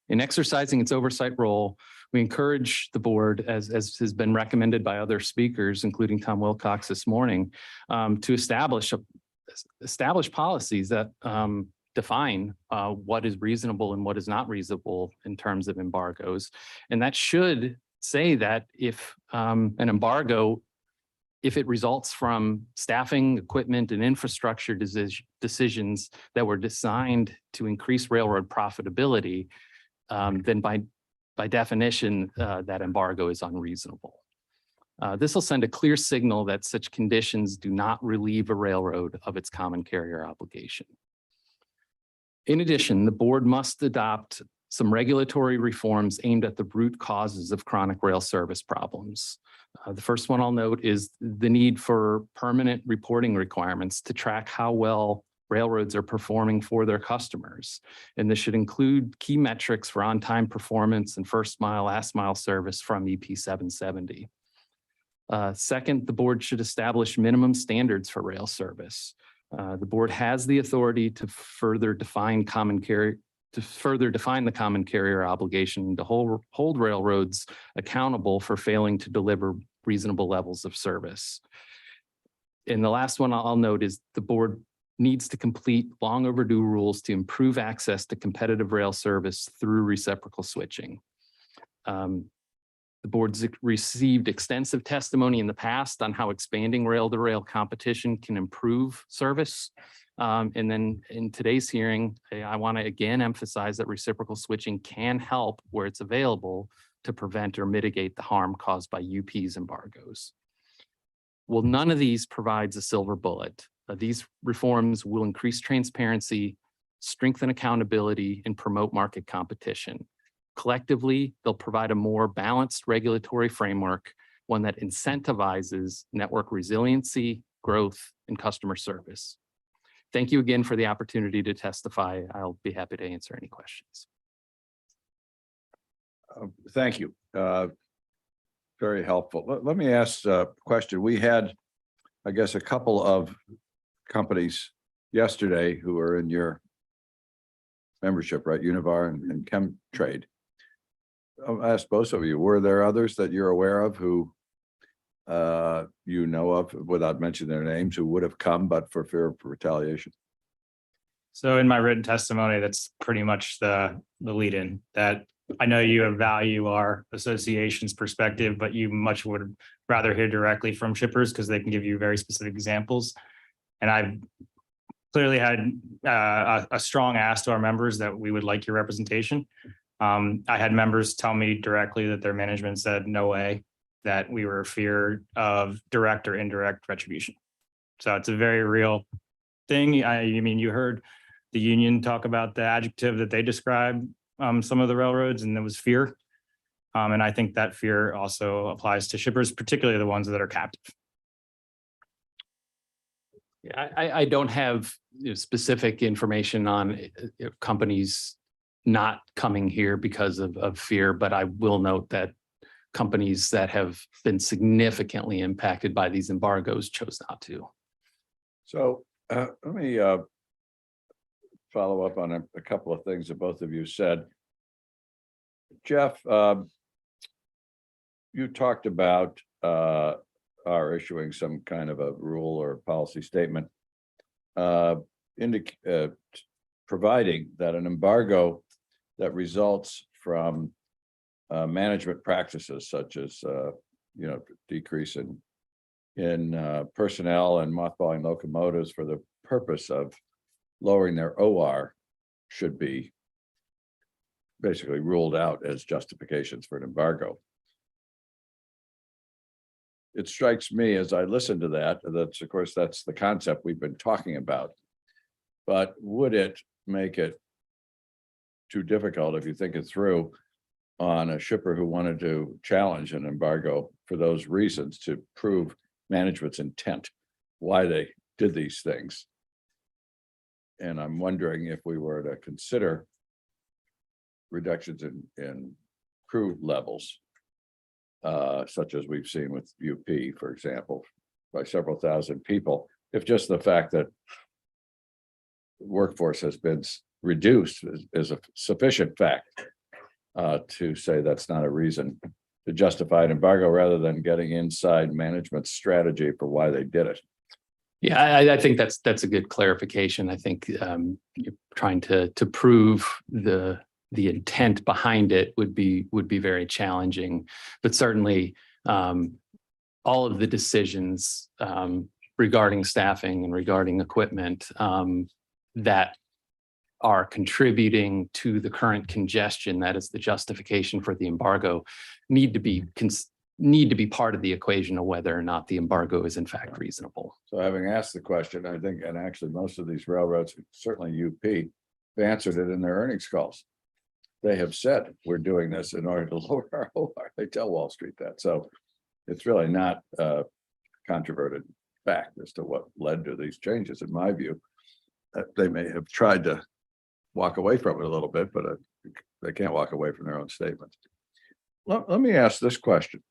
In exercising its oversight role, we encourage the board, as has been recommended by other speakers, including Tom Wilcox this morning, to establish policies that define what is reasonable and what is not reasonable in terms of embargoes. And that should say that if an embargo, if it results from staffing, equipment, and infrastructure decisions that were designed to increase railroad profitability, then by definition, that embargo is unreasonable. This will send a clear signal that such conditions do not relieve a railroad of its common carrier obligation. In addition, the board must adopt some regulatory reforms aimed at the root causes of chronic rail service problems. The first one I'll note is the need for permanent reporting requirements to track how well railroads are performing for their customers. And this should include key metrics for on-time performance and first mile, last mile service from EP770. Second, the board should establish minimum standards for rail service. The board has the authority to further define the common carrier obligation to hold railroads accountable for failing to deliver reasonable levels of service. And the last one I'll note is the board needs to complete long overdue rules to improve access to competitive rail service through reciprocal switching. The board's received extensive testimony in the past on how expanding rail-to-rail competition can improve service. And then in today's hearing, I want to again emphasize that reciprocal switching can help where it's available to prevent or mitigate the harm caused by UP's embargoes. Well, none of these provides a silver bullet. These reforms will increase transparency, strengthen accountability, and promote market competition. Collectively, they'll provide a more balanced regulatory framework, one that incentivizes network resiliency, growth, and customer service. Thank you again for the opportunity to testify. I'll be happy to answer any questions. Thank you. Very helpful. Let me ask a question. We had, I guess, a couple of companies yesterday who are in your membership, right? Univar and Chemtrade. I'll ask both of you, were there others that you're aware of who you know of, without mentioning their names, who would have come but for fear of retaliation? So in my written testimony, that's pretty much the lead-in, that I know you value our association's perspective, but you much would rather hear directly from shippers because they can give you very specific examples. And I've clearly had a strong ask to our members that we would like your representation. I had members tell me directly that their management said no way, that we were fear of direct or indirect retribution. So it's a very real thing. I mean, you heard the union talk about the adjective that they described some of the railroads, and it was fear. And I think that fear also applies to shippers, particularly the ones that are captive. Yeah, I don't have specific information on companies not coming here because of fear, but I will note that companies that have been significantly impacted by these embargoes chose not to. So let me follow up on a couple of things that both of you said. Jeff, you talked about our issuing some kind of a rule or policy statement providing that an embargo that results from management practices such as decrease in personnel and mothballing locomotives for the purpose of lowering their OR should be basically ruled out as justifications for an embargo. It strikes me as I listen to that, that's of course, that's the concept we've been talking about. But would it make it too difficult if you think it through on a shipper who wanted to challenge an embargo for those reasons to prove management's intent, why they did these things? And I'm wondering if we were to consider reductions in crew levels, such as we've seen with UP, for example, by several thousand people, if just the fact that workforce has been reduced is a sufficient fact to say that's not a reason to justify an embargo rather than getting inside management strategy for why they did it. Yeah, I think that's a good clarification. I think you're trying to prove the intent behind it would be very challenging, but certainly all of the decisions regarding staffing and regarding equipment that are contributing to the current congestion that is the justification for the embargo need to be part of the equation of whether or not the embargo is in fact reasonable. So having asked the question, I think, and actually most of these railroads, certainly UP, have answered it in their earnings calls. They have said, we're doing this in order to lower our OR. They tell Wall Street that. So it's really not a controverted fact as to what led to these changes, in my view. They may have tried to walk away from it a little bit, but they can't walk away from their own statements. Let me ask this question.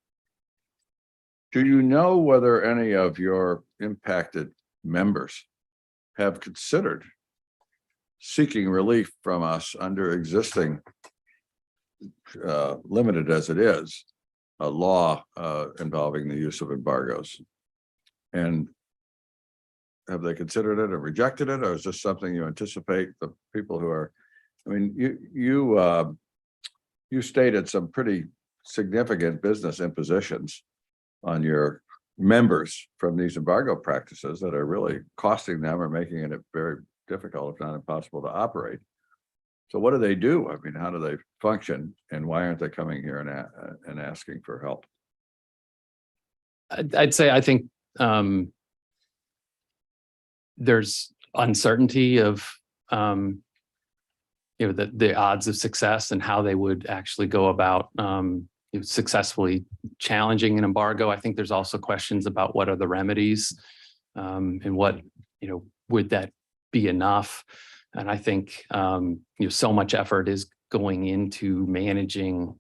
Do you know whether any of your impacted members have considered seeking relief from us under existing, limited as it is, a law involving the use of embargoes? And have they considered it or rejected it, or is this something you anticipate the people who are, I mean, you stated some pretty significant business impositions on your members from these embargo practices that are really costing them or making it very difficult, if not impossible, to operate. So what do they do? I mean, how do they function, and why aren't they coming here and asking for help? I'd say, I think there's uncertainty of the odds of success and how they would actually go about successfully challenging an embargo. I think there's also questions about what are the remedies, and what, would that be enough? And I think so much effort is going into managing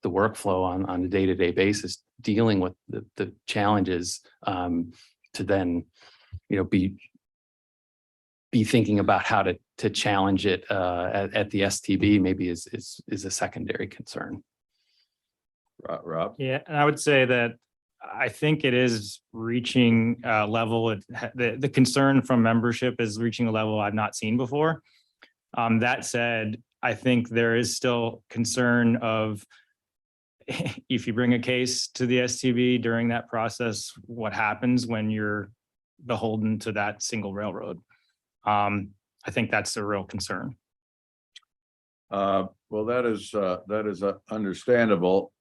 the workflow on a day-to-day basis, dealing with the challenges, to then be thinking about how to challenge it at the STB maybe is a secondary concern. Rob? Yeah, and I would say that I think it is reaching a level, the concern from membership is reaching a level I've not seen before. That said, I think there is still concern of if you bring a case to the STB during that process, what happens when you're beholden to that single railroad? I think that's a real concern. Well, that is understandable.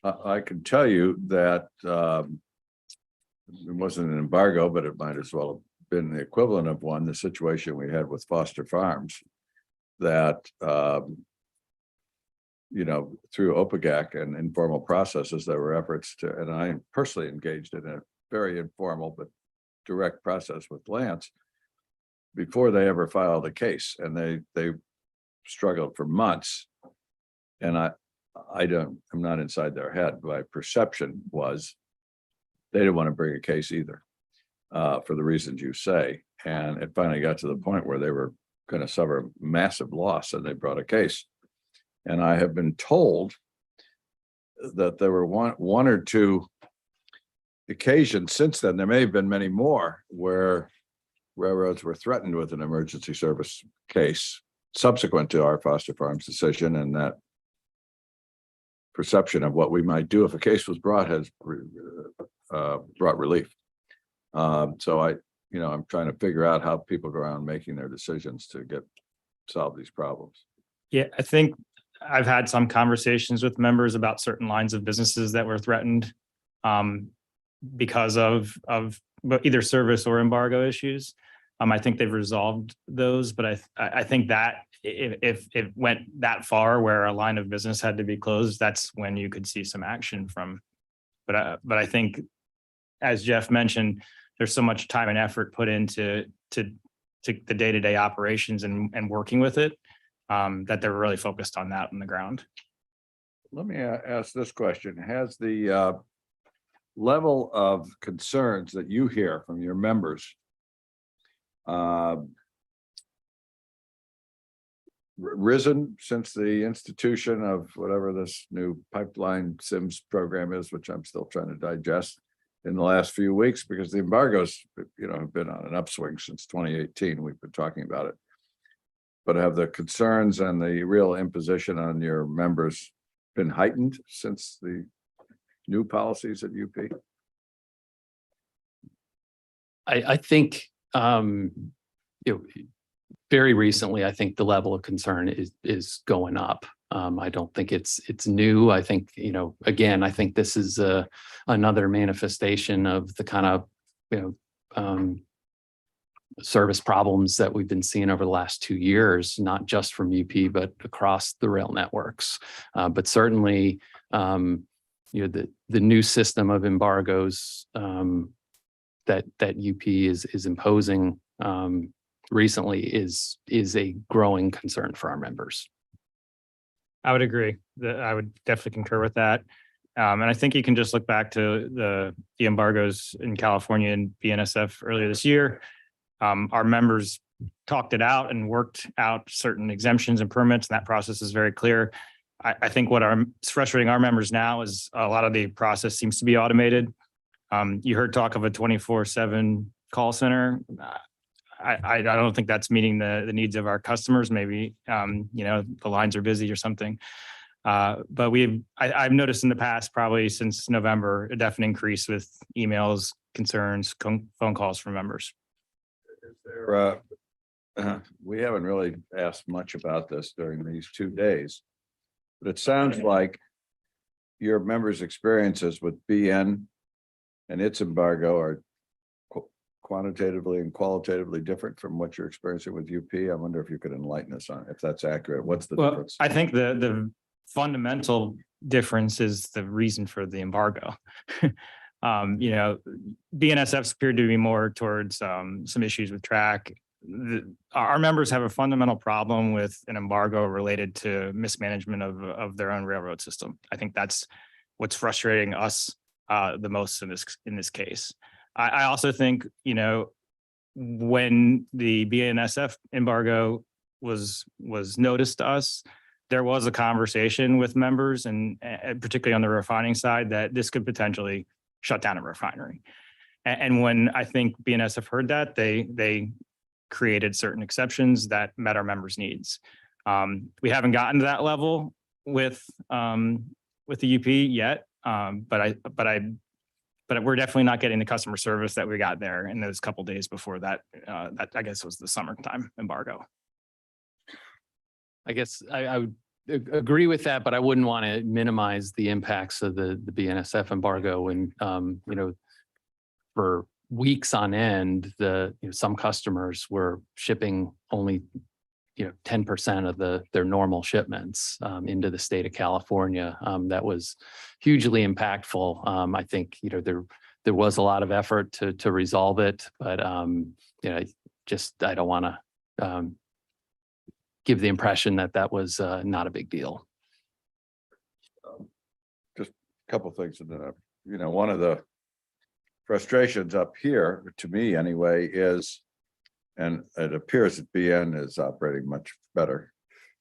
I can tell you that it wasn't an embargo, but it might as well have been the equivalent of one, the situation we had with Foster Farms, that through OPAGAC and informal processes, there were efforts to, and I personally engaged in a very informal but direct process with Lance before they ever filed a case, and they struggled for months. And I'm not inside their head. My perception was they didn't want to bring a case either, for the reasons you say. And it finally got to the point where they were going to suffer massive loss, and they brought a case. And I have been told that there were one or two occasions since then, there may have been many more, where railroads were threatened with an emergency service case subsequent to our Foster Farms decision, and that perception of what we might do if a case was brought has brought relief. So I'm trying to figure out how people go around making their decisions to solve these problems. Yeah, I think I've had some conversations with members about certain lines of businesses that were threatened because of either service or embargo issues. I think they've resolved those, but I think that if it went that far where a line of business had to be closed, that's when you could see some action from. But I think, as Jeff mentioned, there's so much time and effort put into the day-to-day operations and working with it, that they're really focused on that on the ground. Let me ask this question. Has the level of concerns that you hear from your members risen since the institution of whatever this new pipeline SIMS program is, which I'm still trying to digest, in the last few weeks? Because the embargoes, have been on an upswing since 2018. We've been talking about it. But have the concerns and the real imposition on your members been heightened since the new policies at UP? I think, very recently, I think the level of concern is going up. I don't think it's new. I think, again, I think this is another manifestation of the kind of, service problems that we've been seeing over the last 2 years, not just from UP, but across the rail networks. But certainly, the new system of embargoes that UP is imposing recently is a growing concern for our members. I would agree. I would definitely concur with that. And I think you can just look back to the embargoes in California and BNSF earlier this year. Our members talked it out and worked out certain exemptions and permits, and that process is very clear. I think what's frustrating our members now is a lot of the process seems to be automated. You heard talk of a 24/7 call center. I don't think that's meeting the needs of our customers. Maybe, the lines are busy or something. But I've noticed in the past, probably since November, a definite increase with emails, concerns, phone calls from members. Is there, we haven't really asked much about this during these 2 days, but it sounds like your members' experiences with BN and its embargo are quantitatively and qualitatively different from what you're experiencing with UP. I wonder if you could enlighten us on if that's accurate. What's the Well, difference? I think the fundamental difference is the reason for the embargo. BNSF's appeared to be more towards some issues with track. Our members have a fundamental problem with an embargo related to mismanagement of their own railroad system. I think that's what's frustrating us the most in this case. I also think, when the BNSF embargo was noticed to us, there was a conversation with members and particularly on the refining side that this could potentially shut down a refinery. And when I think BNSF heard that, they created certain exceptions that met our members' needs. We haven't gotten to that level with the UP yet, but we're definitely not getting the customer service that we got there in those couple days before that. That I guess was the summertime embargo. I guess I would agree with that, but I wouldn't want to minimize the impacts of the BNSF embargo. And, for weeks on end, some customers were shipping only 10% of their normal shipments into the state of California. That was hugely impactful. I think there was a lot of effort to resolve it, but I don't want to give the impression that was not a big deal. Just a couple things, and then one of the frustrations up here, to me anyway, is, and it appears that BN is operating much better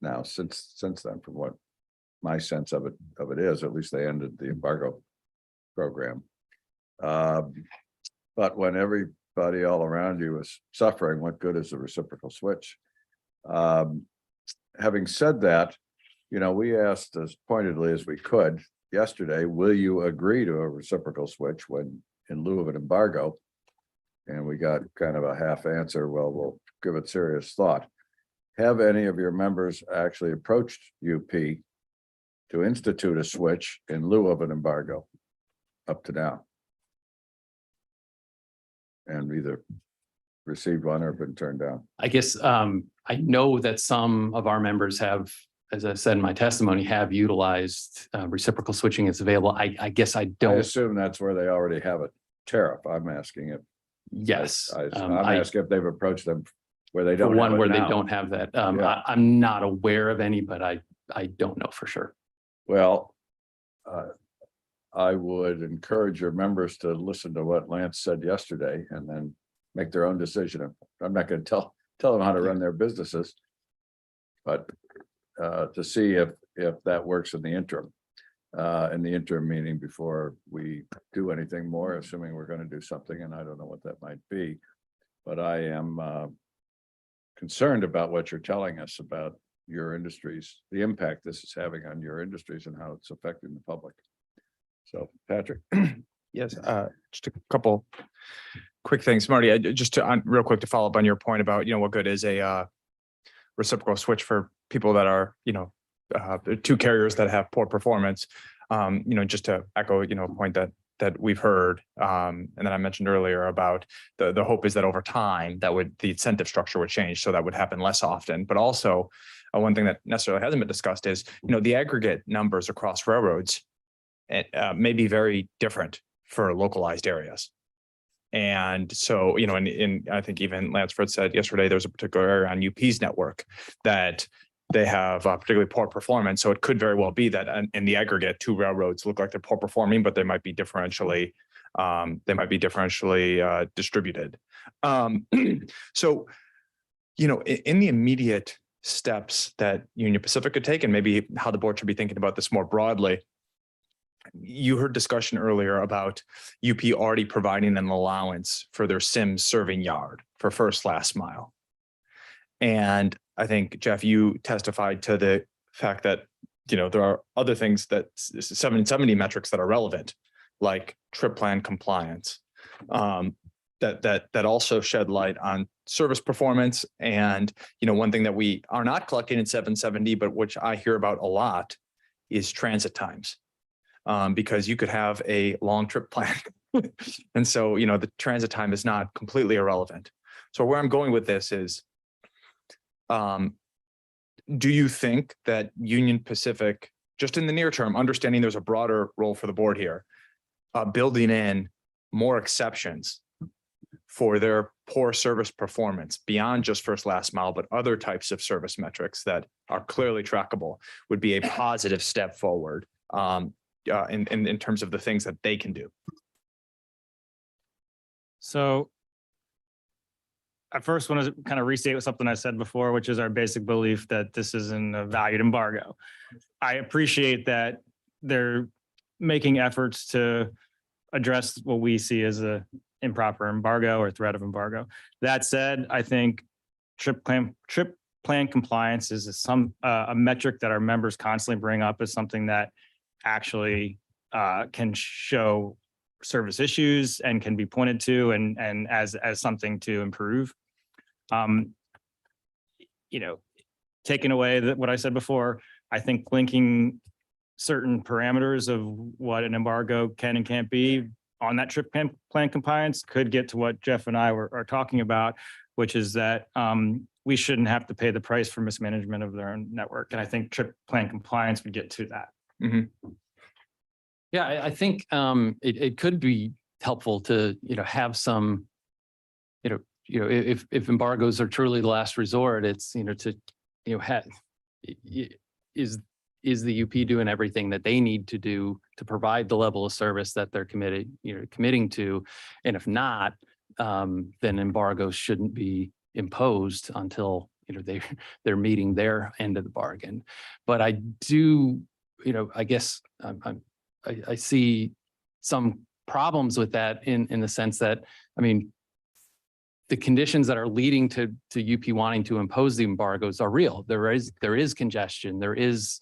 now since then, from what my sense of it is. At least they ended the embargo program. But when everybody all around you is suffering, what good is the reciprocal switch? Having said that, we asked as pointedly as we could yesterday, will you agree to a reciprocal switch when in lieu of an embargo? And we got kind of a half answer. Well, we'll give it serious thought. Have any of your members actually approached UP to institute a switch in lieu of an embargo up to now? And either received one or been turned down? I guess I know that some of our members have, as I said in my testimony, have utilized reciprocal switching as available. I guess I I don't. assume that's where they already have a tariff. I'm asking if. Yes. I'm asking if they've approached them where they don't. One have it where they now. don't have that. Yeah. I'm not aware of any, but I don't know for sure. Well, I would encourage your members to listen to what Lance said yesterday and then make their own decision. I'm not going to tell them how to run their businesses, but to see if that works in the interim. Meaning before we do anything more, assuming we're going to do something, and I don't know what that might be. But I am concerned about what you're telling us about your industries, the impact this is having on your industries and how it's affecting the public. So, Patrick. Yes, just a couple quick things, Marty. Real quick to follow up on your point about what good is a reciprocal switch for people that are two carriers that have poor performance. Just to echo a point that we've heard, and that I mentioned earlier about the hope is that over time the incentive structure would change, so that would happen less often. But also one thing that necessarily hasn't been discussed is the aggregate numbers across railroads may be very different for localized areas. And so, and I think even Lance Fritz said yesterday, there's a particular area on UP's network that they have particularly poor performance. So it could very well be that in the aggregate, two railroads look like they're poor performing, but they might be differentially distributed. So, in the immediate steps that Union Pacific could take, and maybe how the board should be thinking about this more broadly, you heard discussion earlier about UP already providing an allowance for their Sims serving yard for first last mile. And I think, Jeff, you testified to the fact that there are other things that 770 metrics that are relevant, like trip plan compliance, that also shed light on service performance. And, one thing that we are not collecting in 770, but which I hear about a lot, is transit times. Because you could have a long trip plan. And so, the transit time is not completely irrelevant. So where I'm going with this is, do you think that Union Pacific, just in the near term, understanding there's a broader role for the board here, building in more exceptions for their poor service performance beyond just first last mile, but other types of service metrics that are clearly trackable, would be a positive step forward in terms of the things that they can do? So I first want to kind of restate something I said before, which is our basic belief that this isn't a valued embargo. I appreciate that they're making efforts to address what we see as a improper embargo or threat of embargo. That said, I think trip plan compliance is a metric that our members constantly bring up as something that actually can show service issues and can be pointed to and as something to improve. Taking away what I said before, I think linking certain parameters of what an embargo can and can't be on that trip plan compliance could get to what Jeff and I are talking about, which is that we shouldn't have to pay the price for mismanagement of their own network. And I think trip plan compliance would get to that. Mm-hmm. Yeah, I think it could be helpful to, have some, if embargoes are truly the last resort, it's, is the UP doing everything that they need to do to provide the level of service that they're committing to? And if not, then embargoes shouldn't be imposed until, they're meeting their end of the bargain. But I do, I guess I see some problems with that in the sense that, the conditions that are leading to UP wanting to impose the embargoes are real. There is congestion. There is,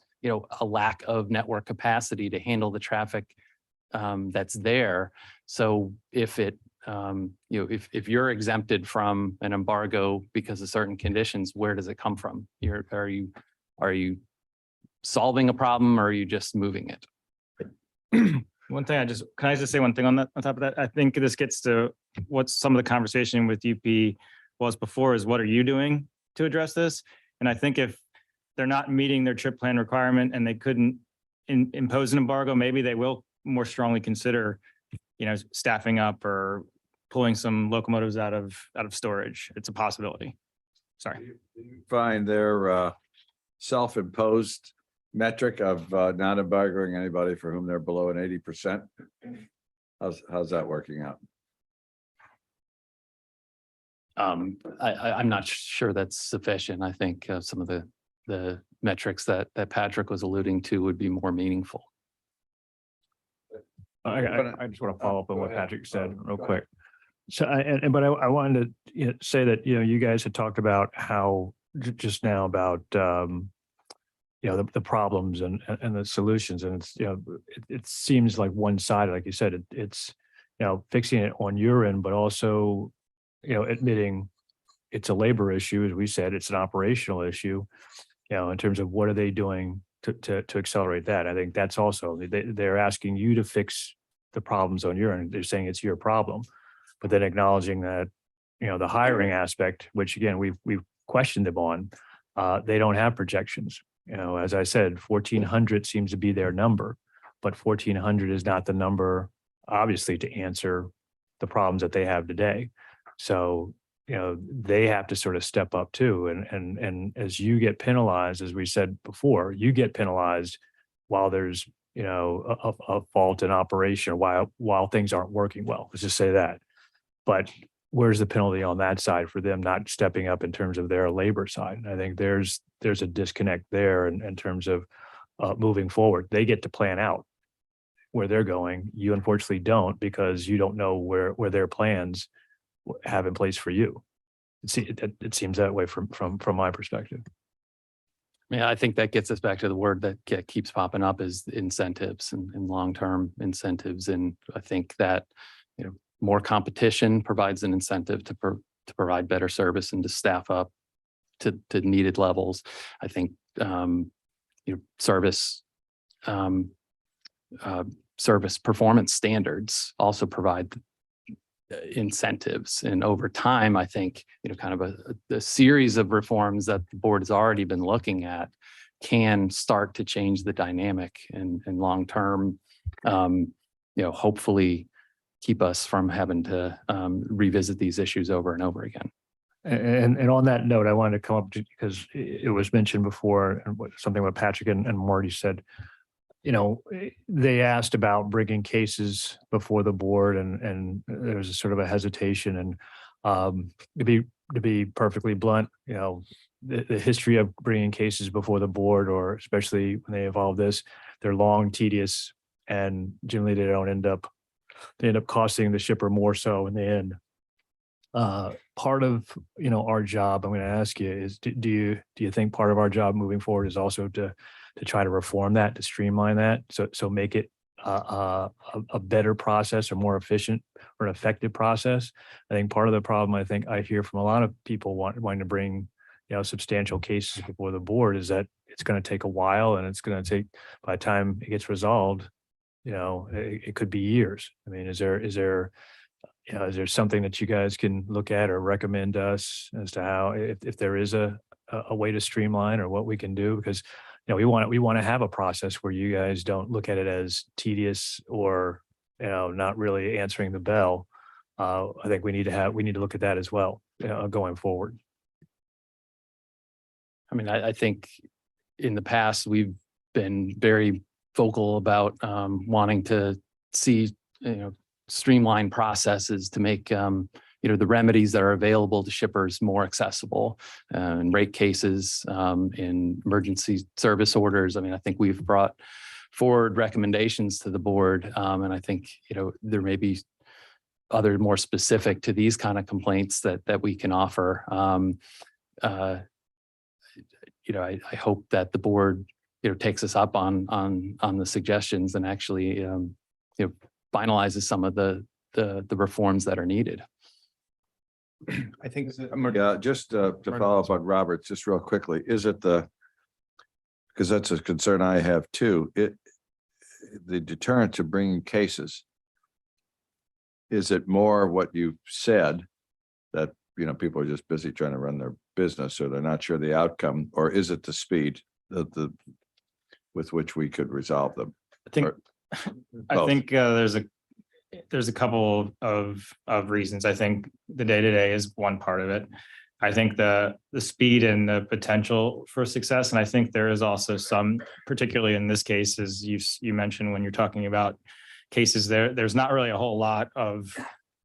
a lack of network capacity to handle the traffic that's there. So if it, if you're exempted from an embargo because of certain conditions, where does it come from? Are you solving a problem, or are you just moving it? One thing can I just say one thing on top of that? I think this gets to what some of the conversation with UP was before, is what are you doing to address this? And I think if they're not meeting their trip plan requirement and they couldn't impose an embargo, maybe they will more strongly consider, staffing up or pulling some locomotives out of storage. It's a possibility. Sorry. Find their self-imposed metric of not embargoing anybody for whom they're below an 80%. How's that working out? I'm not sure that's sufficient. I think some of the metrics that Patrick was alluding to would be more meaningful. I just want to follow up on what Patrick said real quick. So, I wanted to say that, you guys had talked about how just now about, the problems and the solutions, and it's, it seems like one-sided, like you said, it's, fixing it on your end, but also, admitting it's a labor issue, as we said, it's an operational issue, in terms of what are they doing to accelerate that. I think that's also, they're asking you to fix the problems on your end. They're saying it's your problem, but then acknowledging that, the hiring aspect, which again, we've questioned them on, they don't have projections. As I said, 1,400 seems to be their number, but 1,400 is not the number, obviously, to answer the problems that they have today. So, they have to sort of step up too. And as you get penalized, as we said before, you get penalized while there's, a fault in operation, while things aren't working well. Let's just say that. But where's the penalty on that side for them not stepping up in terms of their labor side? And I think there's a disconnect there in terms of moving forward. They get to plan out where they're going. You unfortunately don't, because you don't know where their plans have in place for you. It seems that way from my perspective. Yeah, I think that gets us back to the word that keeps popping up is incentives and long-term incentives. And I think that, more competition provides an incentive to provide better service and to staff up to needed levels. I think, service performance standards also provide incentives. And over time, I think, kind of a series of reforms that the board has already been looking at can start to change the dynamic and long-term, hopefully keep us from having to revisit these issues over and over again. And on that note, I wanted to come up because it was mentioned before and something what Patrick and Marty said. They asked about bringing cases before the board and there was a sort of a hesitation. And to be perfectly blunt, the history of bringing cases before the board, or especially when they evolve this, they're long, tedious, and generally they end up costing the shipper more so in the end. Part of our job, I'm going to ask you, is do you think part of our job moving forward is also to try to reform that, to streamline that, so make it a better process or more efficient or an effective process? I think part of the problem I think I hear from a lot of people wanting to bring substantial cases before the board is that it's going to take a while, and it's going to take, by the time it gets resolved, it could be years. I mean, is there something that you guys can look at or recommend to us as to how, if there is a way to streamline or what we can do? Because we want to have a process where you guys don't look at it as tedious or not really answering the bell. I think we need to look at that as well going forward. I mean, I think in the past we've been very vocal about wanting to see streamlined processes to make the remedies that are available to shippers more accessible, in rate cases, in emergency service orders. I mean, I think we've brought forward recommendations to the board, and I think there may be other more specific to these kind of complaints that we can offer. I hope that the board takes us up on the suggestions and actually finalizes some of the reforms that are needed. I think Just to follow up on Roberts, just real quickly, is it because that's a concern I have too, the deterrent to bringing cases, is it more what you said, that people are just busy trying to run their business or they're not sure the outcome, or is it the speed with which we could resolve them? I think there's a couple of reasons. I think the day-to-day is one part of it. I think the speed and the potential for success. And I think there is also some, particularly in this case, as you mentioned, when you're talking about cases, there's not really a whole lot of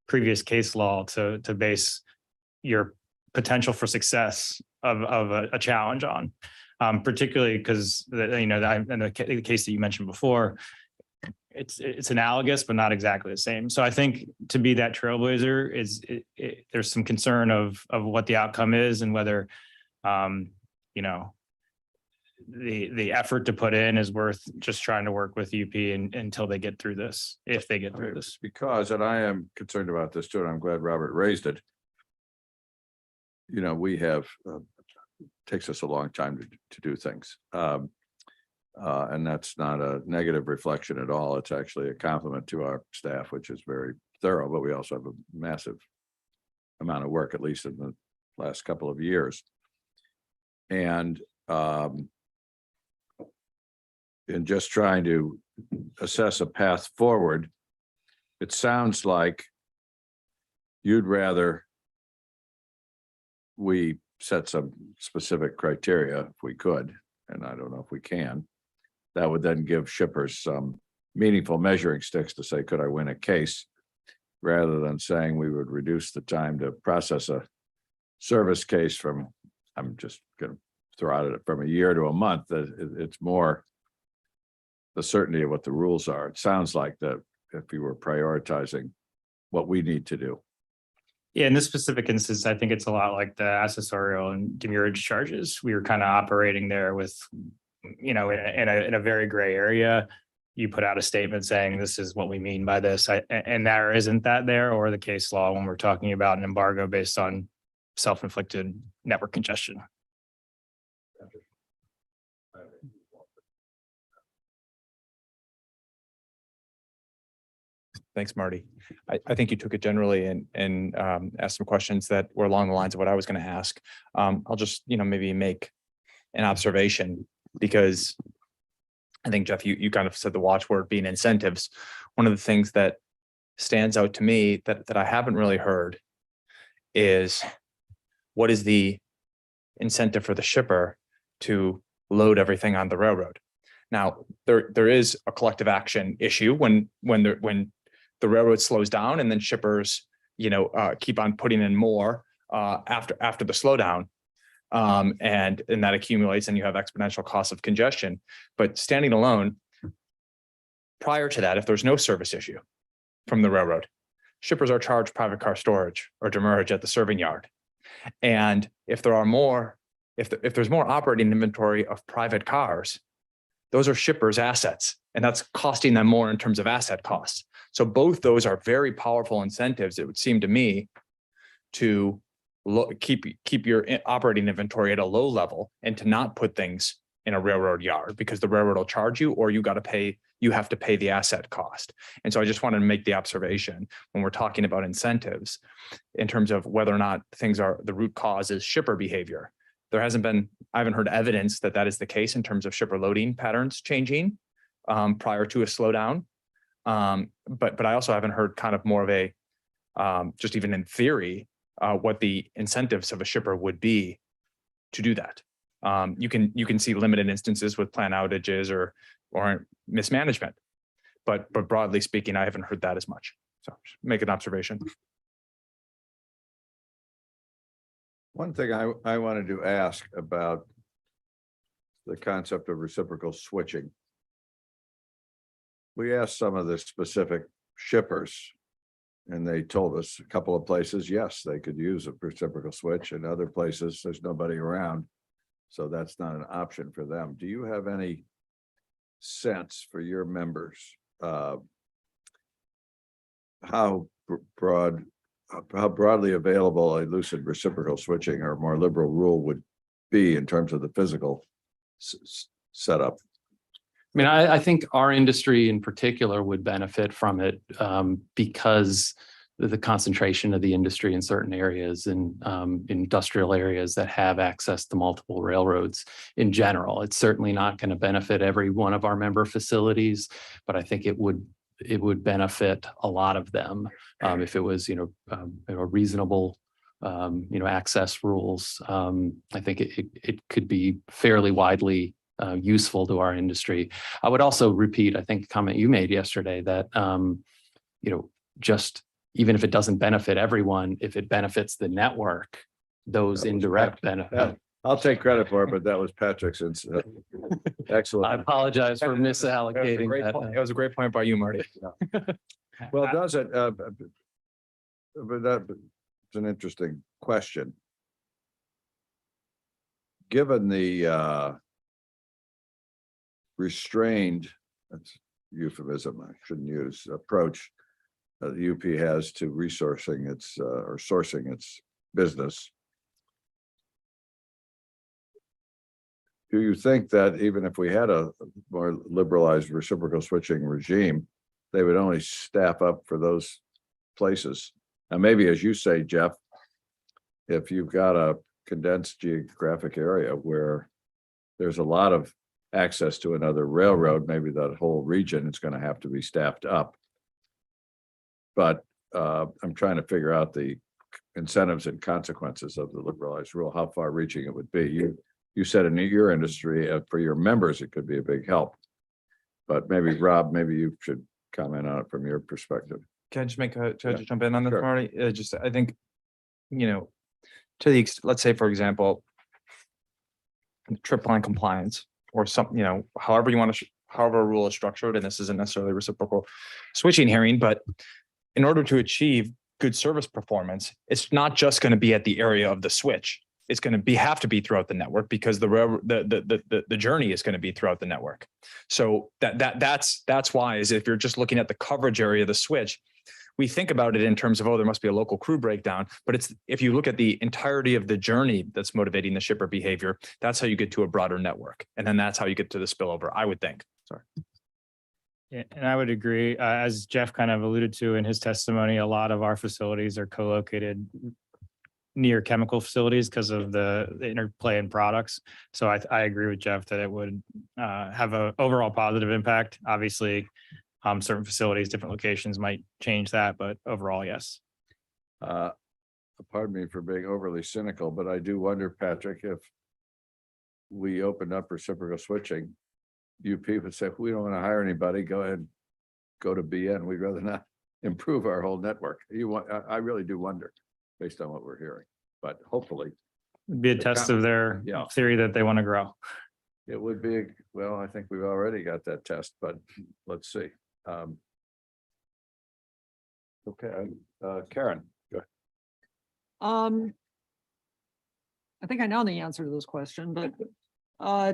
previous case law to base your potential for success of a challenge on, particularly because in the case that you mentioned before, it's analogous, but not exactly the same. So I think to be that trailblazer there's some concern of what the outcome is and whether, the effort to put in is worth just trying to work with UP until they get through this, if they get through this. Because, and I am concerned about this too, and I'm glad Robert raised it. We have, takes us a long time to do things. And that's not a negative reflection at all. It's actually a compliment to our staff, which is very thorough, but we also have a massive amount of work, at least in the last couple of years. And in just trying to assess a path forward, it sounds like you'd rather we set some specific criteria if we could, and I don't know if we can. That would then give shippers some meaningful measuring sticks to say, could I win a case? Rather than saying we would reduce the time to process a service case from, I'm just going to throw out it, from a year to a month. It's more the certainty of what the rules are. It sounds like that if you were prioritizing what we need to do. Yeah, in this specific instance, I think it's a lot like the accessorial and demurrage charges. We were kind of operating there with, in a very gray area. You put out a statement saying this is what we mean by this, and there isn't that there, or the case law when we're talking about an embargo based on self-inflicted network congestion. Thanks, Marty. I think you took it generally and asked some questions that were along the lines of what I was going to ask. I'll just, maybe make an observation, because I think, Jeff, you kind of said the watchword being incentives. One of the things that stands out to me that I haven't really heard is, what is the incentive for the shipper to load everything on the railroad? Now, there is a collective action issue when the railroad slows down, and then shippers, keep on putting in more after the slowdown. And that accumulates, and you have exponential costs of congestion. But standing alone, prior to that, if there's no service issue from the railroad, shippers are charged private car storage or demurrage at the serving yard. And if there are more, if there's more operating inventory of private cars, those are shippers' assets, and that's costing them more in terms of asset costs. So both those are very powerful incentives, it would seem to me, to keep your operating inventory at a low level and to not put things in a railroad yard, because the railroad will charge you, or you have to pay the asset cost. And so I just wanted to make the observation when we're talking about incentives in terms of whether or not the root cause is shipper behavior. I haven't heard evidence that is the case in terms of shipper loading patterns changing prior to a slowdown. But I also haven't heard kind of more of a, just even in theory, what the incentives of a shipper would be to do that. You can see limited instances with plant outages or mismanagement, but broadly speaking, I haven't heard that as much. So just make an observation. One thing I wanted to ask about the concept of reciprocal switching. We asked some of the specific shippers, and they told us a couple of places, yes, they could use a reciprocal switch, and other places there's nobody around, so that's not an option for them. Do you have any sense for your members how broadly available a lucid reciprocal switching or more liberal rule would be in terms of the physical setup? I mean, I think our industry in particular would benefit from it because of the concentration of the industry in certain areas and industrial areas that have access to multiple railroads in general. It's certainly not going to benefit every one of our member facilities, but I think it would benefit a lot of them if it was, reasonable, access rules. I think it could be fairly widely useful to our industry. I would also repeat, I think, a comment you made yesterday that, just even if it doesn't benefit everyone, if it benefits the network, those indirect benefits. I'll take credit for it, but that was Patrick's. Excellent. I apologize for misallocating that. It was a great point by you, Marty. Well, does it? But that's an interesting question. Given the restrained, that's euphemism I shouldn't use, approach the UP has to resourcing its or sourcing its business, do you think that even if we had a more liberalized reciprocal switching regime, they would only staff up for those places? Now, maybe, as you say, Jeff, if you've got a condensed geographic area where there's a lot of access to another railroad, maybe that whole region is going to have to be staffed up. But I'm trying to figure out the incentives and consequences of the liberalized rule, how far reaching it would be. You said in your industry, for your members, it could be a big help. But maybe, Rob, maybe you should comment on it from your perspective. Can I just try to jump in on this, Sure. Marty? I think, to the let's say, for example, trip line compliance or something, however you want to, however a rule is structured, and this isn't necessarily reciprocal switching hearing, but in order to achieve good service performance, it's not just going to be at the area of the switch. It's going to have to be throughout the network because the journey is going to be throughout the network. So that's why is if you're just looking at the coverage area of the switch, we think about it in terms of, oh, there must be a local crew breakdown, but it's, if you look at the entirety of the journey that's motivating the shipper behavior, that's how you get to a broader network. And then that's how you get to the spillover, I would think. Sorry. Yeah, and I would agree, as Jeff kind of alluded to in his testimony, a lot of our facilities are co-located near chemical facilities because of the interplay in products. So I agree with Jeff that it would have an overall positive impact. Obviously, certain facilities, different locations might change that, but overall, yes. Pardon me for being overly cynical, but I do wonder, Patrick, if we opened up reciprocal switching, UP would say, we don't want to hire anybody, go ahead, go to BN. We'd rather not improve our whole network. I really do wonder based on what we're hearing, but hopefully. It'd be a test of their theory that they want to grow. It would be, well, I think we've already got that test, but let's see. Okay, Karen, go ahead. I think I know the answer to this question, but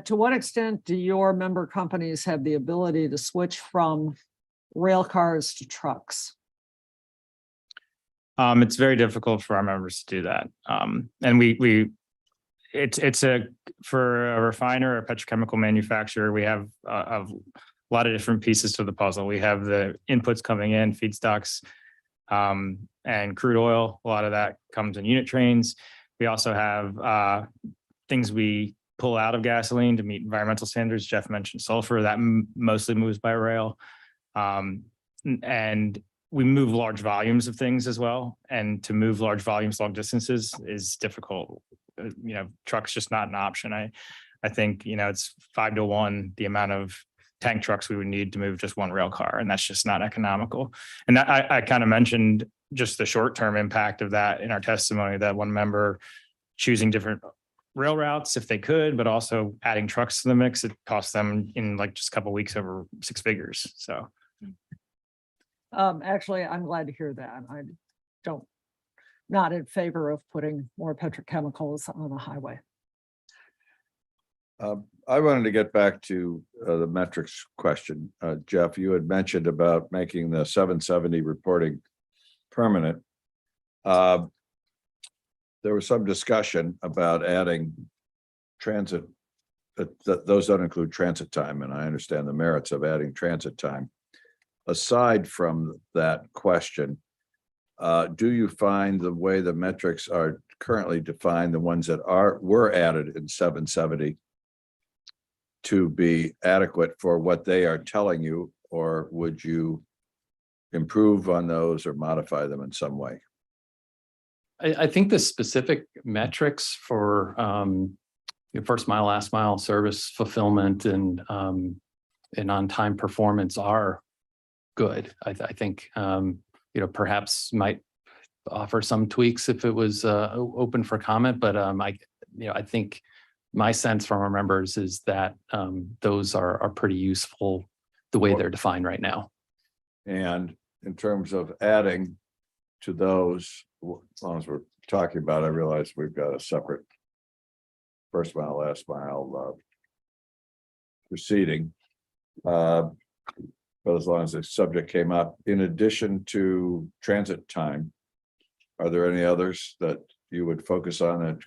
to what extent do your member companies have the ability to switch from rail cars to trucks? It's very difficult for our members to do that. And it's for a refiner or a petrochemical manufacturer, we have a lot of different pieces to the puzzle. We have the inputs coming in, feedstocks, and crude oil. A lot of that comes in unit trains. We also have things we pull out of gasoline to meet environmental standards. Jeff mentioned sulfur, that mostly moves by rail. And we move large volumes of things as well. And to move large volumes, long distances is difficult. Truck's just not an option. I think, it's 5 to 1, the amount of tank trucks we would need to move just one rail car. And that's just not economical. And that I kind of mentioned just the short-term impact of that in our testimony, that one member choosing different rail routes if they could, but also adding trucks to the mix, it costs them in like just a couple of weeks over 6 figures. So. Actually, I'm glad to hear that. Not in favor of putting more petrochemicals on the highway. I wanted to get back to the metrics question. Jeff, you had mentioned about making the 770 reporting permanent. There was some discussion about adding transit, those don't include transit time, and I understand the merits of adding transit time. Aside from that question, do you find the way the metrics are currently defined, the ones that were added in 770, to be adequate for what they are telling you, or would you improve on those or modify them in some way? I think the specific metrics for first mile, last mile service fulfillment and on-time performance are good. I think perhaps might offer some tweaks if it was open for comment, but I think my sense from our members is that those are pretty useful the way they're defined right now. And in terms of adding to those, as long as we're talking about, I realize we've got a separate first mile, last mile proceeding. But as long as the subject came up, in addition to transit time, are there any others that you would focus on that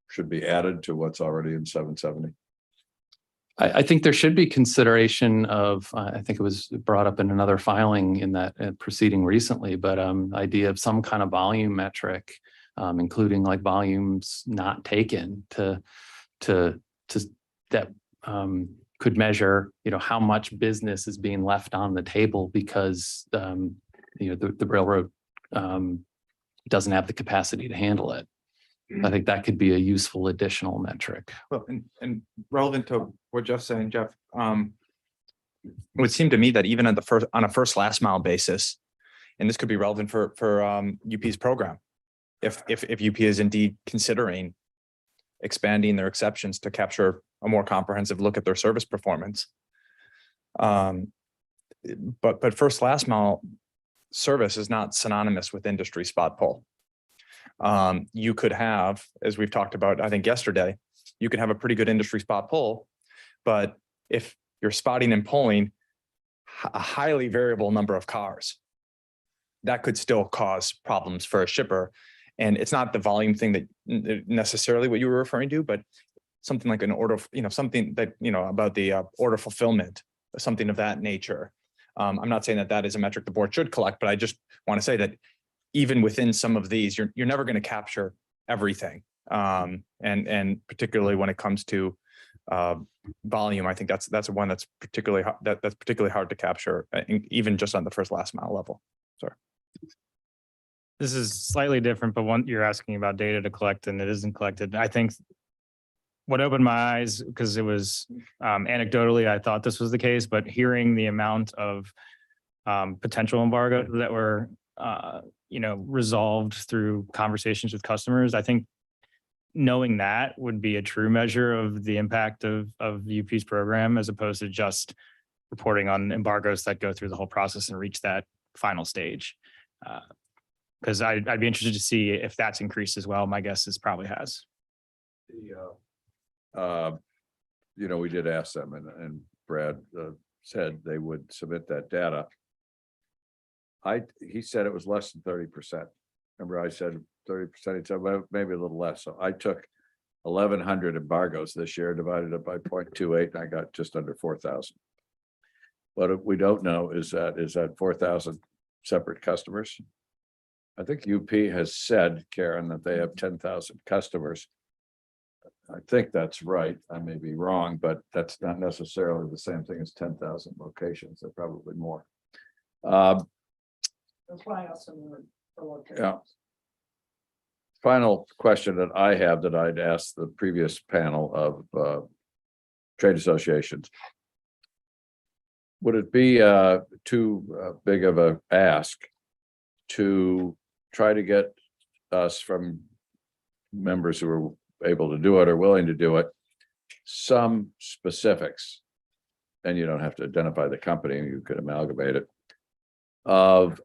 should be added to what's already in 770? I think there should be consideration of, I think it was brought up in another filing in that proceeding recently, but idea of some kind of volume metric, including like volumes not taken to that could measure, how much business is being left on the table because, the railroad doesn't have the capacity to handle it. I think that could be a useful additional metric. Well, and relevant to what Jeff's saying, Jeff, it would seem to me that even on a first last mile basis, and this could be relevant for UP's program, if UP is indeed considering expanding their exceptions to capture a more comprehensive look at their service performance. But first last mile, service is not synonymous with industry spot pull. You could have, as we've talked about, I think yesterday, you could have a pretty good industry spot pull, but if you're spotting and pulling a highly variable number of cars, that could still cause problems for a shipper. And it's not the volume thing that necessarily what you were referring to, but something like an order, something that, about the order fulfillment, something of that nature. I'm not saying that that is a metric the board should collect, but I just want to say that even within some of these, you're never going to capture everything. And particularly when it comes to volume, I think that's one that's particularly hard to capture, even just on the first last mile level. Sorry. This is slightly different, but one you're asking about data to collect and it isn't collected. I think what opened my eyes, because it was anecdotally, I thought this was the case, but hearing the amount of potential embargo that were, resolved through conversations with customers, I think knowing that would be a true measure of the impact of UP's program, as opposed to just reporting on embargoes that go through the whole process and reach that final stage. Because I'd be interested to see if that's increased as well. My guess is probably has. We did ask them and Brad said they would submit that data. He said it was less than 30%. Remember I said 30%, he said, well, maybe a little less. So I took 1,100 embargoes this year, divided it by 0.28, and I got just under 4,000. What we don't know is that 4,000 separate customers. I think UP has said, Karen, that they have 10,000 customers. I think that's right. I may be wrong, but that's not necessarily the same thing as 10,000 locations. They're probably more. That's why I also knew the locations. Yeah. Final question that I have that I'd asked the previous panel of trade associations. Would it be too big of a ask to try to get us, from members who are able to do it or willing to do it, some specifics, and you don't have to identify the company, you could amalgamate it, of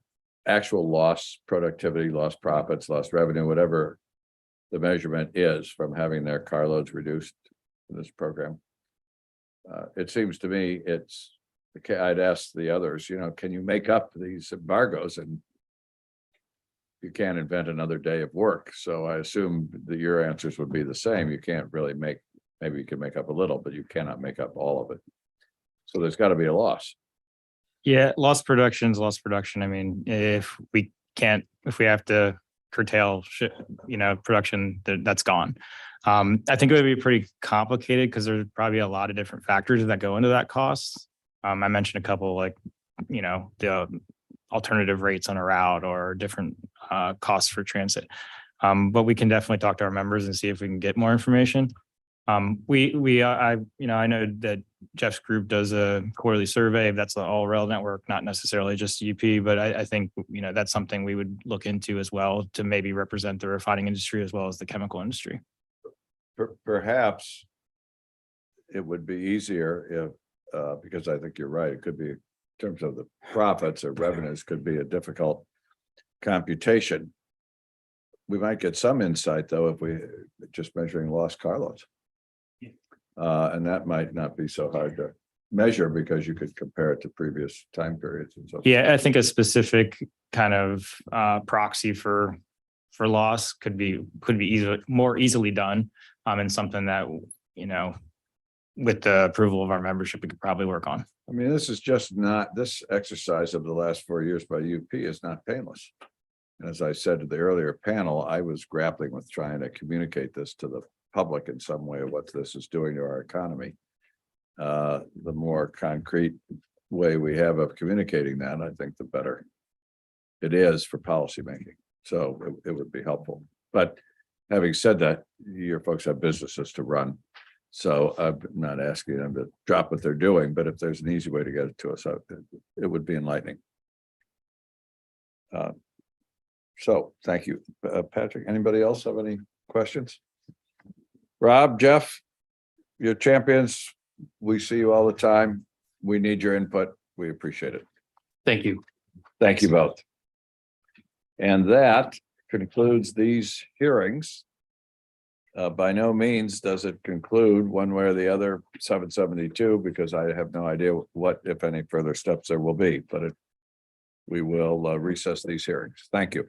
actual loss productivity, lost profits, lost revenue, whatever the measurement is from having their carloads reduced in this program? It seems to me I'd ask the others, can you make up these embargoes? And you can't invent another day of work. So I assume that your answers would be the same. You can't really maybe you can make up a little, but you cannot make up all of it. So there's got to be a loss. Yeah, lost production is lost production. I mean, if we have to curtail production, that's gone. I think it would be pretty complicated because there's probably a lot of different factors that go into that cost. I mentioned a couple, like, the alternative rates on a route or different costs for transit. But we can definitely talk to our members and see if we can get more information. I know that Jeff's group does a quarterly survey. That's the all rail network, not necessarily just UP, but I think, that's something we would look into as well to maybe represent the refining industry as well as the chemical industry. Perhaps it would be easier if, because I think you're right, it could be in terms of the profits or revenues could be a difficult computation. We might get some insight though, if we just measuring lost carloads. And that might not be so hard to measure because you could compare it to previous time periods and so forth. Yeah, I think a specific kind of proxy for loss could be more easily done. And something that, with the approval of our membership, we could probably work on. I mean, this is just not, this exercise of the last 4 years by UP is not painless. And as I said to the earlier panel, I was grappling with trying to communicate this to the public in some way, what this is doing to our economy. The more concrete way we have of communicating that, I think the better it is for policymaking. So it would be helpful. But having said that, your folks have businesses to run. So I'm not asking them to drop what they're doing, but if there's an easy way to get it to us, it would be enlightening. So thank you, Patrick. Anybody else have any questions? Rob, Jeff, you're champions. We see you all the time. We need your input. We appreciate it. Thank you. Thank you both. And that concludes these hearings. By no means does it conclude one way or the other 772, because I have no idea what, if any, further steps there will be, but we will recess these hearings. Thank you.